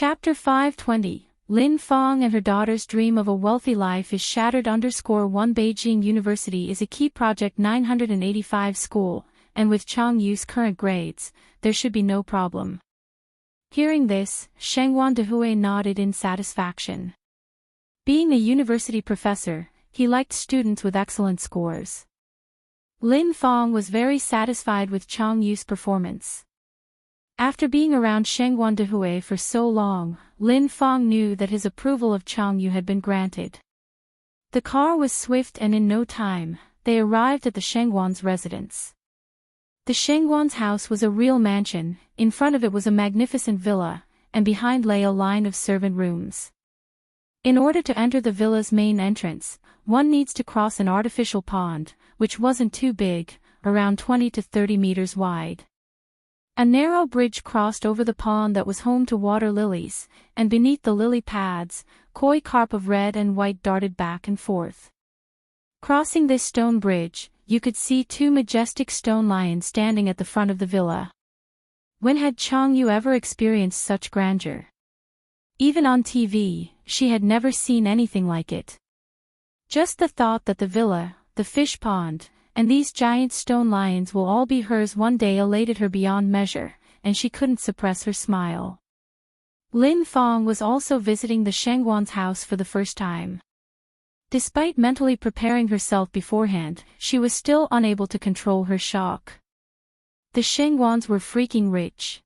Chapter 520, Lin Fong and her daughter's dream of a wealthy life is shattered. _1 Beijing University is a key project 985 school, and with Chang Yu's current grades, there should be no problem. Hearing this, Shengwan Dehui nodded in satisfaction. Being a university professor, he liked students with excellent scores. Lin Fong was very satisfied with Chang Yu's performance. After being around Shengwan Dehui for so long, Lin Fong knew that his approval of Chang Yu had been granted. The car was swift and in no time, they arrived at the Shengwan's residence. The Shengwan's house was a real mansion, in front of it was a magnificent villa, and behind lay a line of servant rooms. In order to enter the villa's main entrance, one needs to cross an artificial pond, which wasn't too big, around 20 to 30 meters wide. A narrow bridge crossed over the pond that was home to water lilies, and beneath the lily pads, koi carp of red and white darted back and forth. Crossing this stone bridge, you could see two majestic stone lions standing at the front of the villa. When had Chang Yu ever experienced such grandeur? Even on TV, she had never seen anything like it. Just the thought that the villa, the fish pond, and these giant stone lions will all be hers one day elated her beyond measure, and she couldn't suppress her smile. Lin Fong was also visiting the Shengwan's house for the first time. Despite mentally preparing herself beforehand, she was still unable to control her shock. The Shengwans were freaking rich.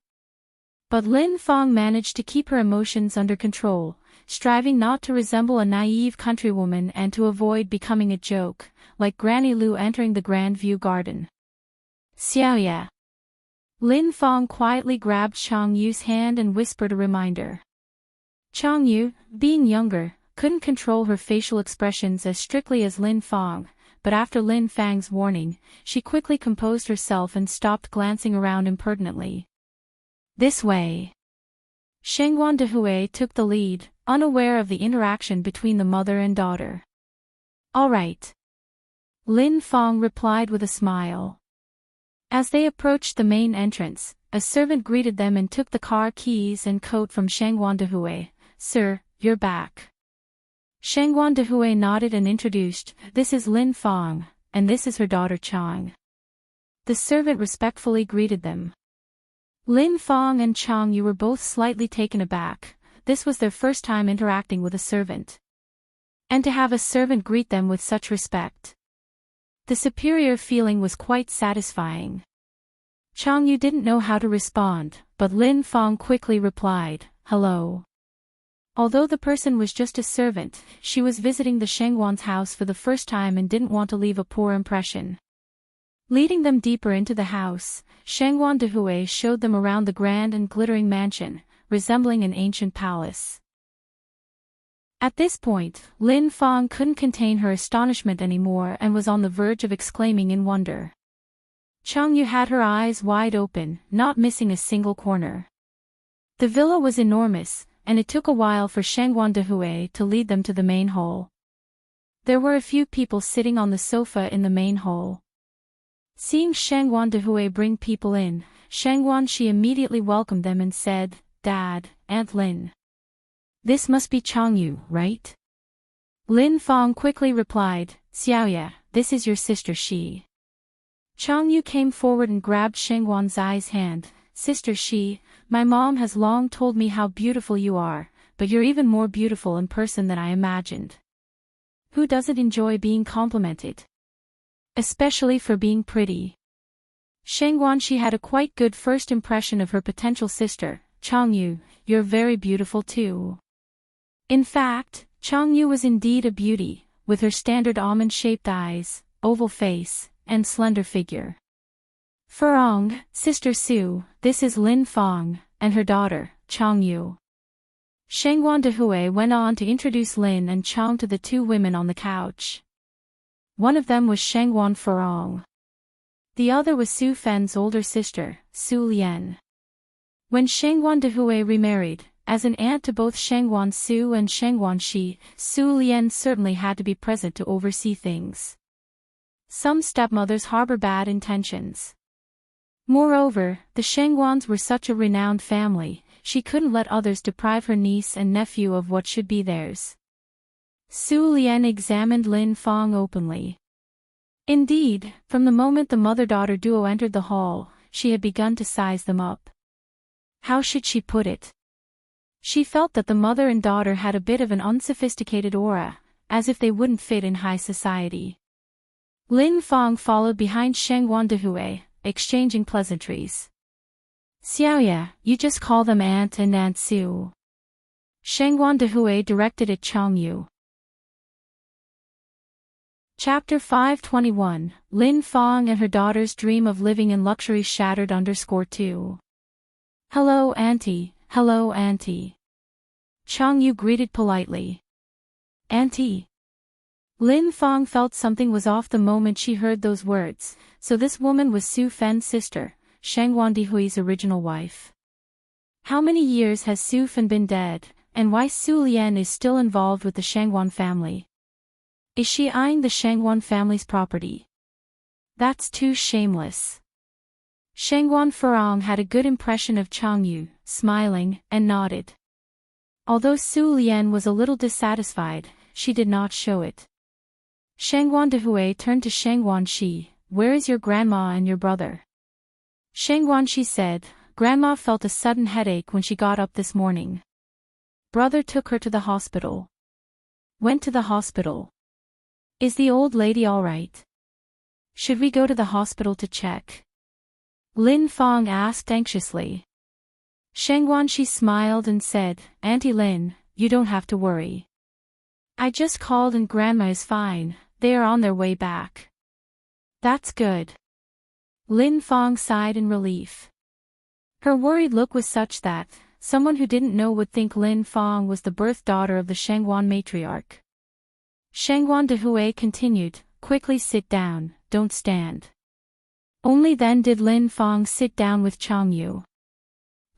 But Lin Fong managed to keep her emotions under control, striving not to resemble a naive countrywoman and to avoid becoming a joke, like Granny Lu entering the Grand View Garden. Xiaoya. Lin Fong quietly grabbed Chang Yu's hand and whispered a reminder. Chang Yu, being younger, couldn't control her facial expressions as strictly as Lin Fong, but after Lin Fang's warning, she quickly composed herself and stopped glancing around impertinently. This way. Shengwan Dehui took the lead, unaware of the interaction between the mother and daughter. All right. Lin Fong replied with a smile. As they approached the main entrance, a servant greeted them and took the car keys and coat from Shengwan Dehui. Sir, you're back. Shengwan Dehui nodded and introduced, this is Lin Fong, and this is her daughter Chang. The servant respectfully greeted them. Lin Fong and Chang Yu were both slightly taken aback. This was their first time interacting with a servant. And to have a servant greet them with such respect. The superior feeling was quite satisfying. Chang Yu didn't know how to respond, but Lin Fong quickly replied, hello. Although the person was just a servant, she was visiting the Shengwan's house for the first time and didn't want to leave a poor impression. Leading them deeper into the house, Shengwan Dehui showed them around the grand and glittering mansion, resembling an ancient palace. At this point, Lin Fong couldn't contain her astonishment anymore and was on the verge of exclaiming in wonder. Chang Yu had her eyes wide open, not missing a single corner. The villa was enormous, and it took a while for Shengwan Dehui to lead them to the main hall. There were a few people sitting on the sofa in the main hall. Seeing Shengwan Dehui bring people in, Shengwan she immediately welcomed them and said, Dad, Aunt Lin. This must be Chang Yu, right? Lin Fong quickly replied, Xiaoya, this is your sister Shi. Chang Yu came forward and grabbed Shengwan Zai's hand. Sister Shi, my mom has long told me how beautiful you are, but you're even more beautiful in person than I imagined. Who doesn't enjoy being complimented? Especially for being pretty. Shengwan she had a quite good first impression of her potential sister. Chang Yu, you're very beautiful too. In fact, Chang Yu was indeed a beauty, with her standard almond-shaped eyes, oval face, and slender figure. Furong, Sister Su, this is Lin Fong, and her daughter, Chang Yu. Shengwan Dehui went on to introduce Lin and Chang to the two women on the couch. One of them was Shengwan Furong. The other was Su Fen's older sister, Su Lian. When Shengwan Dehui remarried, as an aunt to both Shengwan Su and Shengwan Shi, Su Lian certainly had to be present to oversee things. Some stepmothers harbor bad intentions. Moreover, the Shengwans were such a renowned family, she couldn't let others deprive her niece and nephew of what should be theirs. Su Lian examined Lin Fang openly. Indeed, from the moment the mother-daughter duo entered the hall, she had begun to size them up. How should she put it? She felt that the mother and daughter had a bit of an unsophisticated aura, as if they wouldn't fit in high society. Lin Fang followed behind Shengguan Dehui, exchanging pleasantries. Xiaoya, you just call them Aunt and Aunt Su. Shengguan Dehui directed at Changyu. Chapter 521, Lin Fang and her daughter's dream of living in luxury shattered _2. Hello Auntie, hello Auntie. Changyu greeted politely. Auntie. Lin Fang felt something was off the moment she heard those words, so this woman was Su Fen's sister, Shengguan Dehui's original wife. How many years has Su Fen been dead, and why Su Lian is still involved with the Shengguan family? Is she eyeing the Shengguan family's property? That's too shameless. Shengguan Furong had a good impression of Changyu, smiling, and nodded. Although Su Lian was a little dissatisfied, she did not show it. Shengguan Dehui turned to Shengguan Shi, where is your grandma and your brother? Shengguan Shi said, Grandma felt a sudden headache when she got up this morning. Brother took her to the hospital. Went to the hospital. Is the old lady all right? Should we go to the hospital to check? Lin Fang asked anxiously. Shengguan Shi smiled and said, Auntie Lin, you don't have to worry. I just called and Grandma is fine, they are on their way back. That's good. Lin Fang sighed in relief. Her worried look was such that someone who didn't know would think Lin Fang was the birth daughter of the Shengguan matriarch. Shengguan Dehui continued, quickly sit down, don't stand. Only then did Lin Fang sit down with Changyu.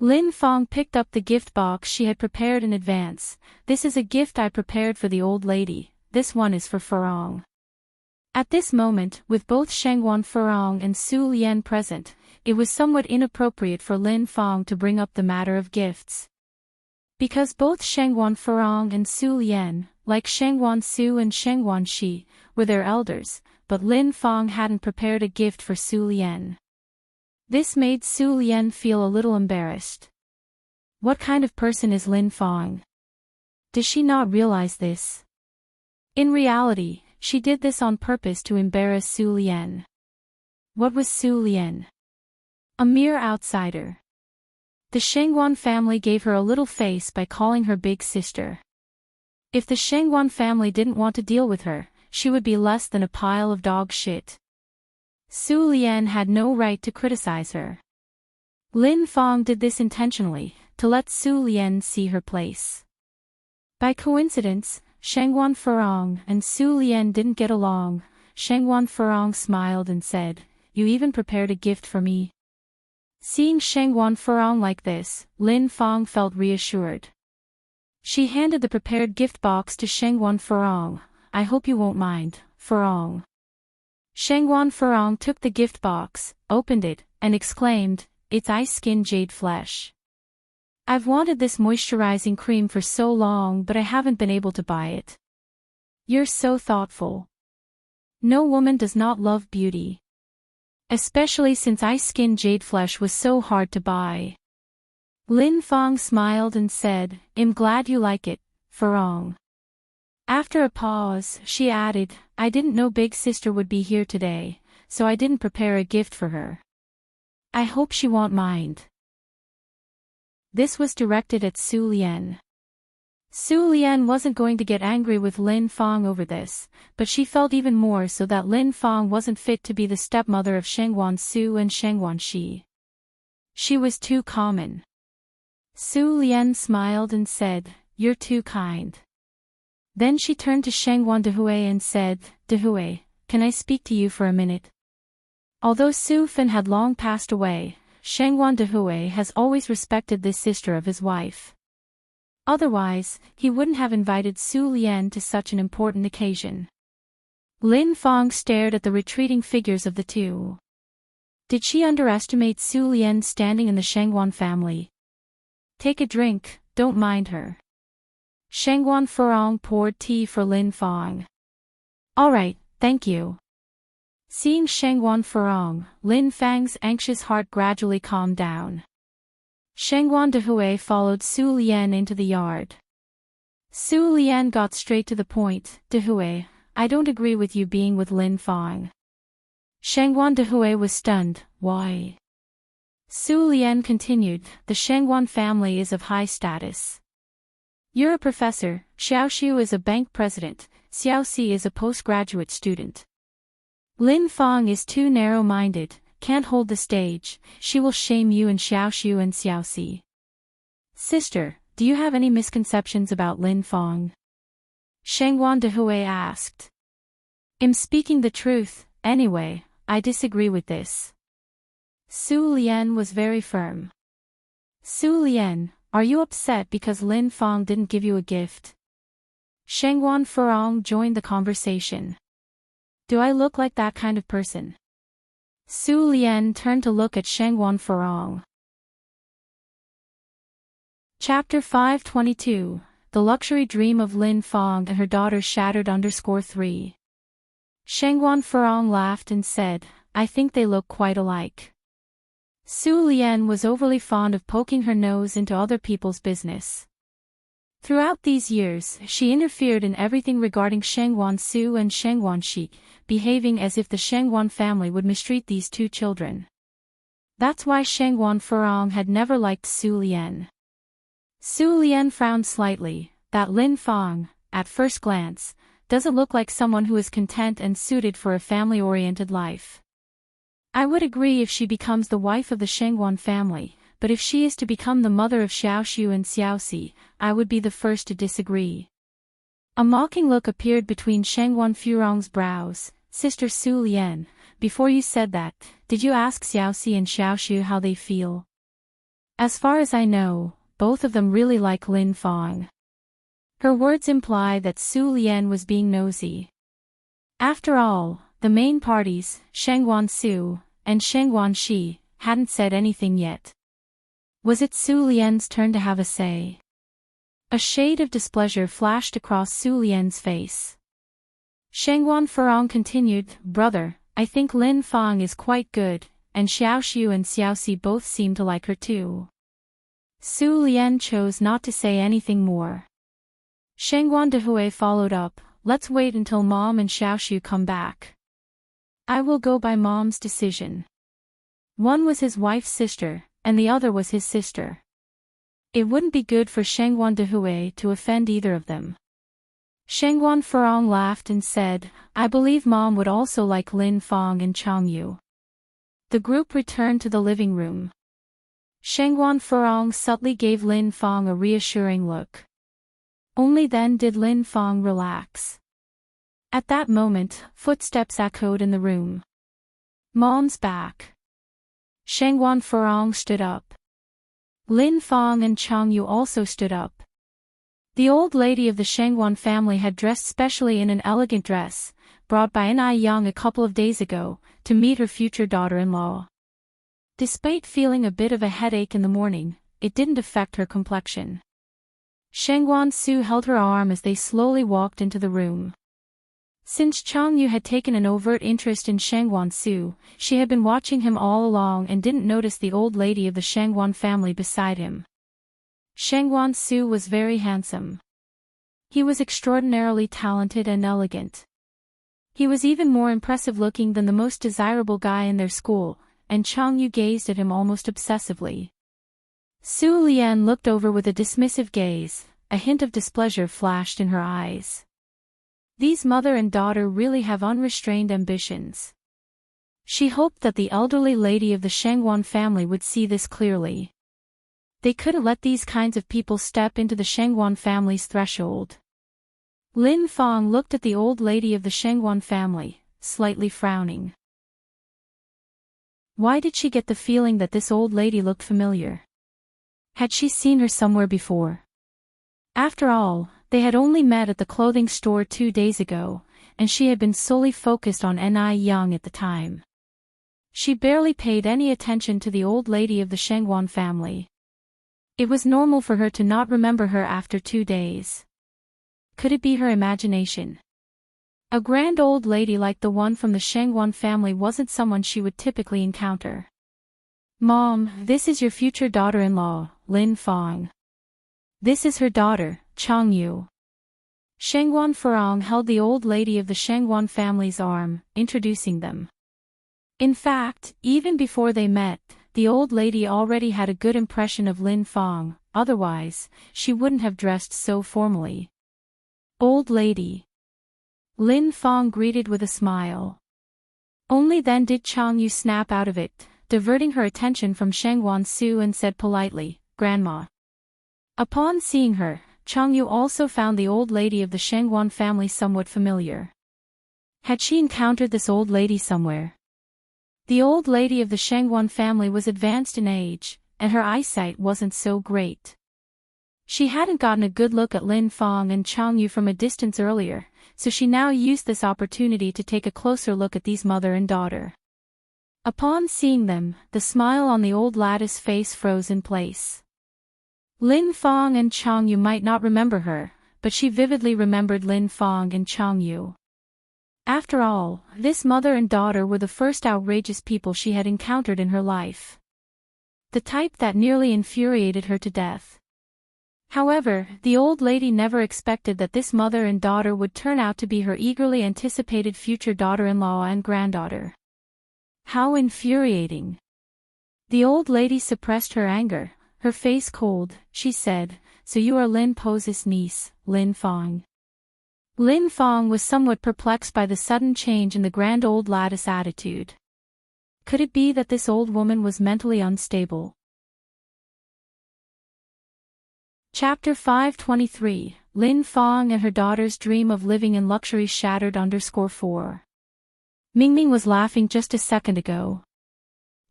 Lin Fang picked up the gift box she had prepared in advance. This is a gift I prepared for the old lady, this one is for Furong. At this moment, with both Shengguan Furong and Su Lian present, it was somewhat inappropriate for Lin Fang to bring up the matter of gifts. Because both Shengguan Furong and Su Lian, like Shengguan Su and Shengguan Shi, were their elders, but Lin Fang hadn't prepared a gift for Su Lian. This made Su Lian feel a little embarrassed. What kind of person is Lin Fang? Does she not realize this? In reality, she did this on purpose to embarrass Su Lian. What was Su Lian? A mere outsider. The Shengguan family gave her a little face by calling her big sister. If the Shengguan family didn't want to deal with her, she would be less than a pile of dog shit. Su Lian had no right to criticize her. Lin Fang did this intentionally, to let Su Lian see her place. By coincidence, Shengguan Furong and Su Lian didn't get along. Shengguan Furong smiled and said, You even prepared a gift for me. Seeing Shengguan Furong like this, Lin Fang felt reassured. She handed the prepared gift box to Shengguan Furong. I hope you won't mind, Furong. Shengguan Furong took the gift box, opened it, and exclaimed, It's ice skin jade flesh. I've wanted this moisturizing cream for so long but I haven't been able to buy it. You're so thoughtful. No woman does not love beauty. Especially since ice skin jade flesh was so hard to buy. Lin Fang smiled and said, I'm glad you like it, Furong. After a pause, she added, I didn't know big sister would be here today, so I didn't prepare a gift for her. I hope she won't mind. This was directed at Su Lian. Su Lian wasn't going to get angry with Lin Fang over this, but she felt even more so that Lin Fang wasn't fit to be the stepmother of Shengguan Su and Shengguan Shi. She was too common. Su Lian smiled and said, You're too kind. Then she turned to Shengguan Dehui and said, Dehui, can I speak to you for a minute? Although Su Fen had long passed away, Shengguan Dehui has always respected this sister of his wife. Otherwise, he wouldn't have invited Su Lian to such an important occasion. Lin Fang stared at the retreating figures of the two. Did she underestimate Su Lian standing in the Shengguan family? Take a drink, don't mind her. Shangguan Furong poured tea for Lin Fong. Alright, thank you. Seeing Shangguan Furong, Lin Fang's anxious heart gradually calmed down. Shangguan Dehui followed Su Lian into the yard. Su Lian got straight to the point. Dehui, I don't agree with you being with Lin Fong. Shangguan Dehui was stunned. Why? Su Lian continued, the Shangguan family is of high status. You're a professor, Xiaoxiu is a bank president, Xiaoxi is a postgraduate student. Lin Fong is too narrow-minded, can't hold the stage, she will shame you and Xiaoxiu and Xiaoxi. Sister, do you have any misconceptions about Lin Fong? Shangguan Dehui asked. I'm speaking the truth, anyway, I disagree with this. Su Lian was very firm. Su Lian, are you upset because Lin Fong didn't give you a gift? Shangguan Furong joined the conversation. Do I look like that kind of person? Su Lian turned to look at Shangguan Furong. Chapter 522, The Luxury Dream of Lin Fong and Her Daughter Shattered _3. Shangguan Furong laughed and said, I think they look quite alike. Su Lian was overly fond of poking her nose into other people's business. Throughout these years, she interfered in everything regarding Shangguan Su and Shangguan Shi, behaving as if the Shangguan family would mistreat these two children. That's why Shangguan Furong had never liked Su Lian. Su Lian frowned slightly, that Lin Fong, at first glance, doesn't look like someone who is content and suited for a family-oriented life. I would agree if she becomes the wife of the Shangguan family, but if she is to become the mother of Xiaoxiu and Xiaoxi, I would be the first to disagree. A mocking look appeared between Shangguan Furong's brows. Sister Su Lian, before you said that, did you ask Xiaoxi and Xiaoxiu how they feel? As far as I know, both of them really like Lin Fong. Her words imply that Su Lian was being nosy. After all, the main parties, Shangguan Su and Shangguan Shi, hadn't said anything yet. Was it Su Lian's turn to have a say? A shade of displeasure flashed across Su Lian's face. Shangguan Furong continued, Brother, I think Lin Fong is quite good, and Xiaoxiu and Xiaoxi both seem to like her too. Su Lian chose not to say anything more. Shangguan Dehui followed up, let's wait until Mom and Xiaoxiu come back. I will go by Mom's decision. One was his wife's sister, and the other was his sister. It wouldn't be good for Shangguan Dehui to offend either of them. Shangguan Furong laughed and said, I believe Mom would also like Lin Fong and Changyu. The group returned to the living room. Shangguan Furong subtly gave Lin Fong a reassuring look. Only then did Lin Fong relax. At that moment, footsteps echoed in the room. Mom's back. Shangguan Furong stood up. Lin Fong and Changyu also stood up. The old lady of the Shangguan family had dressed specially in an elegant dress, brought by An Yang a couple of days ago, to meet her future daughter-in-law. Despite feeling a bit of a headache in the morning, it didn't affect her complexion. Shangguan Su held her arm as they slowly walked into the room. Since Changyu had taken an overt interest in Shangguan Su, she had been watching him all along and didn't notice the old lady of the Shangguan family beside him. Shangguan Su was very handsome. He was extraordinarily talented and elegant. He was even more impressive looking than the most desirable guy in their school, and Changyu gazed at him almost obsessively. Su Lian looked over with a dismissive gaze, a hint of displeasure flashed in her eyes. These mother and daughter really have unrestrained ambitions. She hoped that the elderly lady of the Shangguan family would see this clearly. They couldn't let these kinds of people step into the Shangguan family's threshold. Lin Fong looked at the old lady of the Shangguan family, slightly frowning. Why did she get the feeling that this old lady looked familiar? Had she seen her somewhere before? After all, they had only met at the clothing store 2 days ago, and she had been solely focused on An Yang at the time. She barely paid any attention to the old lady of the Shangguan family. It was normal for her to not remember her after 2 days. Could it be her imagination? A grand old lady like the one from the Shangguan family wasn't someone she would typically encounter. Mom, this is your future daughter-in-law, Lin Fong. This is her daughter, Changyu. Shangguan Furong held the old lady of the Shangguan family's arm, introducing them. In fact, even before they met, the old lady already had a good impression of Lin Fong, otherwise, she wouldn't have dressed so formally. Old lady. Lin Fong greeted with a smile. Only then did Changyu snap out of it, diverting her attention from Shangguan Su and said politely, Grandma. Upon seeing her, Changyu also found the old lady of the Shangguan family somewhat familiar. Had she encountered this old lady somewhere? The old lady of the Shangguan family was advanced in age, and her eyesight wasn't so great. She hadn't gotten a good look at Lin Fong and Changyu from a distance earlier, so she now used this opportunity to take a closer look at these mother and daughter. Upon seeing them, the smile on the old lady's face froze in place. Lin Fong and Changyu might not remember her, but she vividly remembered Lin Fong and Changyu. After all, this mother and daughter were the first outrageous people she had encountered in her life. The type that nearly infuriated her to death. However, the old lady never expected that this mother and daughter would turn out to be her eagerly anticipated future daughter-in-law and granddaughter. How infuriating. The old lady suppressed her anger, her face cold. She said, So you are Lin Po's niece, Lin Fong. Lin Fong was somewhat perplexed by the sudden change in the grand old lady's attitude. Could it be that this old woman was mentally unstable? Chapter 523, Lin Fong and her daughter's dream of living in luxury shattered _4. Mingming was laughing just a second ago.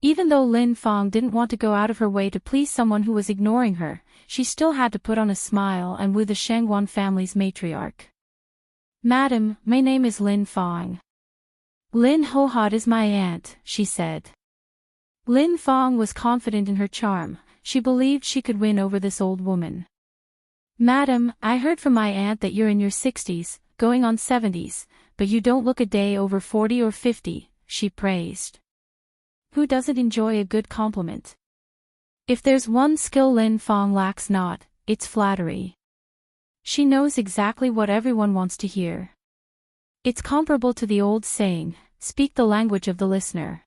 Even though Lin Fong didn't want to go out of her way to please someone who was ignoring her, she still had to put on a smile and woo the Shangguan family's matriarch. Madam, my name is Lin Fong. Lin Hohot is my aunt, she said. Lin Fong was confident in her charm. She believed she could win over this old woman. Madam, I heard from my aunt that you're in your 60s, going on 70s, but you don't look a day over 40 or 50, she praised. Who doesn't enjoy a good compliment? If there's one skill Lin Fong lacks not, it's flattery. She knows exactly what everyone wants to hear. It's comparable to the old saying, speak the language of the listener.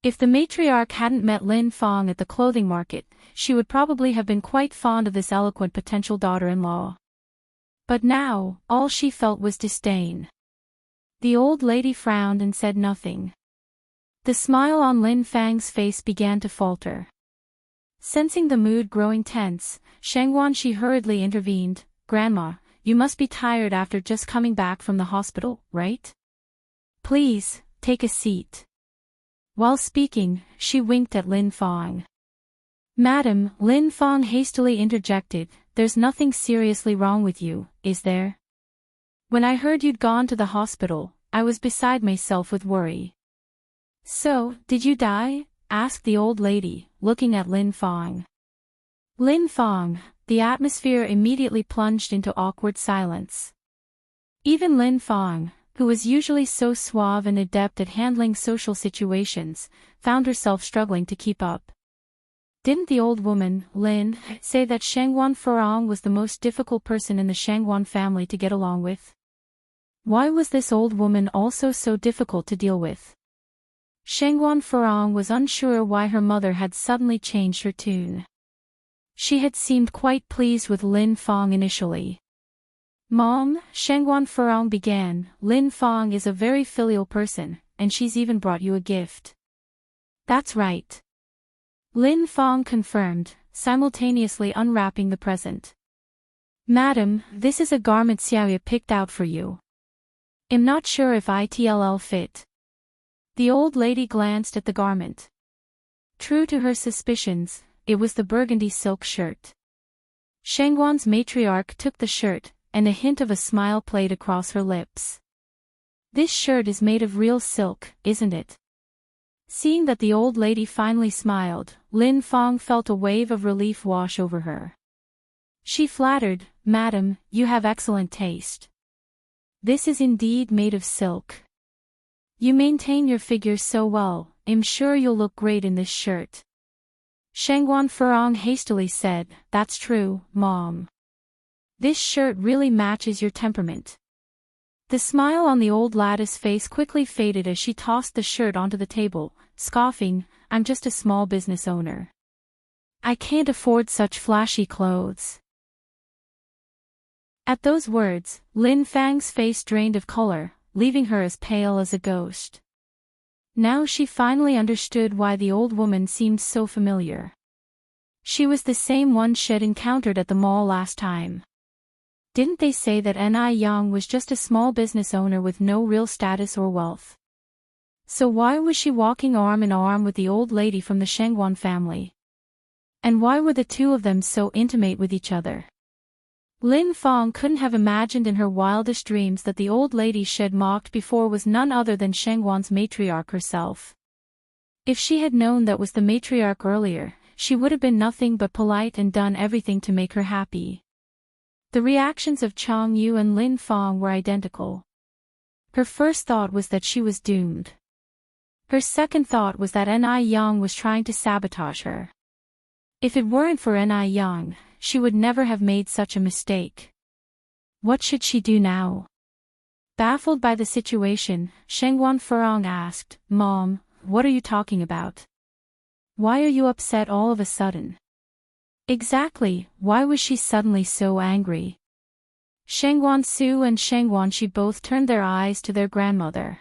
If the matriarch hadn't met Lin Fong at the clothing market, she would probably have been quite fond of this eloquent potential daughter-in-law. But now, all she felt was disdain. The old lady frowned and said nothing. The smile on Lin Fang's face began to falter. Sensing the mood growing tense, Shangguan Shi hurriedly intervened, Grandma, you must be tired after just coming back from the hospital, right? Please, take a seat. While speaking, she winked at Lin Fong. Madam, Lin Fong hastily interjected, there's nothing seriously wrong with you, is there? When I heard you'd gone to the hospital, I was beside myself with worry. So, did you die? Asked the old lady, looking at Lin Fong. Lin Fong, the atmosphere immediately plunged into awkward silence. Even Lin Fong, who was usually so suave and adept at handling social situations, found herself struggling to keep up. Didn't the old woman, Lin, say that Shangguan Furong was the most difficult person in the Shangguan family to get along with? Why was this old woman also so difficult to deal with? Shangguan Furong was unsure why her mother had suddenly changed her tune. She had seemed quite pleased with Lin Fong initially. Mom, Shangguan Furong began, Lin Fong is a very filial person, and she's even brought you a gift. That's right. Lin Fong confirmed, simultaneously unwrapping the present. Madam, this is a garment Xiaoya picked out for you. I'm not sure if it'll fit. The old lady glanced at the garment. True to her suspicions, it was the burgundy silk shirt. Shangguan's matriarch took the shirt, and a hint of a smile played across her lips. This shirt is made of real silk, isn't it? Seeing that the old lady finally smiled, Lin Fong felt a wave of relief wash over her. She flattered, "Madam, you have excellent taste. This is indeed made of silk. You maintain your figure so well, I'm sure you'll look great in this shirt." Shangguan Furong hastily said, "That's true, Mom. This shirt really matches your temperament." The smile on the old lady's face quickly faded as she tossed the shirt onto the table, scoffing, "I'm just a small business owner. I can't afford such flashy clothes." At those words, Lin Fang's face drained of color, leaving her as pale as a ghost. Now she finally understood why the old woman seemed so familiar. She was the same one she'd encountered at the mall last time. Didn't they say that Ni Yang was just a small business owner with no real status or wealth? So why was she walking arm in arm with the old lady from the Shangguan family? And why were the two of them so intimate with each other? Lin Fong couldn't have imagined in her wildest dreams that the old lady she'd mocked before was none other than Shangguan's matriarch herself. If she had known that was the matriarch earlier, she would have been nothing but polite and done everything to make her happy. The reactions of Chang Yu and Lin Fong were identical. Her first thought was that she was doomed. Her second thought was that Ni Yang was trying to sabotage her. If it weren't for Ni Yang, she would never have made such a mistake. What should she do now? Baffled by the situation, Shangguan Furong asked, "Mom, what are you talking about? Why are you upset all of a sudden?" Exactly, why was she suddenly so angry? Shangguan Su and Shangguan Shi both turned their eyes to their grandmother.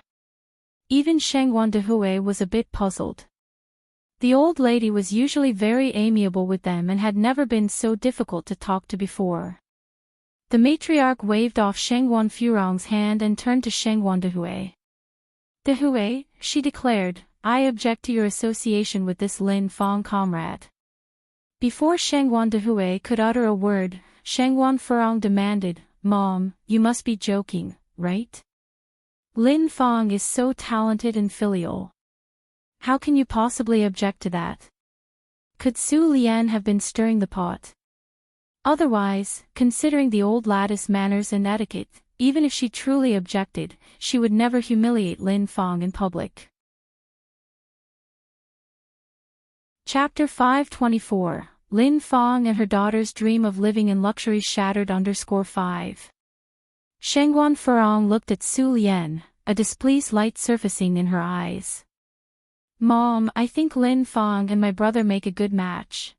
Even Shangguan Dehui was a bit puzzled. The old lady was usually very amiable with them and had never been so difficult to talk to before. The matriarch waved off Shangguan Furong's hand and turned to Shangguan Dehui. "Dehui," she declared, "I object to your association with this Lin Fong comrade." Before Shangguan Dehui could utter a word, Shangguan Furong demanded, "Mom, you must be joking, right? Lin Fong is so talented and filial. How can you possibly object to that? Could Su Lian have been stirring the pot? Otherwise, considering the old lady's manners and etiquette, even if she truly objected, she would never humiliate Lin Fong in public." Chapter 524, Lin Fong and her daughter's dream of living in luxury shattered _5. Shangguan Furong looked at Su Lian, a displeased light surfacing in her eyes. "Mom, I think Lin Fong and my brother make a good match.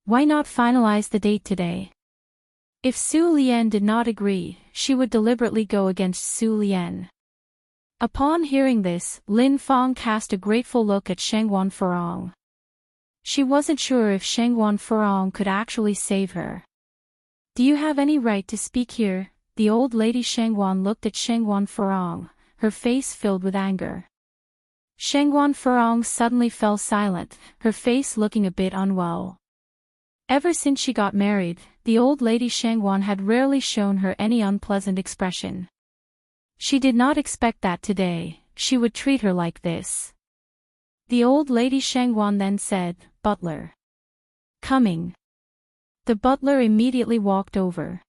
Why not finalize the date today?" If Su Lian did not agree, she would deliberately go against Su Lian. Upon hearing this, Lin Fong cast a grateful look at Shangguan Furong. She wasn't sure if Shangguan Furong could actually save her. "Do you have any right to speak here?" The old lady Shangguan looked at Shangguan Furong, her face filled with anger. Shangguan Furong suddenly fell silent, her face looking a bit unwell. Ever since she got married, the old lady Shangguan had rarely shown her any unpleasant expression. She did not expect that today, she would treat her like this. The old lady Shangguan then said, "Butler. Coming." The butler immediately walked over.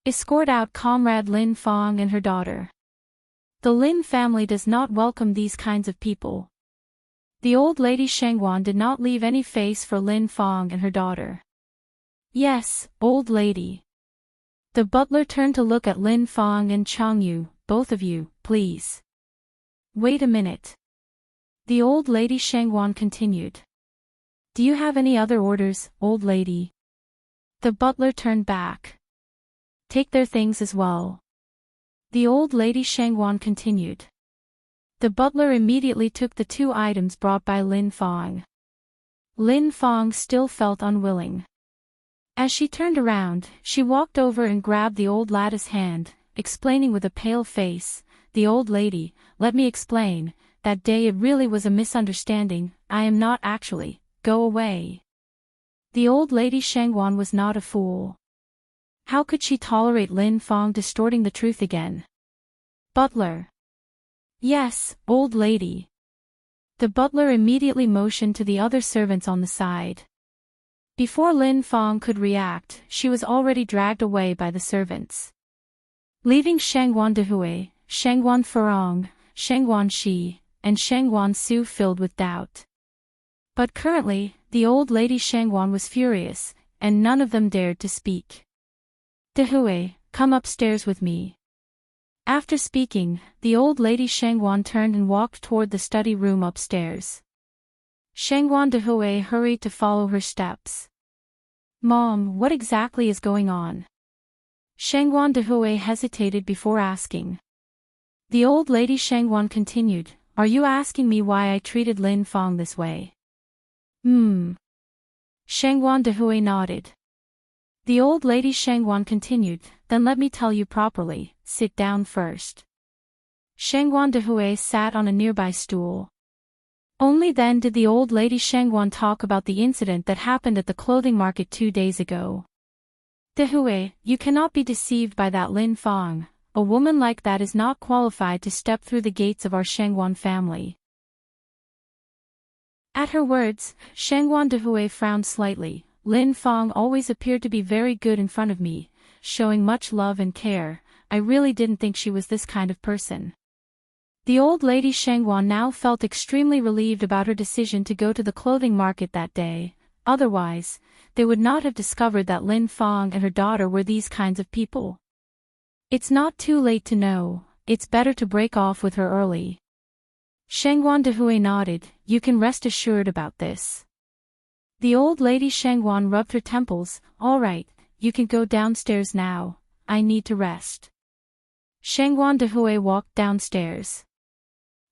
"Escort out Comrade Lin Fong and her daughter. The Lin family does not welcome these kinds of people." The old lady Shangguan did not leave any face for Lin Fong and her daughter. "Yes, old lady." The butler turned to look at Lin Fong and Chang Yu, "Both of you, please. Wait a minute." The old lady Shangguan continued. "Do you have any other orders, old lady?" The butler turned back. "Take their things as well." The old lady Shangguan continued. The butler immediately took the 2 items brought by Lin Fong. Lin Fong still felt unwilling. As she turned around, she walked over and grabbed the old lady's hand, explaining with a pale face, "The old lady, let me explain, that day it really was a misunderstanding, I am not actually, go away." The old lady Shangguan was not a fool. How could she tolerate Lin Fong distorting the truth again? "Butler." "Yes, old lady." The butler immediately motioned to the other servants on the side. Before Lin Fang could react, she was already dragged away by the servants. Leaving Shangguan Dehui, Shangguan Furong, Shangguan Shi, and Shangguan Su filled with doubt. But currently, the old lady Shangguan was furious, and none of them dared to speak. Dehui, come upstairs with me. After speaking, the old lady Shangguan turned and walked toward the study room upstairs. Shangguan Dehui hurried to follow her steps. Mom, what exactly is going on? Shangguan Dehui hesitated before asking. The old lady Shangguan continued, are you asking me why I treated Lin Fang this way? Shangguan Dehui nodded. The old lady Shangguan continued, then let me tell you properly, sit down first. Shangguan Dehui sat on a nearby stool. Only then did the old lady Shangguan talk about the incident that happened at the clothing market 2 days ago. Dehui, you cannot be deceived by that Lin Fang. A woman like that is not qualified to step through the gates of our Shangguan family. At her words, Shangguan Dehui frowned slightly. Lin Fang always appeared to be very good in front of me, showing much love and care. I really didn't think she was this kind of person. The old lady Shangguan now felt extremely relieved about her decision to go to the clothing market that day. Otherwise, they would not have discovered that Lin Fang and her daughter were these kinds of people. It's not too late to know, it's better to break off with her early. Shangguan Dehui nodded, you can rest assured about this. The old lady Shangguan rubbed her temples, all right, you can go downstairs now, I need to rest. Shangguan Dehui walked downstairs.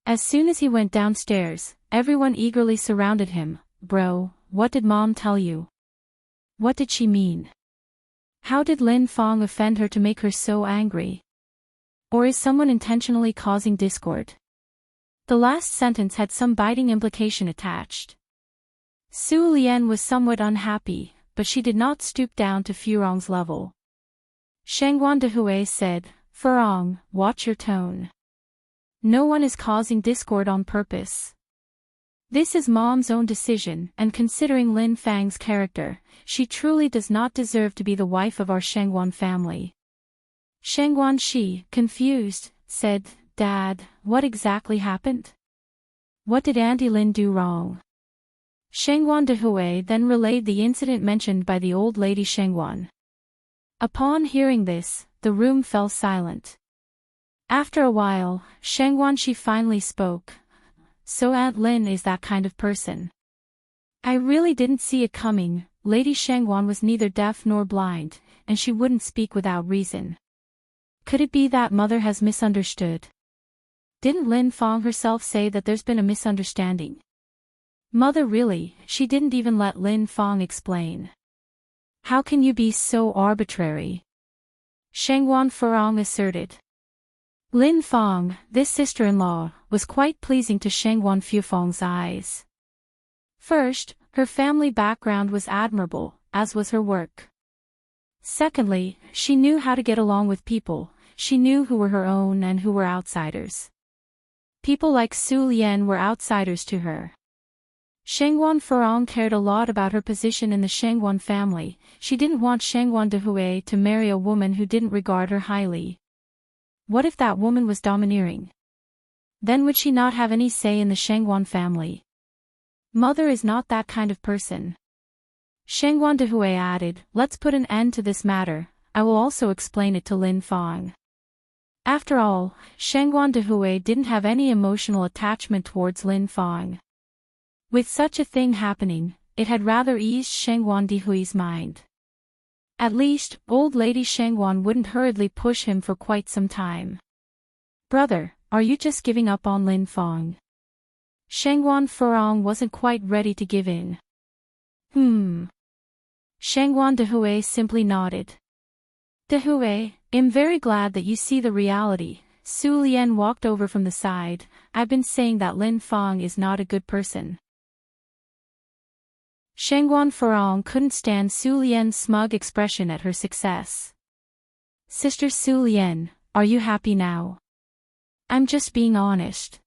As soon as he went downstairs, everyone eagerly surrounded him. Bro, what did Mom tell you? What did she mean? How did Lin Fang offend her to make her so angry? Or is someone intentionally causing discord? The last sentence had some biting implication attached. Su Lian was somewhat unhappy, but she did not stoop down to Furong's level. Shangguan Dehui said, Furong, watch your tone. No one is causing discord on purpose. This is Mom's own decision, and considering Lin Fang's character, she truly does not deserve to be the wife of our Shangguan family. Shangguan Shi, confused, said, Dad, what exactly happened? What did Auntie Lin do wrong? Shangguan Dehui then relayed the incident mentioned by the old lady Shangguan. Upon hearing this, the room fell silent. After a while, Shangguan Shi finally spoke. So Aunt Lin is that kind of person. I really didn't see it coming. Lady Shangguan was neither deaf nor blind, and she wouldn't speak without reason. Could it be that Mother has misunderstood? Didn't Lin Fang herself say that there's been a misunderstanding? Mother really, she didn't even let Lin Fang explain. How can you be so arbitrary? Shangguan Furong asserted. Lin Fang, this sister-in-law, was quite pleasing to Shangguan Fufeng's eyes. First, her family background was admirable, as was her work. Secondly, she knew how to get along with people, she knew who were her own and who were outsiders. People like Su Lian were outsiders to her. Shangguan Furong cared a lot about her position in the Shangguan family. She didn't want Shangguan Dehui to marry a woman who didn't regard her highly. What if that woman was domineering? Then would she not have any say in the Shangguan family? Mother is not that kind of person. Shangguan Dehui added, let's put an end to this matter, I will also explain it to Lin Fang. After all, Shangguan Dehui didn't have any emotional attachment towards Lin Fang. With such a thing happening, it had rather eased Shangguan Dehui's mind. At least, old lady Shangguan wouldn't hurriedly push him for quite some time. Brother, are you just giving up on Lin Fang? Shangguan Furong wasn't quite ready to give in. Shangguan Dehui simply nodded. Dehui, I'm very glad that you see the reality. Su Lian walked over from the side. I've been saying that Lin Fang is not a good person. Shangguan Furong couldn't stand Su Lian's smug expression at her success. Sister Su Lian, are you happy now? I'm just being honest.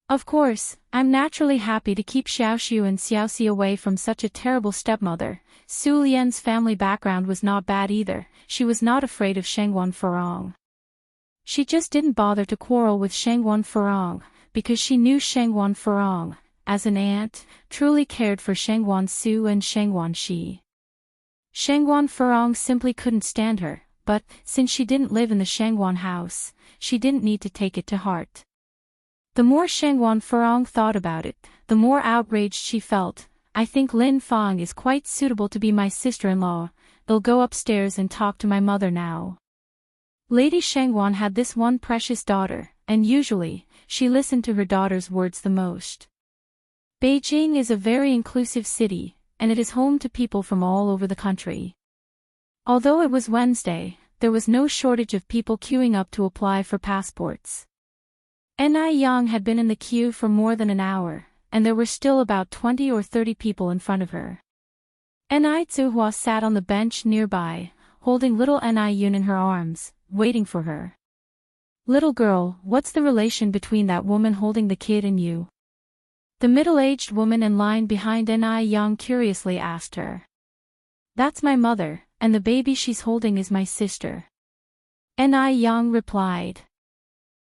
Of course, I'm naturally happy to keep Xiaoxiu and Xiaoxi away from such a terrible stepmother. Su Lian's family background was not bad either. She was not afraid of Shengwan Furong. She just didn't bother to quarrel with Shengwan Furong, because she knew Shengwan Furong, as an aunt, truly cared for Shengwan Su and Shengwan Shi. Shengwan Furong simply couldn't stand her, but, since she didn't live in the Shengwan house, she didn't need to take it to heart. The more Shengwan Furong thought about it, the more outraged she felt. I think Lin Fang is quite suitable to be my sister-in-law. I'll go upstairs and talk to my mother now. Lady Shengwan had this one precious daughter, and usually, she listened to her daughter's words the most. Beijing is a very inclusive city, and it is home to people from all over the country. Although it was Wednesday, there was no shortage of people queuing up to apply for passports. Ni Yang had been in the queue for more than an hour, and there were still about 20 or 30 people in front of her. Ni Zuhua sat on the bench nearby, holding little Ni Yun in her arms, waiting for her. "Little girl, what's the relation between that woman holding the kid and you?" The middle-aged woman in line behind Ni Yang curiously asked her. "That's my mother, and the baby she's holding is my sister." Ni Yang replied.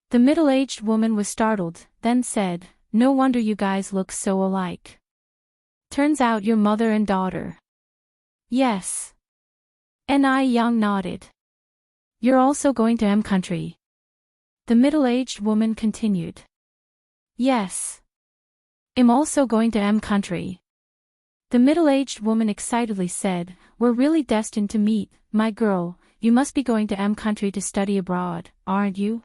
The middle-aged woman was startled, then said, "No wonder you guys look so alike. Turns out you're mother and daughter." "Yes." Ni Yang nodded. "You're also going to M country?" The middle-aged woman continued. "Yes. I'm also going to M country." The middle-aged woman excitedly said, "We're really destined to meet, my girl. You must be going to M country to study abroad, aren't you?"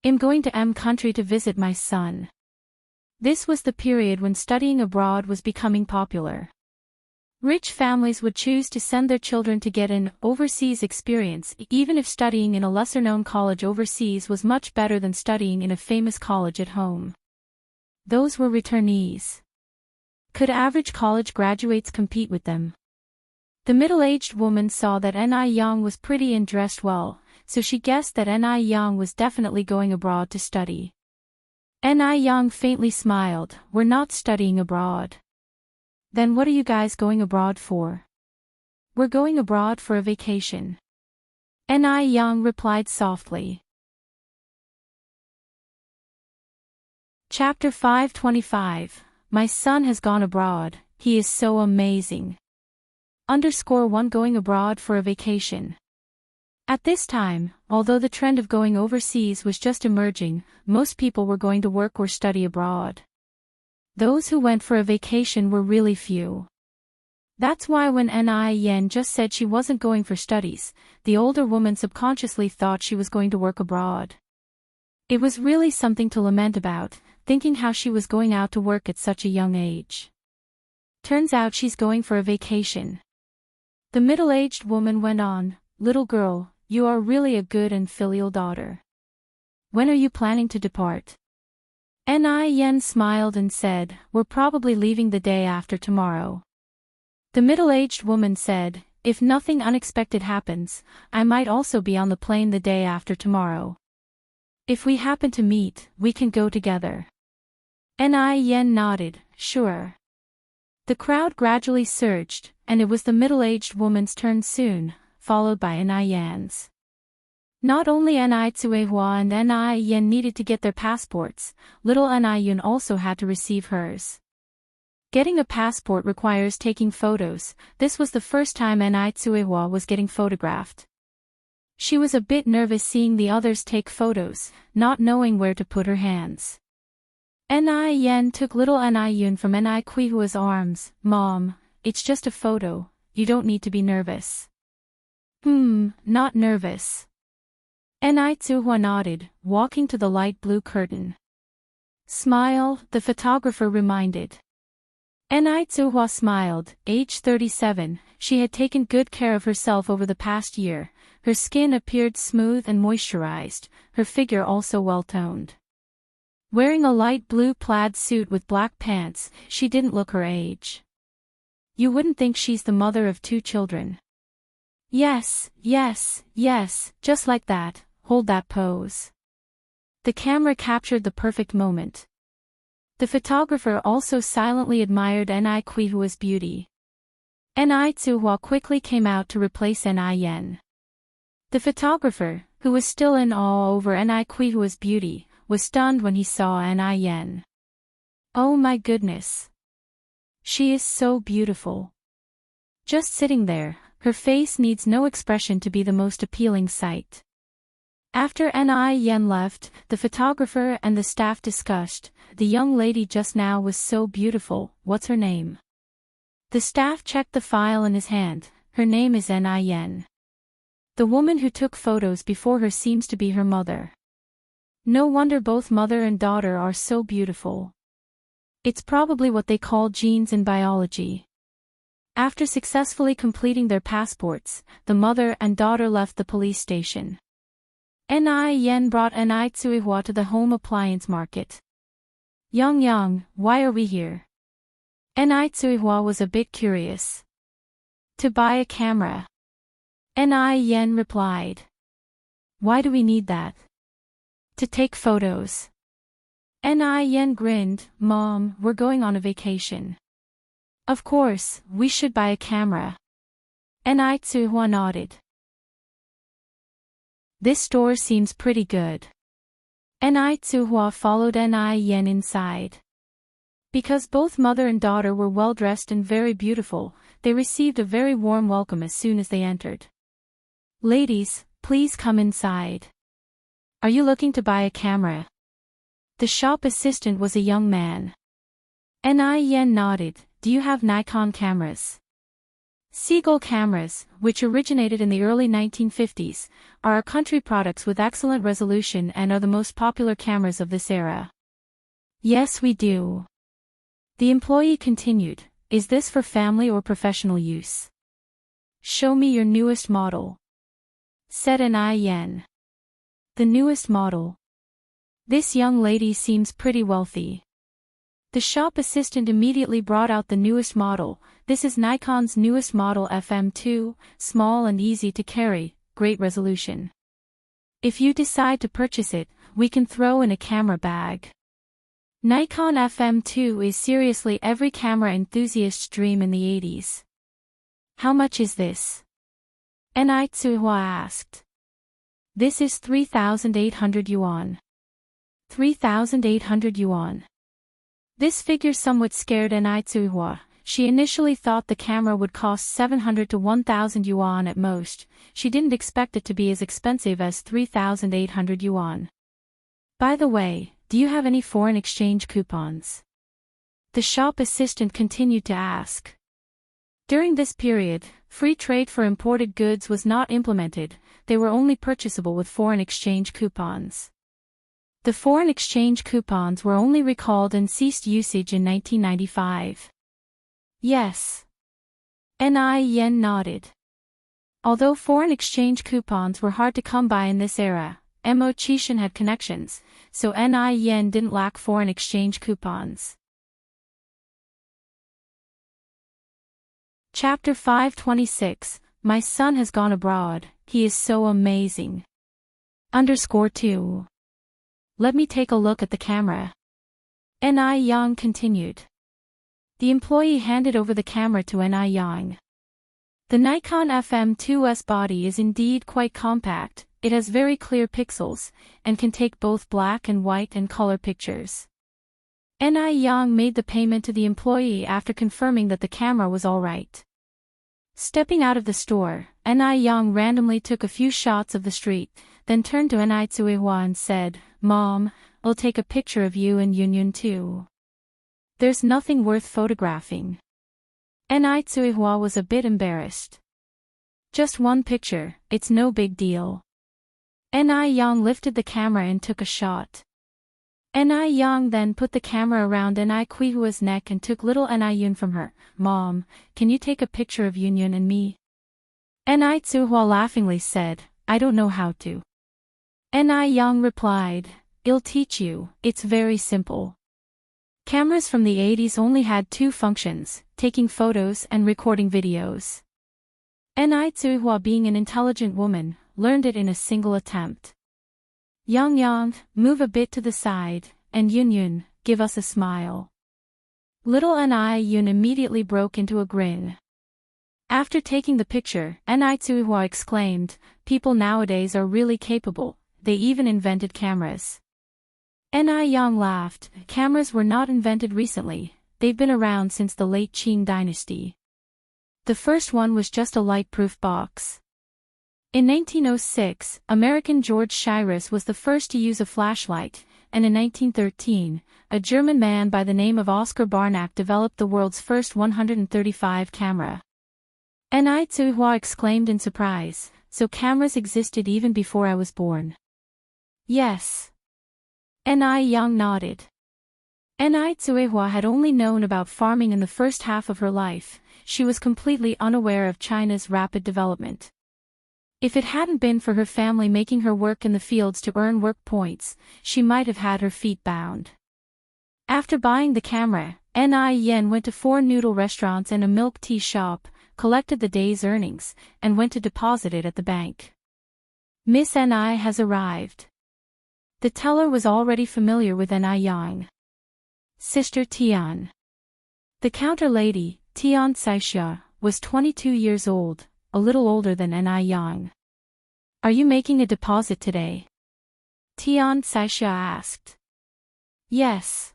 "I'm going to M country to visit my son." This was the period when studying abroad was becoming popular. Rich families would choose to send their children to get an overseas experience, even if studying in a lesser-known college overseas was much better than studying in a famous college at home. Those were returnees. Could average college graduates compete with them? The middle-aged woman saw that Ni Yang was pretty and dressed well, so she guessed that Ni Yang was definitely going abroad to study. Ni Yang faintly smiled. "We're not studying abroad." "Then what are you guys going abroad for?" "We're going abroad for a vacation." Ni Yang replied softly. Chapter 525. My son has gone abroad. He is so amazing. _1 Going abroad for a vacation. At this time, although the trend of going overseas was just emerging, most people were going to work or study abroad. Those who went for a vacation were really few. That's why when Ni Yen just said she wasn't going for studies, the older woman subconsciously thought she was going to work abroad. It was really something to lament about, thinking how she was going out to work at such a young age. Turns out she's going for a vacation. The middle-aged woman went on, "Little girl, you are really a good and filial daughter. When are you planning to depart?" Ni Yen smiled and said, "We're probably leaving the day after tomorrow." The middle-aged woman said, "If nothing unexpected happens, I might also be on the plane the day after tomorrow. If we happen to meet, we can go together." Ni Yen nodded, "Sure." The crowd gradually surged, and it was the middle-aged woman's turn soon, followed by Ni Yan's. Not only Ni Tsuehua and Ni Yen needed to get their passports, little Ni Yun also had to receive hers. Getting a passport requires taking photos. This was the first time Ni Tsuehua was getting photographed. She was a bit nervous seeing the others take photos, not knowing where to put her hands. Ni Yen took little Ni Yun from Ni Kuihua's arms. "Mom, it's just a photo, you don't need to be nervous." Not nervous." Ni Tsuehua nodded, walking to the light blue curtain. "Smile," the photographer reminded. Ni Tsuehua smiled. Age 37, she had taken good care of herself over the past year. Her skin appeared smooth and moisturized, her figure also well-toned. Wearing a light blue plaid suit with black pants, she didn't look her age. You wouldn't think she's the mother of 2 children. Yes, just like that, hold that pose." The camera captured the perfect moment. The photographer also silently admired Ni Kuihua's beauty. Ni Tsuhua quickly came out to replace Ni Yen. The photographer, who was still in awe over Ni Kuihua's beauty, was stunned when he saw Ni Yen. Oh my goodness! She is so beautiful. Just sitting there, her face needs no expression to be the most appealing sight. After Ni Yen left, the photographer and the staff discussed, "The young lady just now was so beautiful, what's her name?" The staff checked the file in his hand. "Her name is Ni Yen. The woman who took photos before her seems to be her mother. No wonder both mother and daughter are so beautiful. It's probably what they call genes in biology." After successfully completing their passports, the mother and daughter left the police station. Ni Yen brought Ni Tsuihua to the home appliance market. Yang, why are we here?" Ni Tsuihua was a bit curious. "To buy a camera." Ni Yen replied. "Why do we need that?" "To take photos." Ni Yen grinned. "Mom, we're going on a vacation." "Of course, we should buy a camera." Ni Tsuihua nodded. "This store seems pretty good." Ni Tsuihua followed Ni Yen inside. Because both mother and daughter were well dressed and very beautiful, they received a very warm welcome as soon as they entered. "Ladies, please come inside. Are you looking to buy a camera?" The shop assistant was a young man. Ni Yen nodded. "Do you have Nikon cameras?" Seagull cameras, which originated in the early 1950s, are our country products with excellent resolution and are the most popular cameras of this era. "Yes, we do." The employee continued. "Is this for family or professional use?" "Show me your newest model," said Ni Yen. "The newest model. This young lady seems pretty wealthy." The shop assistant immediately brought out the newest model. "This is Nikon's newest model FM2, small and easy to carry, great resolution. If you decide to purchase it, we can throw in a camera bag." Nikon FM2 is seriously every camera enthusiast's dream in the 80s. "How much is this?" Ni Tsuihua asked. "This is 3,800 yuan. 3,800 yuan. This figure somewhat scared Ni Tsuihua. She initially thought the camera would cost 700 to 1,000 yuan at most. She didn't expect it to be as expensive as 3,800 yuan. "By the way, do you have any foreign exchange coupons?" The shop assistant continued to ask. During this period, free trade for imported goods was not implemented, they were only purchasable with foreign exchange coupons. The foreign exchange coupons were only recalled and ceased usage in 1995. "Yes." Ni Yen nodded. Although foreign exchange coupons were hard to come by in this era, Mo Chishan had connections, so Ni Yen didn't lack foreign exchange coupons. Chapter 526, My son has gone abroad, he is so amazing. _2. Let me take a look at the camera. Ni Yang continued. The employee handed over the camera to Ni Yang. The Nikon FM2's body is indeed quite compact, it has very clear pixels, and can take both black and white and color pictures. Ni Yang made the payment to the employee after confirming that the camera was alright. Stepping out of the store, Ni Yang randomly took a few shots of the street, then turned to Ni Tsuihua and said, "Mom, I'll take a picture of you and Yunyun too." "There's nothing worth photographing." Ni Tsuihua was a bit embarrassed. "Just one picture, it's no big deal." Ni Yang lifted the camera and took a shot. Ni Yang then put the camera around Ni Kuihua's neck and took little Ni Yun from her. "Mom, can you take a picture of Yunyun and me?" Ni Tsuihua laughingly said, "I don't know how to." Ni Yang replied, "I'll teach you, it's very simple." Cameras from the 80s only had two functions, taking photos and recording videos. Ni Tsuihua, being an intelligent woman, learned it in a single attempt. Yang, move a bit to the side, and Yunyun, give us a smile. Little Yun immediately broke into a grin. After taking the picture, Tsuihua exclaimed, "People nowadays are really capable, they even invented cameras." Yang laughed, "Cameras were not invented recently, they've been around since the late Qing dynasty. The first one was just a light-proof box." In 1906, American George Shiras was the first to use a flashlight, and in 1913, a German man by the name of Oskar Barnack developed the world's first 135 camera. Tsuihua exclaimed in surprise, "So cameras existed even before I was born?" "Yes." Yang nodded. Tsuihua had only known about farming in the first half of her life, she was completely unaware of China's rapid development. If it hadn't been for her family making her work in the fields to earn work points, she might have had her feet bound. After buying the camera, Yen went to 4 noodle restaurants and a milk tea shop, collected the day's earnings, and went to deposit it at the bank. "Miss Ni has arrived." The teller was already familiar with Yang. "Sister Tian." The counter lady, Tian Saixia, was 22 years old, a little older than Yang. "Are you making a deposit today?" Tian Saixia asked. "Yes."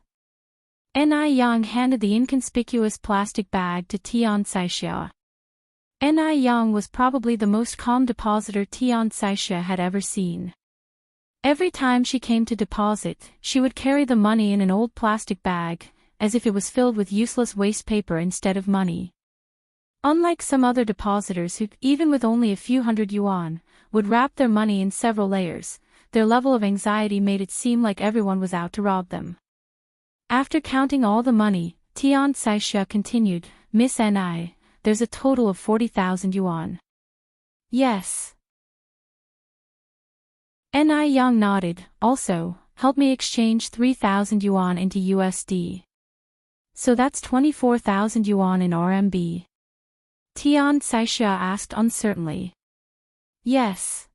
Yang handed the inconspicuous plastic bag to Tian Saixia. Yang was probably the most calm depositor Tian Saixia had ever seen. Every time she came to deposit, she would carry the money in an old plastic bag, as if it was filled with useless waste paper instead of money. Unlike some other depositors who, even with only a few hundred yuan, would wrap their money in several layers, their level of anxiety made it seem like everyone was out to rob them. After counting all the money, Tian Saixia continued, "Miss Ni, there's a total of 40,000 yuan. "Yes." Yang nodded, "Also, help me exchange 3,000 yuan into USD. "So that's 24,000 yuan in RMB. Tian Saixia asked uncertainly. "Yes."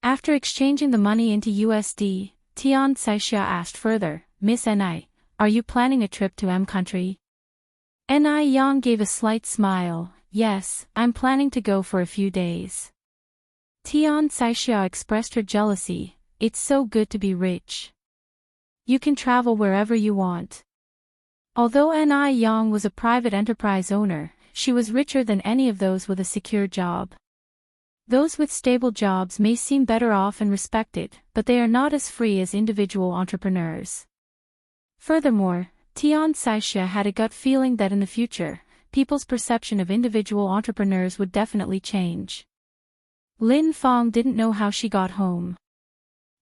After exchanging the money into USD, Tian Saixia asked further, "Miss Ni, are you planning a trip to M country?" Yang gave a slight smile, "Yes, I'm planning to go for a few days." Tian Saixia expressed her jealousy, "It's so good to be rich. You can travel wherever you want." Although Yang was a private enterprise owner, she was richer than any of those with a secure job. Those with stable jobs may seem better off and respected, but they are not as free as individual entrepreneurs. Furthermore, Tian Saixia had a gut feeling that in the future, people's perception of individual entrepreneurs would definitely change. Lin Fong didn't know how she got home.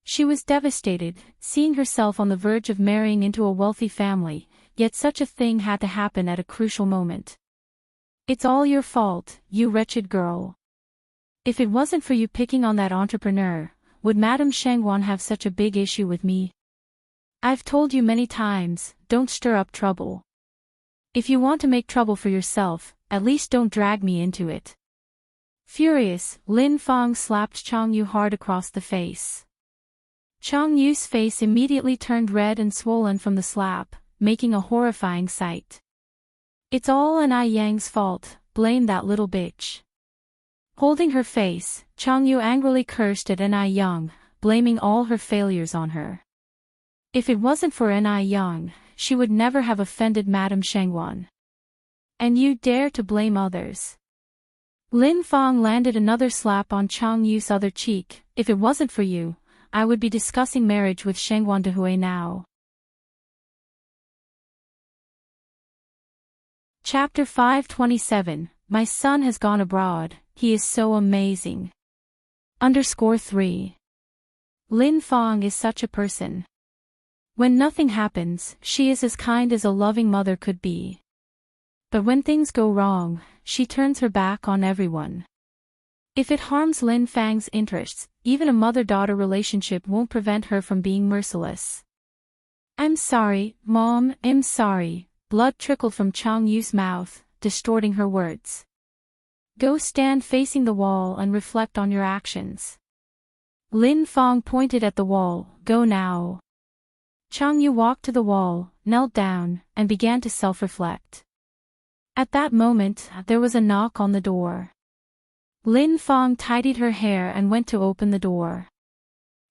She was devastated, seeing herself on the verge of marrying into a wealthy family, yet such a thing had to happen at a crucial moment. "It's all your fault, you wretched girl. If it wasn't for you picking on that entrepreneur, would Madame Shengwan have such a big issue with me? I've told you many times, don't stir up trouble. If you want to make trouble for yourself, at least don't drag me into it." Furious, Lin Fong slapped Chang Yu hard across the face. Chang Yu's face immediately turned red and swollen from the slap, making a horrifying sight. "It's all Yang's fault, blame that little bitch." Holding her face, Chang Yu angrily cursed at Yang, blaming all her failures on her. If it wasn't for Yang, she would never have offended Madame Shengwan. "And you dare to blame others." Lin Fong landed another slap on Chang Yu's other cheek. "If it wasn't for you, I would be discussing marriage with Shengwan Dehui now." Chapter 527, My son has gone abroad, he is so amazing. _3. Lin Fong is such a person. When nothing happens, she is as kind as a loving mother could be. But when things go wrong, she turns her back on everyone. If it harms Lin Fang's interests, even a mother-daughter relationship won't prevent her from being merciless. "I'm sorry, Mom, I'm sorry." Blood trickled from Chang Yu's mouth, distorting her words. "Go stand facing the wall and reflect on your actions." Lin Fong pointed at the wall, "Go now." Chang Yu walked to the wall, knelt down, and began to self-reflect. At that moment, there was a knock on the door. Lin Fong tidied her hair and went to open the door.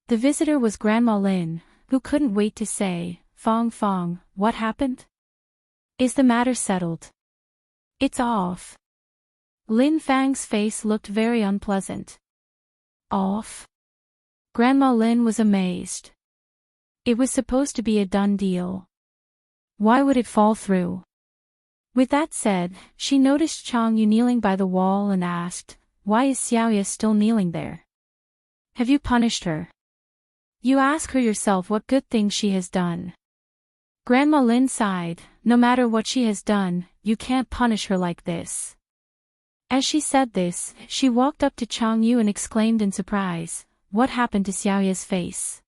The visitor was Grandma Lin, who couldn't wait to say, "Fong Fong, what happened? Is the matter settled?" "It's off." Lin Fang's face looked very unpleasant. "Off?" Grandma Lin was amazed. It was supposed to be a done deal. Why would it fall through? With that said, she noticed Chang Yu kneeling by the wall and asked, "Why is Xiaoya still kneeling there? Have you punished her? You ask her yourself what good thing she has done." Grandma Lin sighed, "No matter what she has done, you can't punish her like this." As she said this, she walked up to Chang Yu and exclaimed in surprise, "What happened to Xiaoya's face?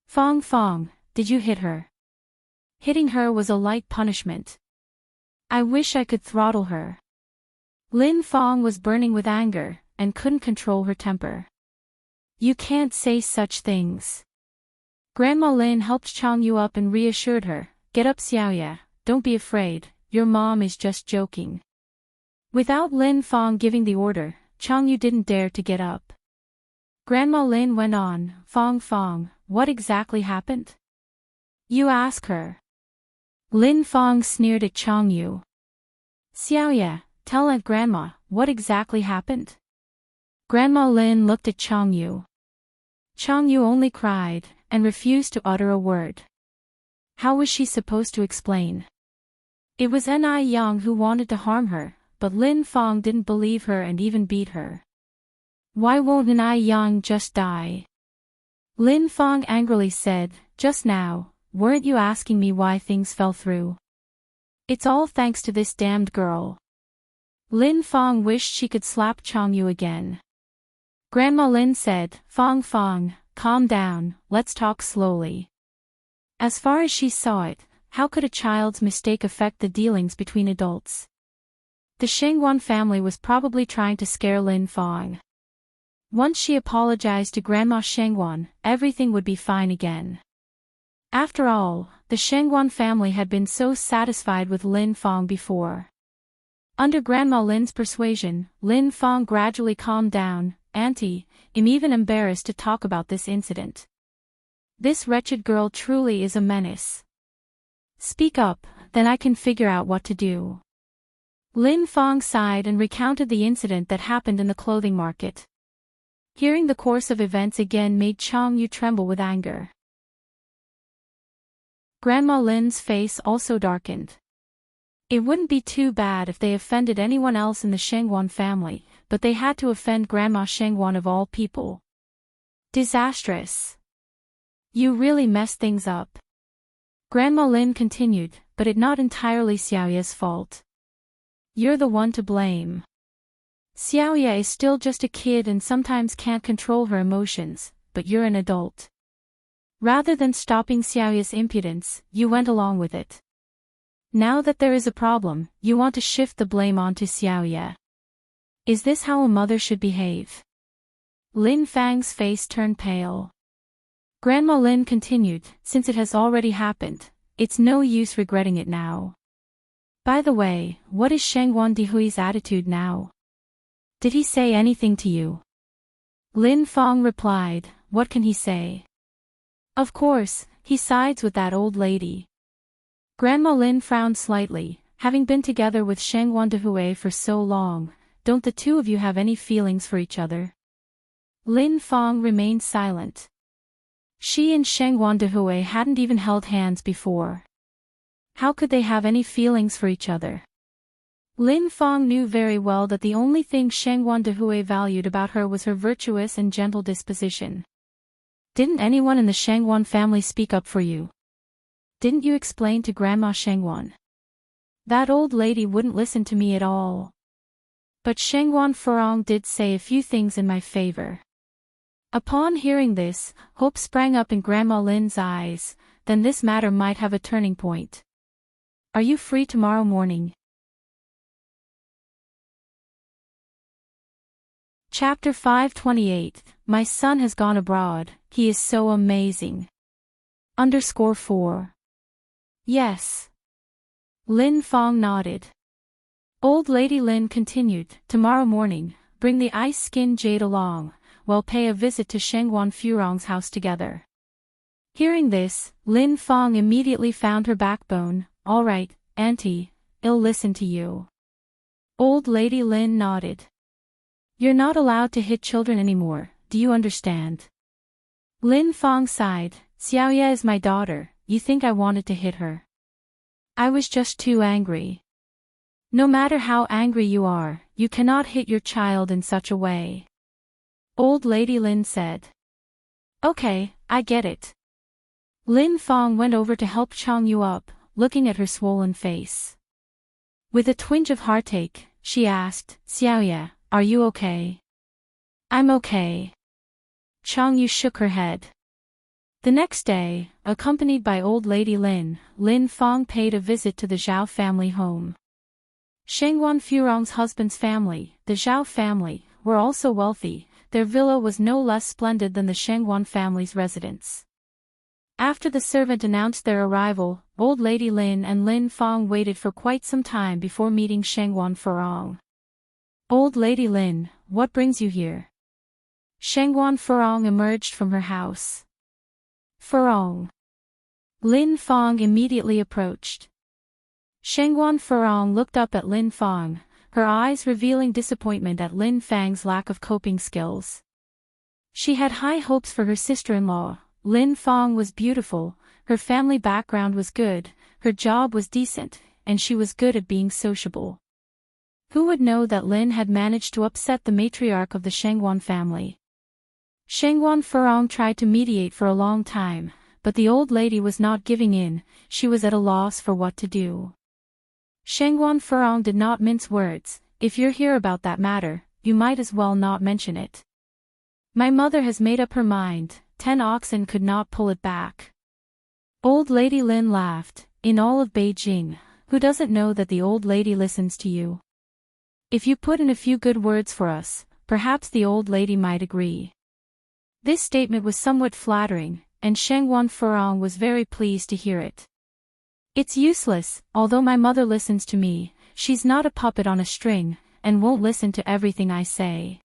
Fong Fong, did you hit her?" "Hitting her was a light punishment. I wish I could throttle her." Lin Fong was burning with anger, and couldn't control her temper. "You can't say such things." Grandma Lin helped Chang Yu up and reassured her, "Get up Xiaoya, don't be afraid, your mom is just joking." Without Lin Fong giving the order, Chang Yu didn't dare to get up. Grandma Lin went on, "Fong Fong, what exactly happened? You ask her." Lin Fong sneered at Chang Yu. "Xiaoya, tell Aunt Grandma, what exactly happened?" Grandma Lin looked at Chang Yu. Chang Yu only cried, and refused to utter a word. How was she supposed to explain? It was Ni Yang who wanted to harm her, but Lin Fong didn't believe her and even beat her. Why won't Ni Yang just die? Lin Fong angrily said, "Just now, weren't you asking me why things fell through? It's all thanks to this damned girl." Lin Fong wished she could slap Chang Yu again. Grandma Lin said, "Fong Fong, calm down, let's talk slowly." As far as she saw it, how could a child's mistake affect the dealings between adults? The Shengguan family was probably trying to scare Lin Fong. Once she apologized to Grandma Shengguan, everything would be fine again. After all, the Shengguan family had been so satisfied with Lin Fong before. Under Grandma Lin's persuasion, Lin Fong gradually calmed down. "Auntie, I'm even embarrassed to talk about this incident. This wretched girl truly is a menace." "Speak up, then I can figure out what to do." Lin Fong sighed and recounted the incident that happened in the clothing market. Hearing the course of events again made Chang Yu tremble with anger. Grandma Lin's face also darkened. It wouldn't be too bad if they offended anyone else in the Shengguan family, but they had to offend Grandma Shengguan of all people. Disastrous. You really messed things up. Grandma Lin continued, "But it's not entirely Xiaoya's fault. You're the one to blame. Xiaoya is still just a kid and sometimes can't control her emotions, but you're an adult. Rather than stopping Xiaoya's impudence, you went along with it. Now that there is a problem, you want to shift the blame onto Xiaoya. Is this how a mother should behave?" Lin Fang's face turned pale. Grandma Lin continued, "Since it has already happened, it's no use regretting it now. By the way, what is Shengguan Dihui's attitude now? Did he say anything to you?" Lin Fong replied, "What can he say? Of course, he sides with that old lady." Grandma Lin frowned slightly, "Having been together with Shengguan Dihui for so long, don't the two of you have any feelings for each other?" Lin Fong remained silent. She and Shengguan Dihui hadn't even held hands before. How could they have any feelings for each other? Lin Fong knew very well that the only thing Shengguan Dihui valued about her was her virtuous and gentle disposition. "Didn't anyone in the Shengguan family speak up for you? Didn't you explain to Grandma Shengguan? That old lady wouldn't listen to me at all. But Shengguan Furong did say a few things in my favor." Upon hearing this, hope sprang up in Grandma Lin's eyes, then this matter might have a turning point. "Are you free tomorrow morning?" Chapter 528, My son has gone abroad, he is so amazing. _4. Yes. Lin Fong nodded. Old Lady Lin continued, tomorrow morning, bring the ice skin jade along, we'll pay a visit to Shengguan Furong's house together. Hearing this, Lin Fong immediately found her backbone. All right, auntie, I'll listen to you. Old Lady Lin nodded. You're not allowed to hit children anymore, do you understand? Lin Fong sighed. Xiaoya is my daughter, you think I wanted to hit her? I was just too angry. No matter how angry you are, you cannot hit your child in such a way. Old Lady Lin said. Okay, I get it. Lin Fong went over to help Chang Yu up, looking at her swollen face. With a twinge of heartache, she asked, Xiaoya, are you okay? I'm okay. Chang Yu shook her head. The next day, accompanied by Old Lady Lin, Lin Fong paid a visit to the Zhao family home. Shengguan Furong's husband's family, the Zhao family, were also wealthy. Their villa was no less splendid than the Shengguan family's residence. After the servant announced their arrival, Old Lady Lin and Lin Fong waited for quite some time before meeting Shengguan Furong. Old Lady Lin, what brings you here? Shengguan Furong emerged from her house. Furong. Lin Fong immediately approached. Shengguan Furong looked up at Lin Fong, her eyes revealing disappointment at Lin Fang's lack of coping skills. She had high hopes for her sister-in-law. Lin Fong was beautiful, her family background was good, her job was decent, and she was good at being sociable. Who would know that Lin had managed to upset the matriarch of the Shengguan family? Shengguan Furong tried to mediate for a long time, but the old lady was not giving in. She was at a loss for what to do. Shengguan Furong did not mince words. If you're here about that matter, you might as well not mention it. My mother has made up her mind, 10 oxen could not pull it back. Old Lady Lin laughed. In all of Beijing, who doesn't know that the old lady listens to you? If you put in a few good words for us, perhaps the old lady might agree. This statement was somewhat flattering, and Shengguan Furong was very pleased to hear it. It's useless, although my mother listens to me, she's not a puppet on a string, and won't listen to everything I say.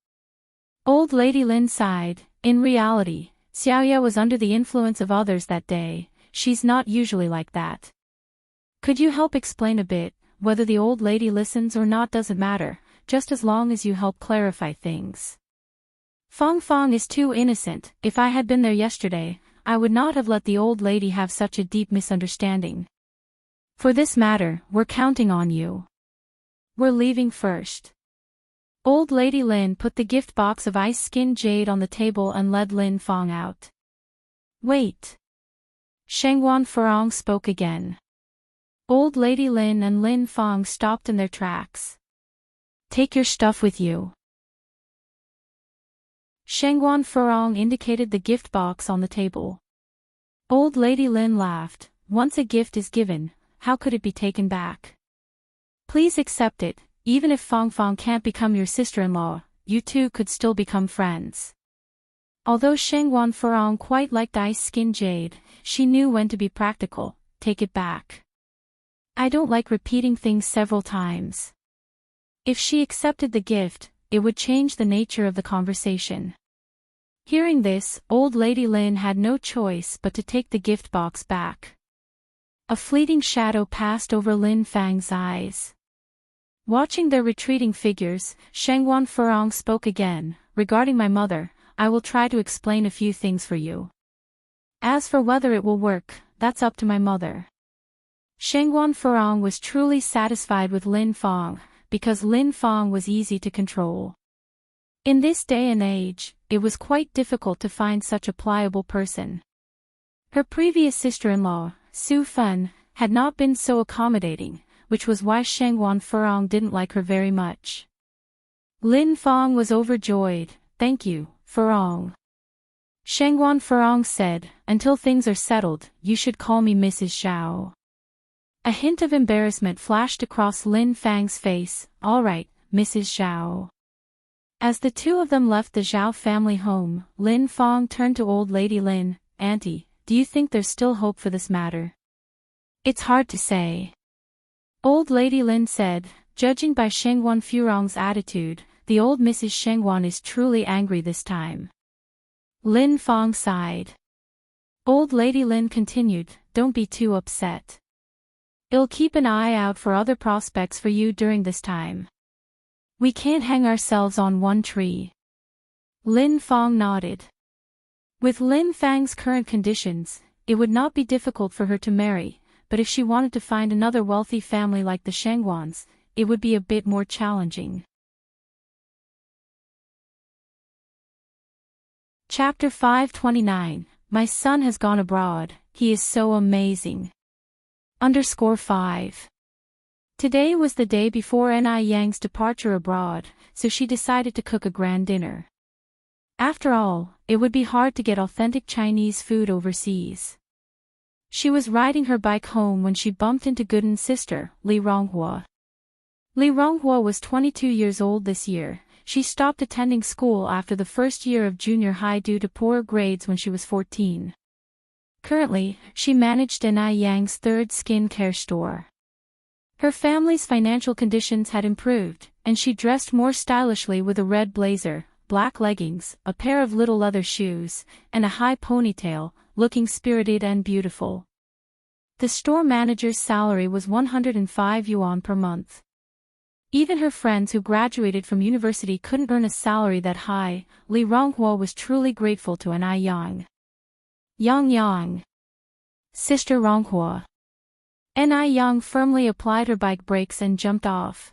Old Lady Lin sighed. In reality, Xiaoya was under the influence of others that day. She's not usually like that. Could you help explain a bit? Whether the old lady listens or not doesn't matter, just as long as you help clarify things. Fong Fong is too innocent. If I had been there yesterday, I would not have let the old lady have such a deep misunderstanding. For this matter, we're counting on you. We're leaving first. Old Lady Lin put the gift box of ice skin jade on the table and led Lin Fong out. Wait. Shengguan Furong spoke again. Old Lady Lin and Lin Fong stopped in their tracks. Take your stuff with you. Shengguan Furong indicated the gift box on the table. Old Lady Lin laughed. Once a gift is given, how could it be taken back? Please accept it. Even if Fong Fong can't become your sister-in-law, you two could still become friends. Although Shengguan Furong quite liked ice skin jade, she knew when to be practical. Take it back. I don't like repeating things several times. If she accepted the gift, it would change the nature of the conversation. Hearing this, Old Lady Lin had no choice but to take the gift box back. A fleeting shadow passed over Lin Fang's eyes. Watching their retreating figures, Shengguan Furong spoke again. Regarding my mother, I will try to explain a few things for you. As for whether it will work, that's up to my mother. Shengguan Furong was truly satisfied with Lin Fong, because Lin Fong was easy to control. In this day and age, it was quite difficult to find such a pliable person. Her previous sister-in-law, Su Fun, had not been so accommodating, which was why Shengguan Furong didn't like her very much. Lin Fong was overjoyed. Thank you, Furong. Shengguan Furong said, until things are settled, you should call me Mrs. Zhao. A hint of embarrassment flashed across Lin Fang's face. All right, Mrs. Zhao. As the two of them left the Zhao family home, Lin Fong turned to Old Lady Lin. Auntie, do you think there's still hope for this matter? It's hard to say. Old Lady Lin said, judging by Shengwan Furong's attitude, the old Mrs. Shengwan is truly angry this time. Lin Fong sighed. Old Lady Lin continued, don't be too upset. I'll keep an eye out for other prospects for you during this time. We can't hang ourselves on one tree. Lin Fong nodded. With Lin Fang's current conditions, it would not be difficult for her to marry, but if she wanted to find another wealthy family like the Shengwans, it would be a bit more challenging. Chapter 529, My son has gone abroad, he is so amazing. _5. Today was the day before Ni Yang's departure abroad, so she decided to cook a grand dinner. After all, it would be hard to get authentic Chinese food overseas. She was riding her bike home when she bumped into Gooden's sister, Li Ronghua. Li Ronghua was 22 years old this year. She stopped attending school after the first year of junior high due to poor grades when she was 14. Currently, she managed Ni Yang's third skincare store. Her family's financial conditions had improved, and she dressed more stylishly with a red blazer, black leggings, a pair of little leather shoes, and a high ponytail, looking spirited and beautiful. The store manager's salary was 105 yuan per month. Even her friends who graduated from university couldn't earn a salary that high. Li Ronghua was truly grateful to Ni Yang. Yang. Sister Ronghua. Ni Yang firmly applied her bike brakes and jumped off.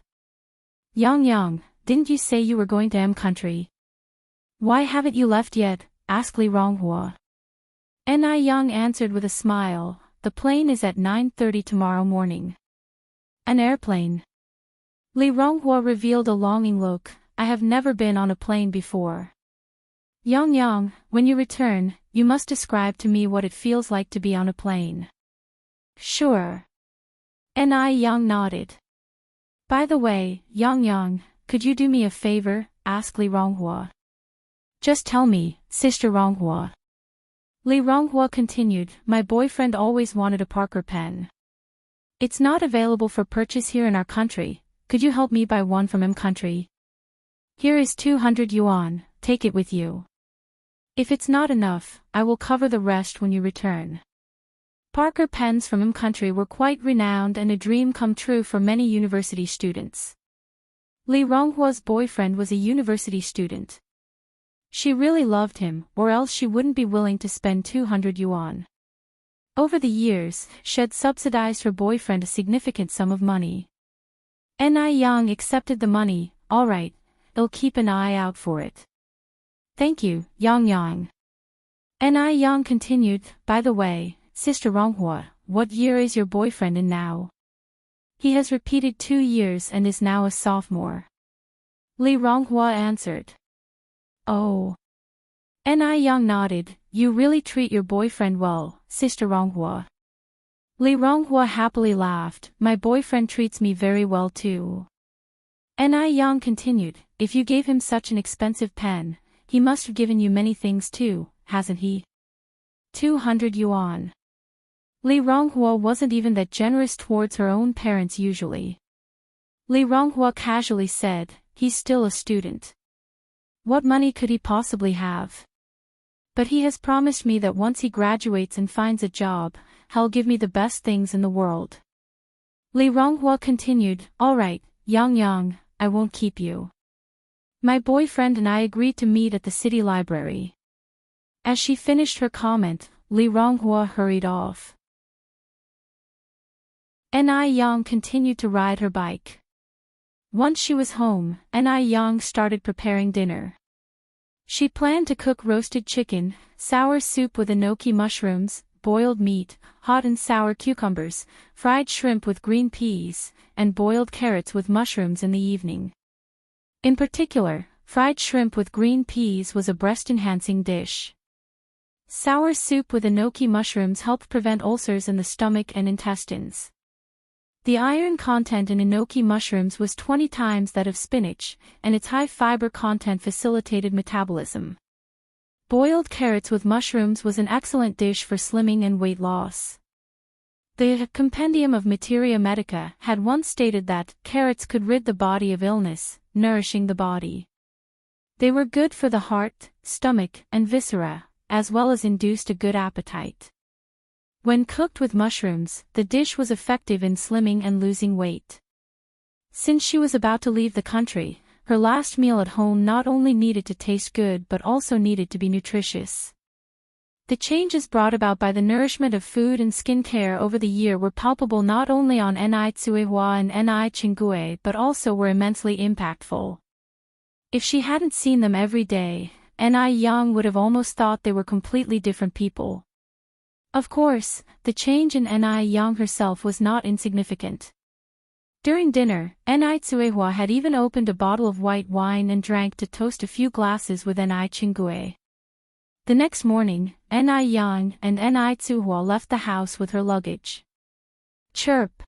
Yang, didn't you say you were going to M country? Why haven't you left yet? Asked Li Ronghua. Ni Yang answered with a smile, the plane is at 9:30 tomorrow morning. An airplane. Li Ronghua revealed a longing look, I have never been on a plane before. Yang, when you return, you must describe to me what it feels like to be on a plane. Sure. Ni Yang nodded. By the way, Yang, could you do me a favor? Asked Li Ronghua. Just tell me, Sister Ronghua. Li Ronghua continued, my boyfriend always wanted a Parker pen. It's not available for purchase here in our country, could you help me buy one from M country? Here is 200 yuan, take it with you. If it's not enough, I will cover the rest when you return. Parker pens from M country were quite renowned and a dream come true for many university students. Li Ronghua's boyfriend was a university student. She really loved him, or else she wouldn't be willing to spend 200 yuan. Over the years, she had subsidized her boyfriend a significant sum of money. Ni Yang accepted the money, alright, I'll keep an eye out for it. Thank you, Yang. Ni Yang continued, by the way, Sister Ronghua, what year is your boyfriend in now? He has repeated 2 years and is now a sophomore. Li Ronghua answered. Oh. Ni Yang nodded, you really treat your boyfriend well, Sister Ronghua. Li Ronghua happily laughed, my boyfriend treats me very well too. Ni Yang continued, if you gave him such an expensive pen, he must have given you many things too, hasn't he? 200 yuan. Li Ronghua wasn't even that generous towards her own parents usually. Li Ronghua casually said, he's still a student. What money could he possibly have? But he has promised me that once he graduates and finds a job, he'll give me the best things in the world. Li Ronghua continued, alright, Yang, I won't keep you. My boyfriend and I agreed to meet at the city library. As she finished her comment, Li Ronghua hurried off. Ni Yang continued to ride her bike. Once she was home, Ni Yang started preparing dinner. She planned to cook roasted chicken, sour soup with enoki mushrooms, boiled meat, hot and sour cucumbers, fried shrimp with green peas, and boiled carrots with mushrooms in the evening. In particular, fried shrimp with green peas was a breast-enhancing dish. Sour soup with enoki mushrooms helped prevent ulcers in the stomach and intestines. The iron content in enoki mushrooms was 20 times that of spinach, and its high fiber content facilitated metabolism. Boiled carrots with mushrooms was an excellent dish for slimming and weight loss. The Compendium of Materia Medica had once stated that carrots could rid the body of illness, nourishing the body. They were good for the heart, stomach, and viscera, as well as induced a good appetite. When cooked with mushrooms, the dish was effective in slimming and losing weight. Since she was about to leave the country, her last meal at home not only needed to taste good but also needed to be nutritious. The changes brought about by the nourishment of food and skin care over the year were palpable not only on Ni Tsuehua and Ni Chingue but also were immensely impactful. If she hadn't seen them every day, Ni Yang would have almost thought they were completely different people. Of course, the change in Ni Yang herself was not insignificant. During dinner, Ni Tsuehua had even opened a bottle of white wine and drank to toast a few glasses with Ni Chingue. The next morning, Ni Yang and Ni Tsuehua left the house with her luggage. Chirp!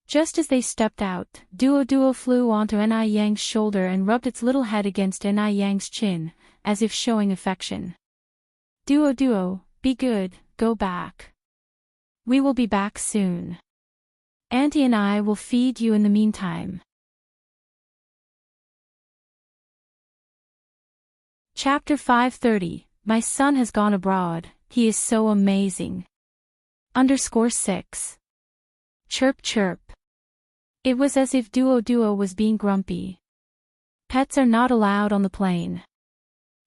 Just as they stepped out, Duo flew onto Ni Yang's shoulder and rubbed its little head against Ni Yang's chin, as if showing affection. Duo, be good, go back. We will be back soon. Auntie and I will feed you in the meantime. Chapter 530, My son has gone abroad, he is so amazing. _6. Chirp chirp. It was as if Duo was being grumpy. Pets are not allowed on the plane.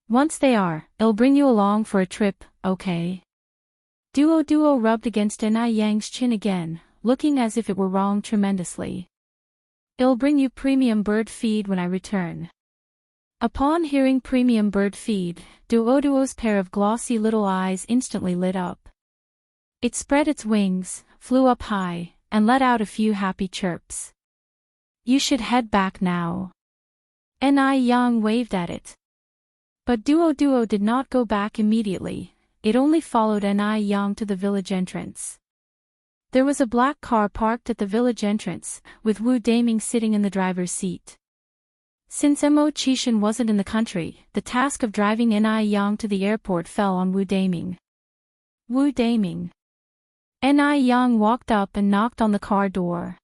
Once they are, I'll bring you along for a trip, okay? Duo rubbed against Ni Yang's chin again, looking as if it were wrong tremendously. I'll bring you premium bird feed when I return. Upon hearing premium bird feed, Duo's pair of glossy little eyes instantly lit up. It spread its wings, flew up high, and let out a few happy chirps. You should head back now. Ni Yang waved at it. But Duo did not go back immediately, it only followed Ni Yang to the village entrance. There was a black car parked at the village entrance, with Wu Daming sitting in the driver's seat. Since Mo Qishan wasn't in the country, the task of driving Ni Yang to the airport fell on Wu Daming. Wu Daming. Ni Yang walked up and knocked on the car door.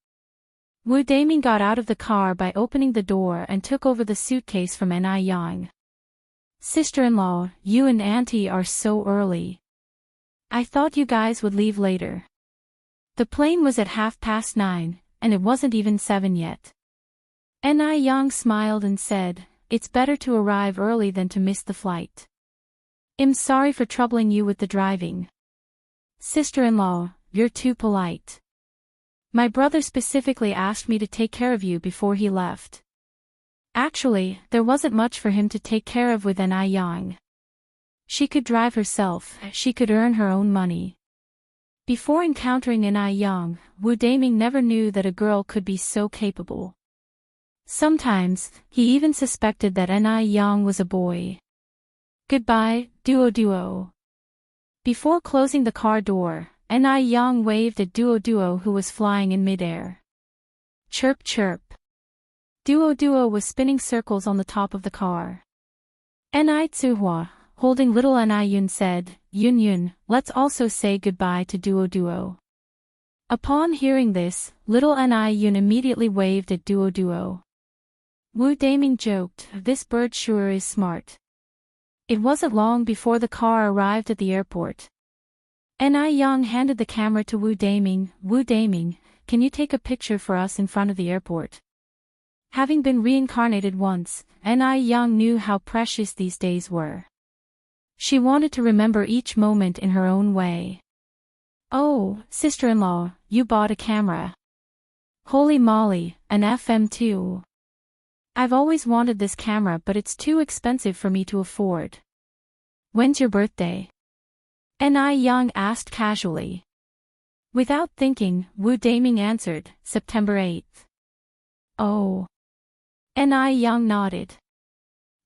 Wu Daming got out of the car by opening the door and took over the suitcase from Ni Yang. Sister-in-law, you and Auntie are so early. I thought you guys would leave later. The plane was at 9:30, and it wasn't even 7 yet. Ni Yang smiled and said, it's better to arrive early than to miss the flight. I'm sorry for troubling you with the driving. Sister-in-law, you're too polite. My brother specifically asked me to take care of you before he left. Actually, there wasn't much for him to take care of with Ni Yang. She could drive herself, she could earn her own money. Before encountering Ni Yang, Wu Daming never knew that a girl could be so capable. Sometimes, he even suspected that Ni Yang was a boy. Goodbye, Duo. Before closing the car door, Ni Yang waved at Duo who was flying in midair. Chirp chirp. Duo was spinning circles on the top of the car. Ni Tsuehua, holding little Ni Yun said, Yun, let's also say goodbye to Duo. Upon hearing this, little Ni Yun immediately waved at Duo. Wu Daming joked, this bird sure is smart. It wasn't long before the car arrived at the airport. Ni Yang handed the camera to Wu Daming, can you take a picture for us in front of the airport? Having been reincarnated once, Ni Yang knew how precious these days were. She wanted to remember each moment in her own way. Oh, sister-in-law, you bought a camera. Holy moly, an FM2. I've always wanted this camera but it's too expensive for me to afford. When's your birthday? Ni Yang asked casually. Without thinking, Wu Daming answered, September 8th. Oh. Ni Yang nodded.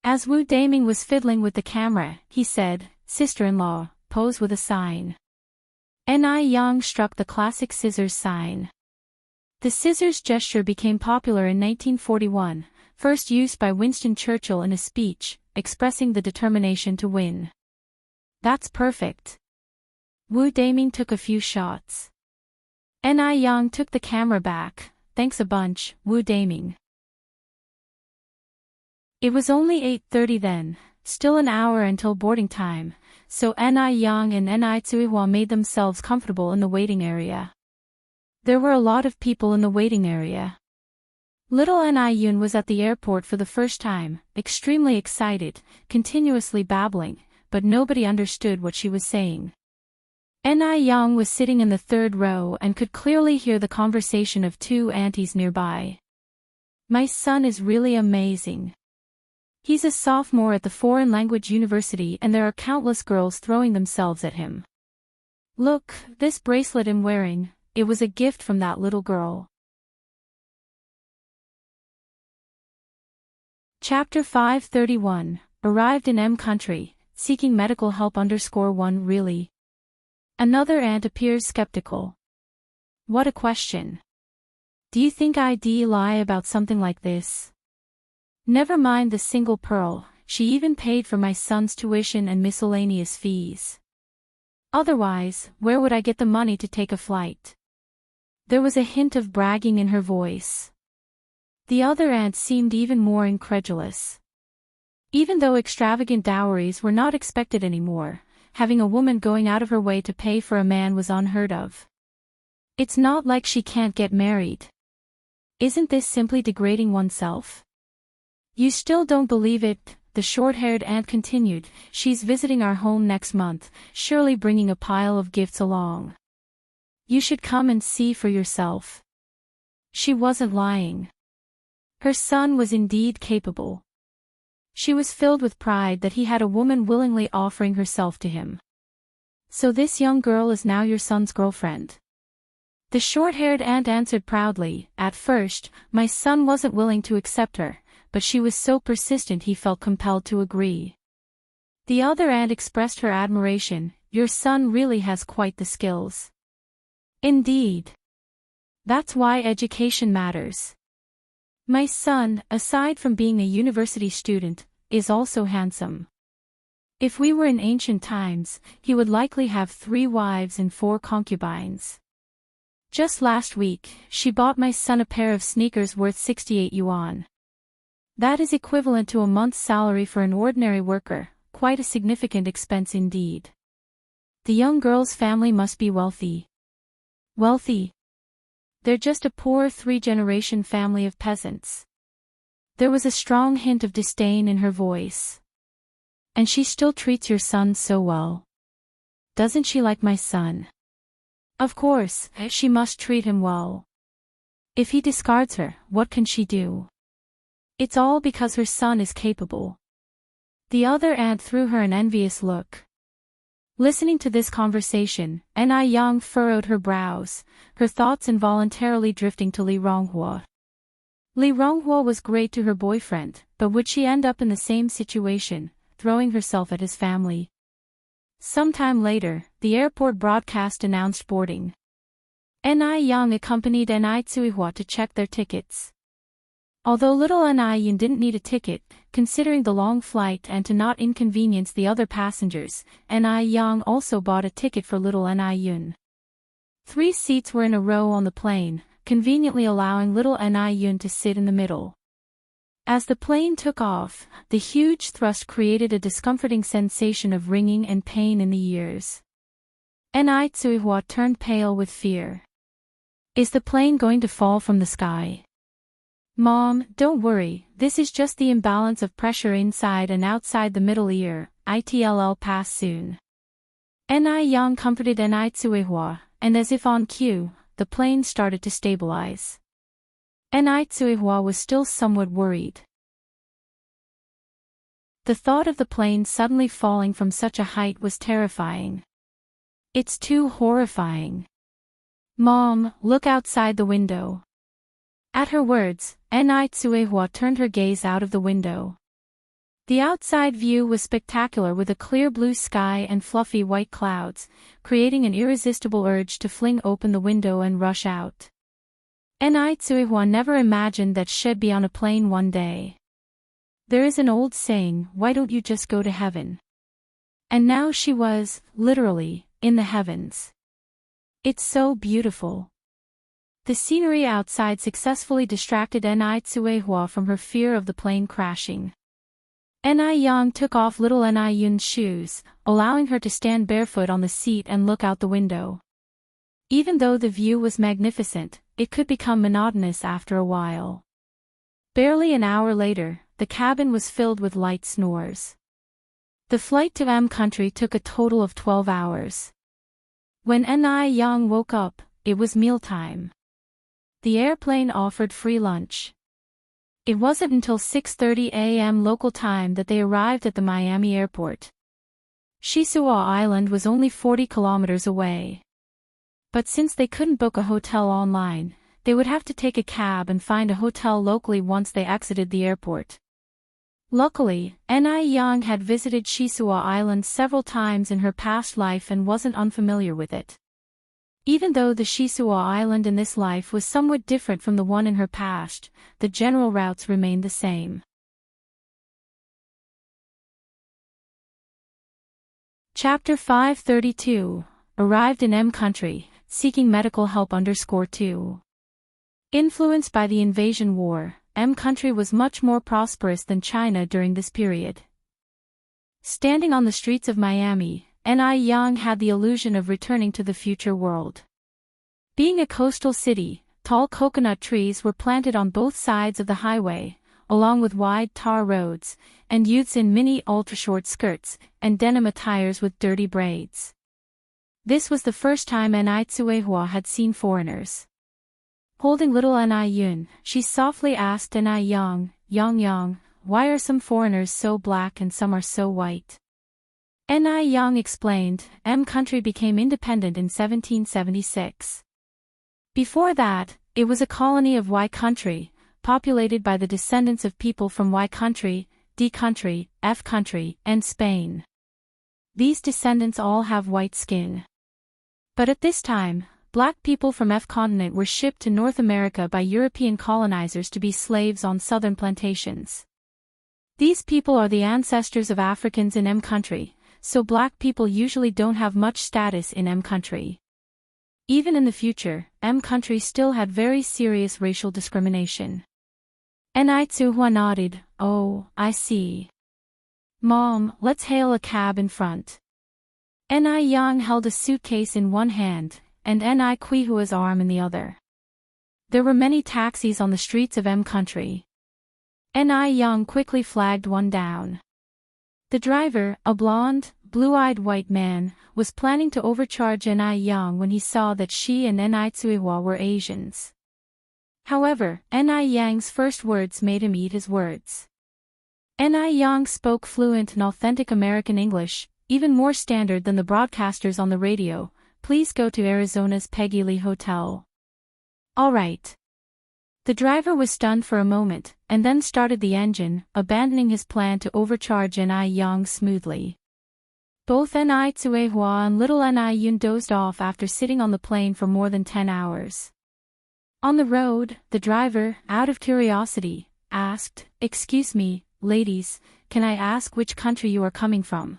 As Wu Daming was fiddling with the camera, he said, sister-in-law, pose with a sign. Ni Yang struck the classic scissors sign. The scissors gesture became popular in 1941, first used by Winston Churchill in a speech, expressing the determination to win. That's perfect. Wu Daming took a few shots. Ni Yang took the camera back. Thanks a bunch, Wu Daming. It was only 8:30 then, still an hour until boarding time, so Ni Yang and Ni Tsuihua made themselves comfortable in the waiting area. There were a lot of people in the waiting area. Little Ni Yun was at the airport for the first time, extremely excited, continuously babbling, but nobody understood what she was saying. Ni Yang was sitting in the third row and could clearly hear the conversation of two aunties nearby. My son is really amazing. He's a sophomore at the foreign language university and there are countless girls throwing themselves at him. Look, this bracelet I'm wearing, it was a gift from that little girl. Chapter 531, Arrived in M country, seeking medical help _1 really? Another aunt appears skeptical. What a question. Do you think I'd lie about something like this? Never mind the single pearl, she even paid for my son's tuition and miscellaneous fees. Otherwise, where would I get the money to take a flight? There was a hint of bragging in her voice. The other aunt seemed even more incredulous. Even though extravagant dowries were not expected anymore, having a woman going out of her way to pay for a man was unheard of. It's not like she can't get married. Isn't this simply degrading oneself? You still don't believe it, the short-haired aunt continued. She's visiting our home next month, surely bringing a pile of gifts along. You should come and see for yourself. She wasn't lying. Her son was indeed capable. She was filled with pride that he had a woman willingly offering herself to him. So this young girl is now your son's girlfriend? The short-haired aunt answered proudly. At first, my son wasn't willing to accept her, but she was so persistent he felt compelled to agree. The other aunt expressed her admiration. Your son really has quite the skills. Indeed. That's why education matters. My son, aside from being a university student, is also handsome. If we were in ancient times, he would likely have 3 wives and 4 concubines. Just last week, she bought my son a pair of sneakers worth 68 yuan. That is equivalent to a month's salary for an ordinary worker, quite a significant expense indeed. The young girl's family must be wealthy. Wealthy? They're just a poor 3-generation family of peasants. There was a strong hint of disdain in her voice. And she still treats your son so well. Doesn't she like my son? Of course, she must treat him well. If he discards her, what can she do? It's all because her son is capable. The other aunt threw her an envious look. Listening to this conversation, Ni Yang furrowed her brows, her thoughts involuntarily drifting to Li Ronghua. Li Ronghua was great to her boyfriend, but would she end up in the same situation, throwing herself at his family? Sometime later, the airport broadcast announced boarding. Ni Yang accompanied Ni Tsuihua to check their tickets. Although little Ni Yun didn't need a ticket, considering the long flight and to not inconvenience the other passengers, Ni Yang also bought a ticket for little Ni Yun. 3 seats were in a row on the plane, conveniently allowing little Ni Yun to sit in the middle. As the plane took off, the huge thrust created a discomforting sensation of ringing and pain in the ears. Ni Tsuihua turned pale with fear. Is the plane going to fall from the sky? Mom, don't worry, this is just the imbalance of pressure inside and outside the middle ear, it'll pass soon. Ni Yang comforted Ni Tsuihua, and as if on cue, the plane started to stabilize. Ni Tsuihua was still somewhat worried. The thought of the plane suddenly falling from such a height was terrifying. It's too horrifying. Mom, look outside the window. At her words, Ni Tsuihua turned her gaze out of the window. The outside view was spectacular with a clear blue sky and fluffy white clouds, creating an irresistible urge to fling open the window and rush out. Ni Tsuihua never imagined that she'd be on a plane one day. There is an old saying, why don't you just go to heaven? And now she was, literally, in the heavens. It's so beautiful. The scenery outside successfully distracted Ni Tsuehua from her fear of the plane crashing. Ni Yang took off little Ni Yun's shoes, allowing her to stand barefoot on the seat and look out the window. Even though the view was magnificent, it could become monotonous after a while. Barely an hour later, the cabin was filled with light snores. The flight to M country took a total of 12 hours. When Ni Yang woke up, it was mealtime. The airplane offered free lunch. It wasn't until 6:30 a.m. local time that they arrived at the Miami airport. Shisua Island was only 40 kilometers away. But since they couldn't book a hotel online, they would have to take a cab and find a hotel locally once they exited the airport. Luckily, Ni Yang had visited Shisua Island several times in her past life and wasn't unfamiliar with it. Even though the Shisua Island in this life was somewhat different from the one in her past, the general routes remained the same. Chapter 532, Arrived in M country, seeking medical help _2. Influenced by the invasion war, M country was much more prosperous than China during this period. Standing on the streets of Miami, Ni Yang had the illusion of returning to the future world. Being a coastal city, tall coconut trees were planted on both sides of the highway, along with wide tar roads, and youths in mini ultra-short skirts and denim attires with dirty braids. This was the first time Ni Tsuehua had seen foreigners. Holding little Ni Yun, she softly asked Ni Yang, Yang, why are some foreigners so black and some are so white? Ni Yang explained, M country became independent in 1776. Before that, it was a colony of Y country, populated by the descendants of people from Y country, D country, F country, and Spain. These descendants all have white skin. But at this time, black people from F continent were shipped to North America by European colonizers to be slaves on southern plantations. These people are the ancestors of Africans in M country, so black people usually don't have much status in M country. Even in the future, M country still had very serious racial discrimination. Ni Tsuehua nodded, oh, I see. Mom, let's hail a cab in front. Ni Yang held a suitcase in one hand, and Ni Tsuehua's arm in the other. There were many taxis on the streets of M country. Ni Yang quickly flagged one down. The driver, a blonde, blue-eyed white man, was planning to overcharge Ni Yang when he saw that she and Ni Tsuehua were Asians. However, Ni Yang's first words made him eat his words. Ni Yang spoke fluent and authentic American English, even more standard than the broadcasters on the radio. Please go to Arizona's Peggy Lee Hotel. All right. The driver was stunned for a moment, and then started the engine, abandoning his plan to overcharge Ni Yang smoothly. Both Ni Tsuehua and little Ni Yun dozed off after sitting on the plane for more than 10 hours. On the road, the driver, out of curiosity, asked, "Excuse me, ladies, can I ask which country you are coming from?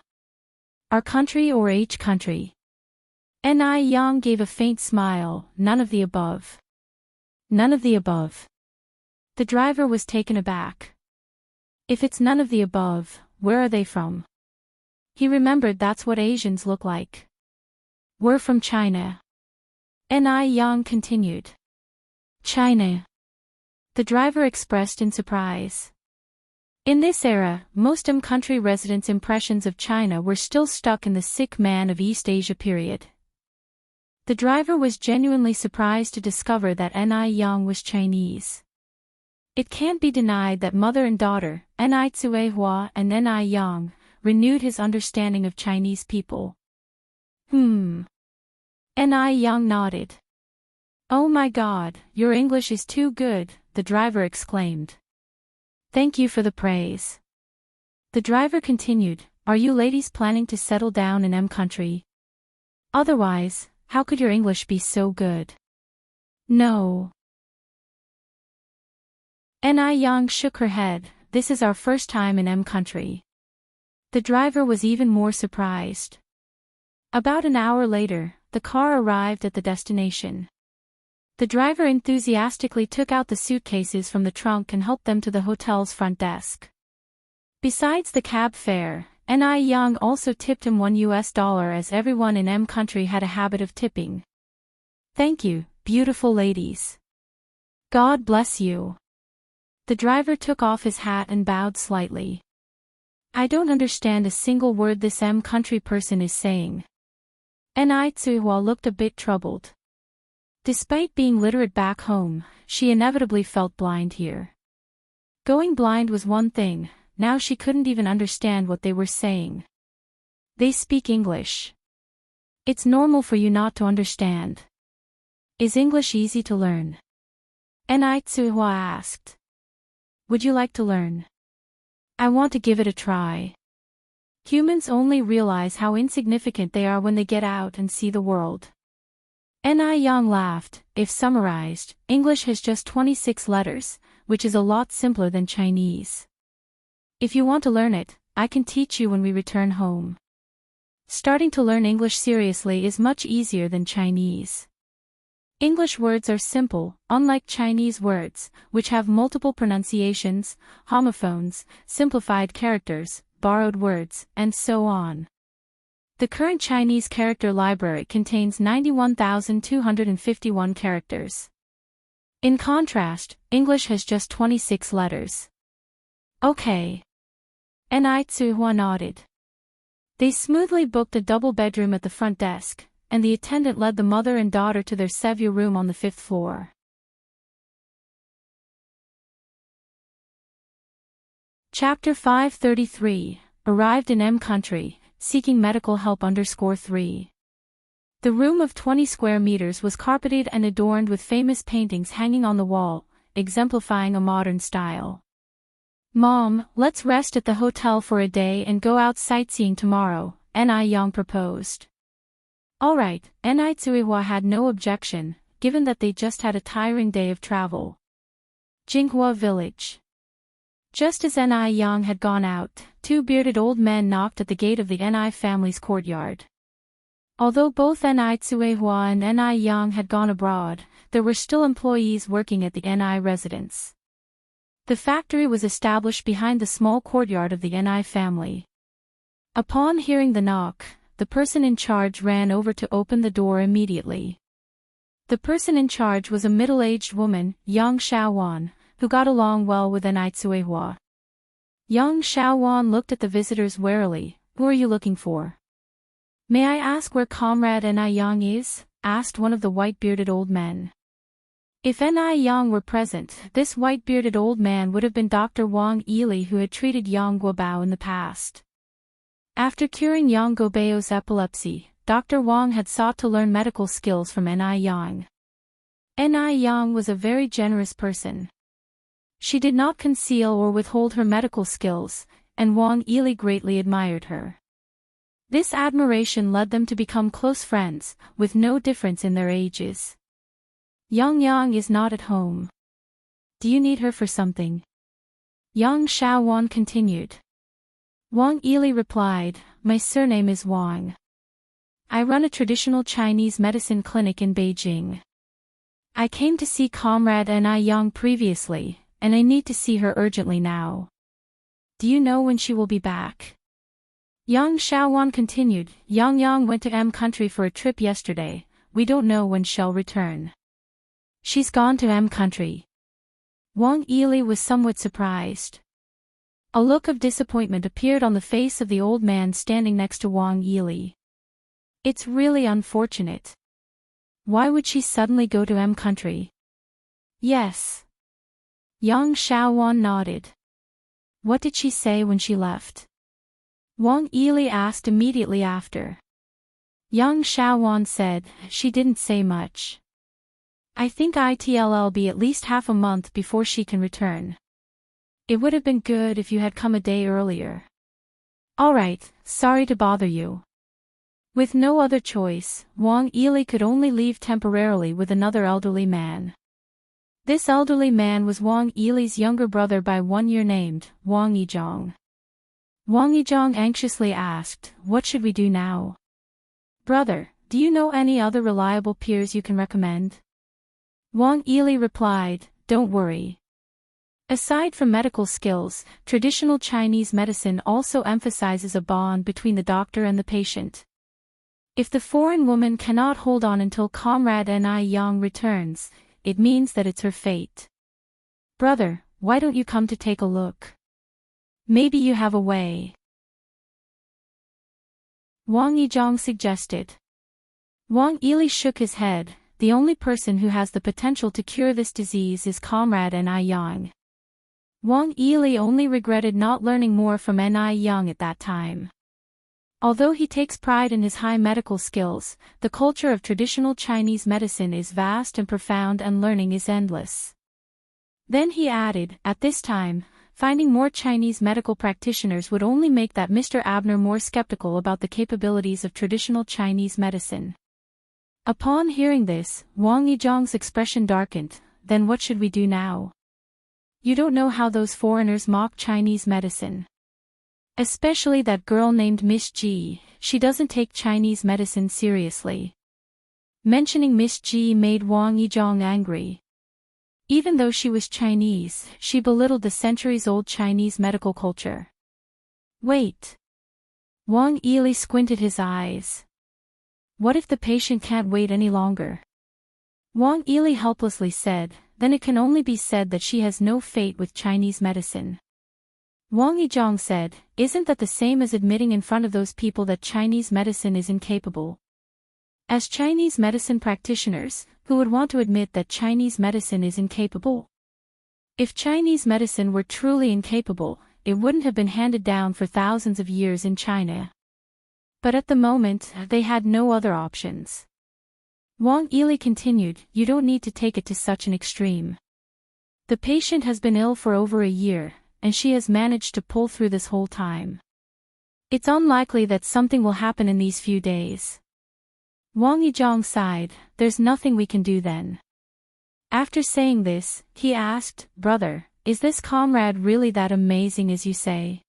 Our country or H country?" Ni Yang gave a faint smile, none of the above. None of the above. The driver was taken aback. If it's none of the above, where are they from? He remembered that's what Asians look like. We're from China. Ni Yang continued. China. The driver expressed in surprise. In this era, most M country residents' impressions of China were still stuck in the sick man of East Asia period. The driver was genuinely surprised to discover that Ni Yang was Chinese. It can't be denied that mother and daughter, Ni Tsuehua and Ni Yang, renewed his understanding of Chinese people. Ni Yang nodded. Oh my God, your English is too good, the driver exclaimed. Thank you for the praise. The driver continued, are you ladies planning to settle down in M country? Otherwise, how could your English be so good? No. Ni Yang shook her head, this is our first time in M country. The driver was even more surprised. About an hour later, the car arrived at the destination. The driver enthusiastically took out the suitcases from the trunk and helped them to the hotel's front desk. Besides the cab fare, Ni Young also tipped him $1 as everyone in M country had a habit of tipping. "Thank you, beautiful ladies. God bless you." The driver took off his hat and bowed slightly. "I don't understand a single word this M country person is saying." Ni Tsuihua looked a bit troubled. Despite being literate back home, she inevitably felt blind here. Going blind was one thing, now she couldn't even understand what they were saying. "They speak English. It's normal for you not to understand. Is English easy to learn?" Ni Tsuihua asked. "Would you like to learn?" "I want to give it a try." Humans only realize how insignificant they are when they get out and see the world. Ni Young laughed. "If summarized, English has just 26 letters, which is a lot simpler than Chinese. If you want to learn it, I can teach you when we return home. Starting to learn English seriously is much easier than Chinese. English words are simple, unlike Chinese words, which have multiple pronunciations, homophones, simplified characters, borrowed words, and so on. The current Chinese character library contains 91,251 characters. In contrast, English has just 26 letters. "Okay." Ni Tsuihua nodded. They smoothly booked a double bedroom at the front desk, and the attendant led the mother and daughter to their Sevia room on the 5th floor. Chapter 533, Arrived in M Country, Seeking Medical Help _3. The room of 20 square meters was carpeted and adorned with famous paintings hanging on the wall, exemplifying a modern style. "Mom, let's rest at the hotel for a day and go out sightseeing tomorrow," Ni Young proposed. "All right," Ni Tsuihua had no objection, given that they just had a tiring day of travel. Jinghua Village. Just as Ni Young had gone out, two bearded old men knocked at the gate of the Ni family's courtyard. Although both Ni Tsuihua and Ni Young had gone abroad, there were still employees working at the Ni residence. The factory was established behind the small courtyard of the Ni family. Upon hearing the knock, the person in charge ran over to open the door immediately. The person in charge was a middle-aged woman, Yang Xiaowan, who got along well with Ni Tsuihua. Yang Xiaowan looked at the visitors warily. "Who are you looking for?" "May I ask where Comrade Ni Yang is?" asked one of the white-bearded old men. If Ni Yang were present, this white-bearded old man would have been Dr. Wang Yili, who had treated Yang Guobao in the past. After curing Yang Guobao's epilepsy, Dr. Wang had sought to learn medical skills from Ni Yang. Ni Yang was a very generous person. She did not conceal or withhold her medical skills, and Wang Yili greatly admired her. This admiration led them to become close friends, with no difference in their ages. "Yang is not at home. Do you need her for something?" Yang Xiaowan continued. Wang Yili replied, "My surname is Wang. I run a traditional Chinese medicine clinic in Beijing. I came to see Comrade Ni Yang previously, and I need to see her urgently now. Do you know when she will be back?" Yang Xiaowan continued, Yang went to M country for a trip yesterday. We don't know when she'll return." "She's gone to M country." Wang Yili was somewhat surprised. A look of disappointment appeared on the face of the old man standing next to Wang Yili. "It's really unfortunate. Why would she suddenly go to M country?" "Yes." Yang Xiaowan nodded. "What did she say when she left?" Wang Yili asked immediately after. Yang Xiaowan said, "She didn't say much. I think it'll be at least half a month before she can return. It would have been good if you had come a day earlier." "All right, sorry to bother you." With no other choice, Wang Yili could only leave temporarily with another elderly man. This elderly man was Wang Yili's younger brother by 1 year named Wang Yizhong. Wang Yizhong anxiously asked, what should we do now? Brother, do you know any other reliable peers you can recommend? Wang Yili replied, don't worry. Aside from medical skills, traditional Chinese medicine also emphasizes a bond between the doctor and the patient. If the foreign woman cannot hold on until Comrade Ni Yang returns, it means that it's her fate. Brother, why don't you come to take a look? Maybe you have a way. Wang Yizhong suggested. Wang Yili shook his head. The only person who has the potential to cure this disease is Comrade Ni Yang. Wang Yili only regretted not learning more from Ni Yang at that time. Although he takes pride in his high medical skills, the culture of traditional Chinese medicine is vast and profound and learning is endless. Then he added, at this time, finding more Chinese medical practitioners would only make that Mr. Abner more skeptical about the capabilities of traditional Chinese medicine. Upon hearing this, Wang Yizhong's expression darkened. Then what should we do now? You don't know how those foreigners mock Chinese medicine. Especially that girl named Miss Ji, she doesn't take Chinese medicine seriously. Mentioning Miss Ji made Wang Yizhong angry. Even though she was Chinese, she belittled the centuries-old Chinese medical culture. Wait. Wang Yili squinted his eyes. What if the patient can't wait any longer? Wang Yili helplessly said, then it can only be said that she has no fate with Chinese medicine. Wang Yizhong said, isn't that the same as admitting in front of those people that Chinese medicine is incapable? As Chinese medicine practitioners, who would want to admit that Chinese medicine is incapable? If Chinese medicine were truly incapable, it wouldn't have been handed down for thousands of years in China. But at the moment, they had no other options. Wang Yili continued, you don't need to take it to such an extreme. The patient has been ill for over a year, and she has managed to pull through this whole time. It's unlikely that something will happen in these few days. Wang Yizhong sighed, there's nothing we can do then. After saying this, he asked, brother, is this comrade really that amazing as you say?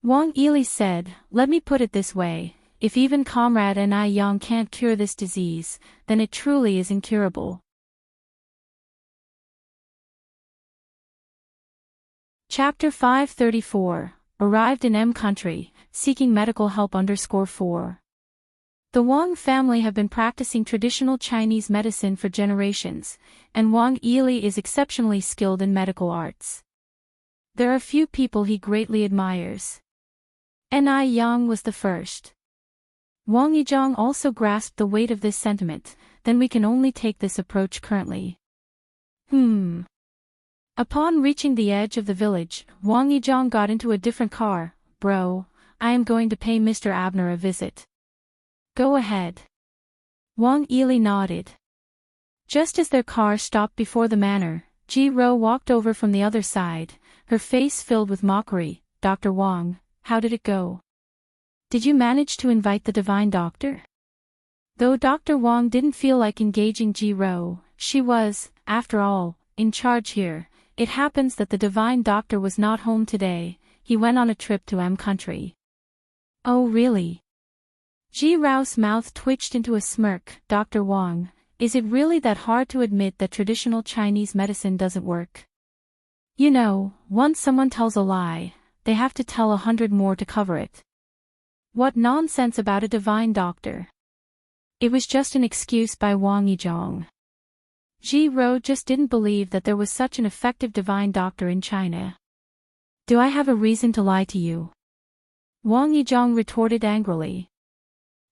Wang Yili said, let me put it this way, if even Comrade Ni Yang can't cure this disease, then it truly is incurable. Chapter 534, Arrived in M Country, Seeking Medical Help _4. The Wang family have been practicing traditional Chinese medicine for generations, and Wang Yili is exceptionally skilled in medical arts. There are few people he greatly admires. Ni Yang was the first. Wang Yizhong also grasped the weight of this sentiment, then we can only take this approach currently. Upon reaching the edge of the village, Wang Yizhong got into a different car. Bro, I am going to pay Mr. Abner a visit. Go ahead. Wang Yili nodded. Just as their car stopped before the manor, Ji Ro walked over from the other side, her face filled with mockery. Dr. Wang, how did it go? Did you manage to invite the divine doctor? Though Dr. Wang didn't feel like engaging Ji Ro, she was, after all, in charge here. It happens that the divine doctor was not home today, he went on a trip to M Country. Oh really? Ji Rao's mouth twitched into a smirk. Dr. Wang, is it really that hard to admit that traditional Chinese medicine doesn't work? You know, once someone tells a lie, they have to tell 100 more to cover it. What nonsense about a divine doctor. It was just an excuse by Wang Yizhong. Ji Ro just didn't believe that there was such an effective divine doctor in China. Do I have a reason to lie to you? Wang Yizhong retorted angrily.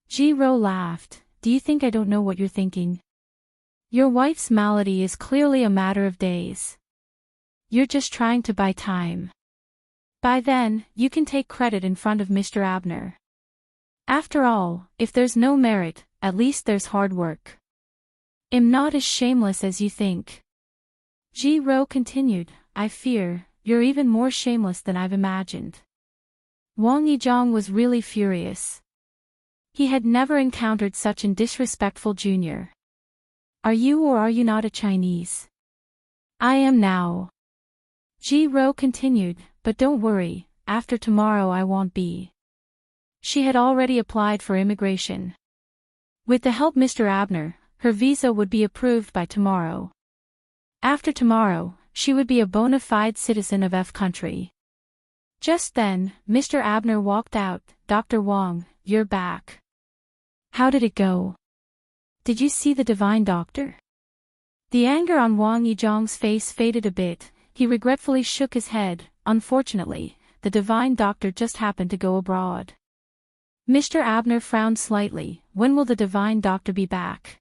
Ji Ro laughed. Do you think I don't know what you're thinking? Your wife's malady is clearly a matter of days. You're just trying to buy time. By then, you can take credit in front of Mr. Abner. After all, if there's no merit, at least there's hard work. I'm not as shameless as you think. Ji Ro continued, I fear, you're even more shameless than I've imagined. Wang Yizhong was really furious. He had never encountered such an disrespectful junior. Are you or are you not a Chinese? I am now. Ji Ro continued, but don't worry, after tomorrow I won't be. She had already applied for immigration. With the help Mr. Abner, her visa would be approved by tomorrow. After tomorrow, she would be a bona fide citizen of F country. Just then, Mr. Abner walked out. Dr. Wong, you're back. How did it go? Did you see the divine doctor? The anger on Wang Yizhong's face faded a bit. He regretfully shook his head. Unfortunately, the divine doctor just happened to go abroad. Mr. Abner frowned slightly. When will the divine doctor be back?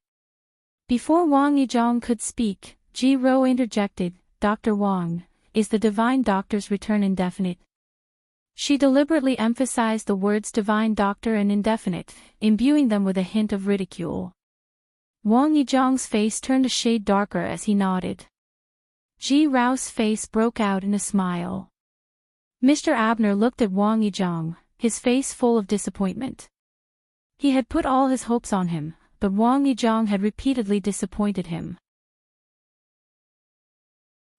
Before Wang Yizhong could speak, Ji Ro interjected, Dr. Wang, is the divine doctor's return indefinite? She deliberately emphasized the words divine doctor and indefinite, imbuing them with a hint of ridicule. Wang Yizhong's face turned a shade darker as he nodded. Ji Rao's face broke out in a smile. Mr. Abner looked at Wang Yizhong, his face full of disappointment. He had put all his hopes on him, but Wang Yizhong had repeatedly disappointed him.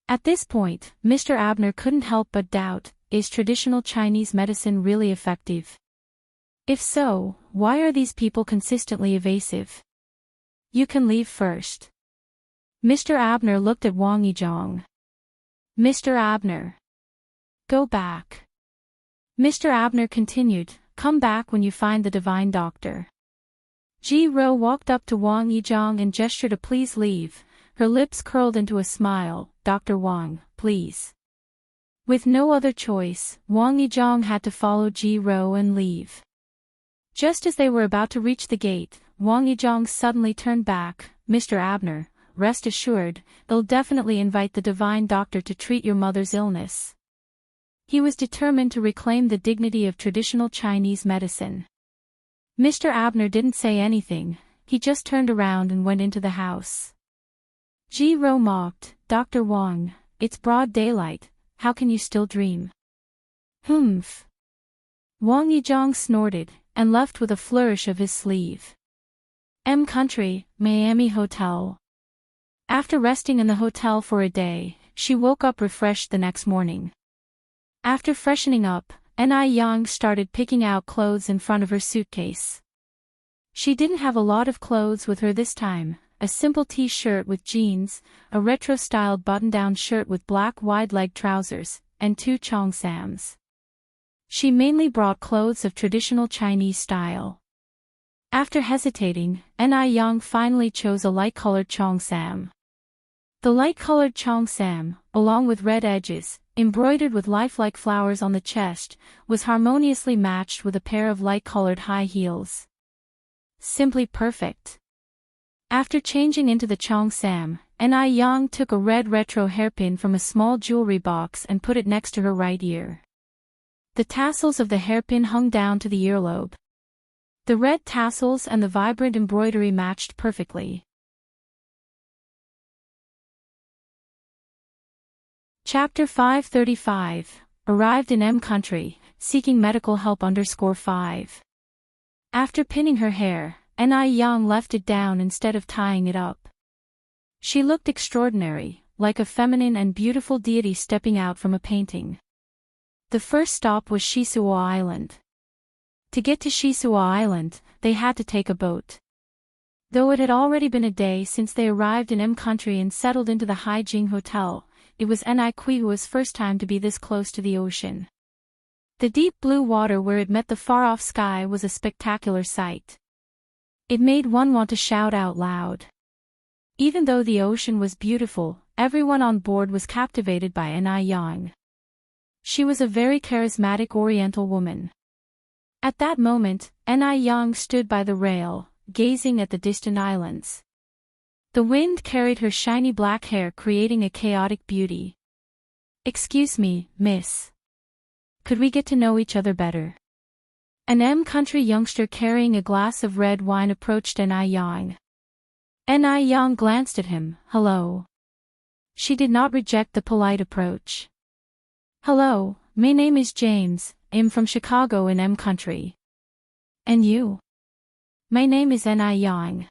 At this point, Mr. Abner couldn't help but doubt, is traditional Chinese medicine really effective? If so, why are these people consistently evasive? You can leave first. Mr. Abner looked at Wang Yizhong. Mr. Abner. Go back. Mr. Abner continued, come back when you find the divine doctor. Ji Ro walked up to Wang Yizhong and gestured a please leave. Her lips curled into a smile. Dr. Wang, please. With no other choice, Wang Yizhong had to follow Ji Ro and leave. Just as they were about to reach the gate, Wang Yizhong suddenly turned back. Mr. Abner, rest assured, they'll definitely invite the divine doctor to treat your mother's illness. He was determined to reclaim the dignity of traditional Chinese medicine. Mr. Abner didn't say anything, he just turned around and went into the house. Ji Ro mocked, Dr. Wang, it's broad daylight, how can you still dream? Humph. Wang Yizhong snorted, and left with a flourish of his sleeve. M Country, Miami Hotel. After resting in the hotel for a day, she woke up refreshed the next morning. After freshening up, Yang started picking out clothes in front of her suitcase. She didn't have a lot of clothes with her this time, a simple t-shirt with jeans, a retro-styled button-down shirt with black wide-leg trousers, and 2 cheongsams. She mainly brought clothes of traditional Chinese style. After hesitating, Yang finally chose a light-colored cheongsam. The light-colored cheongsam, along with red edges, embroidered with lifelike flowers on the chest, was harmoniously matched with a pair of light-colored high heels. Simply perfect. After changing into the cheongsam, Yang took a red retro hairpin from a small jewelry box and put it next to her right ear. The tassels of the hairpin hung down to the earlobe. The red tassels and the vibrant embroidery matched perfectly. Chapter 535, Arrived in M Country, Seeking Medical Help _5. After pinning her hair, Yang left it down instead of tying it up. She looked extraordinary, like a feminine and beautiful deity stepping out from a painting. The first stop was Shisuo Island. To get to Shisuo Island, they had to take a boat. Though it had already been a day since they arrived in M Country and settled into the Haijing Hotel, it was Kuihua's first time to be this close to the ocean. The deep blue water where it met the far-off sky was a spectacular sight. It made one want to shout out loud. Even though the ocean was beautiful, everyone on board was captivated by Yang. She was a very charismatic Oriental woman. At that moment, Yang stood by the rail, gazing at the distant islands. The wind carried her shiny black hair, creating a chaotic beauty. Excuse me, miss. Could we get to know each other better? An M Country youngster carrying a glass of red wine approached Yang. Yang glanced at him. Hello. She did not reject the polite approach. Hello, my name is James, I'm from Chicago in M Country. And you? My name is Yang.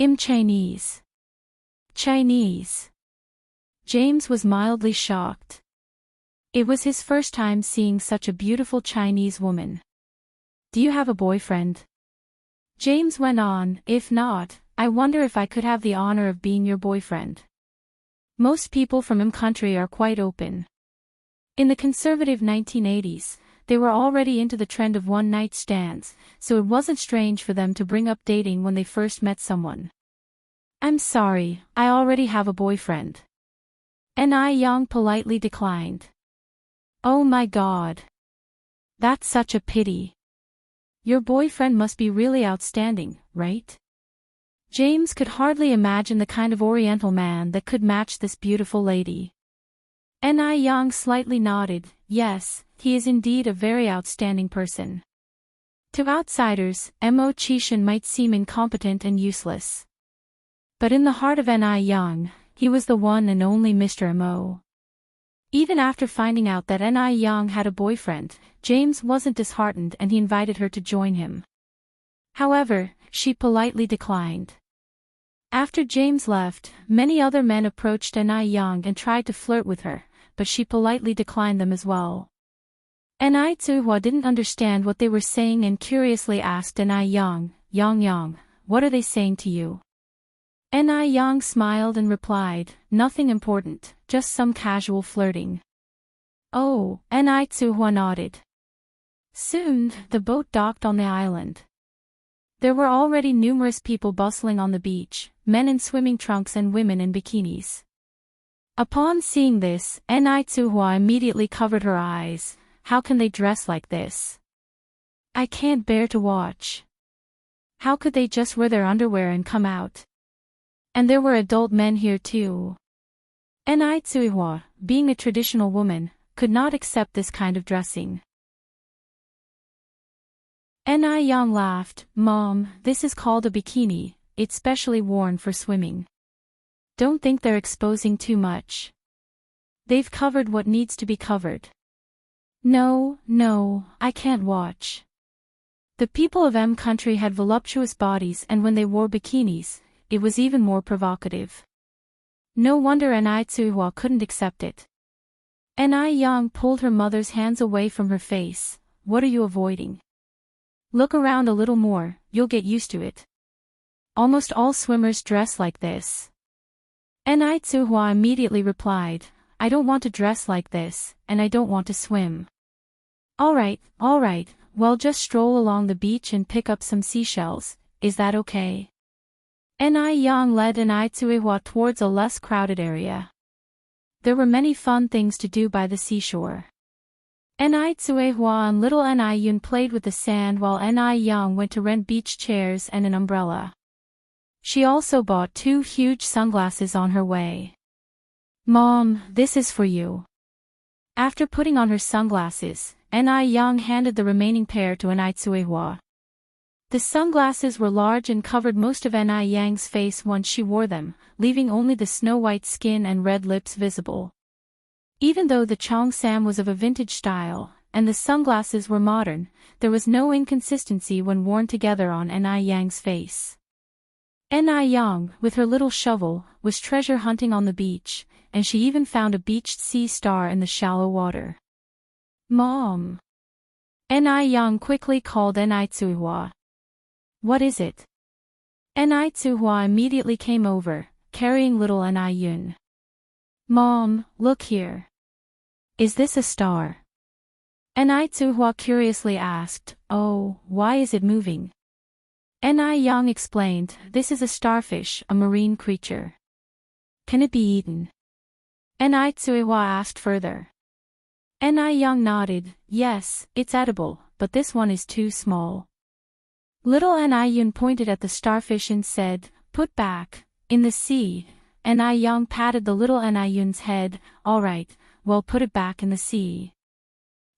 I'm Chinese. Chinese. James was mildly shocked. It was his first time seeing such a beautiful Chinese woman. Do you have a boyfriend? James went on, if not, I wonder if I could have the honor of being your boyfriend. Most people from country are quite open. In the conservative 1980s, they were already into the trend of one-night stands, so it wasn't strange for them to bring up dating when they first met someone. I'm sorry, I already have a boyfriend. Ni Young politely declined. Oh my God. That's such a pity. Your boyfriend must be really outstanding, right? James could hardly imagine the kind of Oriental man that could match this beautiful lady. Ni Young slightly nodded, yes, he is indeed a very outstanding person. To outsiders, Mo Chishan might seem incompetent and useless. But in the heart of Ni Young, he was the one and only Mr. Mo. Even after finding out that Ni Young had a boyfriend, James wasn't disheartened and he invited her to join him. However, she politely declined. After James left, many other men approached Ni Young and tried to flirt with her, but she politely declined them as well. Ni Tsuhua didn't understand what they were saying and curiously asked Ni Young, Yang, what are they saying to you? Ni Young smiled and replied, nothing important, just some casual flirting. Oh, Ni Tsuhua nodded. Soon, the boat docked on the island. There were already numerous people bustling on the beach, men in swimming trunks and women in bikinis. Upon seeing this, Ni Tsuhua immediately covered her eyes. How can they dress like this? I can't bear to watch. How could they just wear their underwear and come out? And there were adult men here too. Ni Tsuhua, being a traditional woman, could not accept this kind of dressing. Ni Young laughed, Mom, this is called a bikini, it's specially worn for swimming. Don't think they're exposing too much. They've covered what needs to be covered. No, I can't watch. The people of country had voluptuous bodies and when they wore bikinis, it was even more provocative. No wonder Ni Tsuhua couldn't accept it. Ni Young pulled her mother's hands away from her face. What are you avoiding? Look around a little more, you'll get used to it. Almost all swimmers dress like this. Ni Tsuhua immediately replied, I don't want to dress like this, and I don't want to swim. Alright, well just stroll along the beach and pick up some seashells, is that okay? Ni Young led Ni Tsuhua towards a less crowded area. There were many fun things to do by the seashore. Ni Tsuhua and little Ni Yun played with the sand while Ni Young went to rent beach chairs and an umbrella. She also bought 2 huge sunglasses on her way. Mom, this is for you. After putting on her sunglasses, Ni Young handed the remaining pair to Ni Tsuhua. The sunglasses were large and covered most of Ni Young's face once she wore them, leaving only the snow-white skin and red lips visible. Even though the cheongsam was of a vintage style, and the sunglasses were modern, there was no inconsistency when worn together on Ni Young's face. Ni Young, with her little shovel, was treasure hunting on the beach, and she even found a beached sea star in the shallow water. Mom! Ni Young quickly called Ni Tsuhua. What is it? Ni Tsuhua immediately came over, carrying little Ni Yun. Mom, look here. Is this a star? Ni Tsuhua curiously asked, oh, why is it moving? Ni Young explained, this is a starfish, a marine creature. Can it be eaten? Ni Tsuhua asked further. Ni Young nodded, yes, it's edible, but this one is too small. Little Ni Yun pointed at the starfish and said, put back, in the sea. Ni Young patted the little Ni Yun's head, alright, well put it back in the sea.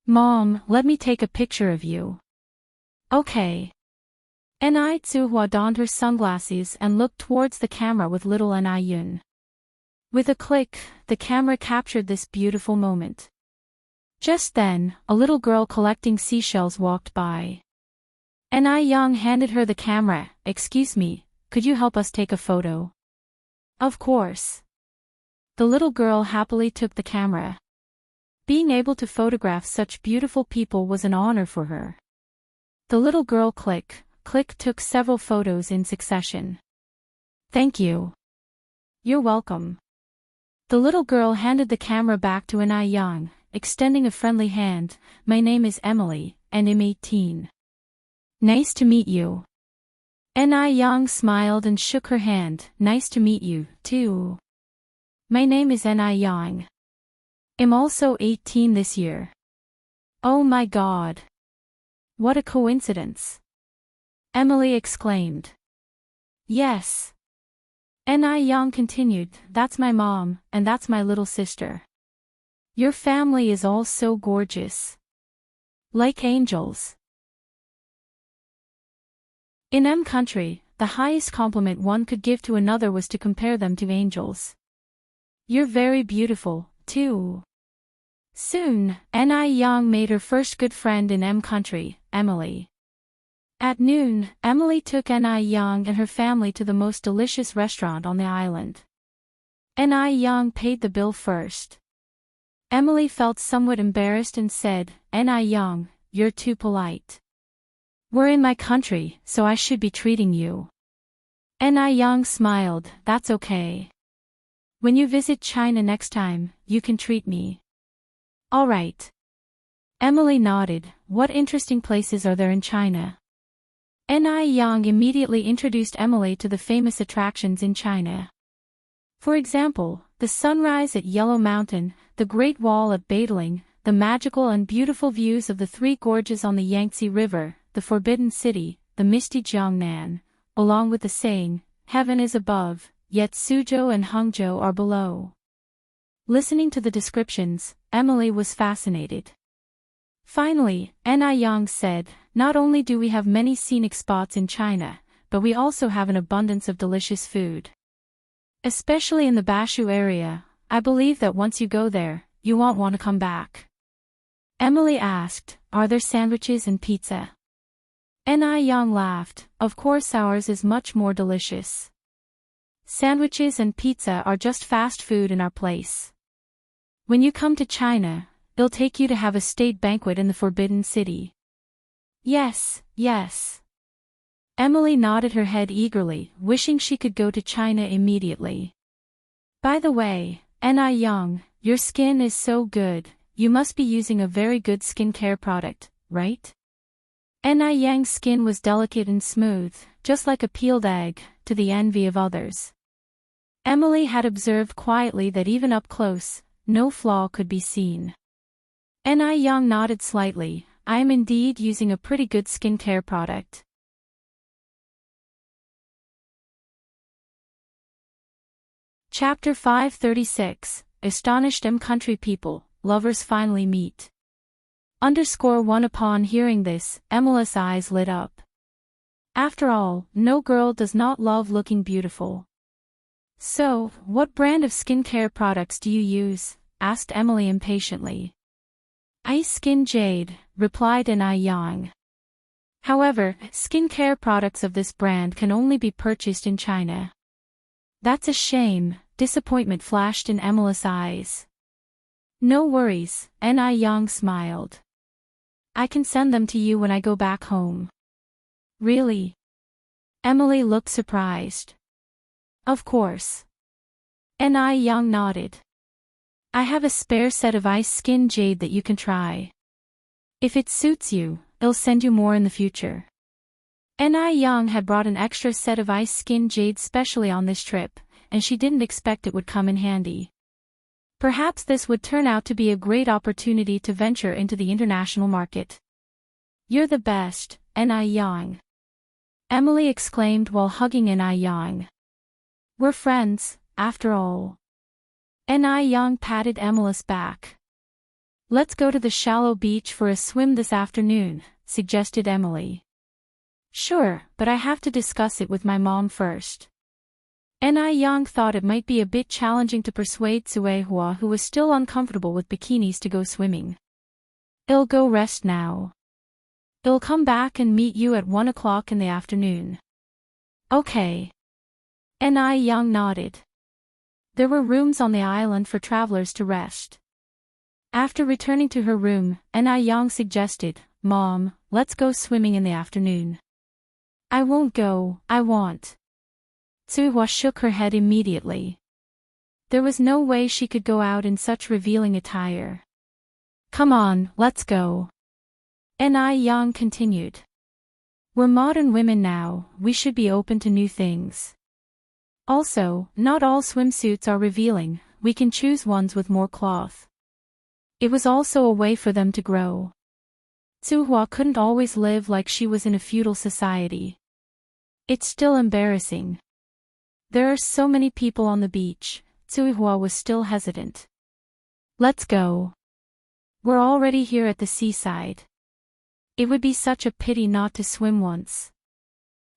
Mom, let me take a picture of you. Okay. Ni Tsuhua donned her sunglasses and looked towards the camera with little Ni Yun. With a click, the camera captured this beautiful moment. Just then, a little girl collecting seashells walked by. Ni Young handed her the camera. Excuse me, could you help us take a photo? Of course. The little girl happily took the camera. Being able to photograph such beautiful people was an honor for her. The little girl click took several photos in succession. Thank you. You're welcome. The little girl handed the camera back to Anai Yang, extending a friendly hand. My name is Emily, and I'm 18. Nice to meet you. Anai Yang smiled and shook her hand. Nice to meet you, too. My name is Anai Yang. I'm also 18 this year. Oh my God. What a coincidence. Emily exclaimed. Yes. Anai Yang continued, that's my mom, and that's my little sister. Your family is all so gorgeous. Like angels. In M country, the highest compliment one could give to another was to compare them to angels. You're very beautiful, too. Soon, Anai Yang made her first good friend in M country, Emily. At noon, Emily took Anai Yang and her family to the most delicious restaurant on the island. Anai Yang paid the bill first. Emily felt somewhat embarrassed and said, Anai Yang, you're too polite. We're in my country, so I should be treating you. Anai Yang smiled, that's okay. When you visit China next time, you can treat me. All right. Emily nodded, what interesting places are there in China? Anai Yang immediately introduced Emily to the famous attractions in China. For example, the sunrise at Yellow Mountain, the Great Wall at Badaling, the magical and beautiful views of the Three Gorges on the Yangtze River, the Forbidden City, the misty Jiangnan, along with the saying, heaven is above, yet Suzhou and Hangzhou are below. Listening to the descriptions, Emily was fascinated. Finally, Anai Yang said, not only do we have many scenic spots in China, but we also have an abundance of delicious food. Especially in the Bashu area, I believe that once you go there, you won't want to come back. Emily asked, are there sandwiches and pizza? Anai Yang laughed, of course ours is much more delicious. Sandwiches and pizza are just fast food in our place. When you come to China, they'll take you to have a state banquet in the Forbidden City. Yes, yes. Emily nodded her head eagerly, wishing she could go to China immediately. By the way, Anai Yang, your skin is so good, you must be using a very good skincare product, right? Anai Yang's skin was delicate and smooth, just like a peeled egg, to the envy of others. Emily had observed quietly that even up close, no flaw could be seen. Anai Yang nodded slightly, I am indeed using a pretty good skincare product. Chapter 536, Astonished M Country People, Lovers Finally Meet. _1 Upon hearing this, Emily's eyes lit up. After all, no girl does not love looking beautiful. So, what brand of skincare products do you use? Asked Emily impatiently. Ice Skin Jade, replied Anai Yang. However, skincare products of this brand can only be purchased in China. That's a shame, disappointment flashed in Emily's eyes. No worries, Anai Yang smiled. I can send them to you when I go back home. Really? Emily looked surprised. Of course. Anai Yang nodded. I have a spare set of Ice Skin Jade that you can try. If it suits you, I'll send you more in the future. Anai Yang had brought an extra set of Ice Skin Jade specially on this trip, and she didn't expect it would come in handy. Perhaps this would turn out to be a great opportunity to venture into the international market. You're the best, Anai Yang. Emily exclaimed while hugging Anai Yang. We're friends, after all. Anai Yang patted Emily's back. Let's go to the shallow beach for a swim this afternoon, suggested Emily. Sure, but I have to discuss it with my mom first. Anai Yang thought it might be a bit challenging to persuade Suehua, who was still uncomfortable with bikinis, to go swimming. I'll go rest now. I'll come back and meet you at 1 o'clock in the afternoon. Okay. Anai Yang nodded. There were rooms on the island for travelers to rest. After returning to her room, Yang suggested, "Mom, let's go swimming in the afternoon." "I won't go, I won't." Tsuhua shook her head immediately. There was no way she could go out in such revealing attire. "Come on, let's go." Yang continued. "We're modern women now, we should be open to new things. Also, not all swimsuits are revealing, we can choose ones with more cloth." It was also a way for them to grow. Tsuhua couldn't always live like she was in a feudal society. It's still embarrassing. There are so many people on the beach, Tsuhua was still hesitant. "Let's go. We're already here at the seaside. It would be such a pity not to swim once.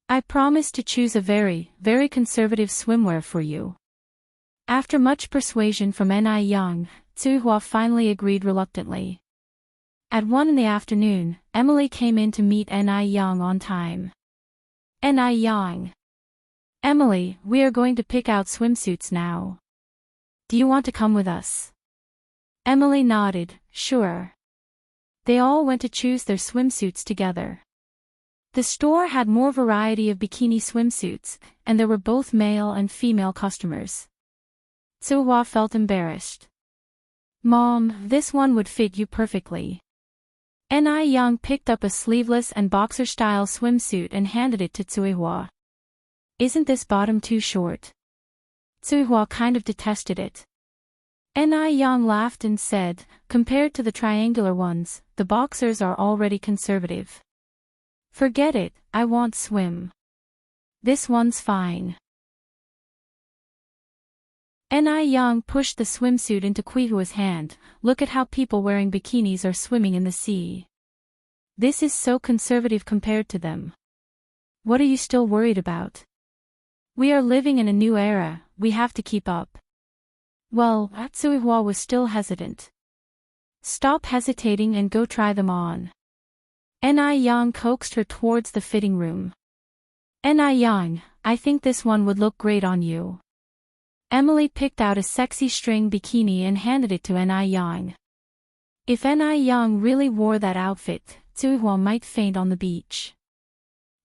I promise to choose a very, very conservative swimwear for you." After much persuasion from Yang, Tsuhua finally agreed reluctantly. At 1 in the afternoon, Emily came in to meet Yang on time. Yang. "Emily, we are going to pick out swimsuits now. Do you want to come with us?" Emily nodded, "Sure." They all went to choose their swimsuits together. The store had more variety of bikini swimsuits, and there were both male and female customers. Tsuhua felt embarrassed. "Mom, this one would fit you perfectly." Yang picked up a sleeveless and boxer-style swimsuit and handed it to Tsuhua. "Isn't this bottom too short?" Tsuhua kind of detested it. Yang laughed and said, "Compared to the triangular ones, the boxers are already conservative. Forget it, I won't swim. This one's fine." Yang pushed the swimsuit into Qihua's hand. "Look at how people wearing bikinis are swimming in the sea. This is so conservative compared to them. What are you still worried about? We are living in a new era, we have to keep up." Well, Tsuhua was still hesitant. "Stop hesitating and go try them on." Yang coaxed her towards the fitting room. "Yang, I think this one would look great on you." Emily picked out a sexy string bikini and handed it to Yang. If Yang really wore that outfit, Tsuhua might faint on the beach.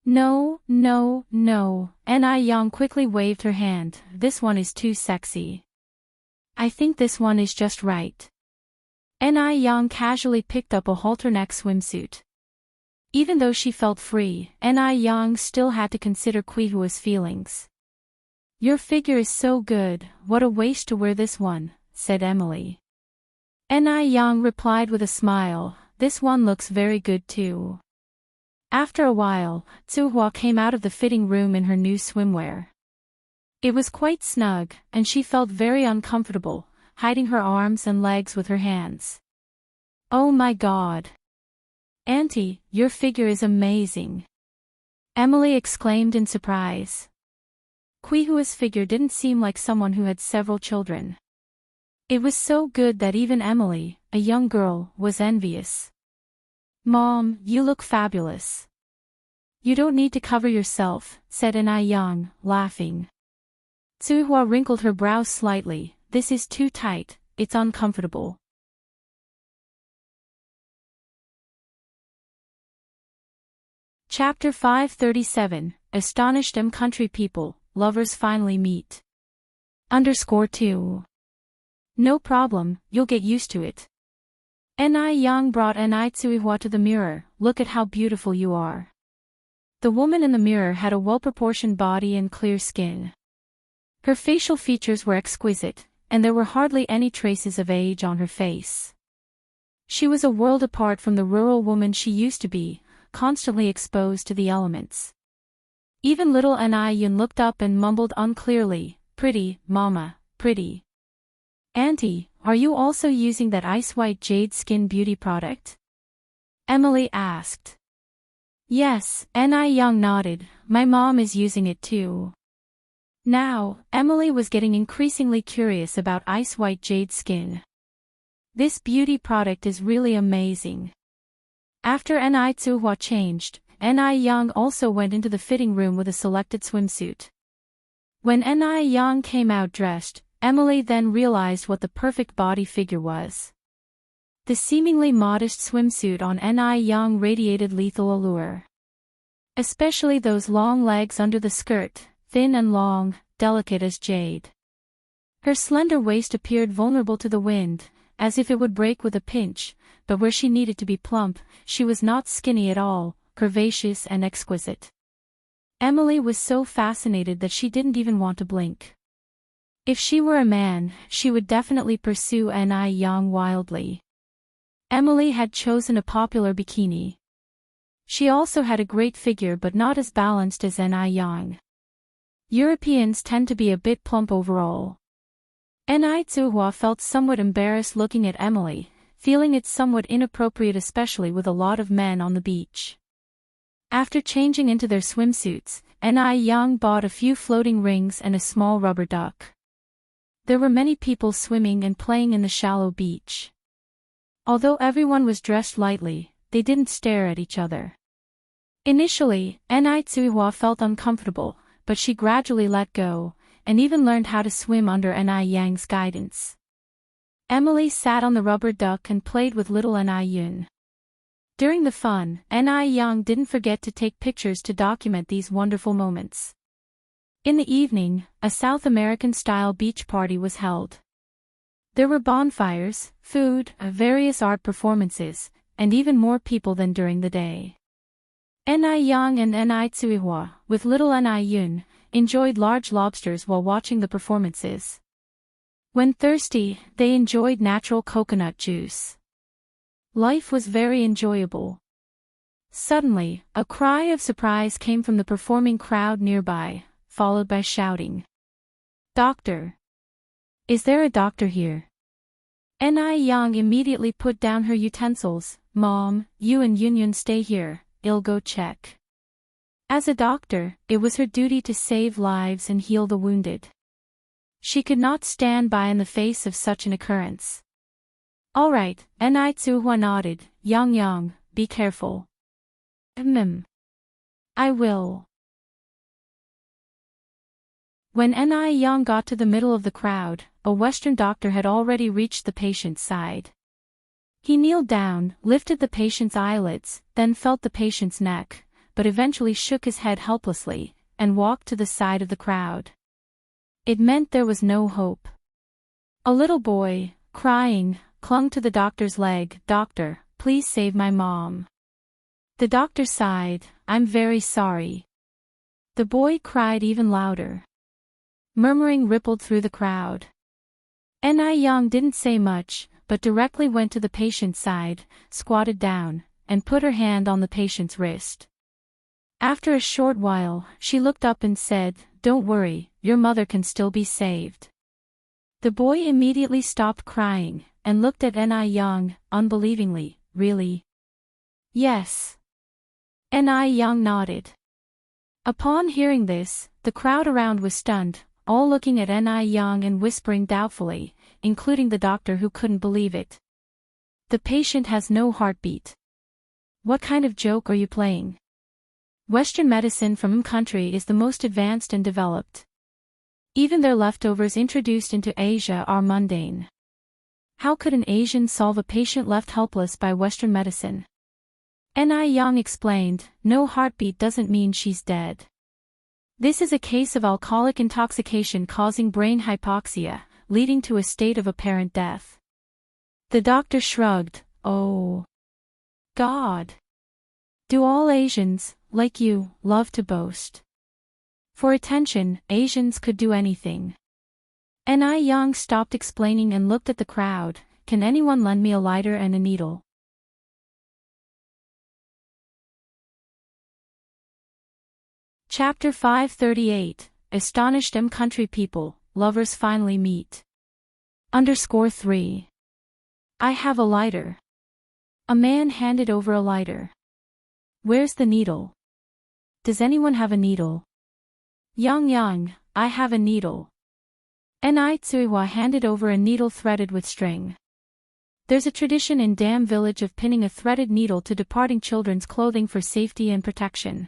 "No, no, no," Yang quickly waved her hand, "this one is too sexy. I think this one is just right." Yang casually picked up a halter-neck swimsuit. Even though she felt free, Yang still had to consider Qihua's feelings. "Your figure is so good, what a waste to wear this one," said Emily. Yang replied with a smile, "This one looks very good too." After a while, Tsuhua came out of the fitting room in her new swimwear. It was quite snug, and she felt very uncomfortable, hiding her arms and legs with her hands. "Oh my God! Auntie, your figure is amazing!" Emily exclaimed in surprise. Qihua's figure didn't seem like someone who had several children. It was so good that even Emily, a young girl, was envious. "Mom, you look fabulous." "You don't need to cover yourself," said Yang, laughing. Tsuhua wrinkled her brows slightly, "This is too tight, it's uncomfortable." Chapter 537, Astonished country people, lovers finally meet. _2. No problem, you'll get used to it. Yang brought Tsuhua to the mirror, "Look at how beautiful you are." The woman in the mirror had a well-proportioned body and clear skin. Her facial features were exquisite, and there were hardly any traces of age on her face. She was a world apart from the rural woman she used to be, constantly exposed to the elements. Even little Yun looked up and mumbled unclearly, "Pretty, mama, pretty." "Auntie, are you also using that ice-white jade skin beauty product?" Emily asked. "Yes," Yang nodded, "my mom is using it too." Now, Emily was getting increasingly curious about ice-white jade skin. This beauty product is really amazing. After Tsuhua changed, Yang also went into the fitting room with a selected swimsuit. When Yang came out dressed, Emily then realized what the perfect body figure was. The seemingly modest swimsuit on Ni Yang radiated lethal allure. Especially those long legs under the skirt, thin and long, delicate as jade. Her slender waist appeared vulnerable to the wind, as if it would break with a pinch, but where she needed to be plump, she was not skinny at all, curvaceous and exquisite. Emily was so fascinated that she didn't even want to blink. If she were a man, she would definitely pursue Ni Yang wildly. Emily had chosen a popular bikini. She also had a great figure but not as balanced as Ni Yang. Europeans tend to be a bit plump overall. Ni Tsuhua felt somewhat embarrassed looking at Emily, feeling it somewhat inappropriate especially with a lot of men on the beach. After changing into their swimsuits, Ni Yang bought a few floating rings and a small rubber duck. There were many people swimming and playing in the shallow beach. Although everyone was dressed lightly, they didn't stare at each other. Initially, Ni Tsuhua felt uncomfortable, but she gradually let go, and even learned how to swim under Ni Yang's guidance. Emily sat on the rubber duck and played with little Ni Yun. During the fun, Ni Yang didn't forget to take pictures to document these wonderful moments. In the evening, a South American-style beach party was held. There were bonfires, food, various art performances, and even more people than during the day. Ni Yang and Ni Tsuihua, with little Ni Yun, enjoyed large lobsters while watching the performances. When thirsty, they enjoyed natural coconut juice. Life was very enjoyable. Suddenly, a cry of surprise came from the performing crowd nearby, followed by shouting. "Doctor! Is there a doctor here?" Ni Yang immediately put down her utensils. "Mom, you and Yun stay here, I'll go check." As a doctor, it was her duty to save lives and heal the wounded. She could not stand by in the face of such an occurrence. "All right," Ni Tsuhua nodded. Yang, be careful." I will." When Ni Yang got to the middle of the crowd, a Western doctor had already reached the patient's side. He kneeled down, lifted the patient's eyelids, then felt the patient's neck, but eventually shook his head helplessly, and walked to the side of the crowd. It meant there was no hope. A little boy, crying, clung to the doctor's leg. "Doctor, please save my mom." The doctor sighed. "I'm very sorry." The boy cried even louder. Murmuring rippled through the crowd. Ni Yang didn't say much, but directly went to the patient's side, squatted down, and put her hand on the patient's wrist. After a short while, she looked up and said, "Don't worry, your mother can still be saved." The boy immediately stopped crying, and looked at Ni Yang, unbelievingly. "Really?" "Yes." Ni Yang nodded. Upon hearing this, the crowd around was stunned, all looking at Ni Yang and whispering doubtfully, including the doctor who couldn't believe it. "The patient has no heartbeat. What kind of joke are you playing? Western medicine from country is the most advanced and developed. Even their leftovers introduced into Asia are mundane. How could an Asian solve a patient left helpless by Western medicine?" Ni Yang explained, "No heartbeat doesn't mean she's dead. This is a case of alcoholic intoxication causing brain hypoxia, leading to a state of apparent death." The doctor shrugged. "Oh, God. Do all Asians, like you, love to boast? For attention, Asians could do anything." Ni Yang stopped explaining and looked at the crowd. "Can anyone lend me a lighter and a needle?" Chapter 538, Astonished Country People, Lovers Finally Meet. _3. I have a lighter. A man handed over a lighter. Where's the needle? Does anyone have a needle? Yang, I have a needle. Ni Tsuihua handed over a needle threaded with string. There's a tradition in Dam village of pinning a threaded needle to departing children's clothing for safety and protection.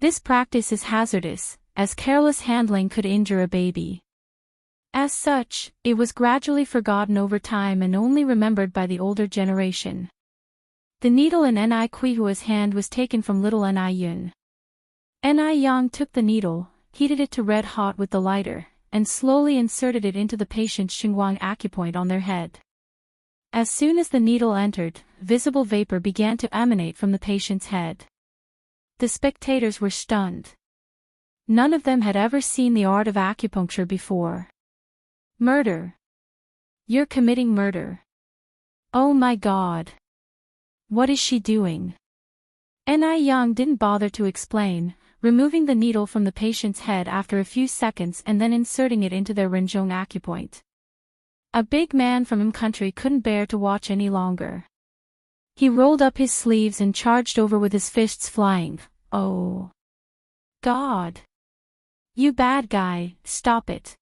This practice is hazardous, as careless handling could injure a baby. As such, it was gradually forgotten over time and only remembered by the older generation. The needle in Ni Kuihua's hand was taken from little Ni Yun. Ni Yang took the needle, heated it to red hot with the lighter, and slowly inserted it into the patient's Xingguang acupoint on their head. As soon as the needle entered, visible vapor began to emanate from the patient's head. The spectators were stunned. None of them had ever seen the art of acupuncture before. Murder. You're committing murder. Oh my God. What is she doing? Ni Yang didn't bother to explain, removing the needle from the patient's head after a few seconds and then inserting it into their Renjong acupoint. A big man from Im country couldn't bear to watch any longer. He rolled up his sleeves and charged over with his fists flying. Oh. God. You bad guy, stop it.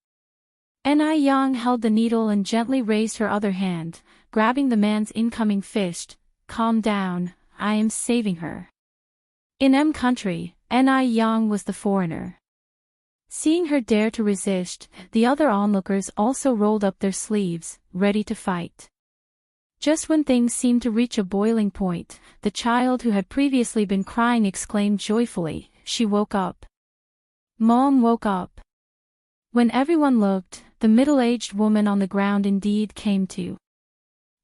Ni Yang held the needle and gently raised her other hand, grabbing the man's incoming fist. Calm down, I am saving her. In M country, Ni Yang was the foreigner. Seeing her dare to resist, the other onlookers also rolled up their sleeves, ready to fight. Just when things seemed to reach a boiling point, the child who had previously been crying exclaimed joyfully, she woke up. Mom woke up. When everyone looked, the middle-aged woman on the ground indeed came to.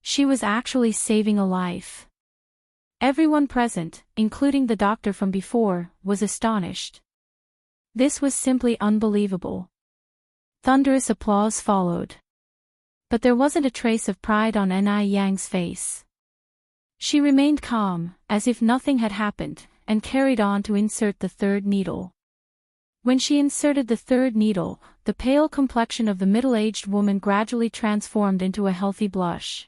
She was actually saving a life. Everyone present, including the doctor from before, was astonished. This was simply unbelievable. Thunderous applause followed. But there wasn't a trace of pride on Ni Yang's face. She remained calm, as if nothing had happened, and carried on to insert the third needle. When she inserted the third needle, the pale complexion of the middle-aged woman gradually transformed into a healthy blush.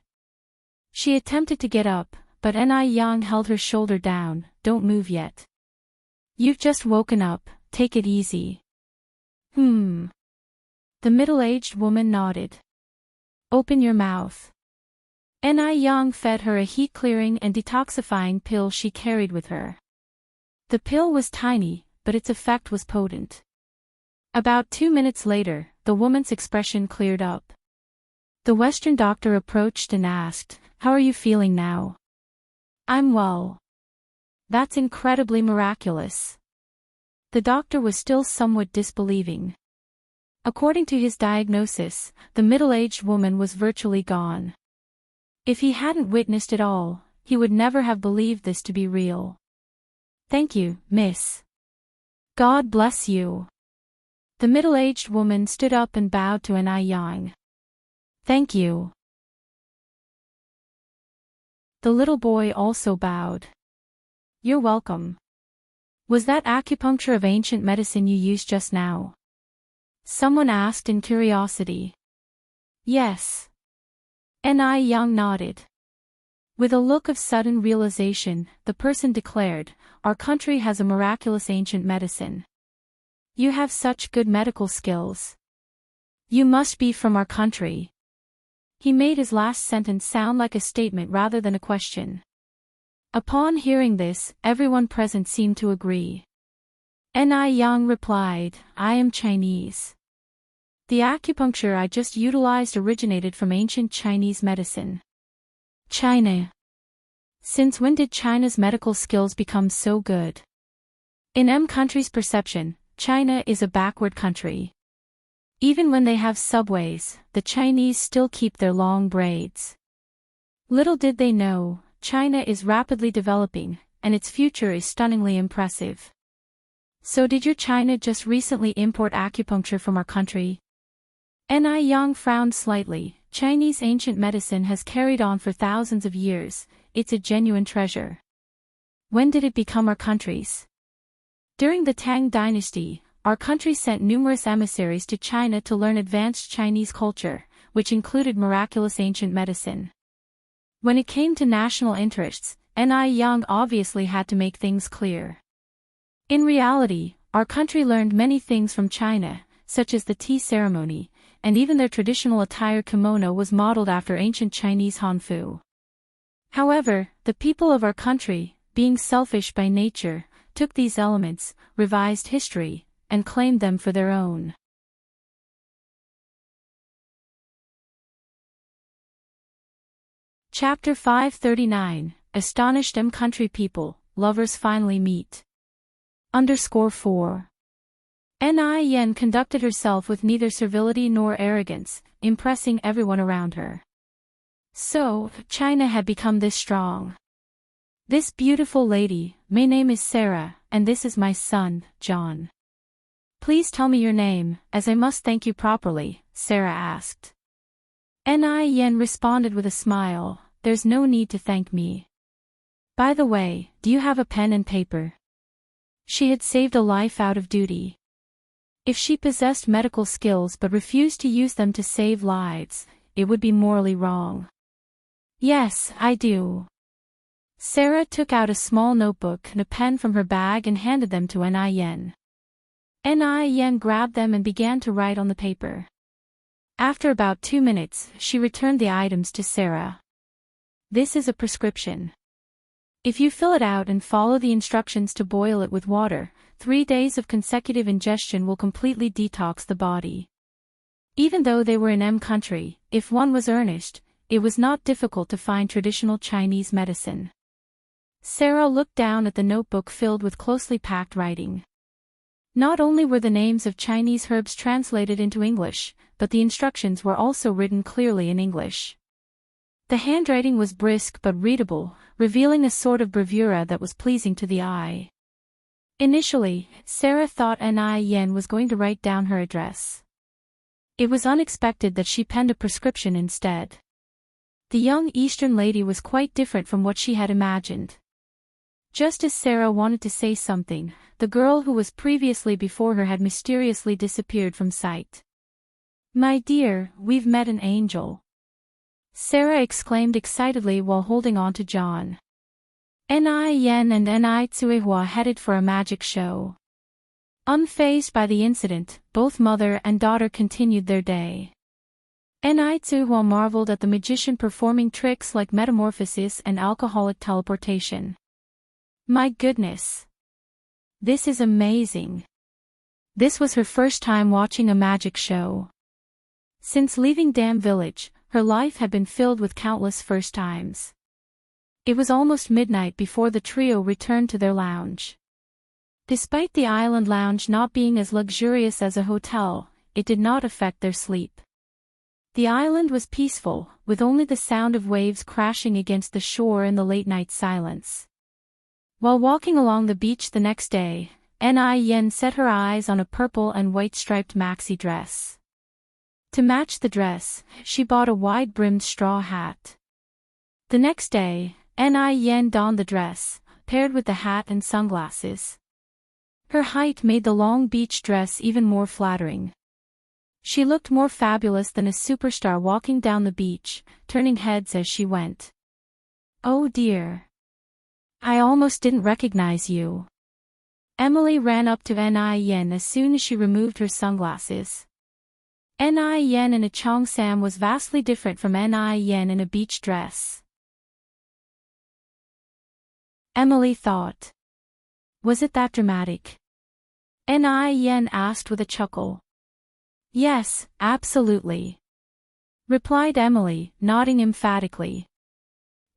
She attempted to get up, but Ni Yang held her shoulder down. Don't move yet. You've just woken up, take it easy. The middle-aged woman nodded. Open your mouth. Ni Yang fed her a heat-clearing and detoxifying pill she carried with her. The pill was tiny, but its effect was potent. About 2 minutes later, the woman's expression cleared up. The Western doctor approached and asked, "How are you feeling now?" "I'm well." "That's incredibly miraculous." The doctor was still somewhat disbelieving. According to his diagnosis, the middle-aged woman was virtually gone. If he hadn't witnessed it all, he would never have believed this to be real. "Thank you, miss." "God bless you." The middle-aged woman stood up and bowed to Ni Yang. "Thank you." The little boy also bowed. "You're welcome." "Was that acupuncture of ancient medicine you used just now?" someone asked in curiosity. "Yes." Ni Yang nodded. With a look of sudden realization, the person declared, "Our country has a miraculous ancient medicine. You have such good medical skills. You must be from our country." He made his last sentence sound like a statement rather than a question. Upon hearing this, everyone present seemed to agree. Ni Yang replied, "I am Chinese. The acupuncture I just utilized originated from ancient Chinese medicine." China. Since when did China's medical skills become so good? In M country's perception, China is a backward country. Even when they have subways, the Chinese still keep their long braids. Little did they know, China is rapidly developing, and its future is stunningly impressive. "So did your China just recently import acupuncture from our country?" Ni Yang frowned slightly. "Chinese ancient medicine has carried on for thousands of years, it's a genuine treasure." "When did it become our country's?" "During the Tang dynasty, our country sent numerous emissaries to China to learn advanced Chinese culture, which included miraculous ancient medicine. When it came to national interests, Ni Yang obviously had to make things clear. In reality, our country learned many things from China, such as the tea ceremony, and even their traditional attire kimono was modeled after ancient Chinese Hanfu. However, the people of our country, being selfish by nature, took these elements, revised history, and claimed them for their own. Chapter 539, Astonished Country People, Lovers Finally Meet. _4. Yen conducted herself with neither servility nor arrogance, impressing everyone around her. So, China had become this strong. This beautiful lady, my name is Sarah, and this is my son, John. Please tell me your name, as I must thank you properly, Sarah asked. Yen responded with a smile, there's no need to thank me. By the way, do you have a pen and paper? She had saved a life out of duty. If she possessed medical skills but refused to use them to save lives, it would be morally wrong. Yes, I do. Sarah took out a small notebook and a pen from her bag and handed them to Yen. Yen grabbed them and began to write on the paper. After about 2 minutes, she returned the items to Sarah. This is a prescription. If you fill it out and follow the instructions to boil it with water, 3 days of consecutive ingestion will completely detox the body. Even though they were in country, if one was earnest, it was not difficult to find traditional Chinese medicine. Sarah looked down at the notebook filled with closely packed writing. Not only were the names of Chinese herbs translated into English, but the instructions were also written clearly in English. The handwriting was brisk but readable, revealing a sort of bravura that was pleasing to the eye. Initially, Sarah thought Yen was going to write down her address. It was unexpected that she penned a prescription instead. The young Eastern lady was quite different from what she had imagined. Just as Sarah wanted to say something, the girl who was previously before her had mysteriously disappeared from sight. My dear, we've met an angel. Sarah exclaimed excitedly while holding on to John. Yen and Tsuehua headed for a magic show. Unfazed by the incident, both mother and daughter continued their day. Tsuehua marveled at the magician performing tricks like metamorphosis and alcoholic teleportation. My goodness! This is amazing. This was her first time watching a magic show. Since leaving Dam Village, her life had been filled with countless first times. It was almost midnight before the trio returned to their lounge. Despite the island lounge not being as luxurious as a hotel, it did not affect their sleep. The island was peaceful, with only the sound of waves crashing against the shore in the late-night silence. While walking along the beach the next day, Yen set her eyes on a purple and white striped maxi dress. To match the dress, she bought a wide-brimmed straw hat. The next day, Yen donned the dress, paired with the hat and sunglasses. Her height made the long beach dress even more flattering. She looked more fabulous than a superstar walking down the beach, turning heads as she went. Oh dear! I almost didn't recognize you. Emily ran up to Yen as soon as she removed her sunglasses. Yen in a cheongsam was vastly different from Yen in a beach dress. Emily thought. Was it that dramatic? Yen asked with a chuckle. Yes, absolutely. Replied Emily, nodding emphatically.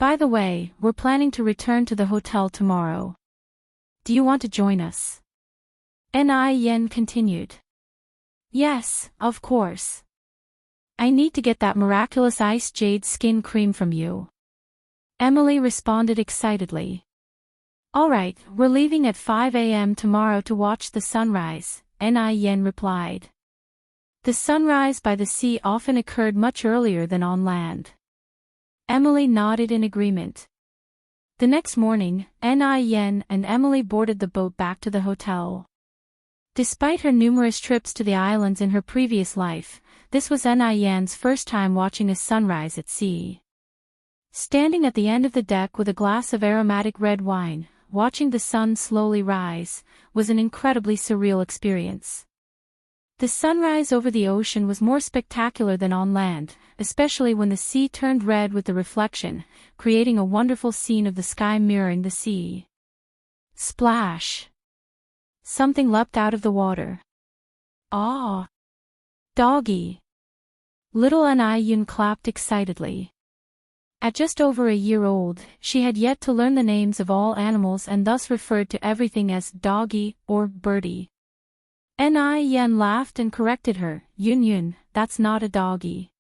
By the way, we're planning to return to the hotel tomorrow. Do you want to join us? Yen continued. Yes, of course. I need to get that miraculous ice jade skin cream from you. Emily responded excitedly. Alright, we're leaving at 5 a.m. tomorrow to watch the sunrise, Yen replied. The sunrise by the sea often occurred much earlier than on land. Emily nodded in agreement. The next morning, Yen and Emily boarded the boat back to the hotel. Despite her numerous trips to the islands in her previous life, this was Yen's first time watching a sunrise at sea. Standing at the end of the deck with a glass of aromatic red wine, watching the sun slowly rise, was an incredibly surreal experience. The sunrise over the ocean was more spectacular than on land, especially when the sea turned red with the reflection, creating a wonderful scene of the sky mirroring the sea. Splash! Something leapt out of the water. Aw! Doggy! Little Yen clapped excitedly. At just over a year old, she had yet to learn the names of all animals and thus referred to everything as doggy or birdie. Ni Yen laughed and corrected her, Yun Yun, that's not a doggy.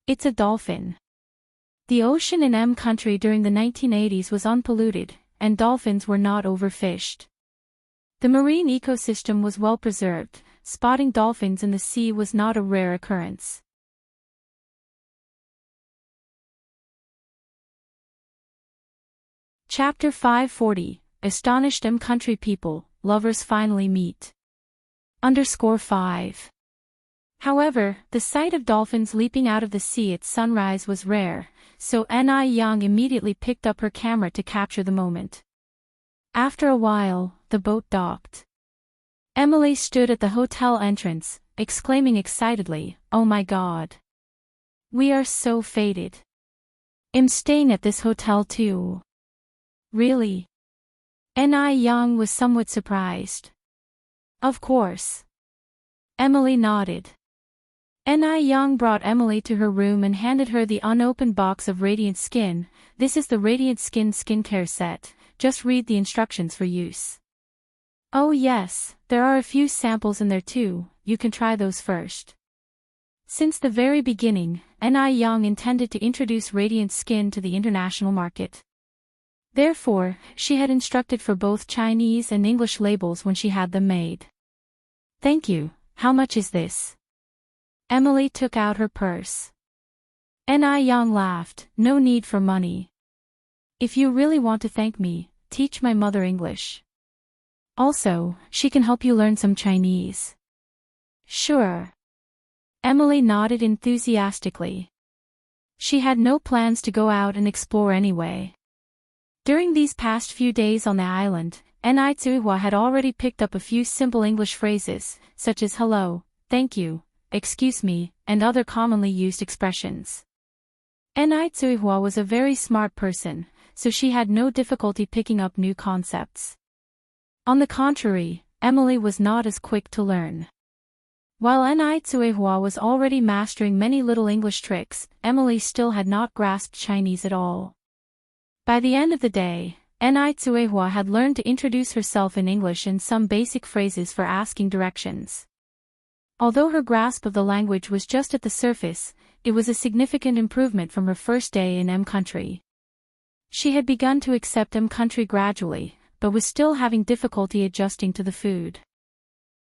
It's a dolphin. The ocean in M country during the 1980s was unpolluted, and dolphins were not overfished. The marine ecosystem was well preserved, spotting dolphins in the sea was not a rare occurrence. Chapter 540, Astonished M country people, lovers finally meet. _5. However, the sight of dolphins leaping out of the sea at sunrise was rare, so Ni Yang immediately picked up her camera to capture the moment. After a while, the boat docked. Emily stood at the hotel entrance, exclaiming excitedly, "Oh my God! We are so fated. I'm staying at this hotel too." "Really?" Ni Yang was somewhat surprised. "Of course." Emily nodded. Ni Yang brought Emily to her room and handed her the unopened box of Radiant Skin. "This is the Radiant Skin skincare set, just read the instructions for use." "Oh yes, there are a few samples in there too, you can try those first." Since the very beginning, Ni Yang intended to introduce Radiant Skin to the international market. Therefore, she had instructed for both Chinese and English labels when she had them made. "Thank you, how much is this?" Emily took out her purse. Ni Yang laughed, "No need for money. If you really want to thank me, teach my mother English. Also, she can help you learn some Chinese." "Sure." Emily nodded enthusiastically. She had no plans to go out and explore anyway. During these past few days on the island, Ni Tsuihua had already picked up a few simple English phrases, such as hello, thank you, excuse me, and other commonly used expressions. Ni Tsuihua was a very smart person, so she had no difficulty picking up new concepts. On the contrary, Emily was not as quick to learn. While Ni Tsuihua was already mastering many little English tricks, Emily still had not grasped Chinese at all. By the end of the day, Ni Tsuihua had learned to introduce herself in English and some basic phrases for asking directions. Although her grasp of the language was just at the surface, it was a significant improvement from her first day in M country. She had begun to accept M country gradually, but was still having difficulty adjusting to the food.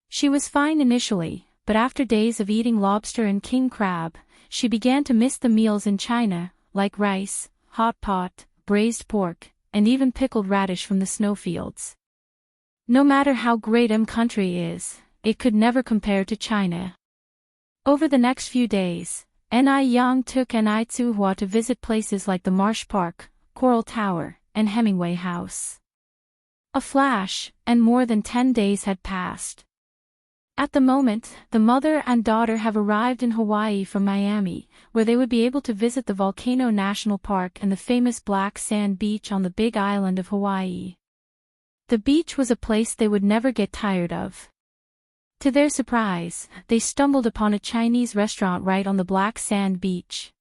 She was fine initially, but after days of eating lobster and king crab, she began to miss the meals in China, like rice, hot pot, braised pork, and even pickled radish from the snowfields. No matter how great M country is, it could never compare to China. Over the next few days, Ni Yang took Ni Tsuihua to visit places like the Marsh Park, Coral Tower, and Hemingway House. A flash, and more than 10 days had passed. At the moment, the mother and daughter have arrived in Hawaii from Miami, where they would be able to visit the Volcano National Park and the famous black sand beach on the Big Island of Hawaii. The beach was a place they would never get tired of. To their surprise, they stumbled upon a Chinese restaurant right on the black sand beach.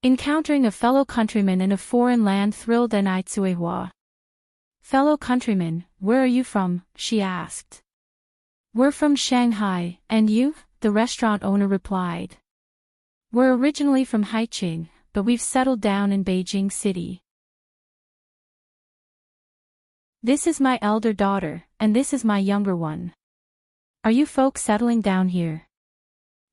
Encountering a fellow countryman in a foreign land thrilled Ni Tsuihua. "Fellow countryman, where are you from?" she asked. "We're from Shanghai, and you?" the restaurant owner replied. "We're originally from Haiqing, but we've settled down in Beijing City. This is my elder daughter, and this is my younger one. Are you folks settling down here?"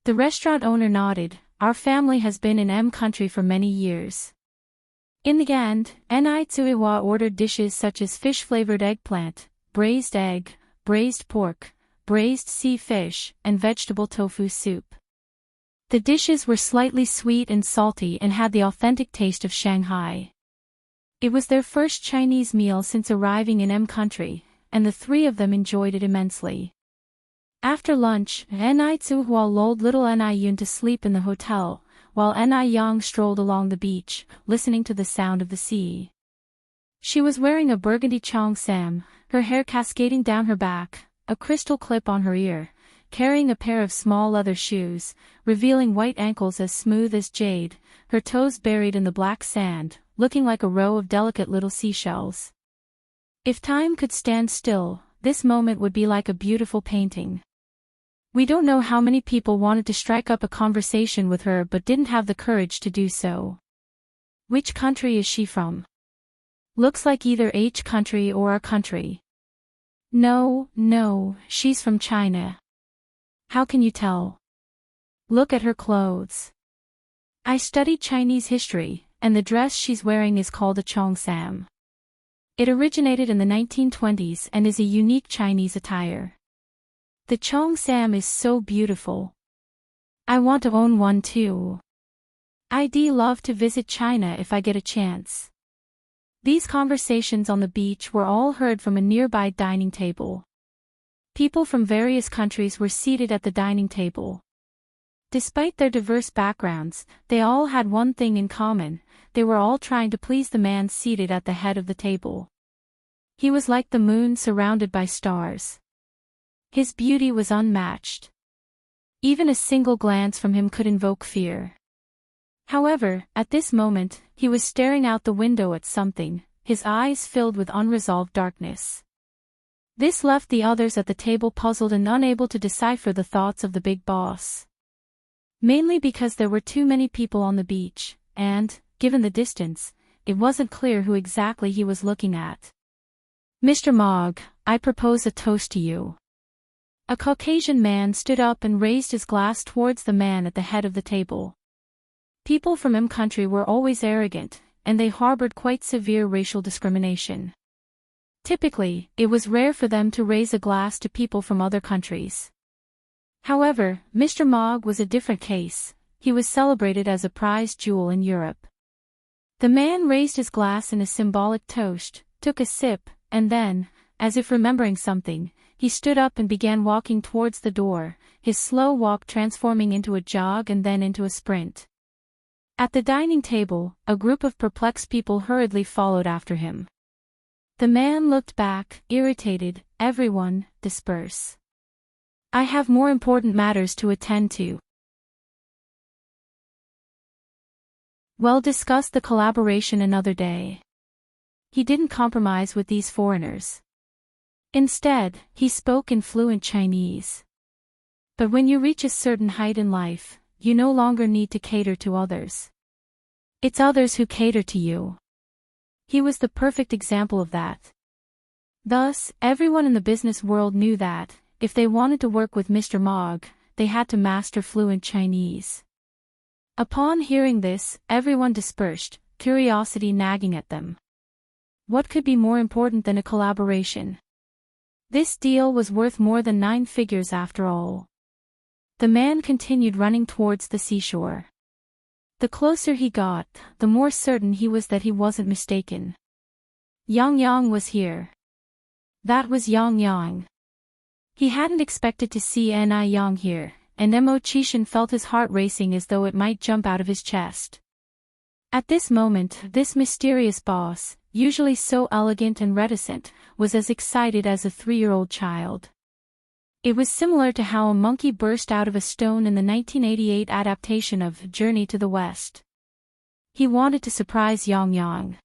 The restaurant owner nodded. "Our family has been in M country for many years." In the end, Ni Tsuihua ordered dishes such as fish-flavored eggplant, braised egg, braised pork, braised sea fish, and vegetable tofu soup. The dishes were slightly sweet and salty and had the authentic taste of Shanghai. It was their first Chinese meal since arriving in M country, and the three of them enjoyed it immensely. After lunch, Ni Tsuihua lulled little Ni Yun to sleep in the hotel, while Ni Yang strolled along the beach, listening to the sound of the sea. She was wearing a burgundy cheongsam, her hair cascading down her back, a crystal clip on her ear, carrying a pair of small leather shoes, revealing white ankles as smooth as jade, her toes buried in the black sand, looking like a row of delicate little seashells. If time could stand still, this moment would be like a beautiful painting. We don't know how many people wanted to strike up a conversation with her but didn't have the courage to do so. Which country is she from? Looks like either H country or our country. No, she's from China. How can you tell? Look at her clothes. I studied Chinese history, and the dress she's wearing is called a cheongsam. It originated in the 1920s and is a unique Chinese attire. The cheongsam is so beautiful. I want to own one too. I'd love to visit China if I get a chance. These conversations on the beach were all heard from a nearby dining table. People from various countries were seated at the dining table. Despite their diverse backgrounds, they all had one thing in common: they were all trying to please the man seated at the head of the table. He was like the moon surrounded by stars. His beauty was unmatched. Even a single glance from him could invoke fear. However, at this moment, he was staring out the window at something, his eyes filled with unresolved darkness. This left the others at the table puzzled and unable to decipher the thoughts of the big boss. Mainly because there were too many people on the beach, and, given the distance, it wasn't clear who exactly he was looking at. Mr. Mogg, I propose a toast to you. A Caucasian man stood up and raised his glass towards the man at the head of the table. People from M country were always arrogant, and they harbored quite severe racial discrimination. Typically, it was rare for them to raise a glass to people from other countries. However, Mr. Mogg was a different case. He was celebrated as a prized jewel in Europe. The man raised his glass in a symbolic toast, took a sip, and then, as if remembering something, he stood up and began walking towards the door, his slow walk transforming into a jog and then into a sprint. At the dining table, a group of perplexed people hurriedly followed after him. The man looked back, irritated. Everyone, disperse. I have more important matters to attend to. We'll discuss the collaboration another day. He didn't compromise with these foreigners. Instead, he spoke in fluent Chinese. But when you reach a certain height in life, you no longer need to cater to others. It's others who cater to you. He was the perfect example of that. Thus, everyone in the business world knew that, if they wanted to work with Mr. Mogg, they had to master fluent Chinese. Upon hearing this, everyone dispersed, curiosity nagging at them. What could be more important than a collaboration? This deal was worth more than 9 figures after all. The man continued running towards the seashore. The closer he got, the more certain he was that he wasn't mistaken. Yang was here. That was Yang. He hadn't expected to see Yang here, and Mo Chishan felt his heart racing as though it might jump out of his chest. At this moment, this mysterious boss, usually so elegant and reticent, was as excited as a 3-year-old child. It was similar to how a monkey burst out of a stone in the 1988 adaptation of Journey to the West. He wanted to surprise Yang.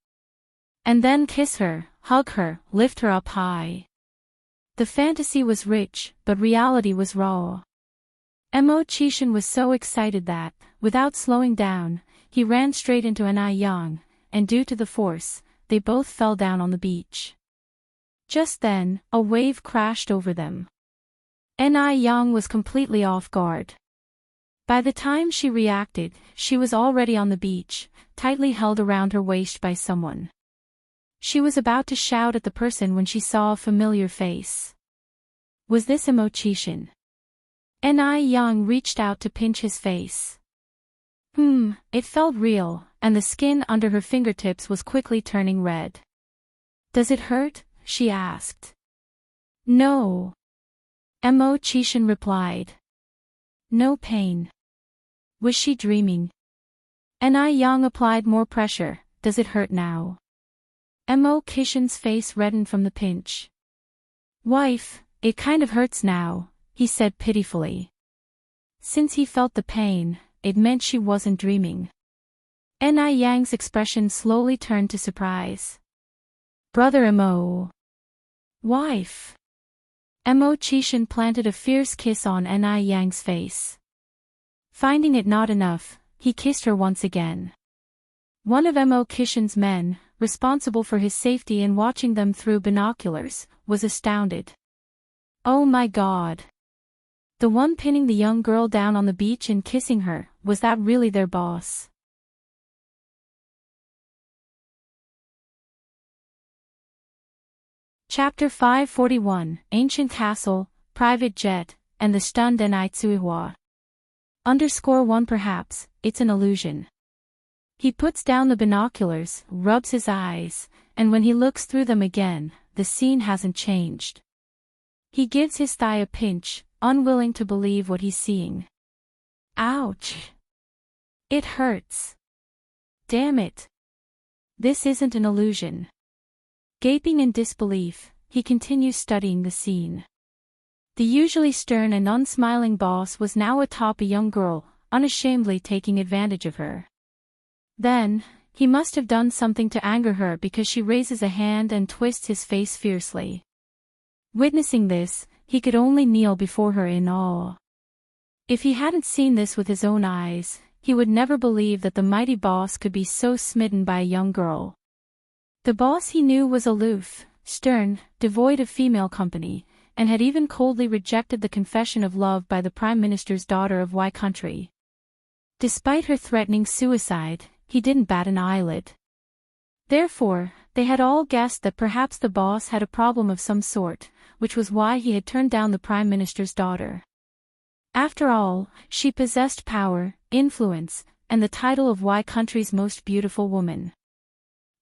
And then kiss her, hug her, lift her up high. The fantasy was rich, but reality was raw. Mo Chishan was so excited that, without slowing down, he ran straight into Yang, and due to the force, they both fell down on the beach. Just then, a wave crashed over them. Yang was completely off guard. By the time she reacted, she was already on the beach, tightly held around her waist by someone. She was about to shout at the person when she saw a familiar face. Was this Mo Chishan? Yang reached out to pinch his face. It felt real, and the skin under her fingertips was quickly turning red. Does it hurt? She asked. No. Mo Chishan replied. No pain. Was she dreaming? Yang applied more pressure. Does it hurt now? Mo Chishan's face reddened from the pinch. Wife, it kind of hurts now. he said pitifully. Since he felt the pain, it meant she wasn't dreaming. Ni Yang's expression slowly turned to surprise. Brother Mo. Wife. Mo Qishan planted a fierce kiss on Ni Yang's face. Finding it not enough, he kissed her once again. One of Mo Qishan's men, responsible for his safety and watching them through binoculars, was astounded. Oh my God! The one pinning the young girl down on the beach and kissing her, was that really their boss? Chapter 541, Ancient Castle, Private Jet, and the Stunned Ni Tsuihua. _1 Perhaps, it's an illusion. He puts down the binoculars, rubs his eyes, and when he looks through them again, the scene hasn't changed. He gives his thigh a pinch, unwilling to believe what he's seeing. Ouch! It hurts. Damn it! This isn't an illusion. Gaping in disbelief, he continues studying the scene. The usually stern and unsmiling boss was now atop a young girl, unashamedly taking advantage of her. Then, he must have done something to anger her because she raises a hand and twists his face fiercely. Witnessing this, he could only kneel before her in awe. If he hadn't seen this with his own eyes, he would never believe that the mighty boss could be so smitten by a young girl. The boss he knew was aloof, stern, devoid of female company, and had even coldly rejected the confession of love by the Prime Minister's daughter of Y country. Despite her threatening suicide, he didn't bat an eyelid. Therefore, they had all guessed that perhaps the boss had a problem of some sort, which was why he had turned down the Prime Minister's daughter. After all, she possessed power, influence, and the title of Y country's most beautiful woman.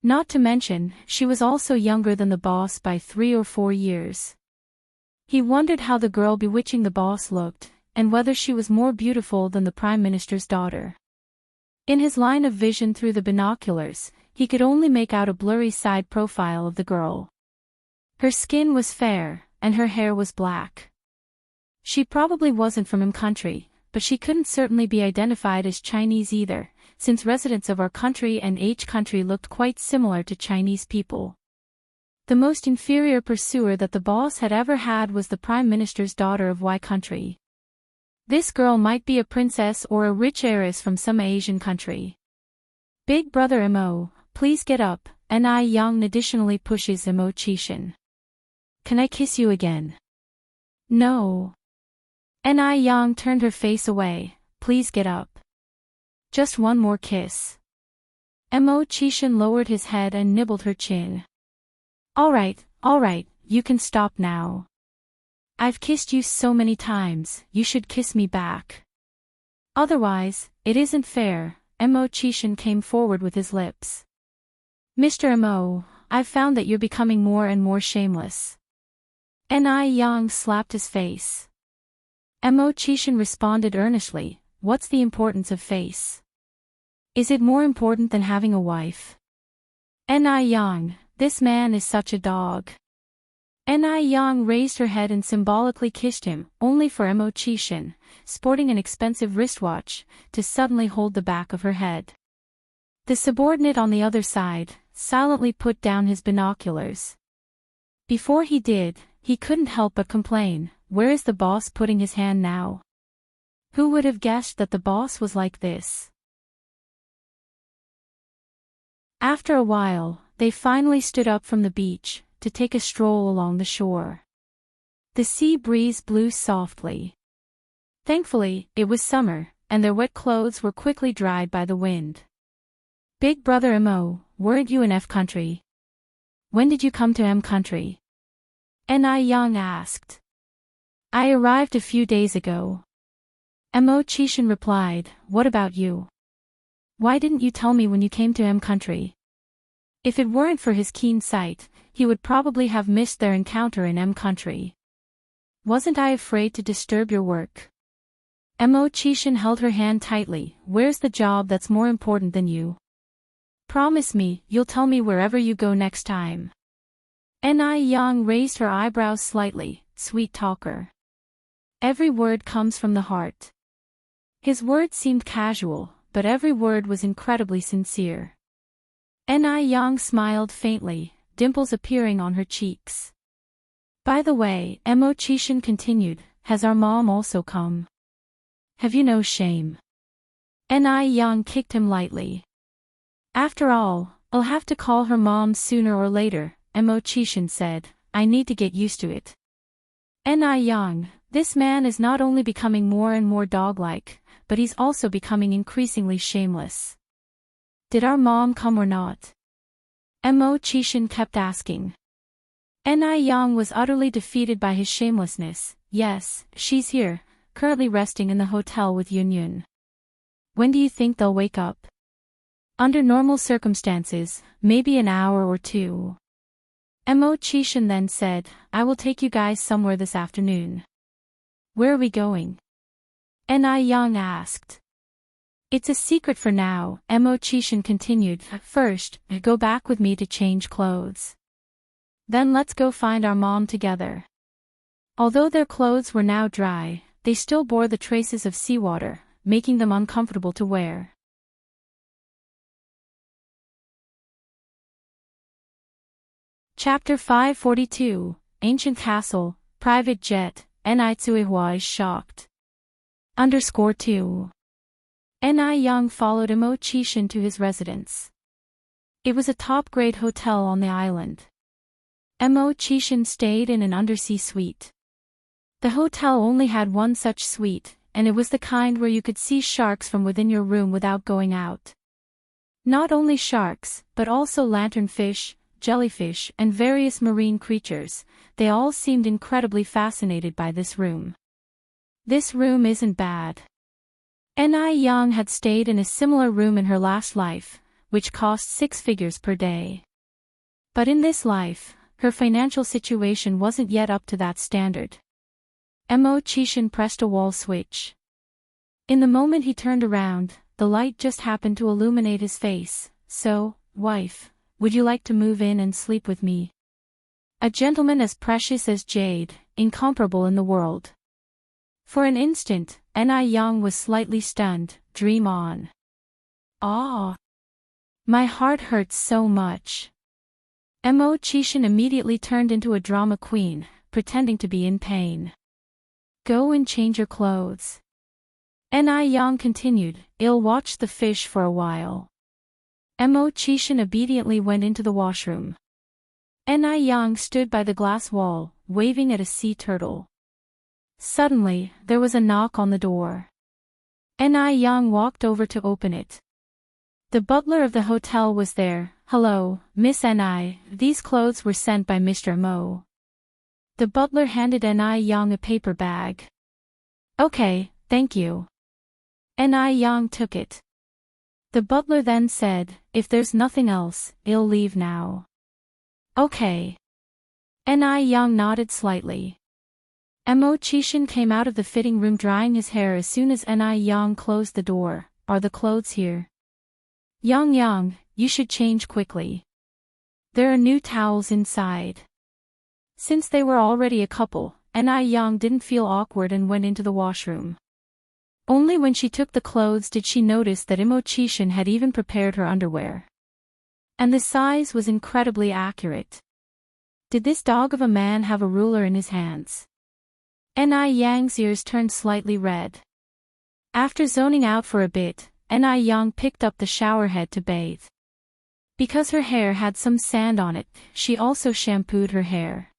Not to mention, she was also younger than the boss by 3 or 4 years. He wondered how the girl bewitching the boss looked, and whether she was more beautiful than the Prime Minister's daughter. In his line of vision through the binoculars, he could only make out a blurry side profile of the girl. Her skin was fair, and her hair was black. She probably wasn't from M country, but she couldn't certainly be identified as Chinese either, since residents of our country and H country looked quite similar to Chinese people. The most inferior pursuer that the boss had ever had was the Prime Minister's daughter of Y country. This girl might be a princess or a rich heiress from some Asian country. Big brother Mo, please get up, Ni Yang additionally pushes Mo Qishan. Can I kiss you again? No. Ni Yang turned her face away, please get up. Just one more kiss. Mo Qishan lowered his head and nibbled her chin. All right, you can stop now. I've kissed you so many times, you should kiss me back. Otherwise, it isn't fair, Mo Qishan came forward with his lips. Mr. Mo, I've found that you're becoming more and more shameless. Ni Yang slapped his face. Mo Qishan responded earnestly, what's the importance of face? Is it more important than having a wife? Ni Yang, this man is such a dog. Ni Yang raised her head and symbolically kissed him, only for Mo Qishan, sporting an expensive wristwatch, to suddenly hold the back of her head. The subordinate on the other side, silently put down his binoculars. Before he did, he couldn't help but complain, where is the boss putting his hand now? Who would have guessed that the boss was like this? After a while, they finally stood up from the beach, to take a stroll along the shore. The sea breeze blew softly. Thankfully, it was summer, and their wet clothes were quickly dried by the wind. Big brother Mo, weren't you in F country? When did you come to M country? Ni Yang asked. I arrived a few days ago. Mo Qishan replied, what about you? Why didn't you tell me when you came to M country? If it weren't for his keen sight, he would probably have missed their encounter in M country. Wasn't I afraid to disturb your work? Mo Qishan held her hand tightly, where's the job that's more important than you? Promise me, you'll tell me wherever you go next time. Ni Yang raised her eyebrows slightly, sweet talker. Every word comes from the heart. His words seemed casual, but every word was incredibly sincere. Ni Yang smiled faintly, dimples appearing on her cheeks. By the way, Mo Chishan continued, has our mom also come? Have you no shame? Ni Yang kicked him lightly. After all, I'll have to call her mom sooner or later, Mo Chishan said, I need to get used to it. Ni Yang, this man is not only becoming more and more dog-like, but he's also becoming increasingly shameless. Did our mom come or not? Mo Chishan kept asking. Ni Yang was utterly defeated by his shamelessness. Yes, she's here, currently resting in the hotel with Yun Yun. When do you think they'll wake up? Under normal circumstances, maybe an hour or two. Mo Chishan then said, I will take you guys somewhere this afternoon. Where are we going? Ni Yang asked. It's a secret for now, Mo Chishan continued. First, go back with me to change clothes. Then let's go find our mom together. Although their clothes were now dry, they still bore the traces of seawater, making them uncomfortable to wear. Chapter 542, Ancient Castle, Private Jet, Ni Tsuihua is shocked. _2. Ni Yang followed Mo Chishan to his residence. It was a top-grade hotel on the island. Mo Chishan stayed in an undersea suite. The hotel only had one such suite, and it was the kind where you could see sharks from within your room without going out. Not only sharks, but also lanternfish, jellyfish, and various marine creatures, they all seemed incredibly fascinated by this room. This room isn't bad. Ni Yang had stayed in a similar room in her last life, which cost 6 figures per day. But in this life, her financial situation wasn't yet up to that standard. Mo Chishan pressed a wall switch. In the moment he turned around, the light just happened to illuminate his face. So, wife, would you like to move in and sleep with me? A gentleman as precious as jade, incomparable in the world. For an instant, Ni Yang was slightly stunned. Dream on. Ah! My heart hurts so much. Mo Chishan immediately turned into a drama queen, pretending to be in pain. Go and change your clothes. Ni Yang continued, I'll watch the fish for a while. Mo Chishan obediently went into the washroom. Ni Yang stood by the glass wall, waving at a sea turtle. Suddenly, there was a knock on the door. Ni Yang walked over to open it. The butler of the hotel was there. Hello, Miss Ni, these clothes were sent by Mr. Mo. The butler handed Ni Yang a paper bag. Okay, thank you. Ni Yang took it. The butler then said, if there's nothing else, I'll leave now. Okay. Ni Yang nodded slightly. Mo Chishan came out of the fitting room drying his hair as soon as Ni Yang closed the door. Are the clothes here? Yang, you should change quickly. There are new towels inside. Since they were already a couple, Ni Yang didn't feel awkward and went into the washroom. Only when she took the clothes did she notice that Mo Chishan had even prepared her underwear. And the size was incredibly accurate. Did this dog of a man have a ruler in his hands? Ni Yang's ears turned slightly red. After zoning out for a bit, Ni Yang picked up the shower head to bathe. Because her hair had some sand on it, she also shampooed her hair.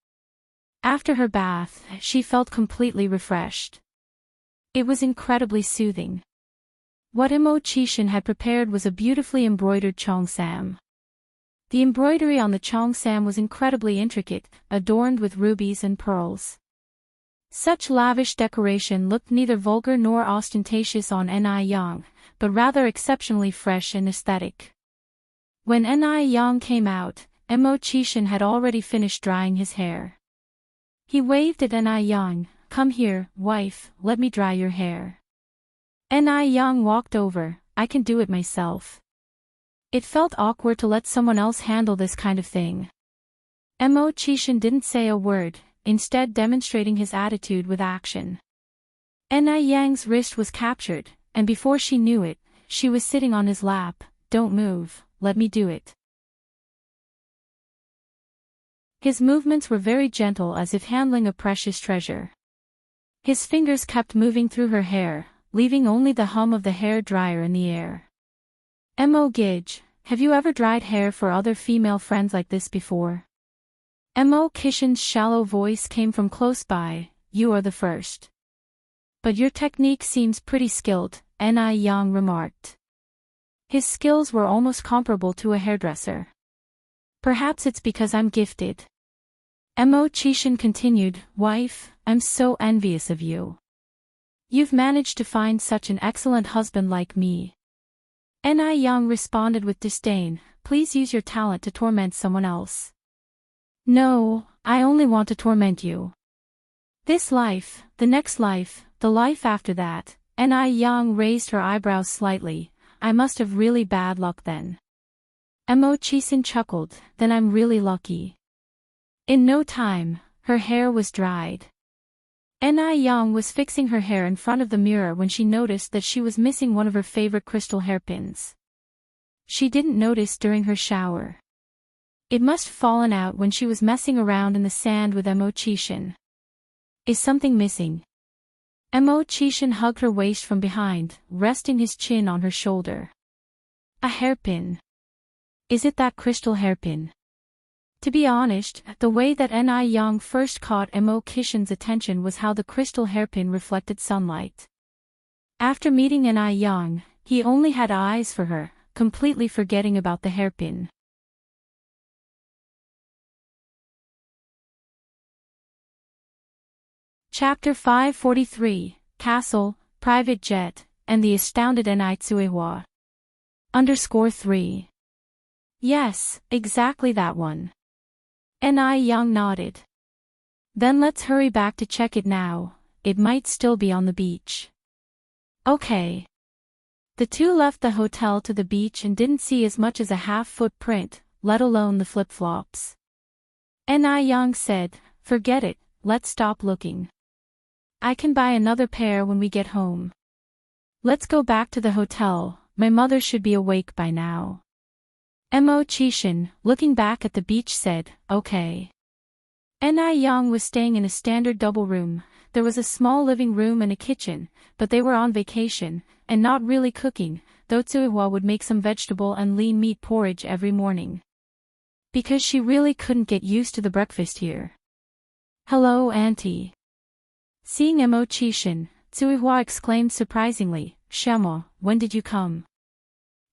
After her bath, she felt completely refreshed. It was incredibly soothing. What Mo Chishan had prepared was a beautifully embroidered cheongsam. The embroidery on the cheongsam was incredibly intricate, adorned with rubies and pearls. Such lavish decoration looked neither vulgar nor ostentatious on Ni Yang, but rather exceptionally fresh and aesthetic. When Ni Yang came out, Mo Chishan had already finished drying his hair. He waved at Ni Yang, come here, wife, let me dry your hair. Ni Yang walked over, I can do it myself. It felt awkward to let someone else handle this kind of thing. Mo Chishan didn't say a word, instead demonstrating his attitude with action. Ni Yang's wrist was captured, and before she knew it, she was sitting on his lap. Don't move, let me do it. His movements were very gentle as if handling a precious treasure. His fingers kept moving through her hair, leaving only the hum of the hair dryer in the air. Mo Gij, have you ever dried hair for other female friends like this before? Mo Kishin's shallow voice came from close by. You are the first. But your technique seems pretty skilled, Ni Yang remarked. His skills were almost comparable to a hairdresser. Perhaps it's because I'm gifted. Mo Chishin continued, Wife, I'm so envious of you. You've managed to find such an excellent husband like me. Ni Yang responded with disdain, Please use your talent to torment someone else. No, I only want to torment you. This life, the next life, the life after that. Ni Yang raised her eyebrows slightly. I must have really bad luck then. Mo Chishin chuckled, Then I'm really lucky. In no time, her hair was dried. Ni Yang was fixing her hair in front of the mirror when she noticed that she was missing one of her favorite crystal hairpins. She didn't notice during her shower. It must have fallen out when she was messing around in the sand with Mo Chishin. Is something missing? Mo Chishin hugged her waist from behind, resting his chin on her shoulder. A hairpin. Is it that crystal hairpin? To be honest, the way that Ni Yang first caught Mo Kishin's attention was how the crystal hairpin reflected sunlight. After meeting Ni Yang, he only had eyes for her, completely forgetting about the hairpin. Chapter 543, Castle, Private Jet, and the Astounded Ni Tsuehua. _3. Yes, exactly that one. Ni Yang nodded. Then let's hurry back to check it now, it might still be on the beach. Okay. The two left the hotel to the beach and didn't see as much as a half-foot print, let alone the flip-flops. Ni Yang said, Forget it, let's stop looking. I can buy another pair when we get home. Let's go back to the hotel, my mother should be awake by now. Mo Chishin, looking back at the beach said, Okay. Ni Yang was staying in a standard double room. There was a small living room and a kitchen, but they were on vacation, and not really cooking, though Tsuehua would make some vegetable and lean meat porridge every morning. Because she really couldn't get used to the breakfast here. Hello, Auntie. Seeing Mo Chishin, Tsuehua exclaimed surprisingly, Shema, when did you come?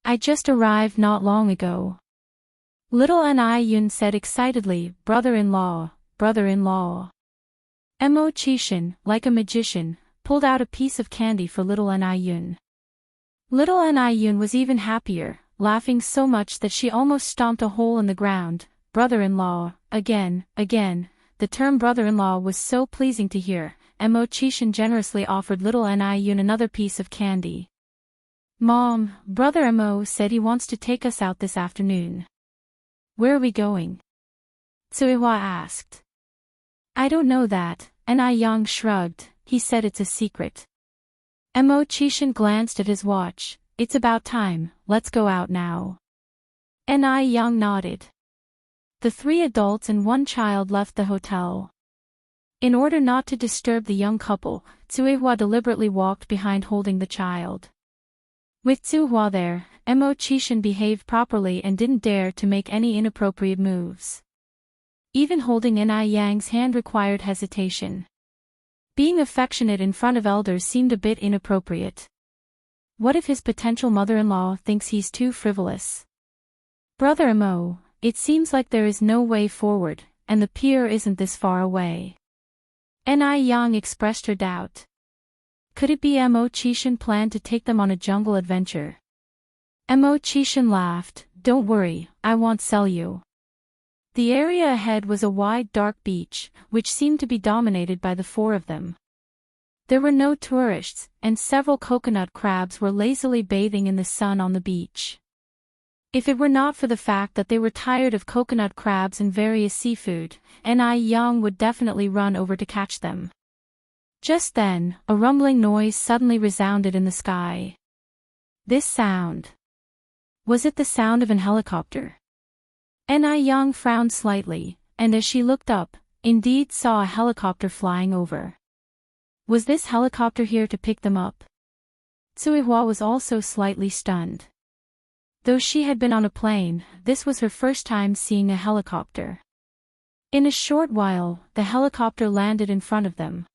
I just arrived not long ago. Little Ni Yun said excitedly, Brother-in-law, brother-in-law. Mo Chishin, like a magician, pulled out a piece of candy for little Ni Yun. Little Ni Yun was even happier, laughing so much that she almost stomped a hole in the ground. Brother-in-law, again. The term brother-in-law was so pleasing to hear. Mo Chishin generously offered little Ni Yun another piece of candy. Mom, Brother Mo said he wants to take us out this afternoon. Where are we going? Tsuehua asked. I don't know that, Ni Yang shrugged, he said it's a secret. Mo Chishin glanced at his watch, it's about time, let's go out now. Ni Yang nodded. The three adults and one child left the hotel. In order not to disturb the young couple, Tsuehua deliberately walked behind holding the child. With Tsuehua there, Mo Chishin behaved properly and didn't dare to make any inappropriate moves. Even holding Ni Yang's hand required hesitation. Being affectionate in front of elders seemed a bit inappropriate. What if his potential mother-in-law thinks he's too frivolous? Brother Mo, it seems like there is no way forward, and the pier isn't this far away. Ni Yang expressed her doubt. Could it be Mo Chishin planned to take them on a jungle adventure? Mo Chishin laughed, Don't worry, I won't sell you. The area ahead was a wide dark beach, which seemed to be dominated by the four of them. There were no tourists, and several coconut crabs were lazily bathing in the sun on the beach. If it were not for the fact that they were tired of coconut crabs and various seafood, Ni Yang would definitely run over to catch them. Just then, a rumbling noise suddenly resounded in the sky. This sound. Was it the sound of an helicopter? Ni frowned slightly, and as she looked up, indeed saw a helicopter flying over. Was this helicopter here to pick them up? Tsuehua was also slightly stunned. Though she had been on a plane, this was her first time seeing a helicopter. In a short while, the helicopter landed in front of them.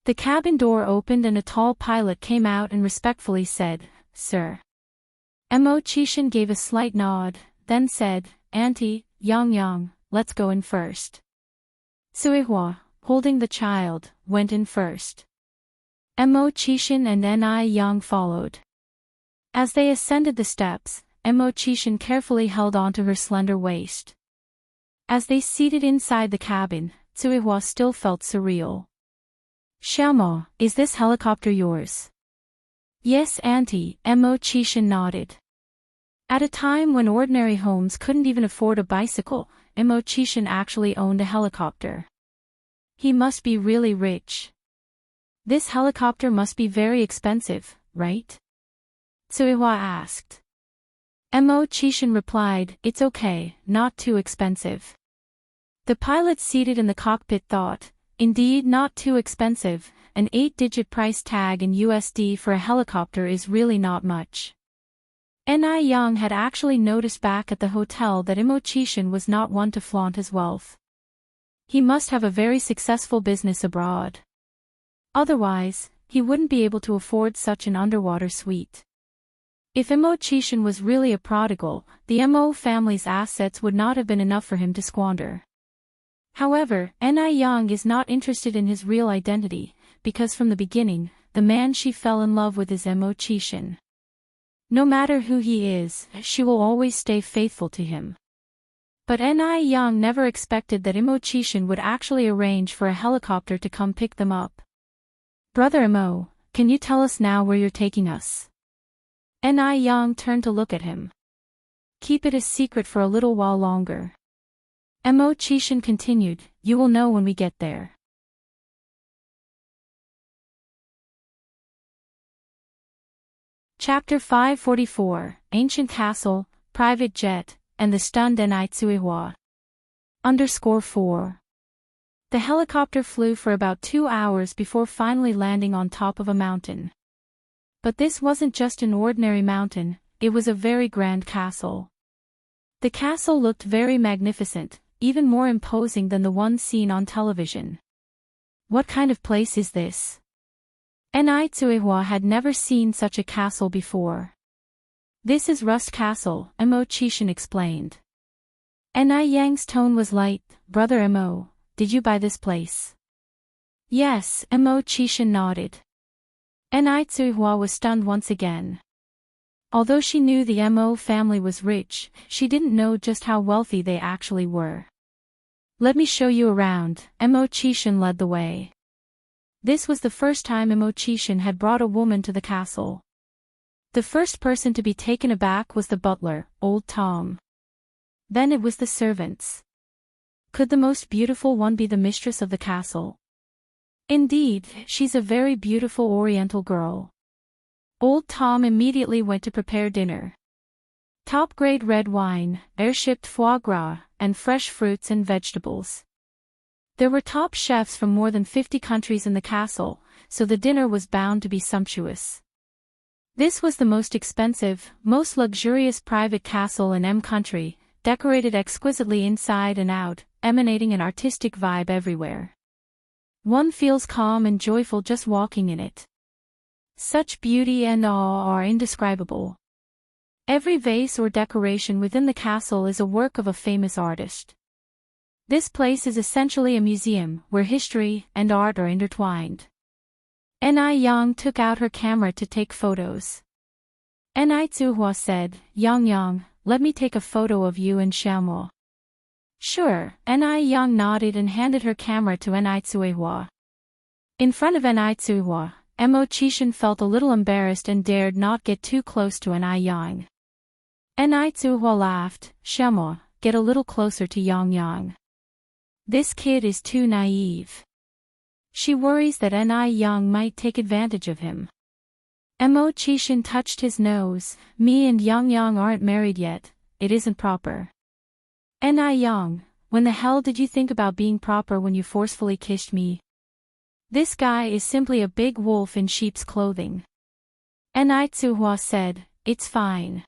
The cabin door opened and a tall pilot came out and respectfully said, "Sir." Mo Chishan gave a slight nod, then said, "Auntie, Yang, let's go in first." Tsuehua, holding the child, went in first. Mo Chishan and Ni followed. As they ascended the steps, Mo Chishan carefully held onto her slender waist. As they seated inside the cabin, Tsuehua still felt surreal. "Xiaomo, is this helicopter yours?" "Yes, Auntie," Mo Chishan nodded. At a time when ordinary homes couldn't even afford a bicycle, Mo Chishan actually owned a helicopter. He must be really rich. This helicopter must be very expensive, right? Tsuehua asked. Mo Chishan replied, "It's okay, not too expensive." The pilot seated in the cockpit thought, indeed not too expensive, an 8-digit price tag in USD for a helicopter is really not much. Ni had actually noticed back at the hotel that Mo Chishan was not one to flaunt his wealth. He must have a very successful business abroad. Otherwise, he wouldn't be able to afford such an underwater suite. If Mo Chishan was really a prodigal, the Mo family's assets would not have been enough for him to squander. However, Ni is not interested in his real identity, because from the beginning, the man she fell in love with is Mo Chishan. No matter who he is, she will always stay faithful to him. But Ni never expected that Mo Chishan would actually arrange for a helicopter to come pick them up. "Brother Mo, can you tell us now where you're taking us?" Ni turned to look at him. "Keep it a secret for a little while longer." Mo Chishan continued, "You will know when we get there." Chapter 544, Ancient Castle, Private Jet, and the Stunned Ni Tsuehua. _4. The helicopter flew for about 2 hours before finally landing on top of a mountain. But this wasn't just an ordinary mountain, it was a very grand castle. The castle looked very magnificent, even more imposing than the one seen on television. "What kind of place is this?" Ni Tsuehua had never seen such a castle before. "This is Rust Castle," Mo Chishan explained. Ni Yang's tone was light. "Brother Mo, did you buy this place?" "Yes," Mo Chishan nodded. Ni Tsuehua was stunned once again. Although she knew the Mo family was rich, she didn't know just how wealthy they actually were. "Let me show you around," Mo Chishan led the way. This was the first time Mo Chishan had brought a woman to the castle. The first person to be taken aback was the butler, Old Tom. Then it was the servants. Could the most beautiful one be the mistress of the castle? Indeed, she's a very beautiful Oriental girl. Old Tom immediately went to prepare dinner. Top-grade red wine, air-shipped foie gras, and fresh fruits and vegetables. There were top chefs from more than 50 countries in the castle, so the dinner was bound to be sumptuous. This was the most expensive, most luxurious private castle in country, decorated exquisitely inside and out, emanating an artistic vibe everywhere. One feels calm and joyful just walking in it. Such beauty and awe are indescribable. Every vase or decoration within the castle is a work of a famous artist. This place is essentially a museum, where history and art are intertwined. Ni Yang took out her camera to take photos. Ni Tsuehua said, Yang, let me take a photo of you and Xiaomo." "Sure," Ni Yang nodded and handed her camera to Ni Tsuehua. In front of Ni Tsuehua, Mo Chishan felt a little embarrassed and dared not get too close to Ni Yang. Ni Tsuehua laughed, "Xiaomo, get a little closer to Yang." This kid is too naive. She worries that Ni Yang might take advantage of him. Mo Chishan touched his nose. Me and Yang Yang aren't married yet, it isn't proper. Ni Yang, when the hell did you think about being proper when you forcefully kissed me? This guy is simply a big wolf in sheep's clothing. Ni Tsuhua said, it's fine.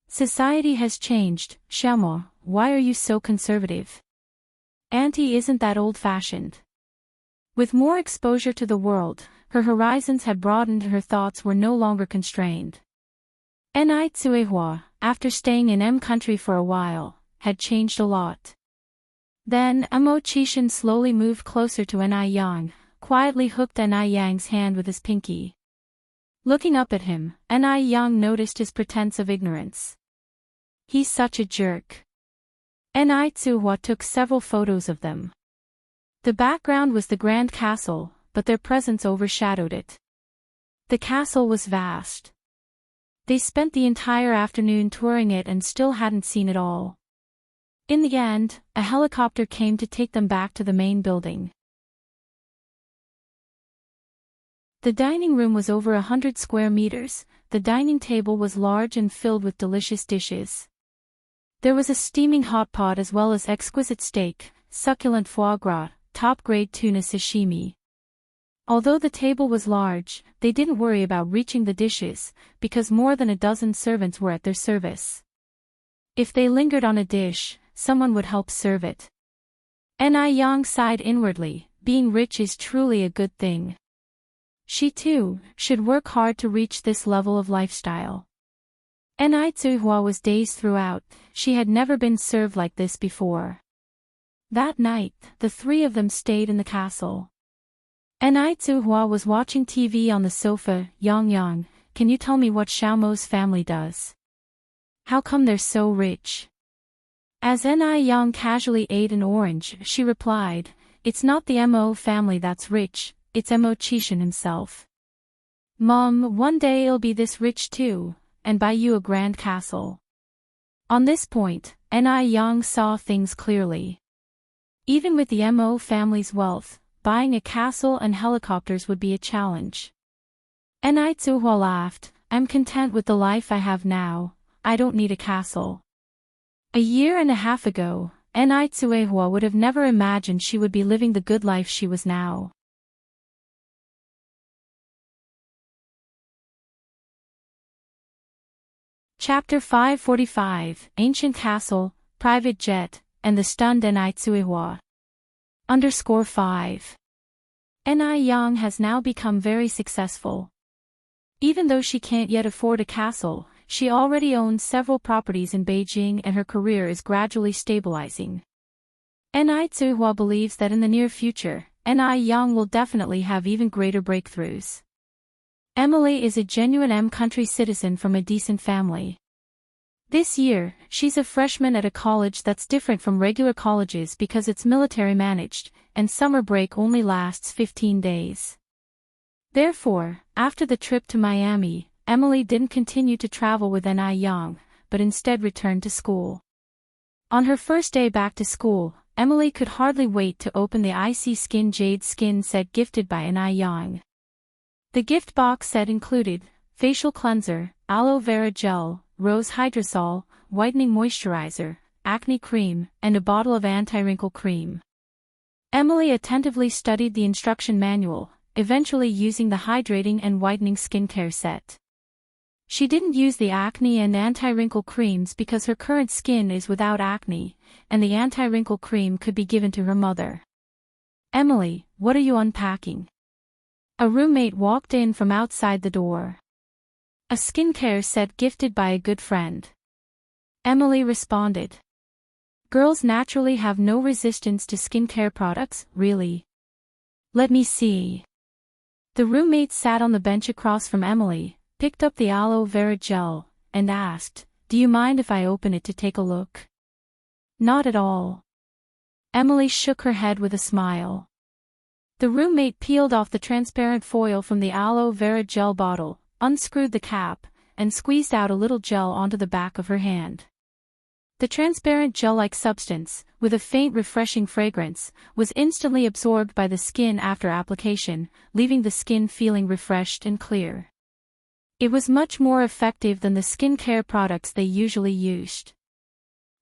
Society has changed, Xiaomo, why are you so conservative? Auntie isn't that old-fashioned. With more exposure to the world, her horizons had broadened and her thoughts were no longer constrained. Ni Tsuehua, after staying in M country for a while, had changed a lot. Then Mo Chishan slowly moved closer to Ni Yang, quietly hooked Ni Yang's hand with his pinky. Looking up at him, Ni Yang noticed his pretense of ignorance. He's such a jerk. Ni Tsuhua took several photos of them. The background was the Grand Castle, but their presence overshadowed it. The castle was vast. They spent the entire afternoon touring it and still hadn't seen it all. In the end, a helicopter came to take them back to the main building. The dining room was over 100 square meters. The dining table was large and filled with delicious dishes. There was a steaming hot pot as well as exquisite steak, succulent foie gras, top-grade tuna sashimi. Although the table was large, they didn't worry about reaching the dishes, because more than a dozen servants were at their service. If they lingered on a dish, someone would help serve it. Ni Yang sighed inwardly, being rich is truly a good thing. She too should work hard to reach this level of lifestyle. Ni Tsuhua was dazed throughout, she had never been served like this before. That night, the three of them stayed in the castle. Ni Tsuhua was watching TV on the sofa. Yang Yang, can you tell me what Xiaomo's family does? How come they're so rich? As Ni Yang casually ate an orange, she replied, it's not the Mo family that's rich, it's Mo Chishan himself. Mom, one day I'll be this rich too, and buy you a grand castle. On this point, Ni Yang saw things clearly. Even with the Mo family's wealth, buying a castle and helicopters would be a challenge. Ni Tsuhua laughed, I'm content with the life I have now, I don't need a castle. A year and a half ago, Ni Tsuehua would have never imagined she would be living the good life she was now. Chapter 545, Ancient Castle, Private Jet, and the Stunned Ni Tsuehua. _5. Ni Yang has now become very successful. Even though she can't yet afford a castle, she already owns several properties in Beijing and her career is gradually stabilizing. Ni Tsuehua believes that in the near future, Ni Yang will definitely have even greater breakthroughs. Emily is a genuine M country citizen from a decent family. This year, she's a freshman at a college that's different from regular colleges because it's military managed, and summer break only lasts 15 days. Therefore, after the trip to Miami, Emily didn't continue to travel with Ni Yang, but instead returned to school. On her first day back to school, Emily could hardly wait to open the icy skin jade skin set gifted by Ni Yang. The gift box set included facial cleanser, aloe vera gel, rose hydrosol, whitening moisturizer, acne cream, and a bottle of anti-wrinkle cream. Emily attentively studied the instruction manual, eventually using the hydrating and whitening skincare set. She didn't use the acne and anti-wrinkle creams because her current skin is without acne, and the anti-wrinkle cream could be given to her mother. Emily, what are you unpacking? A roommate walked in from outside the door. A skincare set gifted by a good friend. Emily responded. Girls naturally have no resistance to skincare products, really. Let me see. The roommate sat on the bench across from Emily, picked up the aloe vera gel, and asked, do you mind if I open it to take a look? Not at all. Emily shook her head with a smile. The roommate peeled off the transparent foil from the aloe vera gel bottle, unscrewed the cap, and squeezed out a little gel onto the back of her hand. The transparent gel-like substance, with a faint refreshing fragrance, was instantly absorbed by the skin after application, leaving the skin feeling refreshed and clear. It was much more effective than the skincare products they usually used.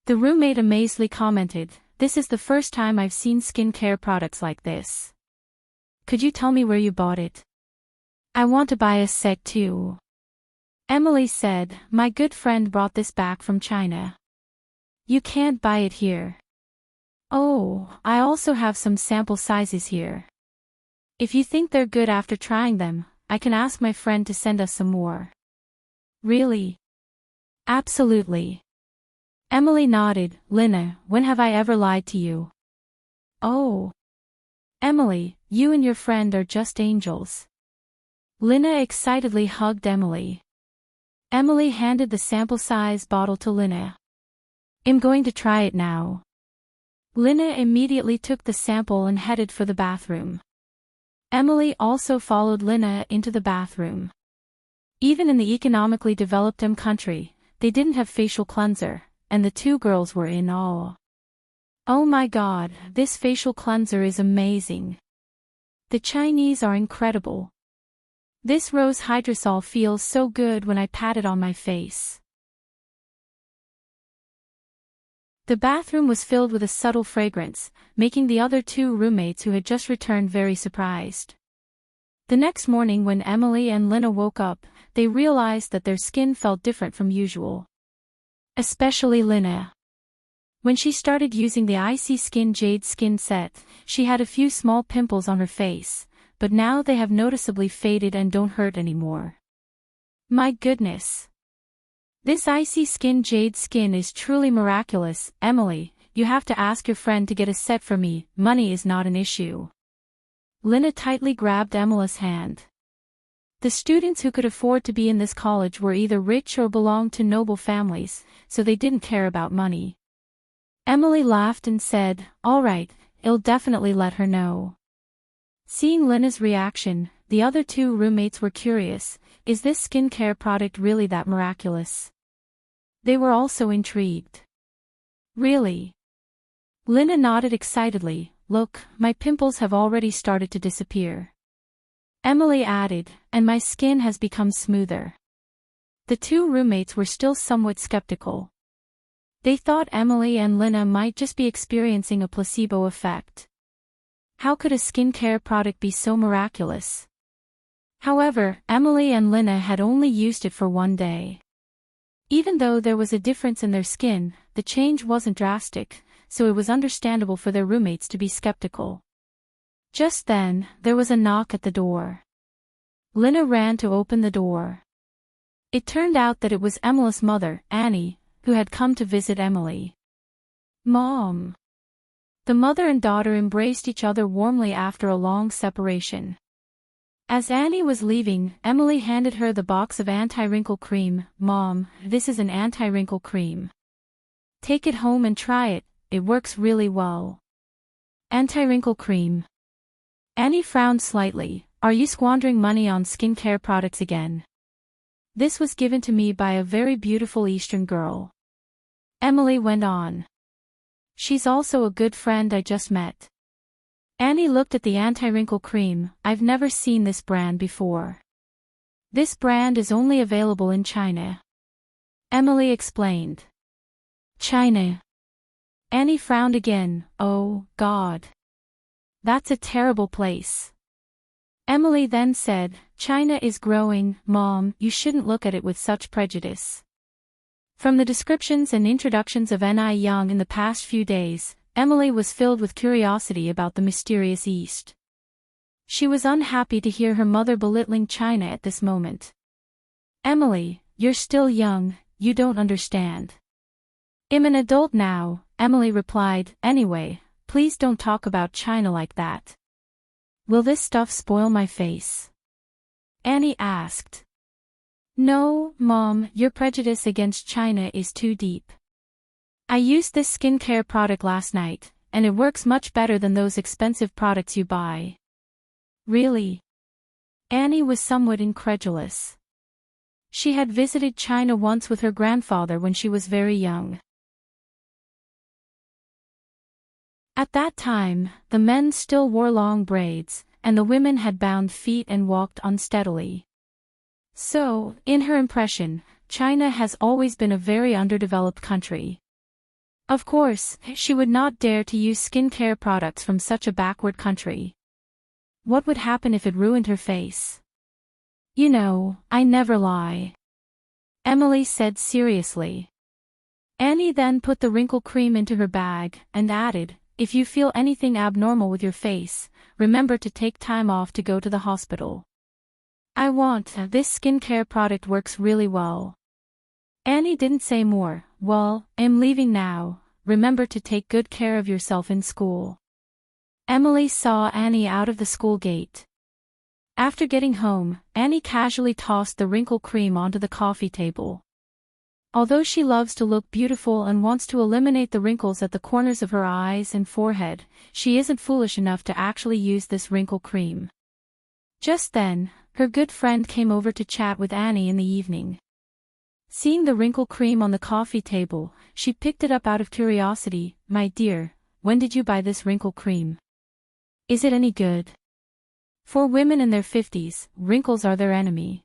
The roommate amazedly commented, "This is the first time I've seen skincare products like this. Could you tell me where you bought it? I want to buy a set too." Emily said, "My good friend brought this back from China. You can't buy it here." "Oh, I also have some sample sizes here. If you think they're good after trying them, I can ask my friend to send us some more." "Really?" "Absolutely." Emily nodded. "Lina, when have I ever lied to you?" "Oh. Emily, you and your friend are just angels." Lina excitedly hugged Emily. Emily handed the sample-size bottle to Lina. "I'm going to try it now." Lina immediately took the sample and headed for the bathroom. Emily also followed Lina into the bathroom. Even in the economically developed country, they didn't have facial cleanser, and the two girls were in awe. "Oh my god, this facial cleanser is amazing. The Chinese are incredible. This rose hydrosol feels so good when I pat it on my face." The bathroom was filled with a subtle fragrance, making the other two roommates who had just returned very surprised. The next morning when Emily and Lina woke up, they realized that their skin felt different from usual. Especially Lina. When she started using the Icy Skin Jade Skin Set, she had a few small pimples on her face, but now they have noticeably faded and don't hurt anymore. My goodness. This Icy Skin Jade Skin is truly miraculous. Emily, you have to ask your friend to get a set for me, money is not an issue. Lina tightly grabbed Emily's hand. The students who could afford to be in this college were either rich or belonged to noble families, so they didn't care about money. Emily laughed and said, "All right, I'll definitely let her know." Seeing Lina's reaction, the other two roommates were curious, is this skincare product really that miraculous? They were also intrigued. Really? Lina nodded excitedly. "Look, my pimples have already started to disappear." Emily added, "And my skin has become smoother." The two roommates were still somewhat skeptical. They thought Emily and Lina might just be experiencing a placebo effect. How could a skincare product be so miraculous? However, Emily and Lina had only used it for one day. Even though there was a difference in their skin, the change wasn't drastic, so it was understandable for their roommates to be skeptical. Just then, there was a knock at the door. Lina ran to open the door. It turned out that it was Emily's mother, Annie, who had come to visit Emily. "Mom." The mother and daughter embraced each other warmly after a long separation. As Annie was leaving, Emily handed her the box of anti-wrinkle cream. "Mom, this is an anti-wrinkle cream. Take it home and try it, it works really well." Anti-wrinkle cream. Annie frowned slightly. "Are you squandering money on skincare products again? This was given to me by a very beautiful Eastern girl." Emily went on. "She's also a good friend I just met." Annie looked at the anti-wrinkle cream. "I've never seen this brand before. This brand is only available in China." Emily explained. "China?" Annie frowned again. "Oh, God. That's a terrible place." Emily then said, "China is growing, Mom, you shouldn't look at it with such prejudice." From the descriptions and introductions of Ni Young in the past few days, Emily was filled with curiosity about the mysterious East. She was unhappy to hear her mother belittling China at this moment. "Emily, you're still young, you don't understand." "I'm an adult now," Emily replied. "Anyway, please don't talk about China like that." "Will this stuff spoil my face?" Annie asked. "No, Mom, your prejudice against China is too deep. I used this skincare product last night, and it works much better than those expensive products you buy." "Really?" Annie was somewhat incredulous. She had visited China once with her grandfather when she was very young. At that time, the men still wore long braids, and the women had bound feet and walked unsteadily. So, in her impression, China has always been a very underdeveloped country. Of course, she would not dare to use skincare products from such a backward country. What would happen if it ruined her face? You know, I never lie, Emily said seriously. Annie then put the wrinkle cream into her bag, and added, if you feel anything abnormal with your face, remember to take time off to go to the hospital. This skincare product works really well. Annie didn't say more. Well, I'm leaving now, remember to take good care of yourself in school. Emily saw Annie out of the school gate. After getting home, Annie casually tossed the wrinkle cream onto the coffee table. Although she loves to look beautiful and wants to eliminate the wrinkles at the corners of her eyes and forehead, she isn't foolish enough to actually use this wrinkle cream. Just then, her good friend came over to chat with Annie in the evening. Seeing the wrinkle cream on the coffee table, she picked it up out of curiosity. My dear, when did you buy this wrinkle cream? Is it any good? For women in their 50s, wrinkles are their enemy.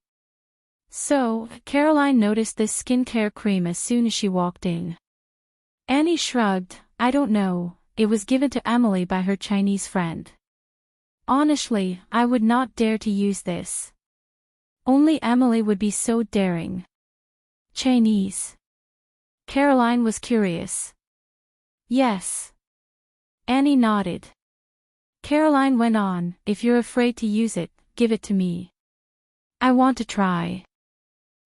So, Caroline noticed this skincare cream as soon as she walked in. Annie shrugged. I don't know, it was given to Emily by her Chinese friend. Honestly, I would not dare to use this. Only Emily would be so daring. Chinese? Caroline was curious. Yes. Annie nodded. Caroline went on, if you're afraid to use it, give it to me. I want to try.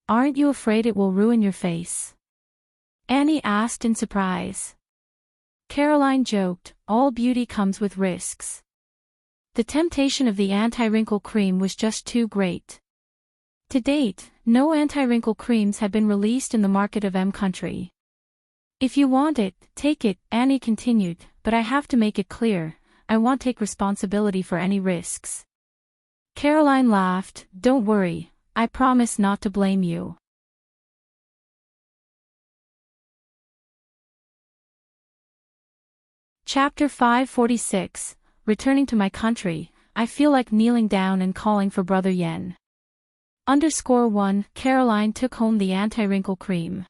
Aren't you afraid it will ruin your face? Annie asked in surprise. Caroline joked, all beauty comes with risks. The temptation of the anti-wrinkle cream was just too great. To date, no anti-wrinkle creams had been released in the market of country. If you want it, take it, Annie continued, but I have to make it clear, I won't take responsibility for any risks. Caroline laughed, don't worry, I promise not to blame you. Chapter 546, Returning to my country, I feel like kneeling down and calling for Brother Yen. _1, Caroline took home the anti-wrinkle cream.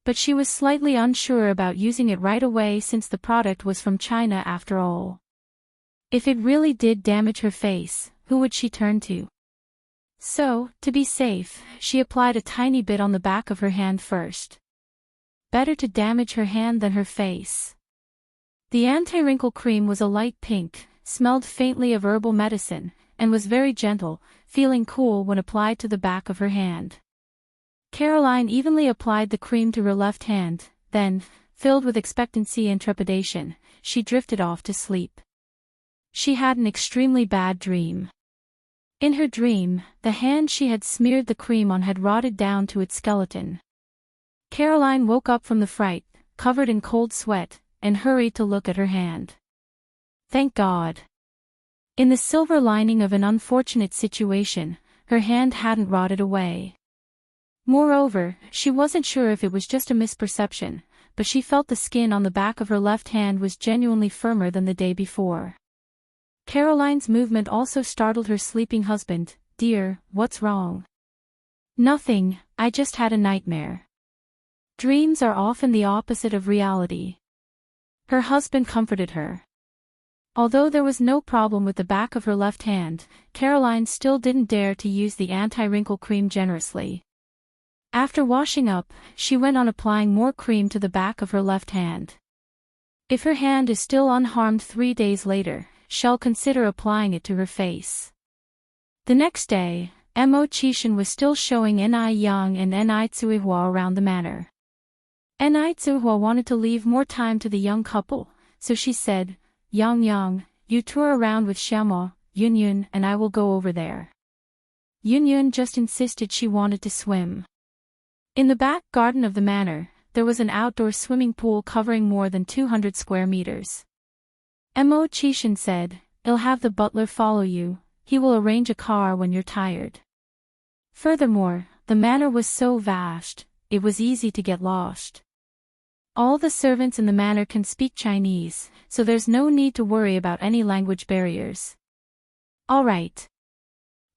But she was slightly unsure about using it right away since the product was from China after all. If it really did damage her face, who would she turn to? So, to be safe, she applied a tiny bit on the back of her hand first. Better to damage her hand than her face. The anti-wrinkle cream was a light pink, smelled faintly of herbal medicine, and was very gentle, feeling cool when applied to the back of her hand. Caroline evenly applied the cream to her left hand, then, filled with expectancy and trepidation, she drifted off to sleep. She had an extremely bad dream. In her dream, the hand she had smeared the cream on had rotted down to its skeleton. Caroline woke up from the fright, covered in cold sweat, and hurried to look at her hand. Thank God. In the silver lining of an unfortunate situation, her hand hadn't rotted away. Moreover, she wasn't sure if it was just a misperception, but she felt the skin on the back of her left hand was genuinely firmer than the day before. Caroline's movement also startled her sleeping husband. Dear, what's wrong? Nothing, I just had a nightmare. Dreams are often the opposite of reality. Her husband comforted her. Although there was no problem with the back of her left hand, Caroline still didn't dare to use the anti-wrinkle cream generously. After washing up, she went on applying more cream to the back of her left hand. If her hand is still unharmed 3 days later, she'll consider applying it to her face. The next day, Mo Chishan was still showing Ni Yang and Ni Tsuihua around the manor. Ni Tsuihua wanted to leave more time to the young couple, so she said, Yang, you tour around with Xiaomo, Yunyun, and I will go over there. Yunyun just insisted she wanted to swim. In the back garden of the manor, there was an outdoor swimming pool covering more than 200 square meters. Mo Chishan said, I'll have the butler follow you, he will arrange a car when you're tired. Furthermore, the manor was so vast, it was easy to get lost. All the servants in the manor can speak Chinese, so there's no need to worry about any language barriers. All right.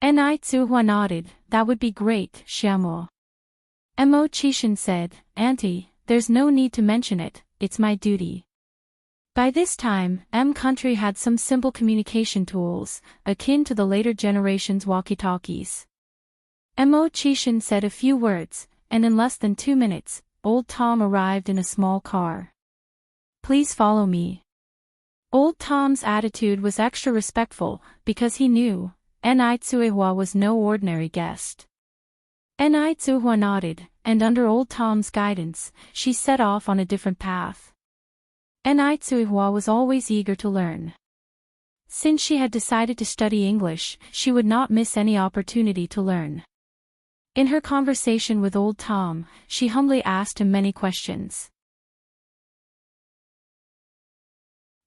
Ni Tzuhua nodded, that would be great, Xiamo. Mo Qishan said, Auntie, there's no need to mention it, it's my duty. By this time, country had some simple communication tools, akin to the later generation's walkie-talkies. Mo Qishan said a few words, and in less than 2 minutes, Old Tom arrived in a small car. Please follow me. Old Tom's attitude was extra respectful, because he knew, Ni Tzuehua was no ordinary guest. Ni Tzuehua nodded, and under Old Tom's guidance, she set off on a different path. Ni Tzuehua was always eager to learn. Since she had decided to study English, she would not miss any opportunity to learn. In her conversation with Old Tom, she humbly asked him many questions.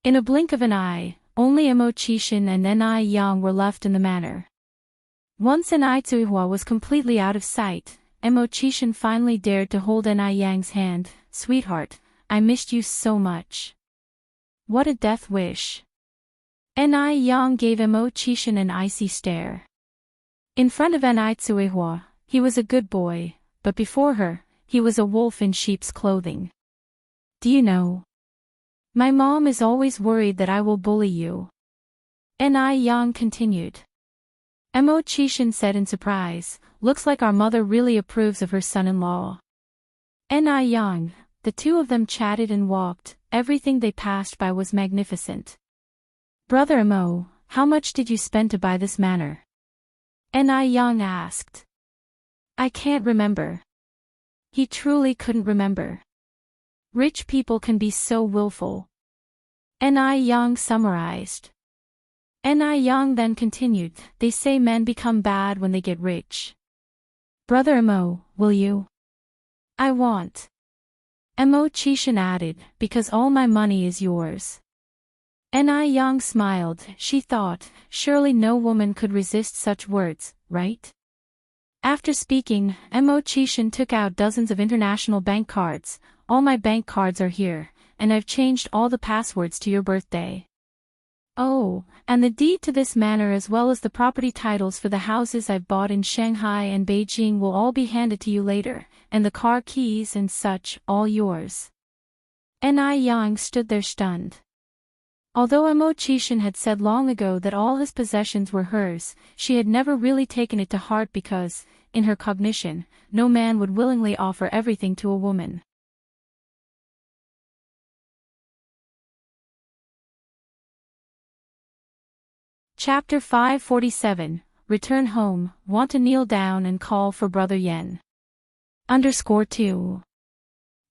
In a blink of an eye, only Mo Qishan and Ni Yang were left in the manor. Once Ni Tzuehua was completely out of sight, Mo Qishan finally dared to hold Ni Yang's hand. Sweetheart, I missed you so much. What a death wish. Ni Yang gave Mo Qishan an icy stare. In front of Ni Tzuehua, he was a good boy, but before her, he was a wolf in sheep's clothing. Do you know? My mom is always worried that I will bully you. Ni Yang continued. Mo Qishan said in surprise, looks like our mother really approves of her son-in-law. Ni Yang, the two of them chatted and walked, everything they passed by was magnificent. Brother Mo, how much did you spend to buy this manor? Ni Yang asked. I can't remember. He truly couldn't remember. Rich people can be so willful. Ni Yang summarized. Ni Yang then continued, they say men become bad when they get rich. Brother Mo, will you? I want. Mo Qishan added, because all my money is yours. Ni Yang smiled, she thought, surely no woman could resist such words, right? After speaking, Mo Qishan took out dozens of international bank cards. All my bank cards are here, and I've changed all the passwords to your birthday. Oh, and the deed to this manor as well as the property titles for the houses I've bought in Shanghai and Beijing will all be handed to you later, and the car keys and such, all yours. Ni Yang stood there stunned. Although Mo Qishan had said long ago that all his possessions were hers, she had never really taken it to heart because, in her cognition, no man would willingly offer everything to a woman. Chapter 547, Return Home, Want to Kneel Down and Call for Brother Yen. _2.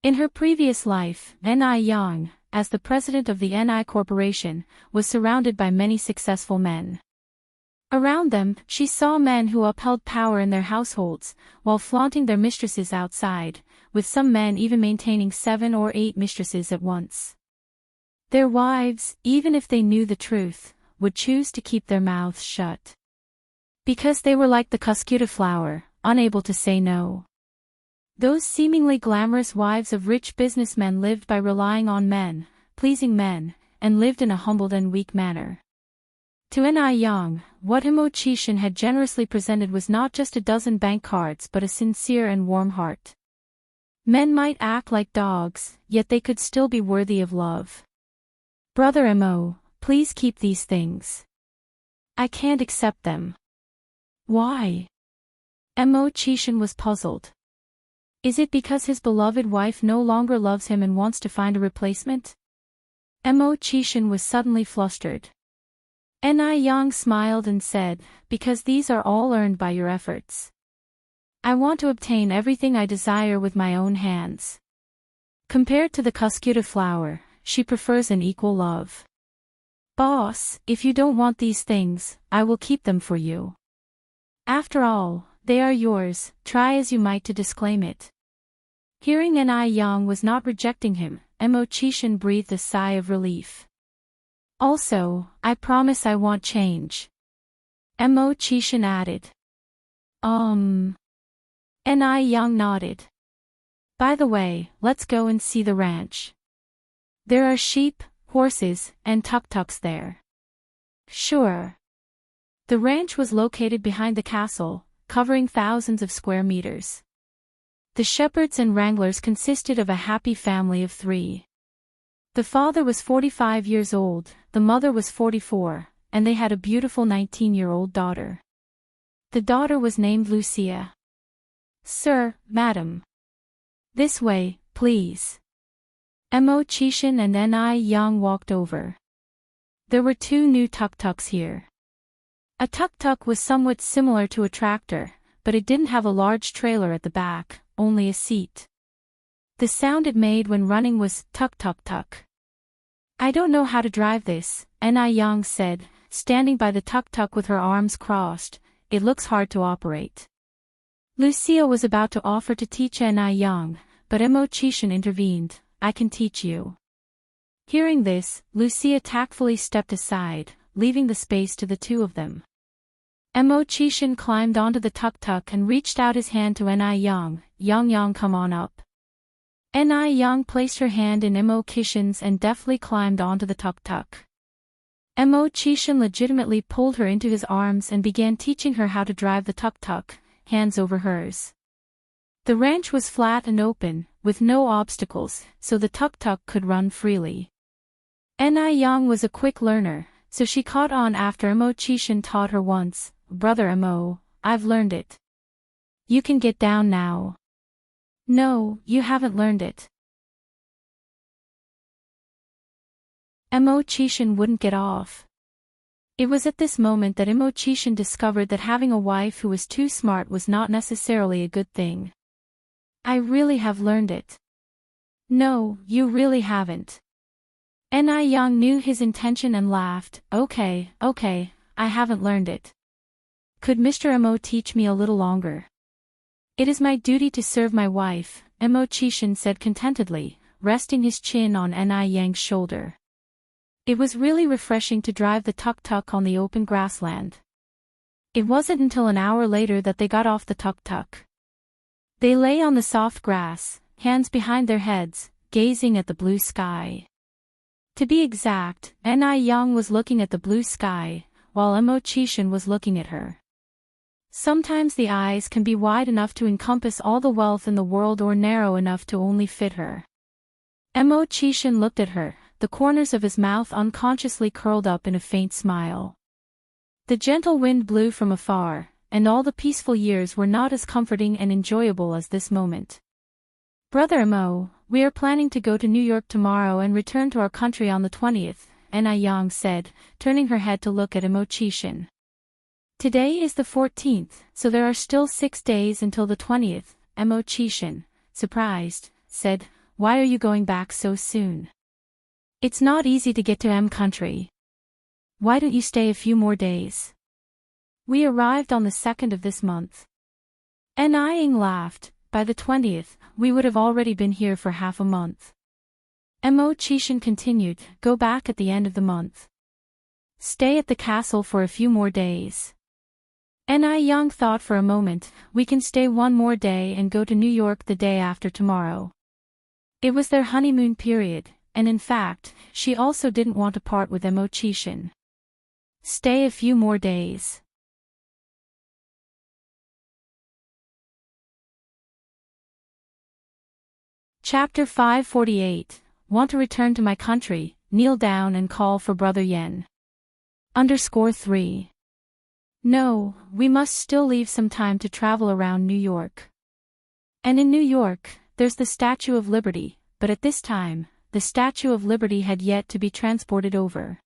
In her previous life, Ni Yang, as the president of the Ni Corporation, was surrounded by many successful men. Around them, she saw men who upheld power in their households, while flaunting their mistresses outside, with some men even maintaining 7 or 8 mistresses at once. Their wives, even if they knew the truth, would choose to keep their mouths shut. Because they were like the cuscuta flower, unable to say no. Those seemingly glamorous wives of rich businessmen lived by relying on men, pleasing men, and lived in a humbled and weak manner. To Ni Yang, what Mo Qishan had generously presented was not just a dozen bank cards but a sincere and warm heart. Men might act like dogs, yet they could still be worthy of love. Brother Mo, please keep these things. I can't accept them. Why? Mo Qishan was puzzled. Is it because his beloved wife no longer loves him and wants to find a replacement? Mo Qishan was suddenly flustered. Ni Yang smiled and said, because these are all earned by your efforts. I want to obtain everything I desire with my own hands. Compared to the cuscuta flower, she prefers an equal love. Boss, if you don't want these things, I will keep them for you. After all, they are yours, try as you might to disclaim it. Hearing Ni Yang was not rejecting him, Mo Qishan breathed a sigh of relief. Also, I promise I want change. Mo Qishan added. Ni Yang nodded. By the way, let's go and see the ranch. There are sheep, horses, and tuk-tuks there. Sure. The ranch was located behind the castle, covering thousands of square meters. The shepherds and wranglers consisted of a happy family of 3. The father was 45 years old, the mother was 44, and they had a beautiful 19-year-old daughter. The daughter was named Lucia. Sir, madam. This way, please. Mo-Chishan and Ni Yang walked over. There were 2 new tuk-tuks here. A tuk-tuk was somewhat similar to a tractor, but it didn't have a large trailer at the back, only a seat. The sound it made when running was tuk-tuk-tuk. I don't know how to drive this, Ni Yang said, standing by the tuk-tuk with her arms crossed. It looks hard to operate. Lucia was about to offer to teach Ni Yang, but Mo-Chishan intervened. I can teach you. Hearing this, Lucia tactfully stepped aside, leaving the space to the 2 of them. Mo-Chishan climbed onto the tuk-tuk and reached out his hand to Ni Yang. Yang, come on up. Ni Yang placed her hand in Mo-Chishan's and deftly climbed onto the tuk-tuk. Mo-Chishan legitimately pulled her into his arms and began teaching her how to drive the tuk-tuk, hands over hers. The ranch was flat and open, with no obstacles, so the tuk-tuk could run freely. Ni Yang was a quick learner, so she caught on after Mo-Chishan taught her once. Brother Mo, I've learned it. You can get down now. No, you haven't learned it. Mo-Chishan wouldn't get off. It was at this moment that Mo-Chishan discovered that having a wife who was too smart was not necessarily a good thing. I really have learned it. No, you really haven't. Ni Yang knew his intention and laughed. Okay, I haven't learned it. Could Mr. Mo teach me a little longer? It is my duty to serve my wife, Mo-Chishan said contentedly, resting his chin on Ni Yang's shoulder. It was really refreshing to drive the tuk-tuk on the open grassland. It wasn't until an hour later that they got off the tuk-tuk. They lay on the soft grass, hands behind their heads, gazing at the blue sky. To be exact, Ni Yang was looking at the blue sky, while Mo-Chishan was looking at her. Sometimes the eyes can be wide enough to encompass all the wealth in the world or narrow enough to only fit her. Mo-Chishan looked at her, the corners of his mouth unconsciously curled up in a faint smile. The gentle wind blew from afar, and all the peaceful years were not as comforting and enjoyable as this moment. Brother Mo, we are planning to go to New York tomorrow and return to our country on the 20th, Ni Yang said, turning her head to look at Mo-Chishan. Today is the 14th, so there are still 6 days until the 20th, Mo-Chishan, surprised, said, why are you going back so soon? It's not easy to get to country. Why don't you stay a few more days? We arrived on the 2nd of this month. Ni Yang laughed. By the 20th, we would have already been here for half a month. Mo-Chishan continued, go back at the end of the month. Stay at the castle for a few more days. Ni Yang thought for a moment, we can stay 1 more day and go to New York the day after tomorrow. It was their honeymoon period, and in fact, she also didn't want to part with Mo-Chishan. Stay a few more days. Chapter 548. Want to return to my country, kneel down and call for Brother Yen. _3. No, we must still leave some time to travel around New York. And in New York, there's the Statue of Liberty, but at this time, the Statue of Liberty had yet to be transported over.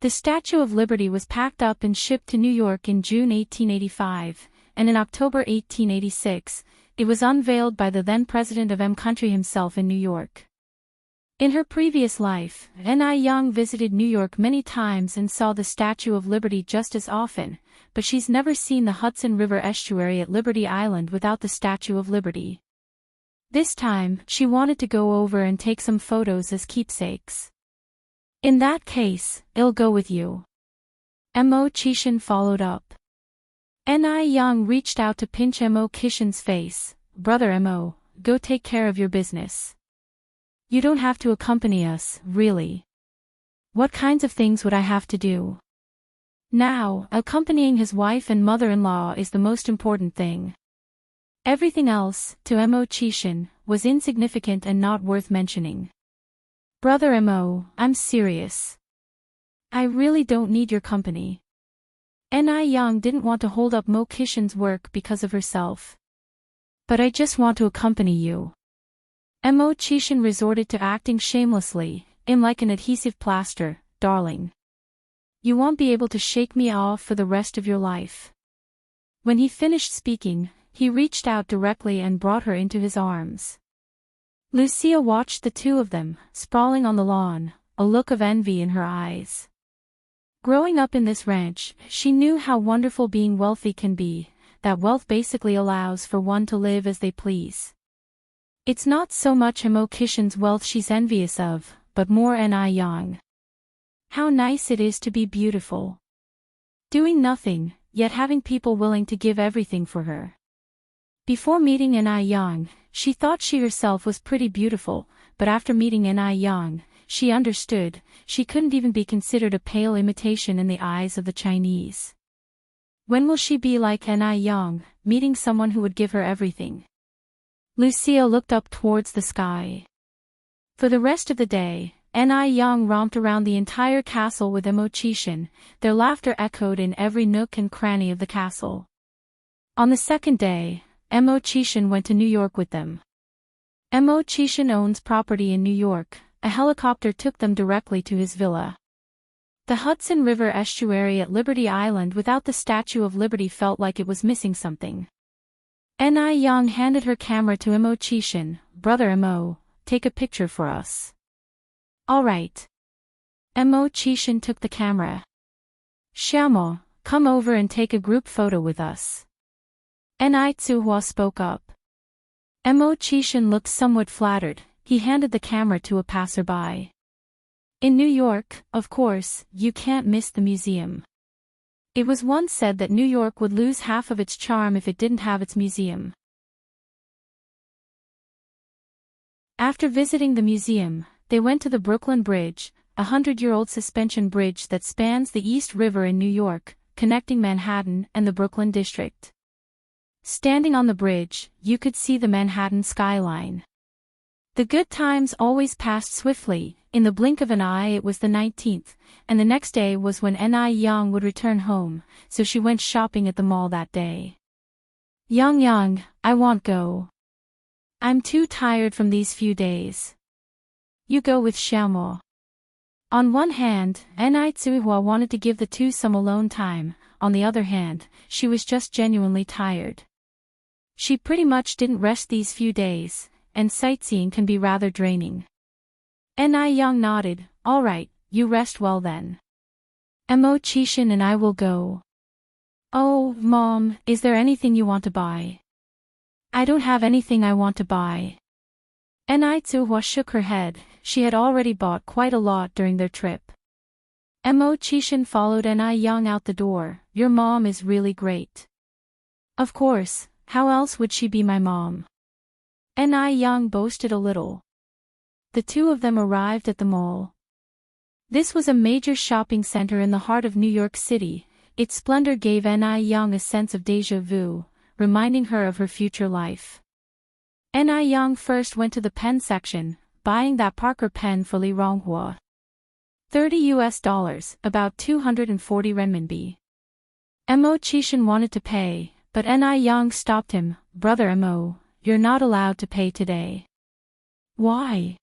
The Statue of Liberty was packed up and shipped to New York in June 1885, and in October 1886, it was unveiled by the then president of country himself in New York. In her previous life, Ni Yang visited New York many times and saw the Statue of Liberty just as often, but she's never seen the Hudson River estuary at Liberty Island without the Statue of Liberty. This time, she wanted to go over and take some photos as keepsakes. In that case, I'll go with you. Mo-Chishan followed up. Ni Yang reached out to pinch Mo-Chishan's face. Brother Mo, go take care of your business. You don't have to accompany us, really. What kinds of things would I have to do? Now, accompanying his wife and mother-in-law is the most important thing. Everything else, to Mo Chishan, was insignificant and not worth mentioning. Brother Mo, I'm serious. I really don't need your company. Ni Yang didn't want to hold up Mo Chishan's work because of herself. But I just want to accompany you. Mo Chishan resorted to acting shamelessly, like an adhesive plaster, darling. You won't be able to shake me off for the rest of your life. When he finished speaking, he reached out directly and brought her into his arms. Lucia watched the two of them, sprawling on the lawn, a look of envy in her eyes. Growing up in this ranch, she knew how wonderful being wealthy can be, that wealth basically allows for one to live as they please. It's not so much Mo Chishan's wealth she's envious of, but more Ni Yang. How nice it is to be beautiful. Doing nothing, yet having people willing to give everything for her. Before meeting Ni Yang, she thought she herself was pretty beautiful, but after meeting Ni Yang, she understood, she couldn't even be considered a pale imitation in the eyes of the Chinese. When will she be like Ni Yang, meeting someone who would give her everything? Lucia looked up towards the sky. For the rest of the day, Ni Yang romped around the entire castle with Mo Chishan, their laughter echoed in every nook and cranny of the castle. On the second day, Mo Chishan went to New York with them. Mo Chishan owns property in New York, a helicopter took them directly to his villa. The Hudson River estuary at Liberty Island without the Statue of Liberty felt like it was missing something. Ni Yang handed her camera to Mo Chishan. Brother Mo, take a picture for us. All right. Mo Chishan took the camera. Xiaomo, come over and take a group photo with us. Ni Tsuhua spoke up. Mo Chishan looked somewhat flattered, he handed the camera to a passerby. In New York, of course, you can't miss the museum. It was once said that New York would lose half of its charm if it didn't have its museum. After visiting the museum, they went to the Brooklyn Bridge, a 100-year-old suspension bridge that spans the East River in New York, connecting Manhattan and the Brooklyn district. Standing on the bridge, you could see the Manhattan skyline. The good times always passed swiftly. In the blink of an eye it was the 19th, and the next day was when Ni Yang would return home, so she went shopping at the mall that day. Yang, I won't go. I'm too tired from these few days. You go with Xiaomo. On one hand, Ni Tsuhua wanted to give the two some alone time, on the other hand, she was just genuinely tired. She pretty much didn't rest these few days, and sightseeing can be rather draining. Ni Yang nodded. All right, you rest well then. Mo Chishan and I will go. Oh, Mom, is there anything you want to buy? I don't have anything I want to buy. Ni Tsuhua shook her head, she had already bought quite a lot during their trip. Mo Chishan followed Ni Yang out the door. Your mom is really great. Of course, how else would she be my mom? Ni Yang boasted a little. The two of them arrived at the mall. This was a major shopping center in the heart of New York City. Its splendor gave Ni Yang a sense of déjà vu, reminding her of her future life. Ni Yang first went to the pen section, buying that Parker pen for Li Ronghua. $30, about 240 renminbi. Mo Chishan wanted to pay, but Ni Yang stopped him. Brother Mo, you're not allowed to pay today. Why?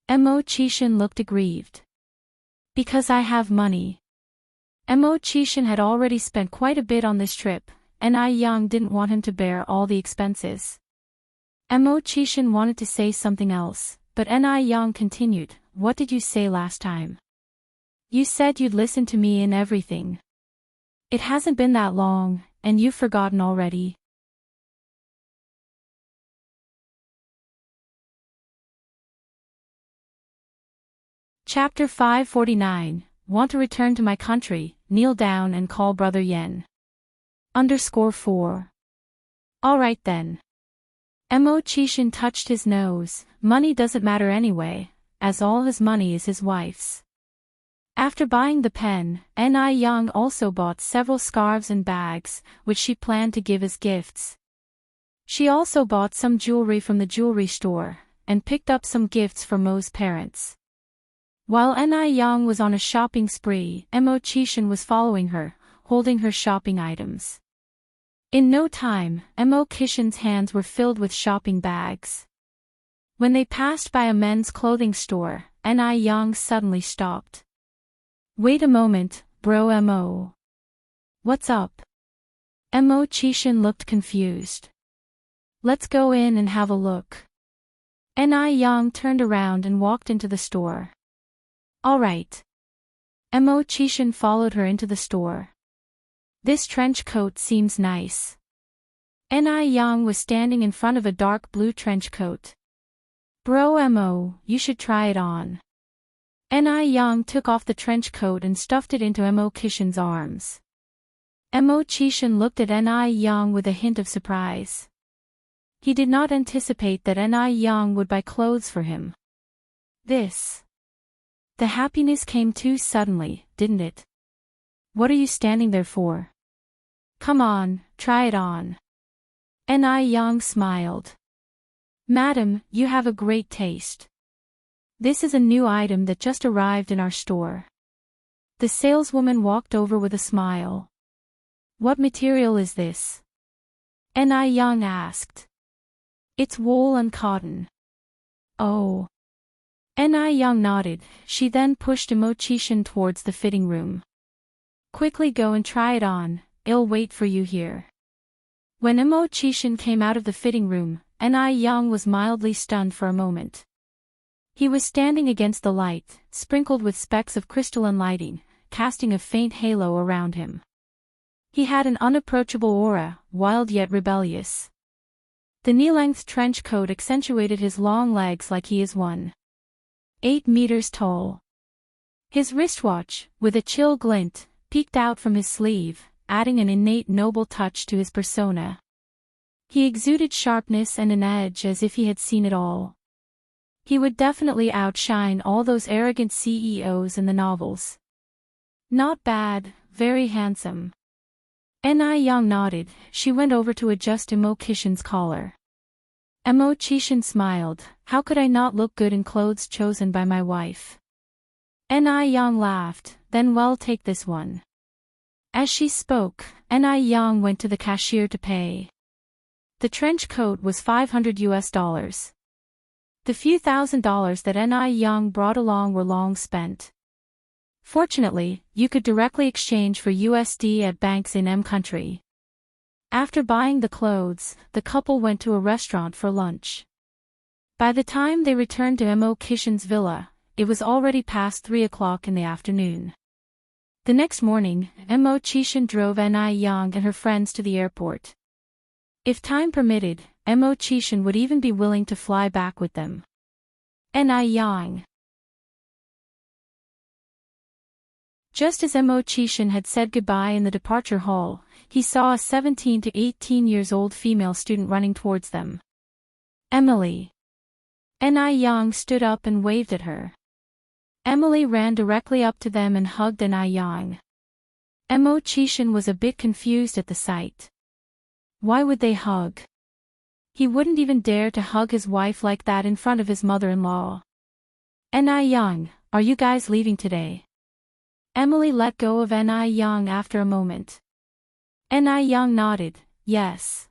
Mo Chishan looked aggrieved. Because I have money. Mo Chishan had already spent quite a bit on this trip, and Ni Yang didn't want him to bear all the expenses. Mo Chishan wanted to say something else, but Ni Yang continued. What did you say last time? You said you'd listen to me in everything. It hasn't been that long, and you've forgotten already. Chapter 549, Want to return to my country, kneel down and call Brother Yen. _4. Alright then. Mo Chishan touched his nose. Money doesn't matter anyway, as all his money is his wife's. After buying the pen, Ni Yang also bought several scarves and bags, which she planned to give as gifts. She also bought some jewelry from the jewelry store, and picked up some gifts for Mo's parents. While Ni Yang was on a shopping spree, Mo Chishan was following her, holding her shopping items. In no time, Mo Chishan's hands were filled with shopping bags. When they passed by a men's clothing store, Ni Yang suddenly stopped. "Wait a moment, bro Mo. What's up?" Mo Chishan looked confused. "Let's go in and have a look." Ni Yang turned around and walked into the store. "All right." Mo Chishan followed her into the store. "This trench coat seems nice." Ni Yang was standing in front of a dark blue trench coat. "Bro Mo, you should try it on." Ni Yang took off the trench coat and stuffed it into Mo Chishan's arms. Mo Chishan looked at Ni Yang with a hint of surprise. He did not anticipate that Ni Yang would buy clothes for him. The happiness came too suddenly, didn't it? "What are you standing there for? Come on, try it on." Ni Yang smiled. "Madam, you have a great taste. This is a new item that just arrived in our store." The saleswoman walked over with a smile. "What material is this?" Ni Yang asked. "It's wool and cotton." "Oh." Ni Yang nodded. She then pushed Mo Chishan towards the fitting room. "Quickly go and try it on, I'll wait for you here." When Mo Chishan came out of the fitting room, Ni Yang was mildly stunned for a moment. He was standing against the light, sprinkled with specks of crystalline lighting, casting a faint halo around him. He had an unapproachable aura, wild yet rebellious. The knee-length trench coat accentuated his long legs like he is 1.8 meters tall. His wristwatch, with a chill glint, peeked out from his sleeve, adding an innate noble touch to his persona. He exuded sharpness and an edge as if he had seen it all. He would definitely outshine all those arrogant CEOs in the novels. "Not bad, very handsome." Ni Yang nodded. She went over to adjust Mo Chishan's collar. Mo Chishan smiled. "How could I not look good in clothes chosen by my wife?" Ni Yang laughed. "Then well, take this one." As she spoke, Ni Yang went to the cashier to pay. The trench coat was $500. The few $1,000s that Ni Yang brought along were long spent. Fortunately, you could directly exchange for USD at banks in M country. After buying the clothes, the couple went to a restaurant for lunch. By the time they returned to Mo Chishan's villa, it was already past 3 o'clock in the afternoon. The next morning, Mo Chishan drove Ni Yang and her friends to the airport. If time permitted, Mo Chishan would even be willing to fly back with them. Ni Yang. Just as Mo Chishan had said goodbye in the departure hall, he saw a 17 to 18 years old female student running towards them. "Emily." Ni Yang stood up and waved at her. Emily ran directly up to them and hugged Ni Yang. Mo Chishan was a bit confused at the sight. Why would they hug? He wouldn't even dare to hug his wife like that in front of his mother-in-law. "Ni Yang, are you guys leaving today?" Emily let go of Ni Yang after a moment. Ni Yang nodded, "Yes."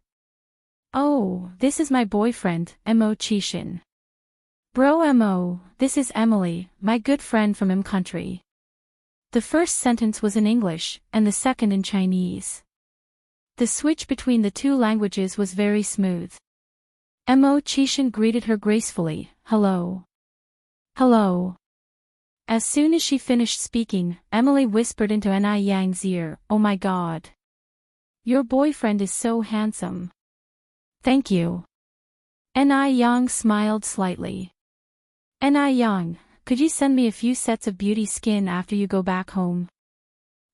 "Oh, this is my boyfriend, Mo Chishan." "Bro Mo, this is Emily, my good friend from M country." The first sentence was in English, and the second in Chinese. The switch between the two languages was very smooth. Mo Chishan greeted her gracefully, "Hello." "Hello." As soon as she finished speaking, Emily whispered into Ni Yang's ear, "Oh my God. Your boyfriend is so handsome." "Thank you." Ni Yang smiled slightly. "Ni Yang, could you send me a few sets of beauty skin after you go back home?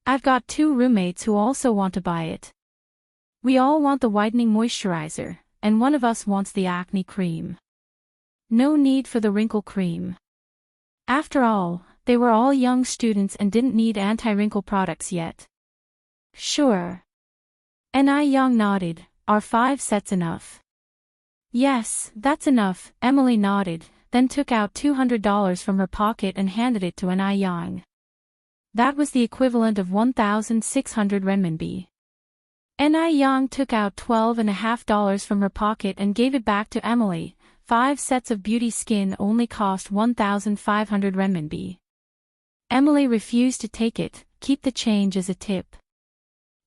I've got 2 roommates who also want to buy it. We all want the whitening moisturizer, and one of us wants the acne cream. No need for the wrinkle cream. After all, they were all young students and didn't need anti-wrinkle products yet. Sure. Young nodded. Are 5 sets enough? Yes, that's enough, Emily nodded, then took out $200 from her pocket and handed it to Young. That was the equivalent of 1,600 renminbi. Young took out $12.50 from her pocket and gave it back to Emily. 5 sets of beauty skin only cost 1,500 renminbi. Emily refused to take it. Keep the change as a tip.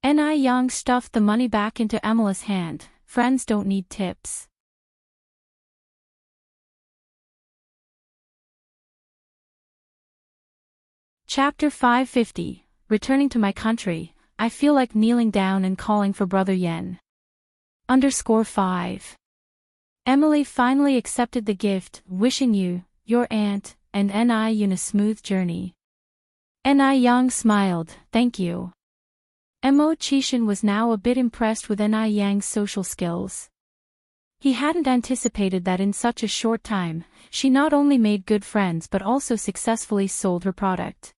Young stuffed the money back into Emily's hand. Friends don't need tips. Chapter 550. Returning to my country, I feel like kneeling down and calling for Brother Yen. _5. Emily finally accepted the gift, wishing you, your aunt, and Young a smooth journey. Young smiled, thank you. Chishan was now a bit impressed with Yang's social skills. He hadn't anticipated that in such a short time, she not only made good friends but also successfully sold her product.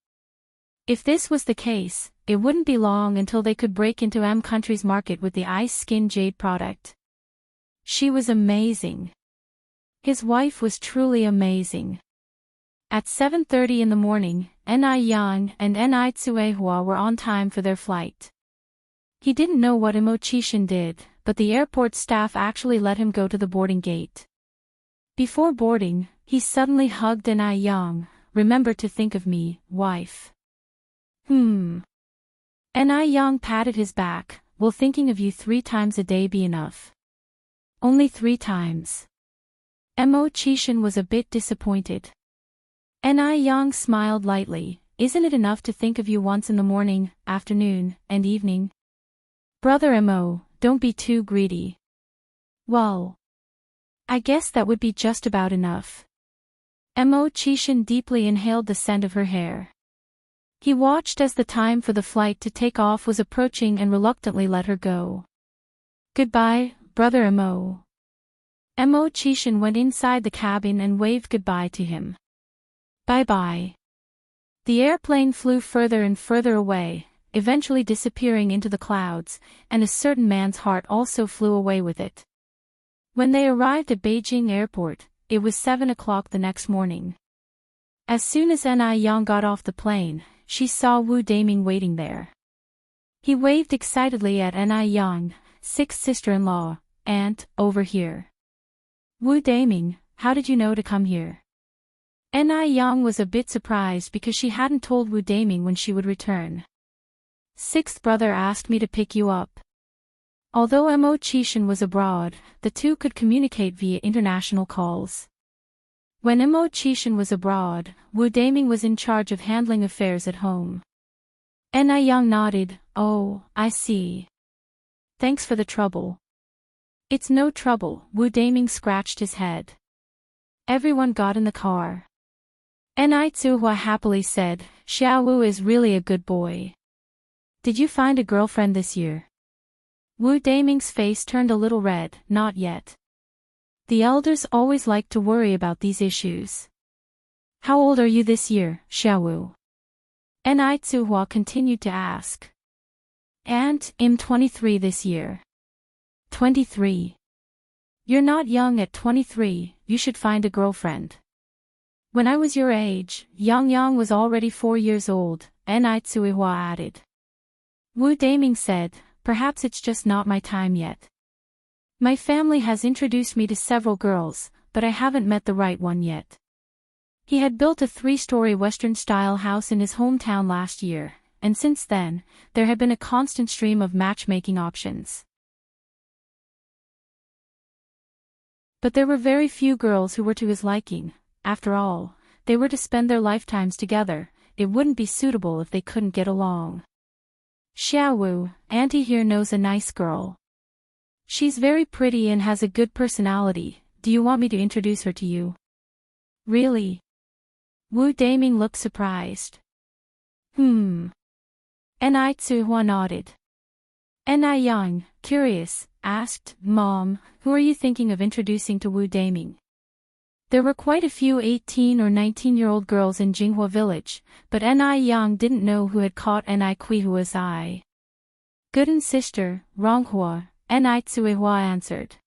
If this was the case, it wouldn't be long until they could break into country's market with the Ice Skin Jade product. She was amazing. His wife was truly amazing. At 7:30 in the morning, Young and Tsuehua were on time for their flight. He didn't know what Chishan did, but the airport staff actually let him go to the boarding gate. Before boarding, he suddenly hugged Young. Remember to think of me, wife. Young patted his back. Will thinking of you 3 times a day be enough? Only 3 times. Chishan was a bit disappointed. Young smiled lightly. Isn't it enough to think of you once in the morning, afternoon, and evening? Brother don't be too greedy. Well, I guess that would be just about enough. Chishan deeply inhaled the scent of her hair. He watched as the time for the flight to take off was approaching and reluctantly let her go. Goodbye, Brother Chishan went inside the cabin and waved goodbye to him. Bye-bye. The airplane flew further and further away, eventually disappearing into the clouds, and a certain man's heart also flew away with it. When they arrived at Beijing Airport, it was 7 o'clock the next morning. As soon as Young got off the plane, she saw Wu Daming waiting there. He waved excitedly at Young, 6th sister-in-law, aunt, over here. Wu Daming, how did you know to come here? Young was a bit surprised because she hadn't told Wu Daming when she would return. 6th brother asked me to pick you up. Although Chishan was abroad, the two could communicate via international calls. When Chishan was abroad, Wu Daming was in charge of handling affairs at home. Young nodded. Oh, I see. Thanks for the trouble. It's no trouble, Wu Daming scratched his head. Everyone got in the car. Tsuehua happily said, Xiao Wu is really a good boy. Did you find a girlfriend this year? Wu Daming's face turned a little red. Not yet. The elders always like to worry about these issues. How old are you this year, Xiao Wu? Tsuehua continued to ask. Aunt, I'm 23 this year. 23. You're not young at 23, you should find a girlfriend. When I was your age, Yang was already 4 years old, Tsuehua added. Wu Daming said, perhaps it's just not my time yet. My family has introduced me to several girls, but I haven't met the right one yet. He had built a 3-story Western-style house in his hometown last year, and since then, there had been a constant stream of matchmaking options. But there were very few girls who were to his liking. After all, they were to spend their lifetimes together. It wouldn't be suitable if they couldn't get along. Xiao Wu, auntie here knows a nice girl. She's very pretty and has a good personality. Do you want me to introduce her to you? Really? Wu Daming looked surprised. Tsuehua nodded. Ni Yang, curious, asked, Mom, who are you thinking of introducing to Wu Daming? There were quite a few 18 or 19-year-old girls in Jinghua village, but Ni Yang didn't know who had caught Ni Kuihua's eye. Gooden sister, Ronghua, Ni Tsuihua answered.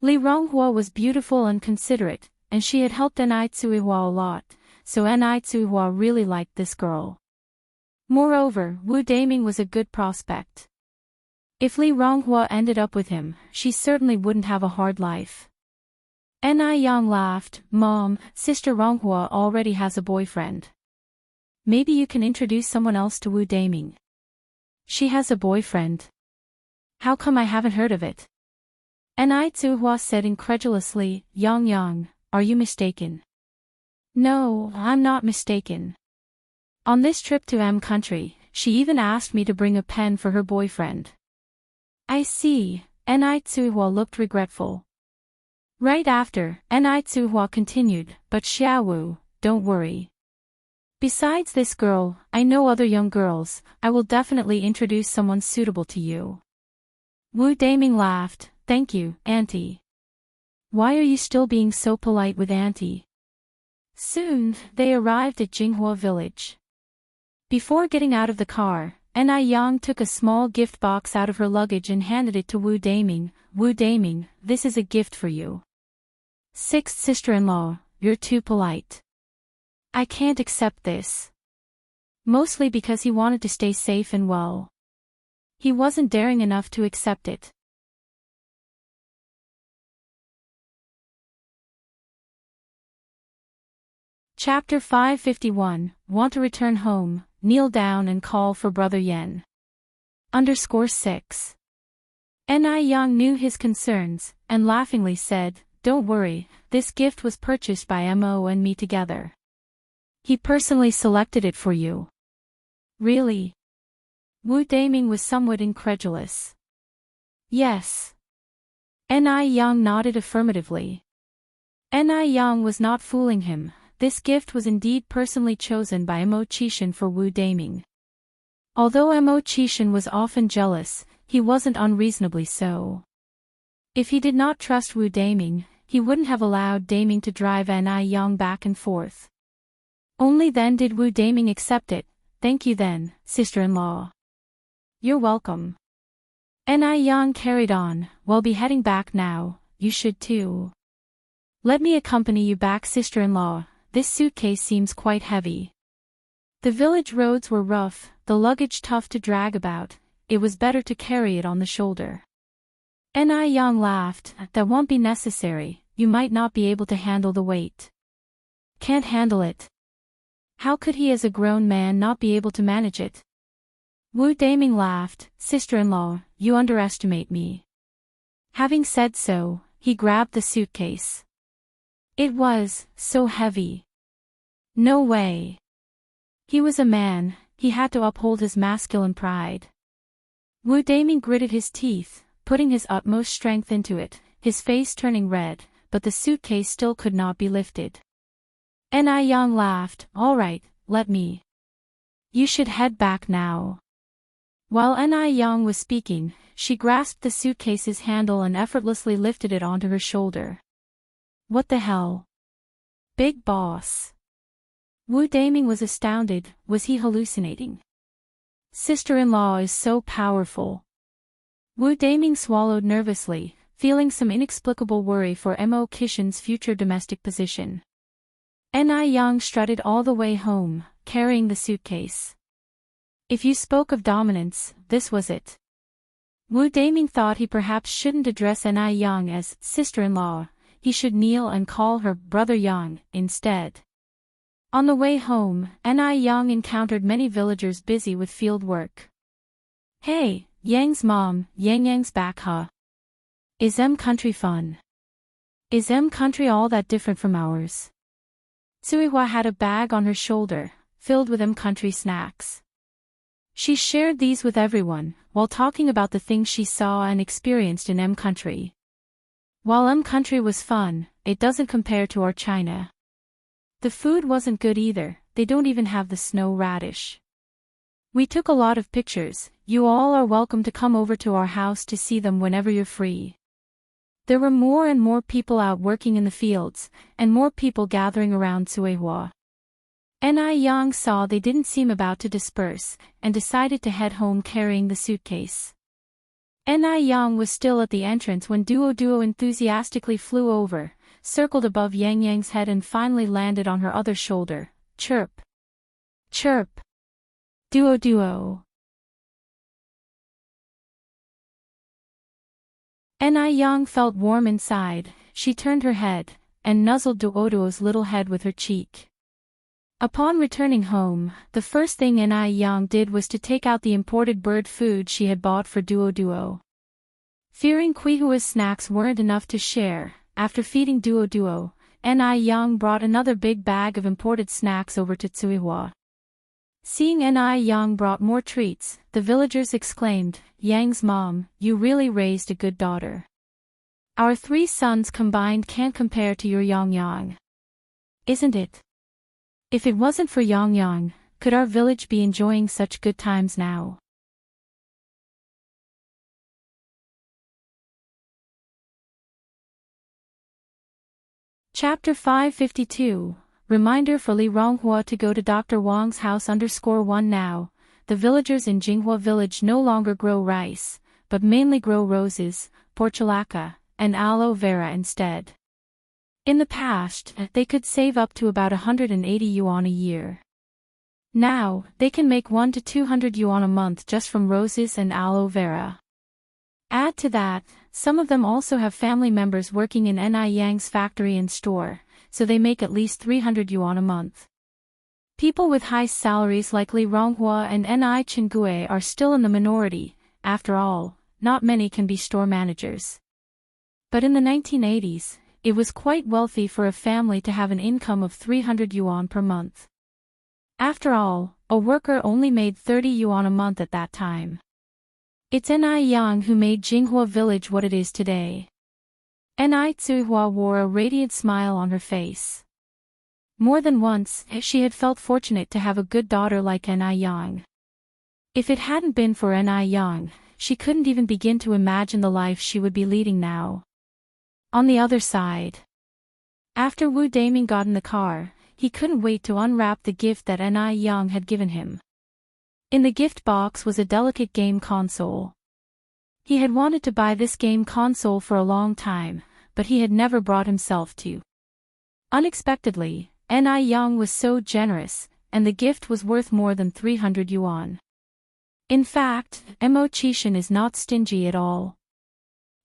Li Ronghua was beautiful and considerate, and she had helped Ni Tsuihua a lot, so Ni Tsuihua really liked this girl. Moreover, Wu Daming was a good prospect. If Li Ronghua ended up with him, she certainly wouldn't have a hard life. Ni Yang laughed, Mom, Sister Ronghua already has a boyfriend. Maybe you can introduce someone else to Wu Daming. She has a boyfriend. How come I haven't heard of it? Ni Tsuihua said incredulously, Yang, are you mistaken? No, I'm not mistaken. On this trip to M country, she even asked me to bring a pen for her boyfriend. I see, Ni Tsuihua looked regretful. Right after, Ni Tsuihua continued, but Xiaowu, don't worry. Besides this girl, I know other young girls, I will definitely introduce someone suitable to you. Wu Daming laughed, thank you, Auntie. Why are you still being so polite with Auntie? Soon, they arrived at Jinghua village. Before getting out of the car, Ni Yang took a small gift box out of her luggage and handed it to Wu Daming. Wu Daming, this is a gift for you. Sixth sister-in-law, you're too polite. I can't accept this. Mostly because he wanted to stay safe and well. He wasn't daring enough to accept it. Chapter 551, Want to return home, kneel down and call for Brother Yen. _6. Ni Yang knew his concerns, and laughingly said, don't worry, this gift was purchased by Mo and me together. He personally selected it for you. Really? Wu Daming was somewhat incredulous. Yes. Ni Yang nodded affirmatively. Ni Yang was not fooling him, this gift was indeed personally chosen by Mo Qishan for Wu Daming. Although Mo Qishan was often jealous, he wasn't unreasonably so. If he did not trust Wu Daming, he wouldn't have allowed Daming to drive Ni Yang back and forth. Only then did Wu Daming accept it. Thank you then, sister-in-law. You're welcome. Ni Yang carried on, we'll be heading back now, you should too. Let me accompany you back, sister-in-law, this suitcase seems quite heavy. The village roads were rough, the luggage tough to drag about, it was better to carry it on the shoulder. Ni Yang laughed, that won't be necessary, you might not be able to handle the weight. Can't handle it. How could he as a grown man not be able to manage it? Wu Daming laughed, sister-in-law, you underestimate me. Having said so, he grabbed the suitcase. It was so heavy. No way. He was a man, he had to uphold his masculine pride. Wu Daming gritted his teeth, putting his utmost strength into it, his face turning red, but the suitcase still could not be lifted. Ni Yang laughed, all right, let me. You should head back now. While Ni Yang was speaking, she grasped the suitcase's handle and effortlessly lifted it onto her shoulder. What the hell? Big boss. Wu Daming was astounded, was he hallucinating? Sister-in-law is so powerful. Wu Daming swallowed nervously, feeling some inexplicable worry for Mo Qishan's future domestic position. Ni Yang strutted all the way home, carrying the suitcase. If you spoke of dominance, this was it. Wu Daming thought he perhaps shouldn't address Ni Yang as sister-in-law, he should kneel and call her Brother Yang instead. On the way home, Ni Yang encountered many villagers busy with field work. Hey, Yang's mom, Yang's back huh? Is country fun? Is country all that different from ours? Tsuihua had a bag on her shoulder, filled with country snacks. She shared these with everyone, while talking about the things she saw and experienced in country. While country was fun, it doesn't compare to our China. The food wasn't good either, they don't even have the snow radish. We took a lot of pictures, You all are welcome to come over to our house to see them whenever you're free." There were more and more people out working in the fields, and more people gathering around Suehua. Ni Yang saw they didn't seem about to disperse, and decided to head home carrying the suitcase. Ni Yang was still at the entrance when Duo enthusiastically flew over, circled above Yang Yang's head and finally landed on her other shoulder. Chirp. Chirp. Duo. Ni Yang felt warm inside. She turned her head, and nuzzled Duo's little head with her cheek. Upon returning home, the first thing Ni Yang did was to take out the imported bird food she had bought for Duo. Fearing Quihua's snacks weren't enough to share, after feeding Duo, Ni Yang brought another big bag of imported snacks over to Tsuihua. Seeing Ni Yang brought more treats, the villagers exclaimed, "Yang's mom, you really raised a good daughter. Our 3 sons combined can't compare to your Yang. Isn't it? If it wasn't for Yang, could our village be enjoying such good times now?" Chapter 552, Reminder for Li Ronghua to go to Dr. Wang's house _1 now. The villagers in Jinghua village no longer grow rice, but mainly grow roses, portulaca, and aloe vera instead. In the past, they could save up to about 180 yuan a year. Now, they can make 100 to 200 yuan a month just from roses and aloe vera. Add to that, some of them also have family members working in Ni Yang's factory and store, so they make at least 300 yuan a month. People with high salaries like Li Ronghua and Ni Chengue are still in the minority. After all, not many can be store managers. But in the 1980s, it was quite wealthy for a family to have an income of 300 yuan per month. After all, a worker only made 30 yuan a month at that time. It's Ni Yang who made Jinghua village what it is today. Ni Tsuihua wore a radiant smile on her face. More than once, she had felt fortunate to have a good daughter like Ni Yang. If it hadn't been for Ni Yang, she couldn't even begin to imagine the life she would be leading now. On the other side, after Wu Daming got in the car, he couldn't wait to unwrap the gift that Ni Yang had given him. In the gift box was a delicate game console. He had wanted to buy this game console for a long time, but he had never brought himself to. Unexpectedly, Ni Yang was so generous, and the gift was worth more than 300 yuan. In fact, Mo Qishan is not stingy at all.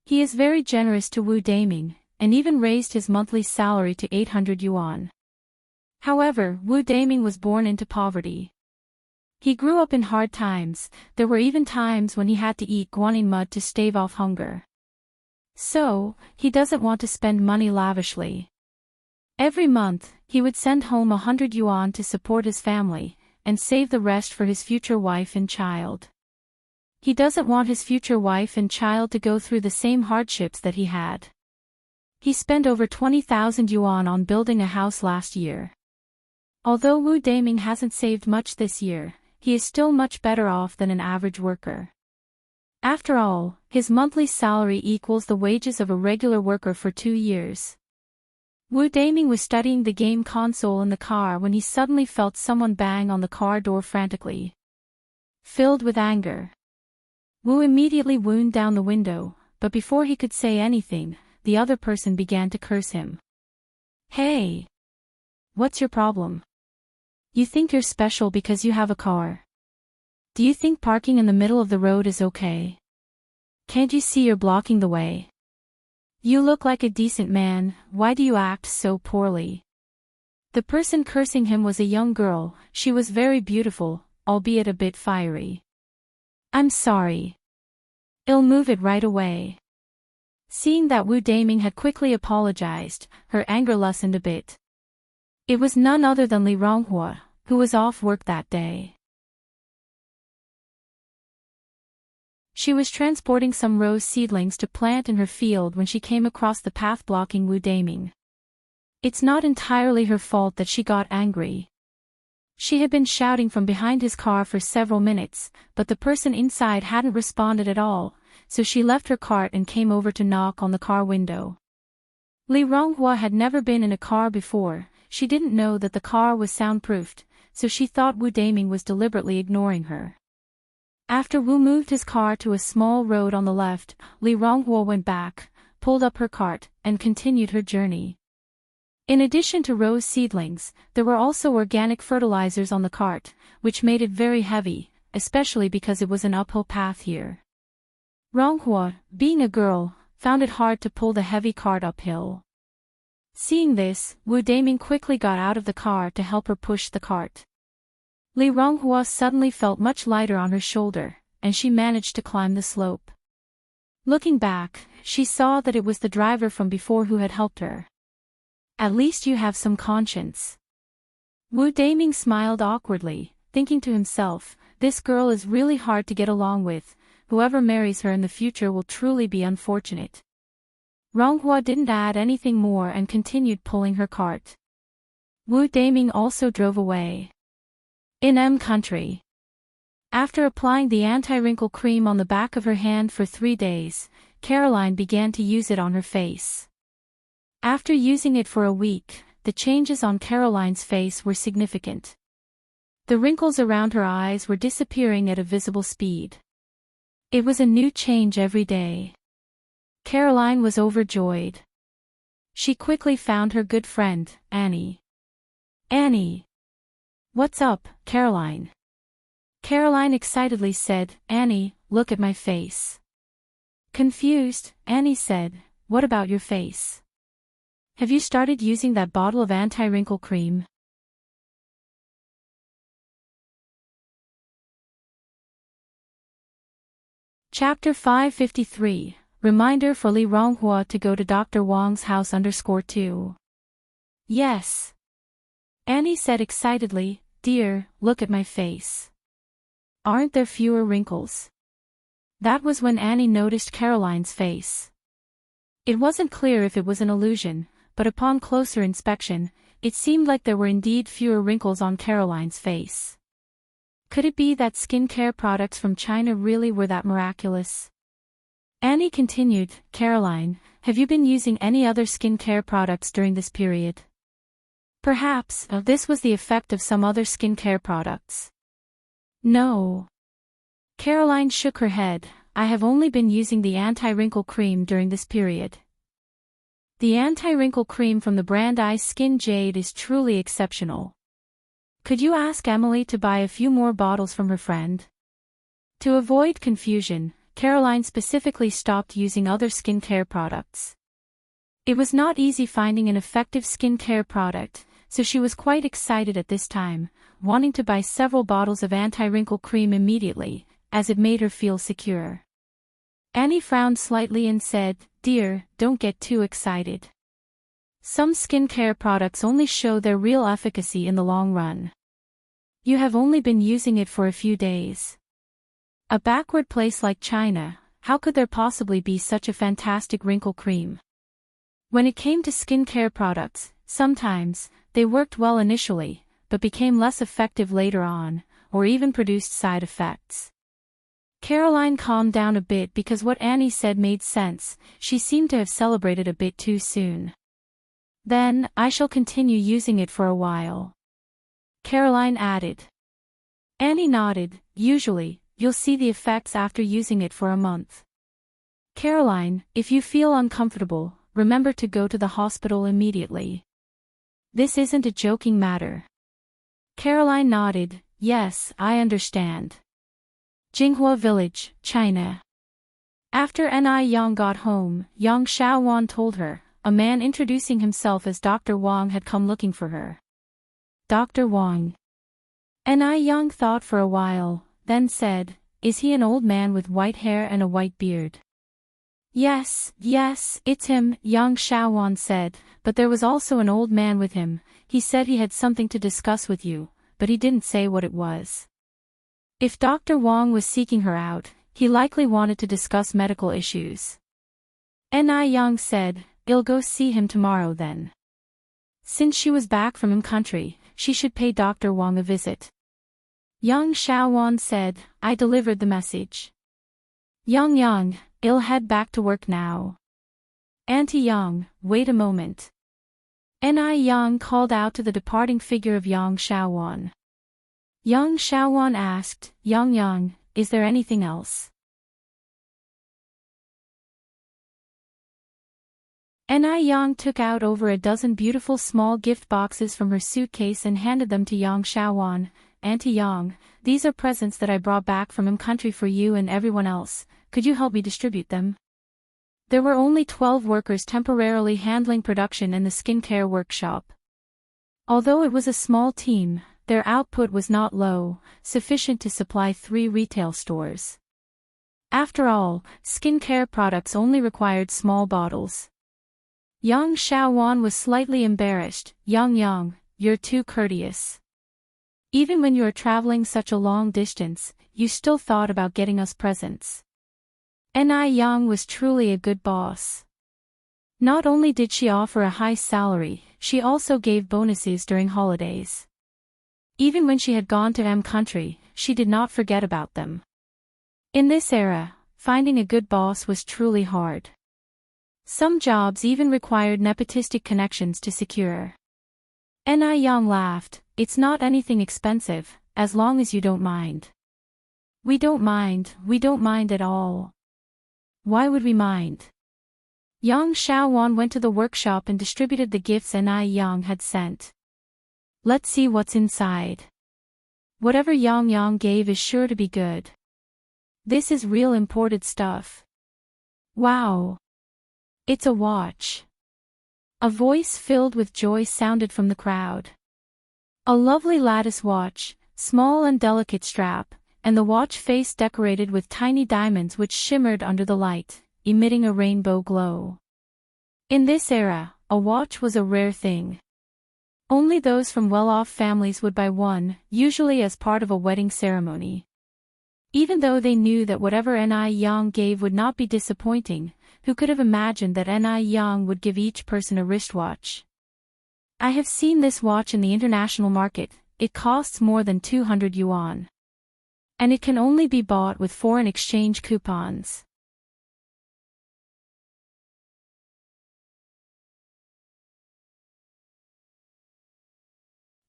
He is very generous to Wu Daming, and even raised his monthly salary to 800 yuan. However, Wu Daming was born into poverty. He grew up in hard times. There were even times when he had to eat guanyin mud to stave off hunger. So, he doesn't want to spend money lavishly. Every month, he would send home 100 yuan to support his family, and save the rest for his future wife and child. He doesn't want his future wife and child to go through the same hardships that he had. He spent over 20,000 yuan on building a house last year. Although Wu Daming hasn't saved much this year, he is still much better off than an average worker. After all, his monthly salary equals the wages of a regular worker for 2 years. Wu Daming was studying the game console in the car when he suddenly felt someone bang on the car door frantically. Filled with anger, Wu immediately wound down the window, but before he could say anything, the other person began to curse him. "Hey! What's your problem? You think you're special because you have a car? Do you think parking in the middle of the road is okay? Can't you see you're blocking the way? You look like a decent man, why do you act so poorly?" The person cursing him was a young girl. She was very beautiful, albeit a bit fiery. "I'm sorry. I'll move it right away." Seeing that Wu Daming had quickly apologized, her anger lessened a bit. It was none other than Li Ronghua, who was off work that day. She was transporting some rose seedlings to plant in her field when she came across the path blocking Wu Daming. It's not entirely her fault that she got angry. She had been shouting from behind his car for several minutes, but the person inside hadn't responded at all, so she left her cart and came over to knock on the car window. Li Ronghua had never been in a car before. She didn't know that the car was soundproofed, so she thought Wu Daming was deliberately ignoring her. After Wu moved his car to a small road on the left, Li Ronghua went back, pulled up her cart, and continued her journey. In addition to rose seedlings, there were also organic fertilizers on the cart, which made it very heavy, especially because it was an uphill path here. Ronghua, being a girl, found it hard to pull the heavy cart uphill. Seeing this, Wu Daming quickly got out of the car to help her push the cart. Li Ronghua suddenly felt much lighter on her shoulder, and she managed to climb the slope. Looking back, she saw that it was the driver from before who had helped her. At least you have some conscience. Wu Daming smiled awkwardly, thinking to himself, this girl is really hard to get along with. Whoever marries her in the future will truly be unfortunate. Ronghua didn't add anything more and continued pulling her cart. Wu Daming also drove away. In M country. After applying the anti-wrinkle cream on the back of her hand for 3 days, Caroline began to use it on her face. After using it for a week, the changes on Caroline's face were significant. The wrinkles around her eyes were disappearing at a visible speed. It was a new change every day. Caroline was overjoyed. She quickly found her good friend, Annie. Annie. What's up, Caroline? Caroline excitedly said, Annie, look at my face. Confused, Annie said, what about your face? Have you started using that bottle of anti-wrinkle cream? Chapter 553, Reminder for Li Ronghua to go to Dr. Wang's house _2. Yes. Annie said excitedly, dear, look at my face. Aren't there fewer wrinkles? That was when Annie noticed Caroline's face. It wasn't clear if it was an illusion, but upon closer inspection, it seemed like there were indeed fewer wrinkles on Caroline's face. Could it be that skincare products from China really were that miraculous? Annie continued, Caroline, have you been using any other skincare products during this period? Perhaps, this was the effect of some other skincare products. No. Caroline shook her head, I have only been using the anti-wrinkle cream during this period. The anti-wrinkle cream from the brand Eye Skin Jade is truly exceptional. Could you ask Emily to buy a few more bottles from her friend? To avoid confusion, Caroline specifically stopped using other skincare products. It was not easy finding an effective skincare product, so she was quite excited at this time, wanting to buy several bottles of anti-wrinkle cream immediately, as it made her feel secure. Annie frowned slightly and said, dear, don't get too excited. Some skincare products only show their real efficacy in the long run. You have only been using it for a few days. A backward place like China, how could there possibly be such a fantastic wrinkle cream? When it came to skincare products, sometimes, they worked well initially, but became less effective later on, or even produced side effects. Caroline calmed down a bit because what Annie said made sense. She seemed to have celebrated a bit too soon. Then, I shall continue using it for a while. Caroline added. Annie nodded, usually, you'll see the effects after using it for a month. Caroline, if you feel uncomfortable, remember to go to the hospital immediately. This isn't a joking matter. Caroline nodded, yes, I understand. Jinghua Village, China. After Ni Yang got home, Yang Shaowan told her, a man introducing himself as Dr. Wang had come looking for her. Dr. Wang. Ni Yang thought for a while, then said, is he an old man with white hair and a white beard? Yes, it's him, Yang Shaowan said, but there was also an old man with him. He said he had something to discuss with you, but he didn't say what it was. If Dr. Wang was seeking her out, he likely wanted to discuss medical issues. Ni Yang said, I'll go see him tomorrow then. Since she was back from country, she should pay Dr. Wang a visit. Yang Xiaowan said, I delivered the message. Yang, I'll head back to work now. Auntie Yang, wait a moment. Yang called out to the departing figure of Yang Xiaowan. Yang Xiaowan asked, Yang, is there anything else? Yang took out over a dozen beautiful small gift boxes from her suitcase and handed them to Yang Xiaowan. Auntie Yang, these are presents that I brought back from country for you and everyone else. Could you help me distribute them? There were only 12 workers temporarily handling production in the skincare workshop. Although it was a small team, their output was not low, sufficient to supply 3 retail stores. After all, skincare products only required small bottles. Yang Xiaowan was slightly embarrassed. Yang, you're too courteous. Even when you are traveling such a long distance, you still thought about getting us presents. Yang was truly a good boss. Not only did she offer a high salary, she also gave bonuses during holidays. Even when she had gone to country, she did not forget about them. In this era, finding a good boss was truly hard. Some jobs even required nepotistic connections to secure. Yang laughed, it's not anything expensive, as long as you don't mind. We don't mind at all. Why would we mind? Yang Xiaowan went to the workshop and distributed the gifts Yang had sent. Let's see what's inside. Whatever Yang gave is sure to be good. This is real imported stuff. Wow! It's a watch. A voice filled with joy sounded from the crowd. A lovely lattice watch, small and delicate strap, and the watch face decorated with tiny diamonds which shimmered under the light, emitting a rainbow glow. In this era, a watch was a rare thing. Only those from well-off families would buy one, usually as part of a wedding ceremony. Even though they knew that whatever Yang gave would not be disappointing, who could have imagined that Yang would give each person a wristwatch? I have seen this watch in the international market. It costs more than 200 yuan. And it can only be bought with foreign exchange coupons.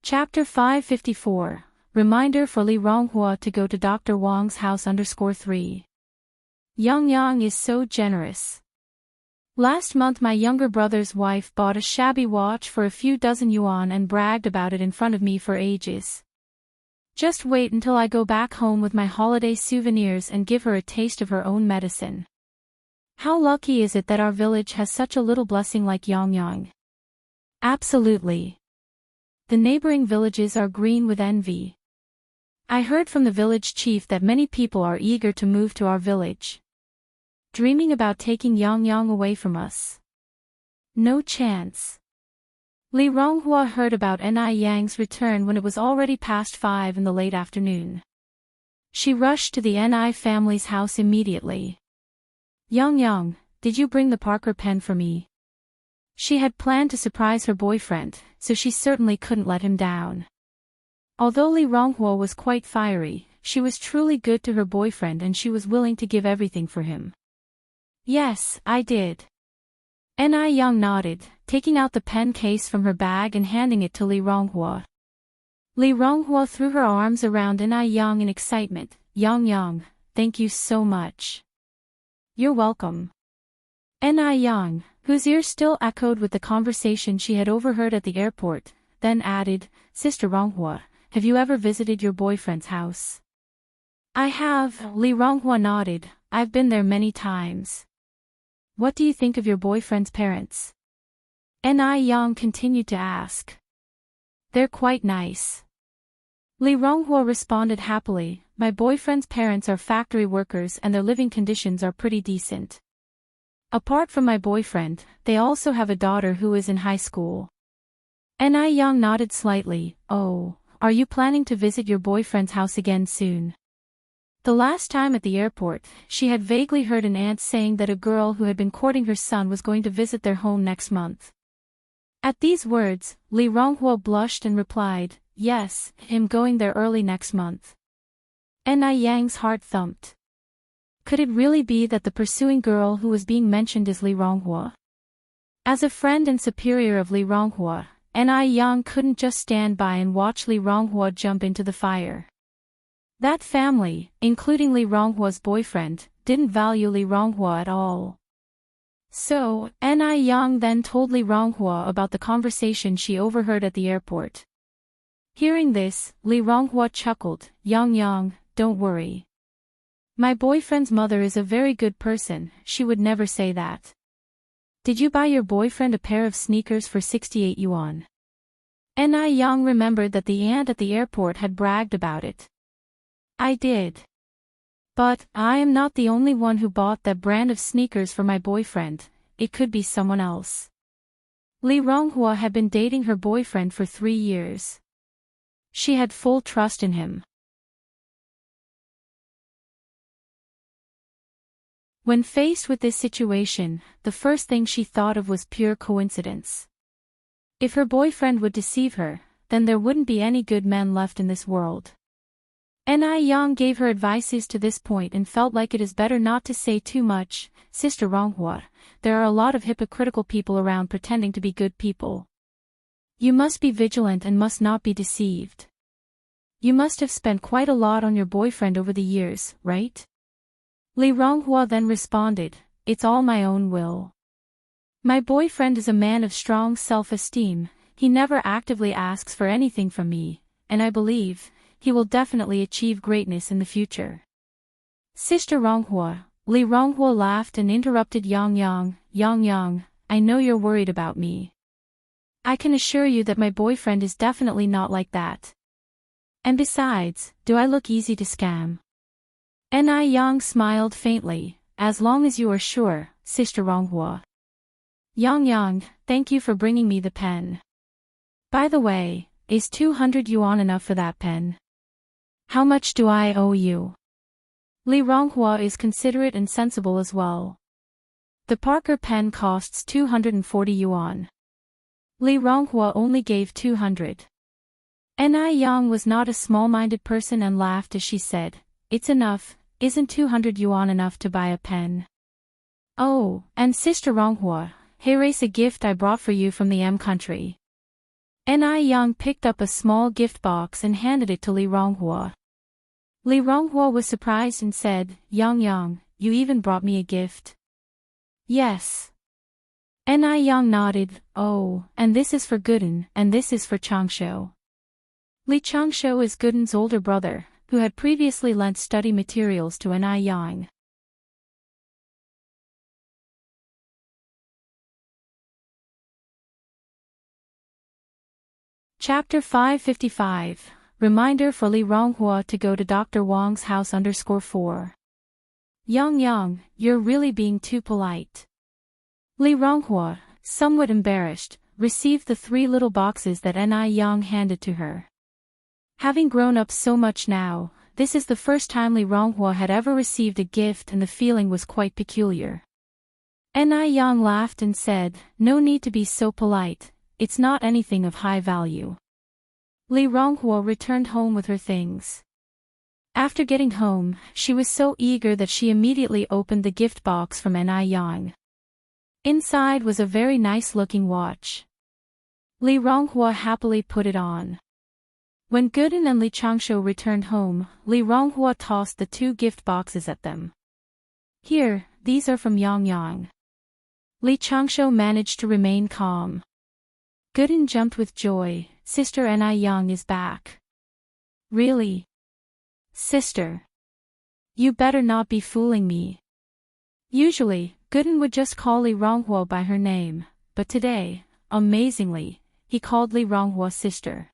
Chapter 554. Reminder for Li Ronghua to go to Dr. Wang's house _3. Yang is so generous. Last month my younger brother's wife bought a shabby watch for a few dozen yuan and bragged about it in front of me for ages. Just wait until I go back home with my holiday souvenirs and give her a taste of her own medicine. How lucky is it that our village has such a little blessing like Yang? Absolutely. The neighboring villages are green with envy. I heard from the village chief that many people are eager to move to our village. Dreaming about taking Yang away from us. No chance. Li Ronghua heard about Yang's return when it was already past 5 in the late afternoon. She rushed to the family's house immediately. Yang, did you bring the Parker pen for me? She had planned to surprise her boyfriend, so she certainly couldn't let him down. Although Li Ronghua was quite fiery, she was truly good to her boyfriend and she was willing to give everything for him. Yes, I did. Yang nodded, taking out the pen case from her bag and handing it to Li Ronghua. Li Ronghua threw her arms around Yang in excitement. Yang, thank you so much. You're welcome. Yang, whose ears still echoed with the conversation she had overheard at the airport, then added, Sister Ronghua, have you ever visited your boyfriend's house? I have, Li Ronghua nodded, I've been there many times. What do you think of your boyfriend's parents? Yang continued to ask. They're quite nice. Li Ronghua responded happily, my boyfriend's parents are factory workers and their living conditions are pretty decent. Apart from my boyfriend, they also have a daughter who is in high school. Yang nodded slightly. Oh, are you planning to visit your boyfriend's house again soon? The last time at the airport, she had vaguely heard an aunt saying that a girl who had been courting her son was going to visit their home next month. At these words, Li Ronghua blushed and replied, yes, I'm going there early next month. Na Yang's heart thumped. Could it really be that the pursuing girl who was being mentioned is Li Ronghua? As a friend and superior of Li Ronghua, Na Yang couldn't just stand by and watch Li Ronghua jump into the fire. That family, including Li Ronghua's boyfriend, didn't value Li Ronghua at all. So, Na Yang then told Li Ronghua about the conversation she overheard at the airport. Hearing this, Li Ronghua chuckled, Yang, don't worry. My boyfriend's mother is a very good person, she would never say that. Did you buy your boyfriend a pair of sneakers for 68 yuan? Na Yang remembered that the aunt at the airport had bragged about it. I did. But, I am not the only one who bought that brand of sneakers for my boyfriend, it could be someone else. Li Ronghua had been dating her boyfriend for 3 years. She had full trust in him. When faced with this situation, the first thing she thought of was pure coincidence. If her boyfriend would deceive her, then there wouldn't be any good men left in this world. Na Yang gave her advices to this point and felt like it is better not to say too much. Sister Ronghua, there are a lot of hypocritical people around pretending to be good people. You must be vigilant and must not be deceived. You must have spent quite a lot on your boyfriend over the years, right? Li Ronghua then responded, it's all my own will. My boyfriend is a man of strong self-esteem, he never actively asks for anything from me, and I believe he will definitely achieve greatness in the future. Sister Ronghua, Li Ronghua laughed and interrupted Yang, I know you're worried about me. I can assure you that my boyfriend is definitely not like that. And besides, do I look easy to scam? Na Yang smiled faintly, as long as you are sure, Sister Ronghua. Yang, thank you for bringing me the pen. By the way, is 200 yuan enough for that pen? How much do I owe you? Li Ronghua is considerate and sensible as well. The Parker pen costs 240 yuan. Li Ronghua only gave 200. Na Yang was not a small-minded person and laughed as she said, it's enough, isn't 200 yuan enough to buy a pen? Oh, and Sister Ronghua, here's a gift I brought for you from the M country. Na Yang picked up a small gift box and handed it to Li Ronghua. Li Ronghua was surprised and said, Yang, you even brought me a gift? Yes. Na Yang nodded, oh, and this is for Gooden, and this is for Changsho. Li Changsho is Gooden's older brother, who had previously lent study materials to Na Yang. Chapter 555, Reminder for Li Ronghua to go to Dr. Wang's house _4. Yang, you're really being too polite. Li Ronghua, somewhat embarrassed, received the 3 little boxes that Na Yang handed to her. Having grown up so much now, this is the first time Li Ronghua had ever received a gift and the feeling was quite peculiar. Na Yang laughed and said, no need to be so polite, it's not anything of high value. Li Ronghua returned home with her things. After getting home, she was so eager that she immediately opened the gift box from Na Yang. Inside was a very nice-looking watch. Li Ronghua happily put it on. When Gooden and Li Changsho returned home, Li Ronghua tossed the 2 gift boxes at them. Here, these are from Yang. Li Changsho managed to remain calm. Gooden jumped with joy, Sister Na Yang is back. Really? Sister. You better not be fooling me. Usually, Gooden would just call Li Ronghua by her name, but today, amazingly, he called Li Ronghua sister.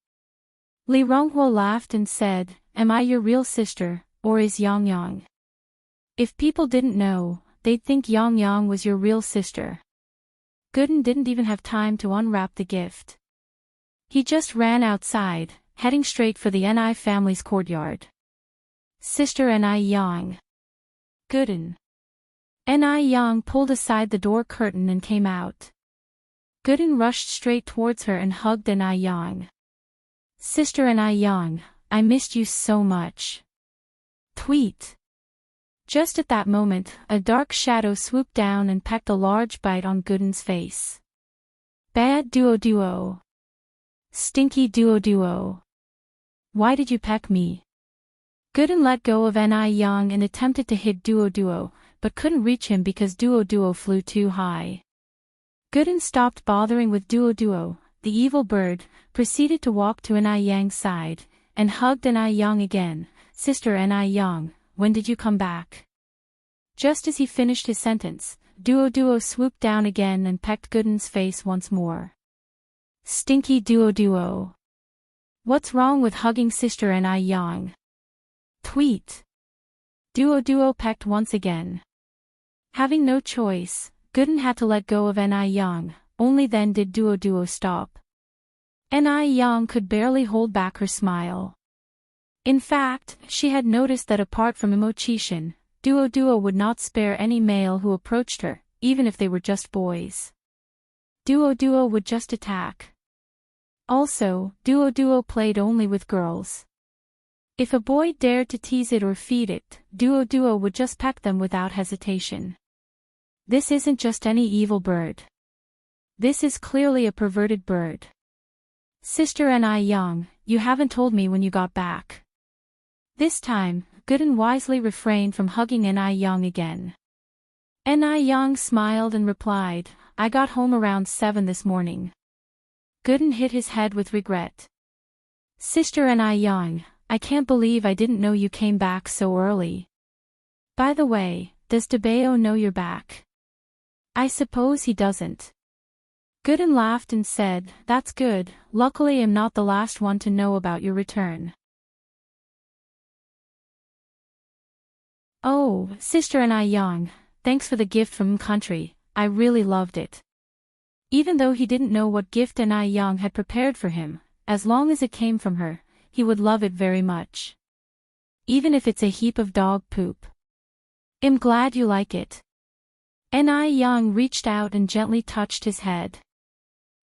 Li Ronghua laughed and said, am I your real sister, or is Yang? If people didn't know, they'd think Yang was your real sister. Gooden didn't even have time to unwrap the gift. He just ran outside, heading straight for the Ni family's courtyard. Sister Ni Yang. Gooden. Ni Yang pulled aside the door curtain and came out. Gooden rushed straight towards her and hugged Yang. Sister Yang, I missed you so much. Tweet. Just at that moment, a dark shadow swooped down and pecked a large bite on Gooden's face. Bad duo. Stinky duo. Why did you peck me? Gooden let go of Yang and attempted to hit duo, but couldn't reach him because duo flew too high. Gooden stopped bothering with duo, the evil bird, proceeded to walk to Yang's side, and hugged Yang again. Sister Yang, when did you come back? Just as he finished his sentence, duo swooped down again and pecked Gooden's face once more. Stinky duo. What's wrong with hugging Sister Yang? Tweet. Duo pecked once again. Having no choice, Gooden had to let go of Yang, only then did duo stop. Yang could barely hold back her smile. In fact, she had noticed that apart from Immortality, duo would not spare any male who approached her, even if they were just boys. Duo would just attack. Also, duo played only with girls. If a boy dared to tease it or feed it, duo would just peck them without hesitation. This isn't just any evil bird. This is clearly a perverted bird. Sister Yang, you haven't told me when you got back. This time, Gooden wisely refrained from hugging Yang again. Yang smiled and replied, I got home around 7 this morning. Gooden hit his head with regret. Sister Yang, I can't believe I didn't know you came back so early. By the way, does Debeo know you're back? I suppose he doesn't. Gooden laughed and said, That's good, luckily I'm not the last one to know about your return. Oh, Sister Yang, thanks for the gift from country, I really loved it. Even though he didn't know what gift Yang had prepared for him, as long as it came from her, he would love it very much. Even if it's a heap of dog poop. I'm glad you like it. Yang reached out and gently touched his head.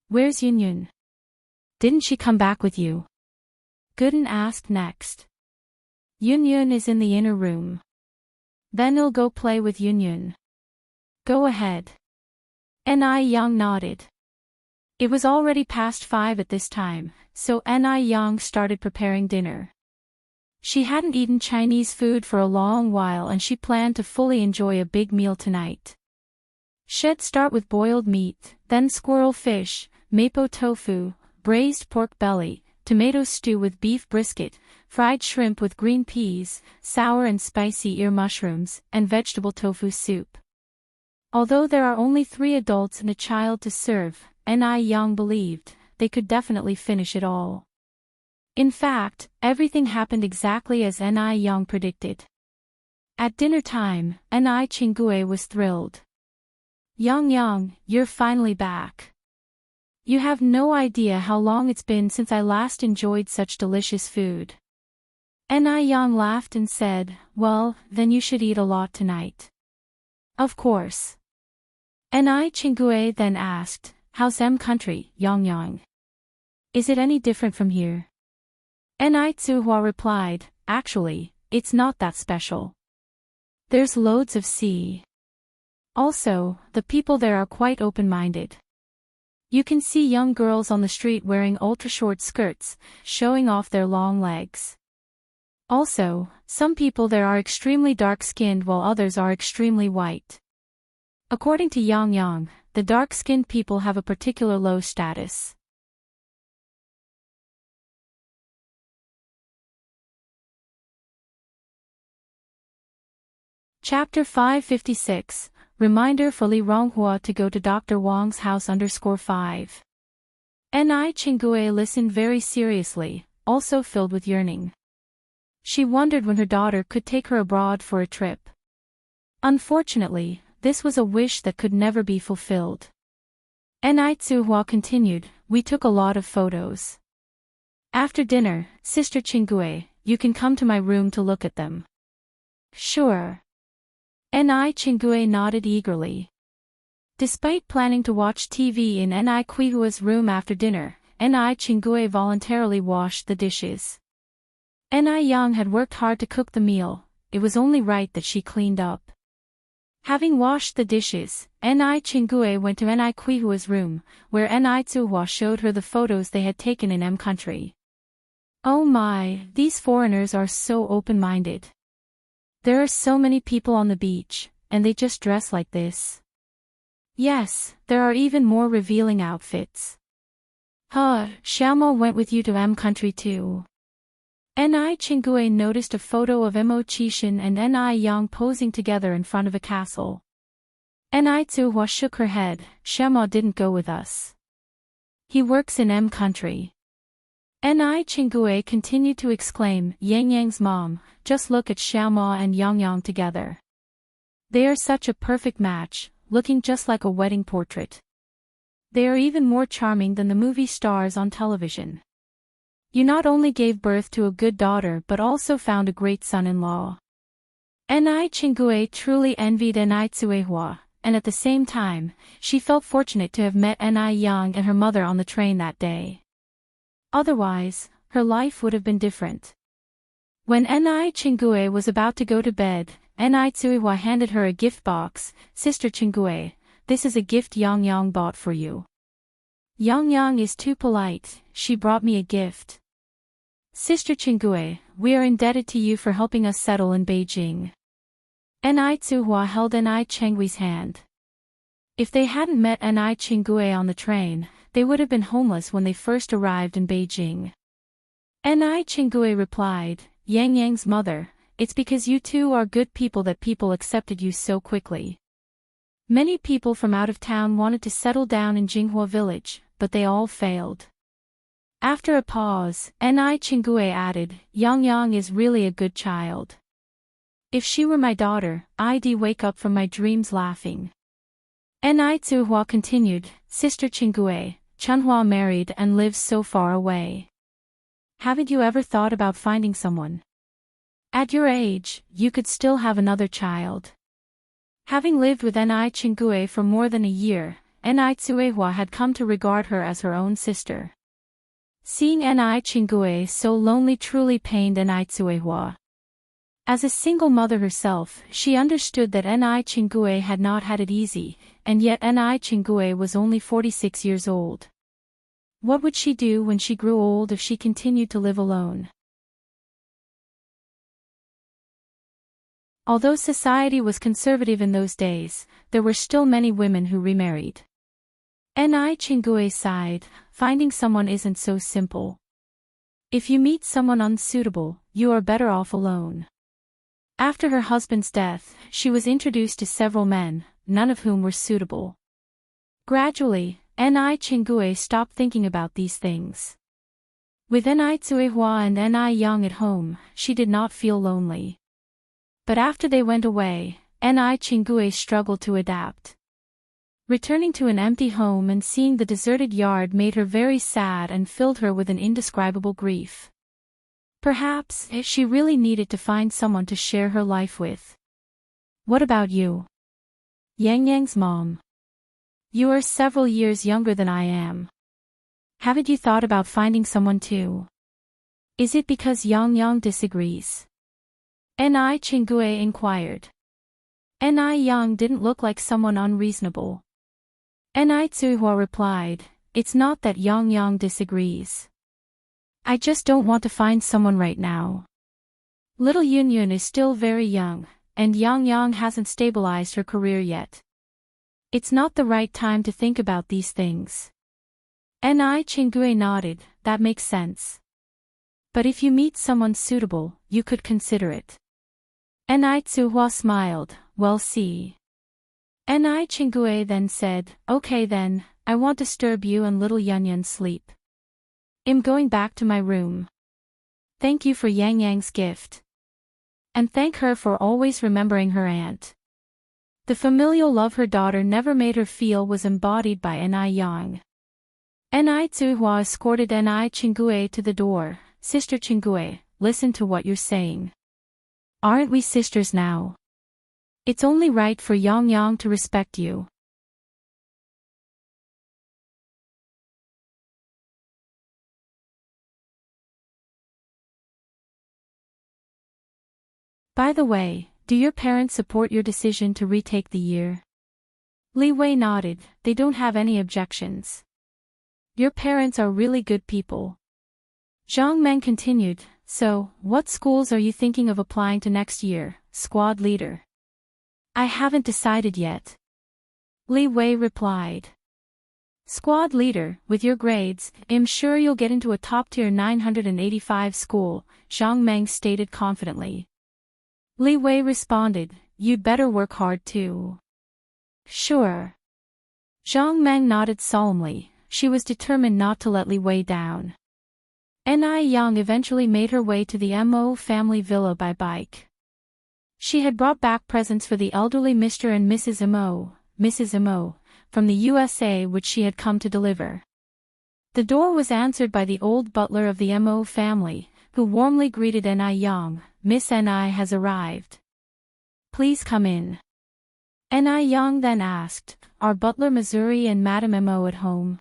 Where's Yunyun? Didn't she come back with you? Gooden asked next. Yunyun is in the inner room. Then I'll go play with Yunyun. Go ahead. Yang nodded. It was already past 5 at this time, so Yang started preparing dinner. She hadn't eaten Chinese food for a long while and she planned to fully enjoy a big meal tonight. She'd start with boiled meat, then squirrel fish, mapo tofu, braised pork belly, tomato stew with beef brisket, fried shrimp with green peas, sour and spicy ear mushrooms, and vegetable tofu soup. Although there are only 3 adults and a child to serve, Yang believed they could definitely finish it all. In fact, everything happened exactly as Yang predicted. At dinner time, Chingue was thrilled. Yang, you're finally back. You have no idea how long it's been since I last enjoyed such delicious food. Yang laughed and said, well, then you should eat a lot tonight. Of course. Chingue then asked, how's country, Yang? Is it any different from here? Tsuhua replied, actually, it's not that special. There's loads of sea. Also, the people there are quite open-minded. You can see young girls on the street wearing ultra-short skirts, showing off their long legs. Also, some people there are extremely dark-skinned while others are extremely white. According to Yang, the dark-skinned people have a particular low status. Chapter 556, Reminder for Li Ronghua to go to Dr. Wang's house _5. Chingue listened very seriously, also filled with yearning. She wondered when her daughter could take her abroad for a trip. Unfortunately, this was a wish that could never be fulfilled. Tsuhua continued, we took a lot of photos. After dinner, Sister Chingue, you can come to my room to look at them. Sure. Chingue nodded eagerly. Despite planning to watch TV in Ni Quihua's room after dinner, Ni Chingue voluntarily washed the dishes. Ni Yang had worked hard to cook the meal, it was only right that she cleaned up. Having washed the dishes, Ni Chingue went to Ni Quihua's room, where Ni Tsuhua showed her the photos they had taken in country. Oh my, these foreigners are so open-minded. There are so many people on the beach, and they just dress like this. Yes, there are even more revealing outfits. Xiaomo went with you to country too. Ni Chingue noticed a photo of Mo Qixin and Ni Yang posing together in front of a castle. Ni Tsuhua shook her head, Xiaomo didn't go with us. He works in country. Ni Chingue continued to exclaim, Yang Yang's mom, just look at Xiaomo and Yang Yang together. They are such a perfect match, looking just like a wedding portrait. They are even more charming than the movie stars on television. You not only gave birth to a good daughter but also found a great son-in-law. Ni Chingue truly envied Ni Tsuehua, and at the same time, she felt fortunate to have met Ni Yang and her mother on the train that day. Otherwise, her life would have been different. When Ni Chingue was about to go to bed, Ni Tsuehua handed her a gift box. Sister Chingue, this is a gift Yang Yang bought for you. Yang Yang is too polite, she brought me a gift. Sister Chingue, we are indebted to you for helping us settle in Beijing. Ni Tsuhua held Ni Chingue's hand. If they hadn't met Ni Chingue on the train, they would have been homeless when they first arrived in Beijing. Ni Chingue replied, Yang Yang's mother, it's because you two are good people that people accepted you so quickly. Many people from out of town wanted to settle down in Jinghua village, but they all failed. After a pause, Ni Chingue added, Yang Yang is really a good child. If she were my daughter, I'd wake up from my dreams laughing. Ni Tsuhua continued, Sister Chingue, Chunhua married and lives so far away. Haven't you ever thought about finding someone? At your age, you could still have another child. Having lived with Ni Chingue for more than a year, Ni Tsuehua had come to regard her as her own sister. Seeing Ni Chingue so lonely truly pained Ni Tsuehua. As a single mother herself, she understood that Ni Chingue had not had it easy, and yet Ni Chingue was only 46 years old. What would she do when she grew old if she continued to live alone? Although society was conservative in those days, there were still many women who remarried. Ni Chingue sighed, finding someone isn't so simple. If you meet someone unsuitable, you are better off alone. After her husband's death, she was introduced to several men, none of whom were suitable. Gradually, Ni Chingue stopped thinking about these things. With Ni Tsuehua and Ni Yang at home, she did not feel lonely. But after they went away, Ni Chingue struggled to adapt. Returning to an empty home and seeing the deserted yard made her very sad and filled her with an indescribable grief. Perhaps she really needed to find someone to share her life with. What about you? Yang Yang's mom. You are several years younger than I am. Haven't you thought about finding someone too? Is it because Yang Yang disagrees? Ni Chingue inquired. Ni Yang didn't look like someone unreasonable. Ni Tsuehua replied, it's not that Yang Yang disagrees. I just don't want to find someone right now. Little Yun Yun is still very young, and Yang Yang hasn't stabilized her career yet. It's not the right time to think about these things. Ni Chingue nodded, that makes sense. But if you meet someone suitable, you could consider it. Ni Tsuehua smiled, well see. Ni Chingue then said, okay then, I won't disturb you and little Yun Yun sleep. I'm going back to my room. Thank you for Yang Yang's gift. And thank her for always remembering her aunt. The familial love her daughter never made her feel was embodied by Ni Yang. Ni Tsuehua escorted Ni Chingue to the door. Sister Chingue, listen to what you're saying. Aren't we sisters now? It's only right for Yang Yang to respect you. By the way, do your parents support your decision to retake the year? Li Wei nodded. They don't have any objections. Your parents are really good people. Zhang Meng continued. So, what schools are you thinking of applying to next year, squad leader? I haven't decided yet. Li Wei replied. Squad leader, with your grades, I'm sure you'll get into a top-tier 985 school, Zhang Meng stated confidently. Li Wei responded, you'd better work hard too. Sure. Zhang Meng nodded solemnly. She was determined not to let Li Wei down. Ni Yang eventually made her way to the Mo family villa by bike. She had brought back presents for the elderly Mr. and Mrs. Mo, from the USA which she had come to deliver. The door was answered by the old butler of the Mo family, who warmly greeted Ni Yang. Miss Ni has arrived. Please come in. Ni Yang then asked, are Butler Missouri and Madame Mo at home?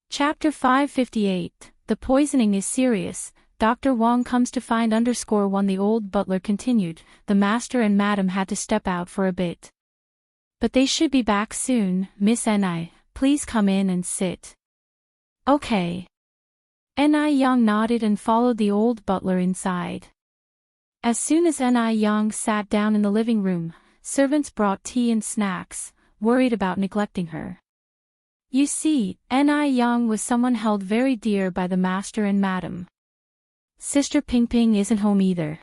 Chapter 558, The poisoning is serious. Dr. Wang comes to find _1 the old butler continued, the master and madam had to step out for a bit. But they should be back soon, Miss Ni, please come in and sit. Okay. Ni Yang nodded and followed the old butler inside. As soon as Ni Yang sat down in the living room, servants brought tea and snacks, worried about neglecting her. You see, Ni Yang was someone held very dear by the master and madam. Sister Ping Ping isn't home either.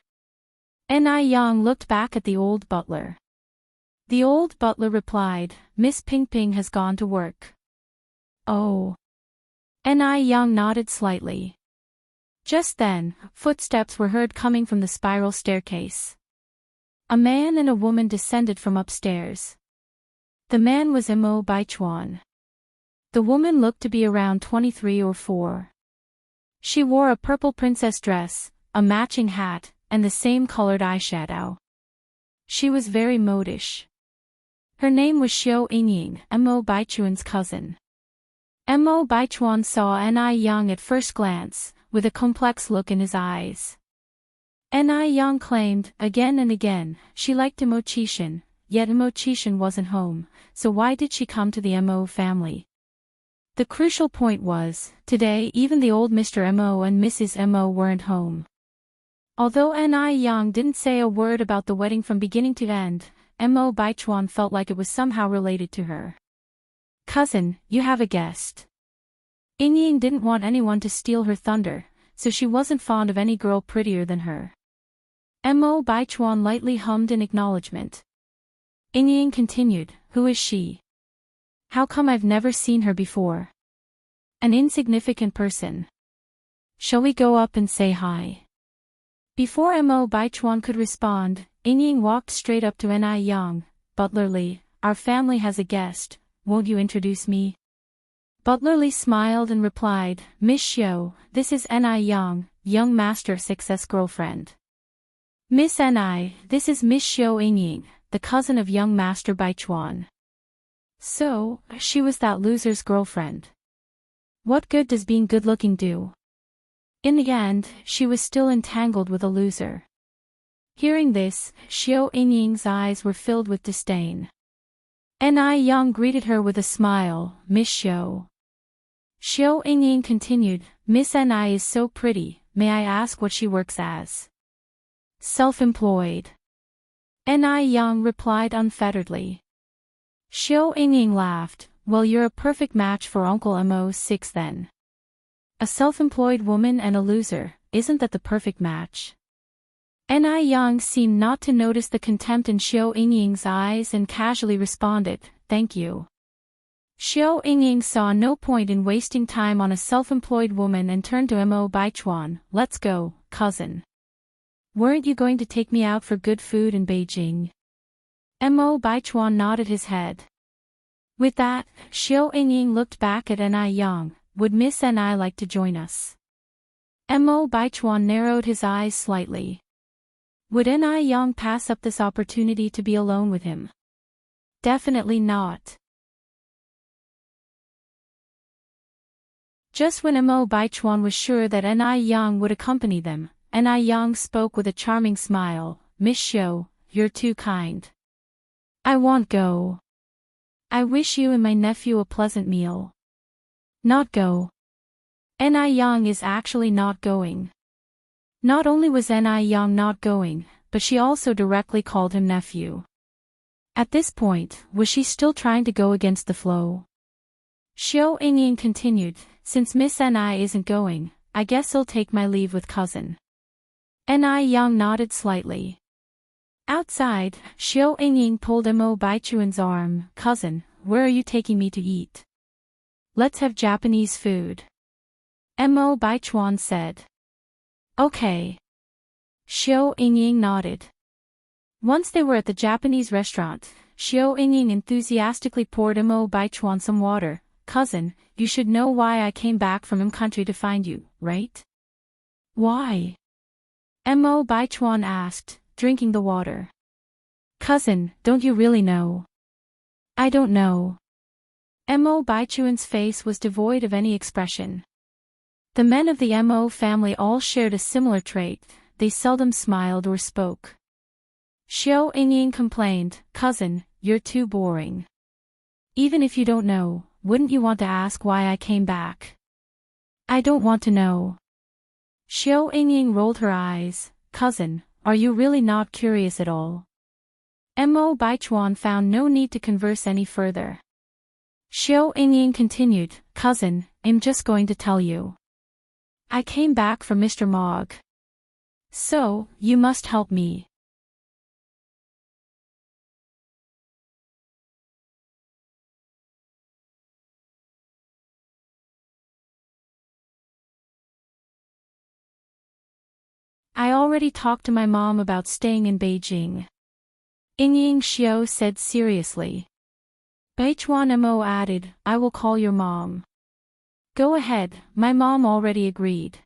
Ni Yang looked back at the old butler. The old butler replied, Miss Ping Ping has gone to work. Oh. Ni Yang nodded slightly. Just then, footsteps were heard coming from the spiral staircase. A man and a woman descended from upstairs. The man was Mo Baichuan. The woman looked to be around 23 or 4. She wore a purple princess dress, a matching hat, and the same colored eyeshadow. She was very modish. Her name was Xiao Yingying, Mo Baichuan's cousin. Mo Baichuan saw Ni Yang at first glance, with a complex look in his eyes. Ni Yang claimed, again and again, she liked Mo Qishan, yet Mo Qishan wasn't home, so why did she come to the Mo family? The crucial point was, today even the old Mr. Mo and Mrs. Mo weren't home. Although Ni Yang didn't say a word about the wedding from beginning to end, Mo Baichuan felt like it was somehow related to her. Cousin, you have a guest. Yingying didn't want anyone to steal her thunder, so she wasn't fond of any girl prettier than her. Mo Baichuan lightly hummed in acknowledgement. Yingying continued, who is she? How come I've never seen her before? An insignificant person. Shall we go up and say hi? Before Mo Baichuan could respond, Yingying walked straight up to Ni Yang. Butler Li, our family has a guest, won't you introduce me? Butler Li smiled and replied, Miss Xiao, this is Ni Yang, young master success girlfriend. Miss Ni, this is Miss Xiao Yingying, the cousin of young master Baichuan. So, she was that loser's girlfriend. What good does being good-looking do? In the end, she was still entangled with a loser. Hearing this, Xiao Yingying's eyes were filled with disdain. Ni Yang greeted her with a smile, Miss Xiao. Xiao Yingying continued, Miss Ni is so pretty, may I ask what she works as? Self-employed. Ni Yang replied unfetteredly. Xiao Yingying laughed, well you're a perfect match for Uncle Mo's 6 then. A self-employed woman and a loser, isn't that the perfect match? Ni Yang seemed not to notice the contempt in Xiao Yingying's eyes and casually responded, thank you. Xiao Yingying saw no point in wasting time on a self-employed woman and turned to Mo Baichuan, let's go, cousin. Weren't you going to take me out for good food in Beijing? Mo Baichuan nodded his head. With that, Xiao Yingying looked back at Ni Yang, would Miss Ni like to join us? Mo Baichuan narrowed his eyes slightly. Would Ni Yang pass up this opportunity to be alone with him? Definitely not. Just when Mo Baichuan was sure that Ni Yang would accompany them, Ni Yang spoke with a charming smile, "Miss Xiu, you're too kind. I won't go. I wish you and my nephew a pleasant meal." Not go. Ni Yang is actually not going. Not only was Ni Yang not going, but she also directly called him nephew. At this point, was she still trying to go against the flow? Xiao Yingying continued, "Since Miss Ni isn't going, I guess I'll take my leave with cousin." Ni Yang nodded slightly. Outside, Xiao Yingying pulled Mo Baichuan's arm. "Cousin, where are you taking me to eat?" "Let's have Japanese food," Mo Baichuan said. "Okay." Xiao Yingying nodded. Once they were at the Japanese restaurant, Xiao Yingying enthusiastically poured Mo Baichuan some water. "Cousin, you should know why I came back from country to find you, right?" "Why?" Mo Baichuan asked, drinking the water. "Cousin, don't you really know?" "I don't know." Mo Baichuan's face was devoid of any expression. The men of the Mo family all shared a similar trait, they seldom smiled or spoke. Xiao Yingying complained, "Cousin, you're too boring. Even if you don't know, wouldn't you want to ask why I came back?" "I don't want to know." Xiao Yingying rolled her eyes. "Cousin, are you really not curious at all?" Mo Baichuan found no need to converse any further. Xiao Yingying continued, "Cousin, I'm just going to tell you. I came back from Mr. Mog. So, you must help me." "I already talked to my mom about staying in Beijing," Yingying Xiao said seriously. Baichuan Mo added, "I will call your mom." "Go ahead, my mom already agreed."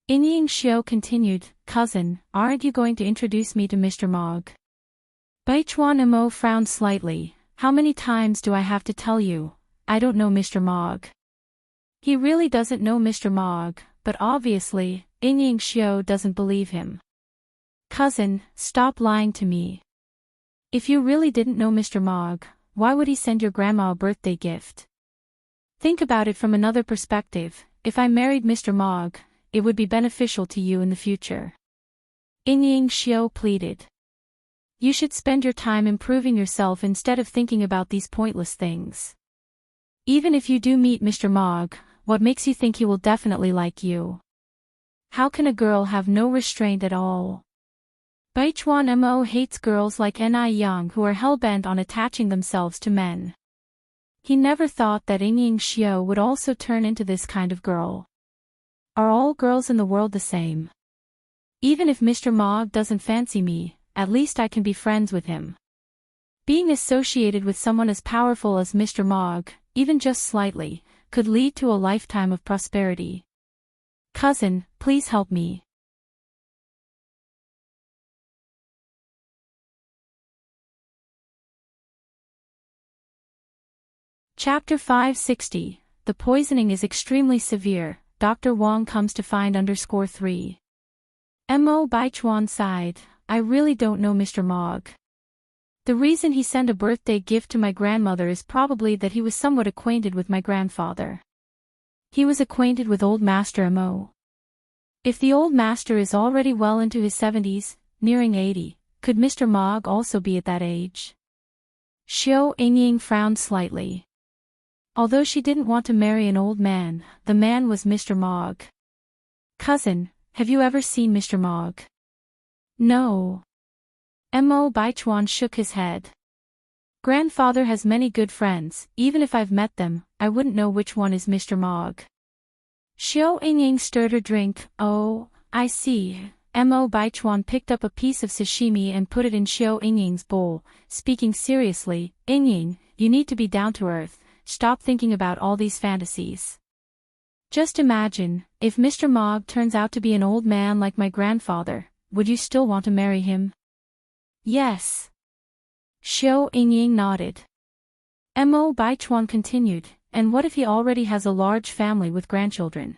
Yingying Xiao continued, "Cousin, aren't you going to introduce me to Mr. Mog?" Baichuan Mo frowned slightly. "How many times do I have to tell you? I don't know Mr. Mog." He really doesn't know Mr. Mog, but obviously, Yingying Xiao doesn't believe him. "Cousin, stop lying to me. If you really didn't know Mr. Mog, why would he send your grandma a birthday gift? Think about it from another perspective. If I married Mr. Mog, it would be beneficial to you in the future." Yingying Xiao pleaded. "You should spend your time improving yourself instead of thinking about these pointless things. Even if you do meet Mr. Mog, what makes you think he will definitely like you? How can a girl have no restraint at all?" Baichuan Mo hates girls like Ni Yang who are hell-bent on attaching themselves to men. He never thought that Yingying Xiao would also turn into this kind of girl. Are all girls in the world the same? Even if Mr. Mog doesn't fancy me, at least I can be friends with him. Being associated with someone as powerful as Mr. Mog, even just slightly, could lead to a lifetime of prosperity. Cousin, please help me. Chapter 560, The poisoning is extremely severe, Dr. Wang comes to find _3. Mo Baichuan sighed, I really don't know Mr. Mog. The reason he sent a birthday gift to my grandmother is probably that he was somewhat acquainted with my grandfather. He was acquainted with old Master Mo. If the old master is already well into his 70s, nearing 80, could Mr. Mog also be at that age? Xiao Yingying frowned slightly. Although she didn't want to marry an old man, the man was Mr. Mog. Cousin, have you ever seen Mr. Mog? No. Mo Baichuan shook his head. Grandfather has many good friends, even if I've met them, I wouldn't know which one is Mr. Mog. Xiao Yingying stirred her drink. Oh, I see. Mo Baichuan picked up a piece of sashimi and put it in Xiao Yingying's bowl, speaking seriously, Yingying, you need to be down to earth, stop thinking about all these fantasies. Just imagine, if Mr. Mog turns out to be an old man like my grandfather, would you still want to marry him? Yes. Xiao Yingying nodded. Mo Baichuan continued, and what if he already has a large family with grandchildren?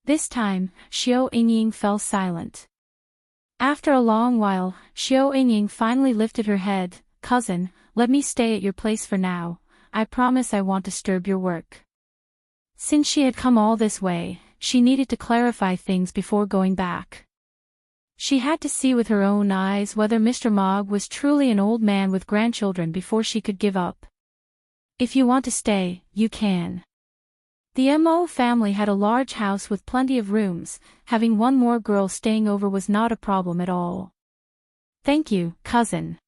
This time, Xiao Yingying fell silent. After a long while, Xiao Yingying finally lifted her head. "Cousin, let me stay at your place for now. I promise I won't disturb your work." Since she had come all this way, she needed to clarify things before going back. She had to see with her own eyes whether Mr. Mogg was truly an old man with grandchildren before she could give up. "If you want to stay, you can." The Mo family had a large house with plenty of rooms. Having one more girl staying over was not a problem at all. "Thank you, cousin."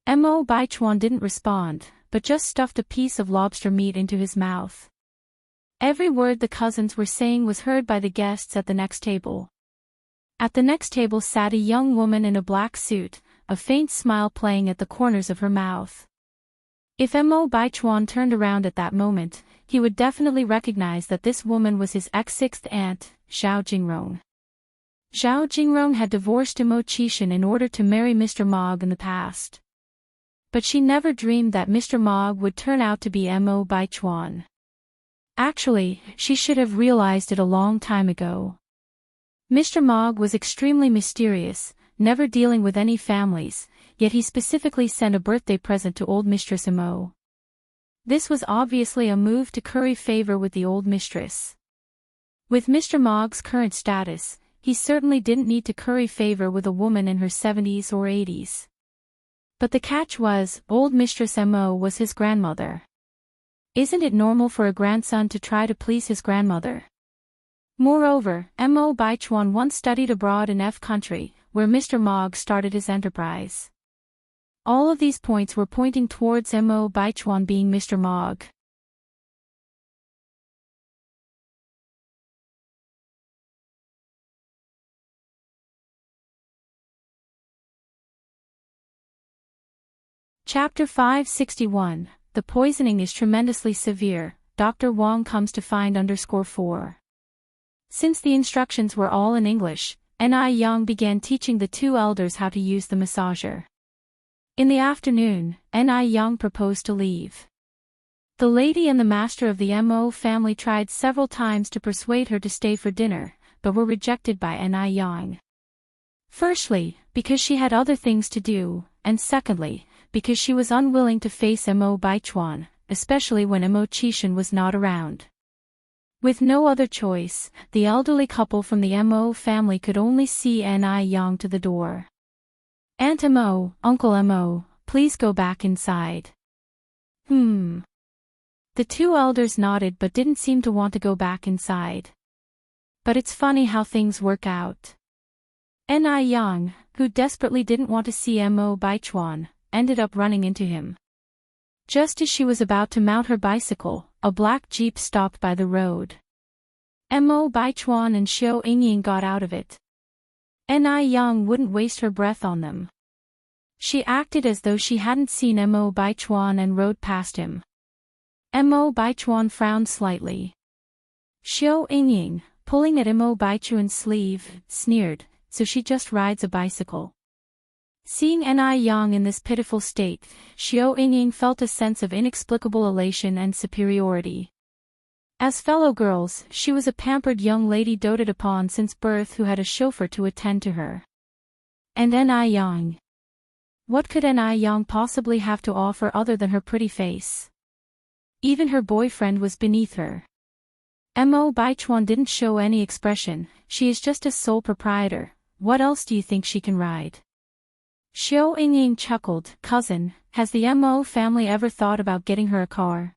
Mo Baichuan didn't respond, but just stuffed a piece of lobster meat into his mouth. Every word the cousins were saying was heard by the guests at the next table. At the next table sat a young woman in a black suit, a faint smile playing at the corners of her mouth. If Mo Baichuan turned around at that moment, he would definitely recognize that this woman was his ex-sixth aunt, Zhao Jingrong. Zhao Jingrong had divorced Mo Qishan in order to marry Mr. Mogg in the past. But she never dreamed that Mr. Mogg would turn out to be Mo Baichuan. Actually, she should have realized it a long time ago. Mr. Mogg was extremely mysterious, never dealing with any families, yet he specifically sent a birthday present to old Mistress Mo. This was obviously a move to curry favor with the old mistress. With Mr. Mogg's current status, he certainly didn't need to curry favor with a woman in her 70s or 80s. But the catch was, old Mistress Mo was his grandmother. Isn't it normal for a grandson to try to please his grandmother? Moreover, Mo Baichuan once studied abroad in F country, where Mr. Mogg started his enterprise. All of these points were pointing towards Mo Baichuan being Mr. Mogg. Chapter 561, The poisoning is tremendously severe, Dr. Wang comes to find _4. Since the instructions were all in English, Ni Yang began teaching the two elders how to use the massager. In the afternoon, Ni Yang proposed to leave. The lady and the master of the Mo family tried several times to persuade her to stay for dinner, but were rejected by Ni Yang. Firstly, because she had other things to do, and secondly, because she was unwilling to face Mo Baichuan, especially when Mo Qishan was not around. With no other choice, the elderly couple from the Mo family could only see Ni Yang to the door. "Aunt Mo, Uncle Mo, please go back inside." The two elders nodded but didn't seem to want to go back inside. But it's funny how things work out. Ni Yang, who desperately didn't want to see Mo Baichuan, ended up running into him. Just as she was about to mount her bicycle, a black jeep stopped by the road. Mo Baichuan and Xiao Yingying got out of it. Ni Yang wouldn't waste her breath on them. She acted as though she hadn't seen Mo Baichuan and rode past him. Mo Baichuan frowned slightly. Xiao Yingying, pulling at Mo Baichuan's sleeve, sneered, "So she just rides a bicycle." Seeing Ni Yang in this pitiful state, Xiao Yingying felt a sense of inexplicable elation and superiority. As fellow girls, she was a pampered young lady doted upon since birth who had a chauffeur to attend to her. And Ni Yang. What could Ni Yang possibly have to offer other than her pretty face? Even her boyfriend was beneath her. Mo Baichuan didn't show any expression, she is just a sole proprietor, what else do you think she can ride? Xiao Yingying chuckled, "Cousin, has the Mo family ever thought about getting her a car?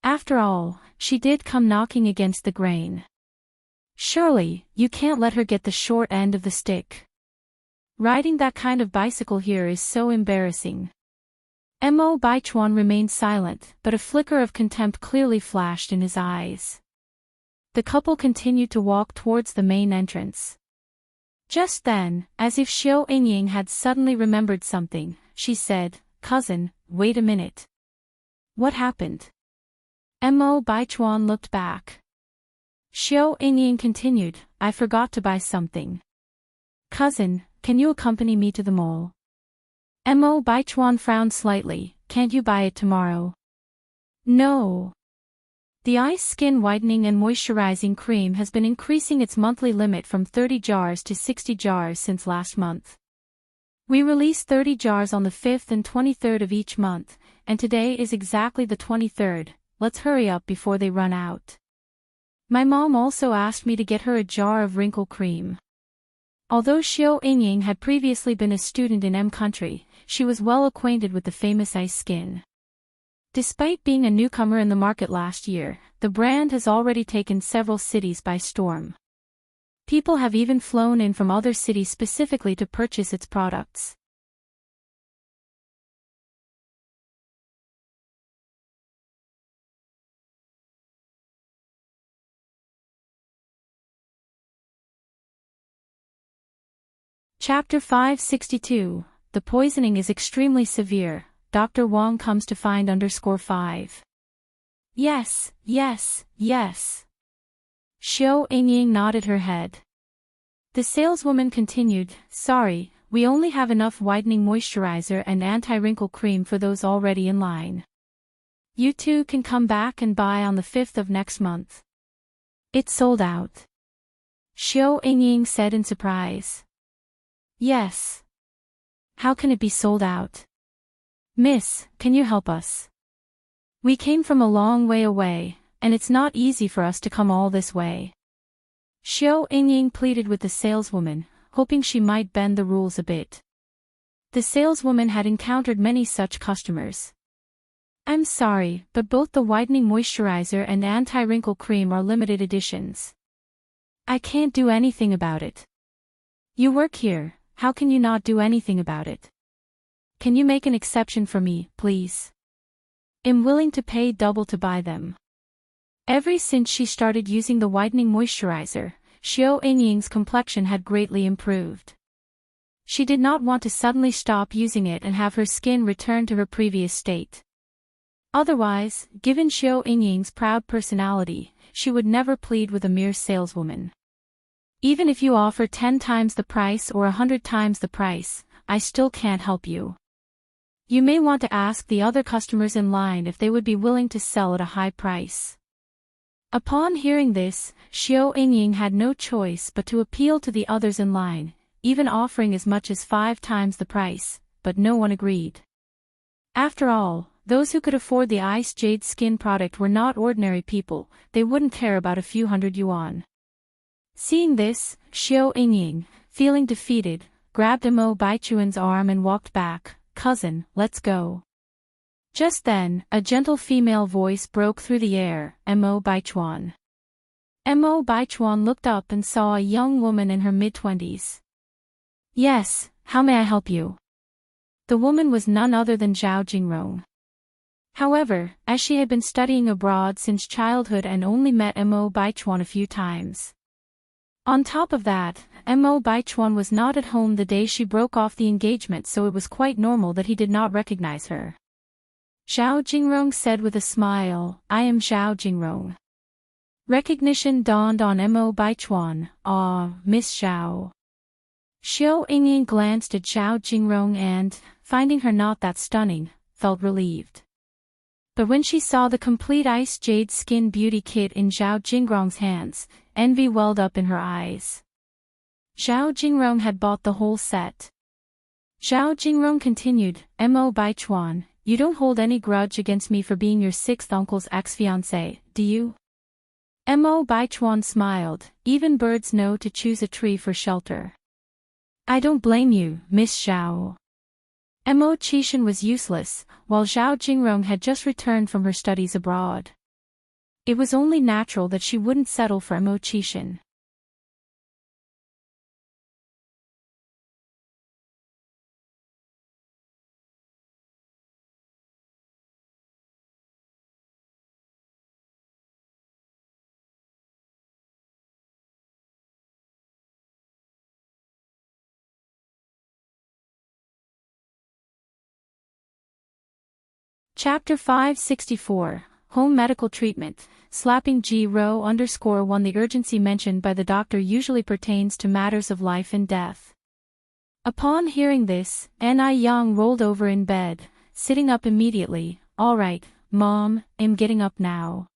After all, she did come knocking against the grain. Surely, you can't let her get the short end of the stick. Riding that kind of bicycle here is so embarrassing." Mo Baichuan remained silent, but a flicker of contempt clearly flashed in his eyes. The couple continued to walk towards the main entrance. Just then, as if Xiao Yingying had suddenly remembered something, she said, "Cousin, wait a minute. What happened?" Mo Baichuan looked back. Xiao Yingying continued, "I forgot to buy something. Cousin, can you accompany me to the mall?" Mo Baichuan frowned slightly, "Can't you buy it tomorrow?" "No. The Ice Skin Whitening and Moisturizing Cream has been increasing its monthly limit from 30 jars to 60 jars since last month. We release 30 jars on the 5th and 23rd of each month, and today is exactly the 23rd, let's hurry up before they run out. My mom also asked me to get her a jar of wrinkle cream. Although Xiao Yingying had previously been a student in M country, she was well acquainted with the famous Ice Skin. Despite being a newcomer in the market last year, the brand has already taken several cities by storm. People have even flown in from other cities specifically to purchase its products. Chapter 562, The poisoning is extremely severe. Dr. Wang comes to find _5. Yes, yes, yes. Xiao Yingying nodded her head. The saleswoman continued, sorry, we only have enough whitening moisturizer and anti-wrinkle cream for those already in line. You two can come back and buy on the 5th of next month. It's sold out. Xiao Yingying said in surprise. Yes. How can it be sold out? Miss, can you help us? We came from a long way away, and it's not easy for us to come all this way. Xiao Yingying pleaded with the saleswoman, hoping she might bend the rules a bit. The saleswoman had encountered many such customers. I'm sorry, but both the whitening moisturizer and anti-wrinkle cream are limited editions. I can't do anything about it. You work here, how can you not do anything about it? Can you make an exception for me, please? I'm willing to pay double to buy them. Ever since she started using the whitening moisturizer, Xiao Yingying's complexion had greatly improved. She did not want to suddenly stop using it and have her skin return to her previous state. Otherwise, given Xiao Yingying's proud personality, she would never plead with a mere saleswoman. Even if you offer 10 times the price or 100 times the price, I still can't help you. You may want to ask the other customers in line if they would be willing to sell at a high price. Upon hearing this, Xiao Yingying had no choice but to appeal to the others in line, even offering as much as 5 times the price, but no one agreed. After all, those who could afford the Ice Jade Skin product were not ordinary people, they wouldn't care about a few hundred yuan. Seeing this, Xiao Yingying, feeling defeated, grabbed Mo Baichuan's arm and walked back. Cousin, let's go. Just then, a gentle female voice broke through the air, Mo Baichuan. Mo Baichuan looked up and saw a young woman in her mid-20s. Yes, how may I help you? The woman was none other than Zhao Jingrong. However, as she had been studying abroad since childhood and only met Mo Baichuan a few times. On top of that, Mo Baichuan was not at home the day she broke off the engagement, so it was quite normal that he did not recognize her. Zhao Jingrong said with a smile, I am Zhao Jingrong. Recognition dawned on Mo Baichuan, ah, Miss Zhao. Xiao Yingying glanced at Zhao Jingrong and, finding her not that stunning, felt relieved. But when she saw the complete Ice Jade Skin Beauty Kit in Zhao Jingrong's hands, envy welled up in her eyes. Zhao Jingrong had bought the whole set. Zhao Jingrong continued, Mo Baichuan, you don't hold any grudge against me for being your 6th uncle's ex-fiancé, do you? Mo Baichuan smiled, even birds know to choose a tree for shelter. I don't blame you, Miss Zhao. Mo Qishan was useless, while Zhao Jingrong had just returned from her studies abroad. It was only natural that she wouldn't settle for Mo Qishan. Chapter 564, Home Medical Treatment, slapping G-Row _1. The urgency mentioned by the doctor usually pertains to matters of life and death. Upon hearing this, Ni Yang rolled over in bed, sitting up immediately. All right, Mom, I'm getting up now.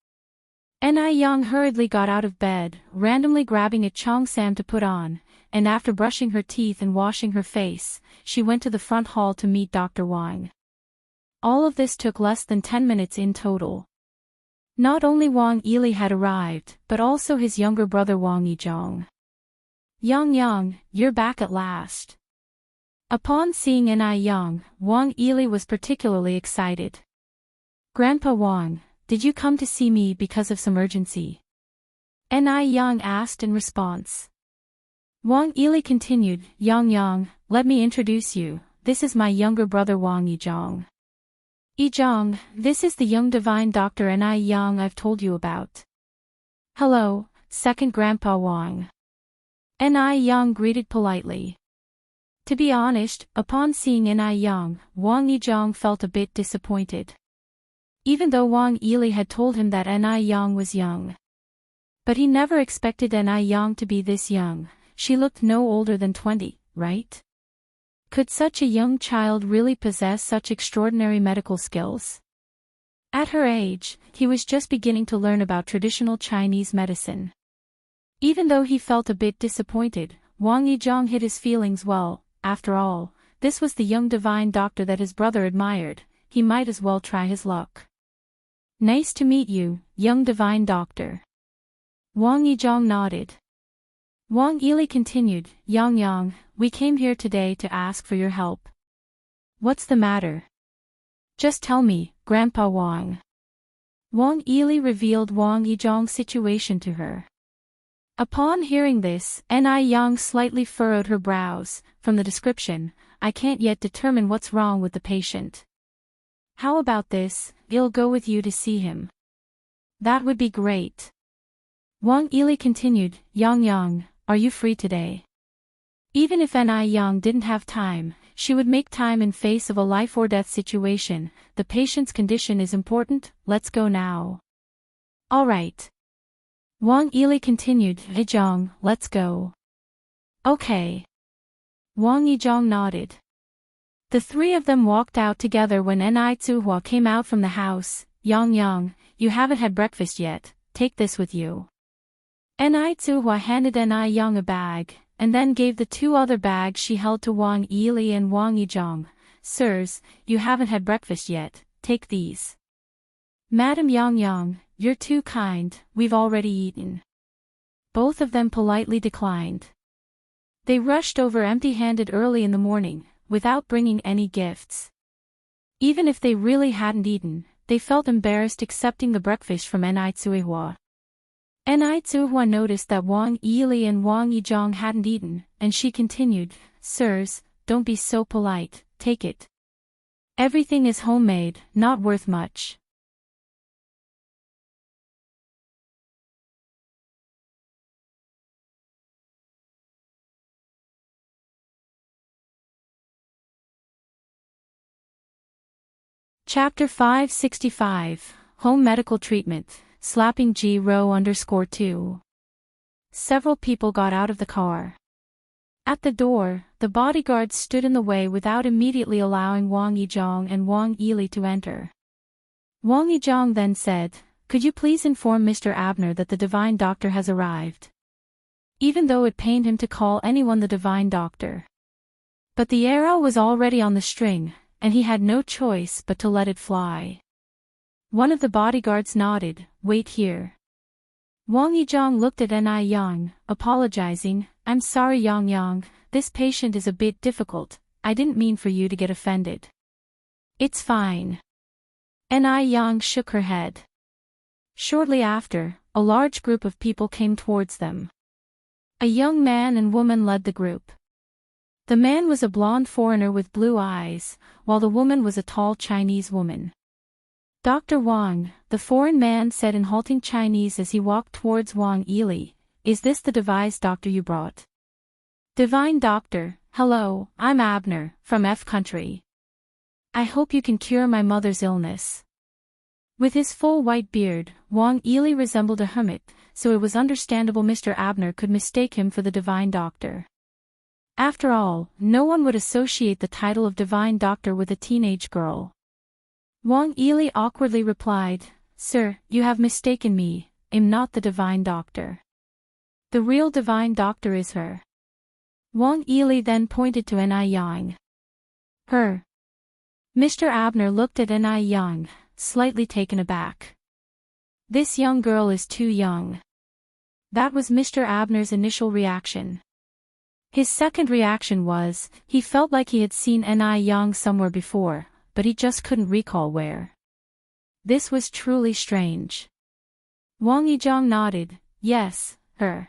Ni Yang hurriedly got out of bed, randomly grabbing a cheongsam to put on, and after brushing her teeth and washing her face, she went to the front hall to meet Dr. Wang. All of this took less than 10 minutes in total. Not only Wang Yili had arrived, but also his younger brother Wang Yizhong. Yang, you're back at last. Upon seeing Ni Yang, Wang Yili was particularly excited. Grandpa Wang, did you come to see me because of some urgency? Ni Yang asked in response. Wang Yili continued, Yang, let me introduce you, this is my younger brother Wang Yizhong. Yizhong, this is the young divine Dr. Ni Yang I've told you about. Hello, second Grandpa Wang. Ni Yang greeted politely. To be honest, upon seeing Ni Yang, Wang Yizhong felt a bit disappointed. Even though Wang Yili had told him that Ni Yang was young. But he never expected Ni Yang to be this young. She looked no older than 20, right? Could such a young child really possess such extraordinary medical skills? At her age, he was just beginning to learn about traditional Chinese medicine. Even though he felt a bit disappointed, Wang Yizhong hid his feelings well. After all, this was the young divine doctor that his brother admired. He might as well try his luck. Nice to meet you, young divine doctor. Wang Yizhong nodded. Wang Yili continued, Yang, we came here today to ask for your help. What's the matter? Just tell me, Grandpa Wang. Wang Yili revealed Wang Yizhong's situation to her. Upon hearing this, Ni Yang slightly furrowed her brows. From the description, I can't yet determine what's wrong with the patient. How about this, I'll go with you to see him. That would be great. Wang Yili continued, Yang, are you free today? Even if Ni Yang didn't have time, she would make time in face of a life or death situation. The patient's condition is important, let's go now. Alright. Wang Yili continued, Yizhong, let's go. Okay. Wang Yizhong nodded. The three of them walked out together when Ni Tzuhua came out from the house. Yang, you haven't had breakfast yet, take this with you. Ni Tzuhua handed Ni Yang a bag, and then gave the two other bags she held to Wang Yili and Wang Yizhong. Sirs, you haven't had breakfast yet, take these. Madam Yang, you're too kind, we've already eaten. Both of them politely declined. They rushed over empty-handed early in the morning, without bringing any gifts. Even if they really hadn't eaten, they felt embarrassed accepting the breakfast from Ni Tzuhua. Ni Tzuhua noticed that Wang Yili and Wang Yizhong hadn't eaten, and she continued, Sirs, don't be so polite, take it. Everything is homemade, not worth much. Chapter 565, Home Medical Treatment, Slapping G_2. Several people got out of the car. At the door, the bodyguards stood in the way without immediately allowing Wang Yizhong and Wang Yili to enter. Wang Yizhong then said, Could you please inform Mr. Abner that the divine doctor has arrived? Even though it pained him to call anyone the divine doctor. But the arrow was already on the string, and he had no choice but to let it fly. One of the bodyguards nodded, Wait here. Wang Yizhong looked at Ni Yang, apologizing, I'm sorry Yang, this patient is a bit difficult, I didn't mean for you to get offended. It's fine. Ni Yang shook her head. Shortly after, a large group of people came towards them. A young man and woman led the group. The man was a blonde foreigner with blue eyes, while the woman was a tall Chinese woman. Dr. Wang, the foreign man said in halting Chinese as he walked towards Wang Yili, Is this the devised doctor you brought? Divine doctor, hello, I'm Abner, from F country. I hope you can cure my mother's illness. With his full white beard, Wang Yili resembled a hermit, so it was understandable Mr. Abner could mistake him for the divine doctor. After all, no one would associate the title of divine doctor with a teenage girl. Wang Yili awkwardly replied, Sir, you have mistaken me, am not the divine doctor. The real divine doctor is her. Wang Yili then pointed to Ni Yang. Her. Mr. Abner looked at Ni Yang, slightly taken aback. This young girl is too young. That was Mr. Abner's initial reaction. His second reaction was, he felt like he had seen Ni Yang somewhere before, but he just couldn't recall where. This was truly strange. Wang Yizhang nodded, yes, her.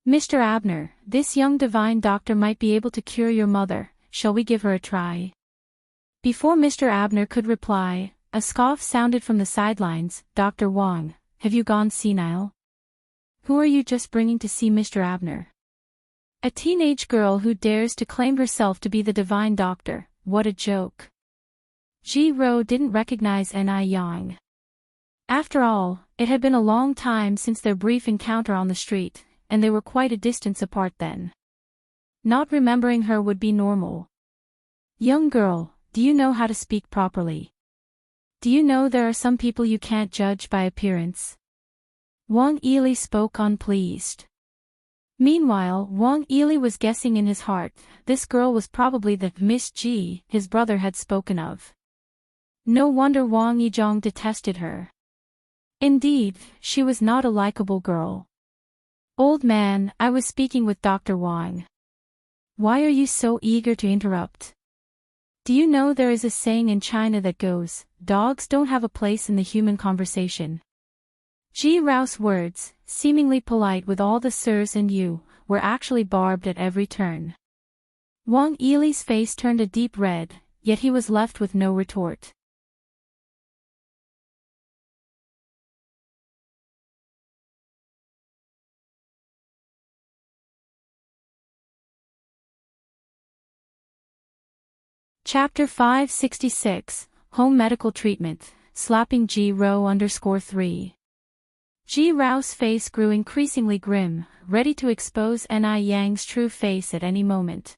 Mr. Abner, this young divine doctor might be able to cure your mother, shall we give her a try? Before Mr. Abner could reply, a scoff sounded from the sidelines. Dr. Wang, have you gone senile? Who are you just bringing to see Mr. Abner? A teenage girl who dares to claim herself to be the divine doctor, what a joke. Ji Ro didn't recognize Ni Yang. After all, it had been a long time since their brief encounter on the street, and they were quite a distance apart then. Not remembering her would be normal. Young girl, do you know how to speak properly? Do you know there are some people you can't judge by appearance? Wang Yili spoke unpleased. Meanwhile, Wang Yili was guessing in his heart, this girl was probably the Miss Ji his brother had spoken of. No wonder Wang Yizhang detested her. Indeed, she was not a likable girl. Old man, I was speaking with Dr. Wang. Why are you so eager to interrupt? Do you know there is a saying in China that goes, dogs don't have a place in the human conversation? Ji Rao's words, seemingly polite with all the sirs and you, were actually barbed at every turn. Wang Yili's face turned a deep red, yet he was left with no retort. Chapter 566, Home Medical Treatment, Slapping Ji Ro _3. Ji Rao's face grew increasingly grim, ready to expose Ni Yang's true face at any moment.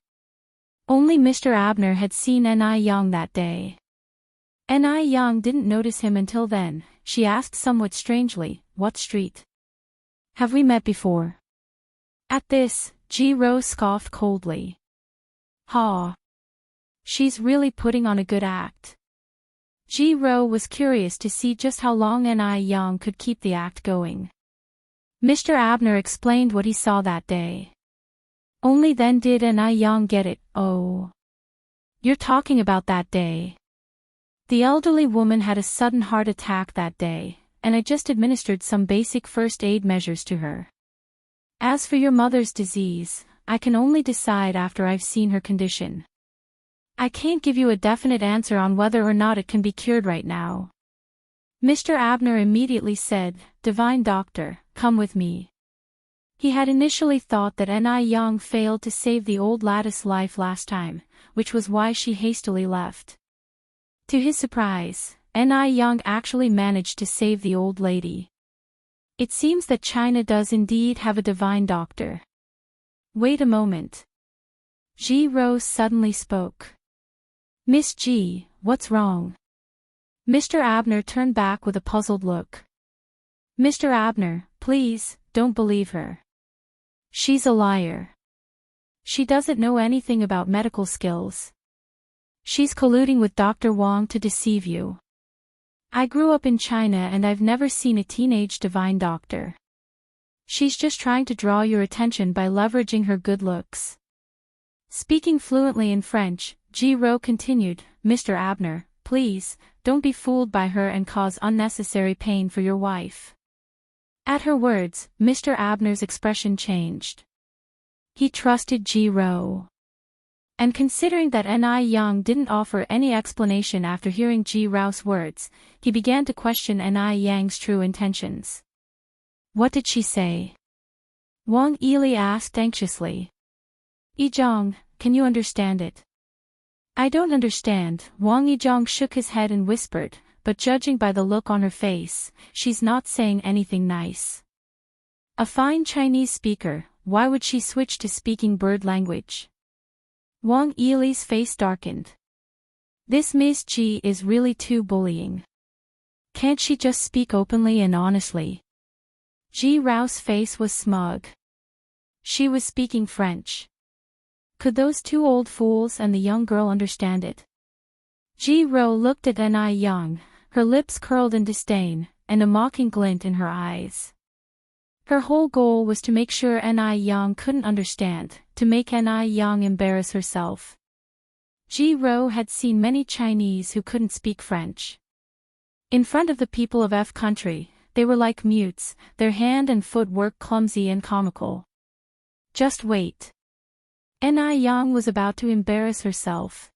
Only Mr. Abner had seen Ni Yang that day. Ni Yang didn't notice him until then. She asked somewhat strangely, what street? Have we met before? At this, Ji Ro scoffed coldly. Ha! She's really putting on a good act. Ji Ro was curious to see just how long Ni Yang could keep the act going. Mr. Abner explained what he saw that day. Only then did Ni Yang get it. Oh. You're talking about that day. The elderly woman had a sudden heart attack that day, and I just administered some basic first aid measures to her. As for your mother's disease, I can only decide after I've seen her condition. I can't give you a definite answer on whether or not it can be cured right now. Mr. Abner immediately said, Divine Doctor, come with me. He had initially thought that Ni Yang failed to save the old lattice life last time, which was why she hastily left. To his surprise, Ni Yang actually managed to save the old lady. It seems that China does indeed have a divine doctor. Wait a moment. Ji Ro suddenly spoke. Miss Ji, what's wrong? Mr. Abner turned back with a puzzled look. Mr. Abner, please, don't believe her. She's a liar. She doesn't know anything about medical skills. She's colluding with Dr. Wang to deceive you. I grew up in China and I've never seen a teenage divine doctor. She's just trying to draw your attention by leveraging her good looks. Speaking fluently in French, Ji Ro continued, Mr. Abner, please, don't be fooled by her and cause unnecessary pain for your wife. At her words, Mr. Abner's expression changed. He trusted Ji Ro. And considering that Ni Yang didn't offer any explanation after hearing Ji Rao's words, he began to question Ni Yang's true intentions. What did she say? Wang Yili asked anxiously. Yizhang, can you understand it? I don't understand, Wang Yizhang shook his head and whispered, but judging by the look on her face, she's not saying anything nice. A fine Chinese speaker, why would she switch to speaking bird language? Wang Yili's face darkened. This Miss Ji is really too bullying. Can't she just speak openly and honestly? Ji Rao's face was smug. She was speaking French. Could those two old fools and the young girl understand it? Ji Rao looked at Ni Yang, her lips curled in disdain, and a mocking glint in her eyes. Her whole goal was to make sure Ni Yang couldn't understand, to make Ni Yang embarrass herself. Ji Rao had seen many Chinese who couldn't speak French. In front of the people of F country, they were like mutes, their hand and foot work clumsy and comical. Just wait. Ni Yang was about to embarrass herself.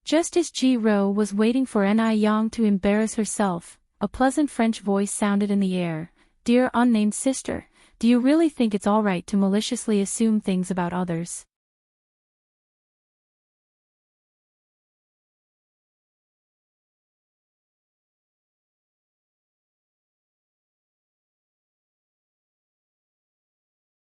Just as Ji Rao was waiting for Ni Yang to embarrass herself, a pleasant French voice sounded in the air. Dear unnamed sister, do you really think it's all right to maliciously assume things about others?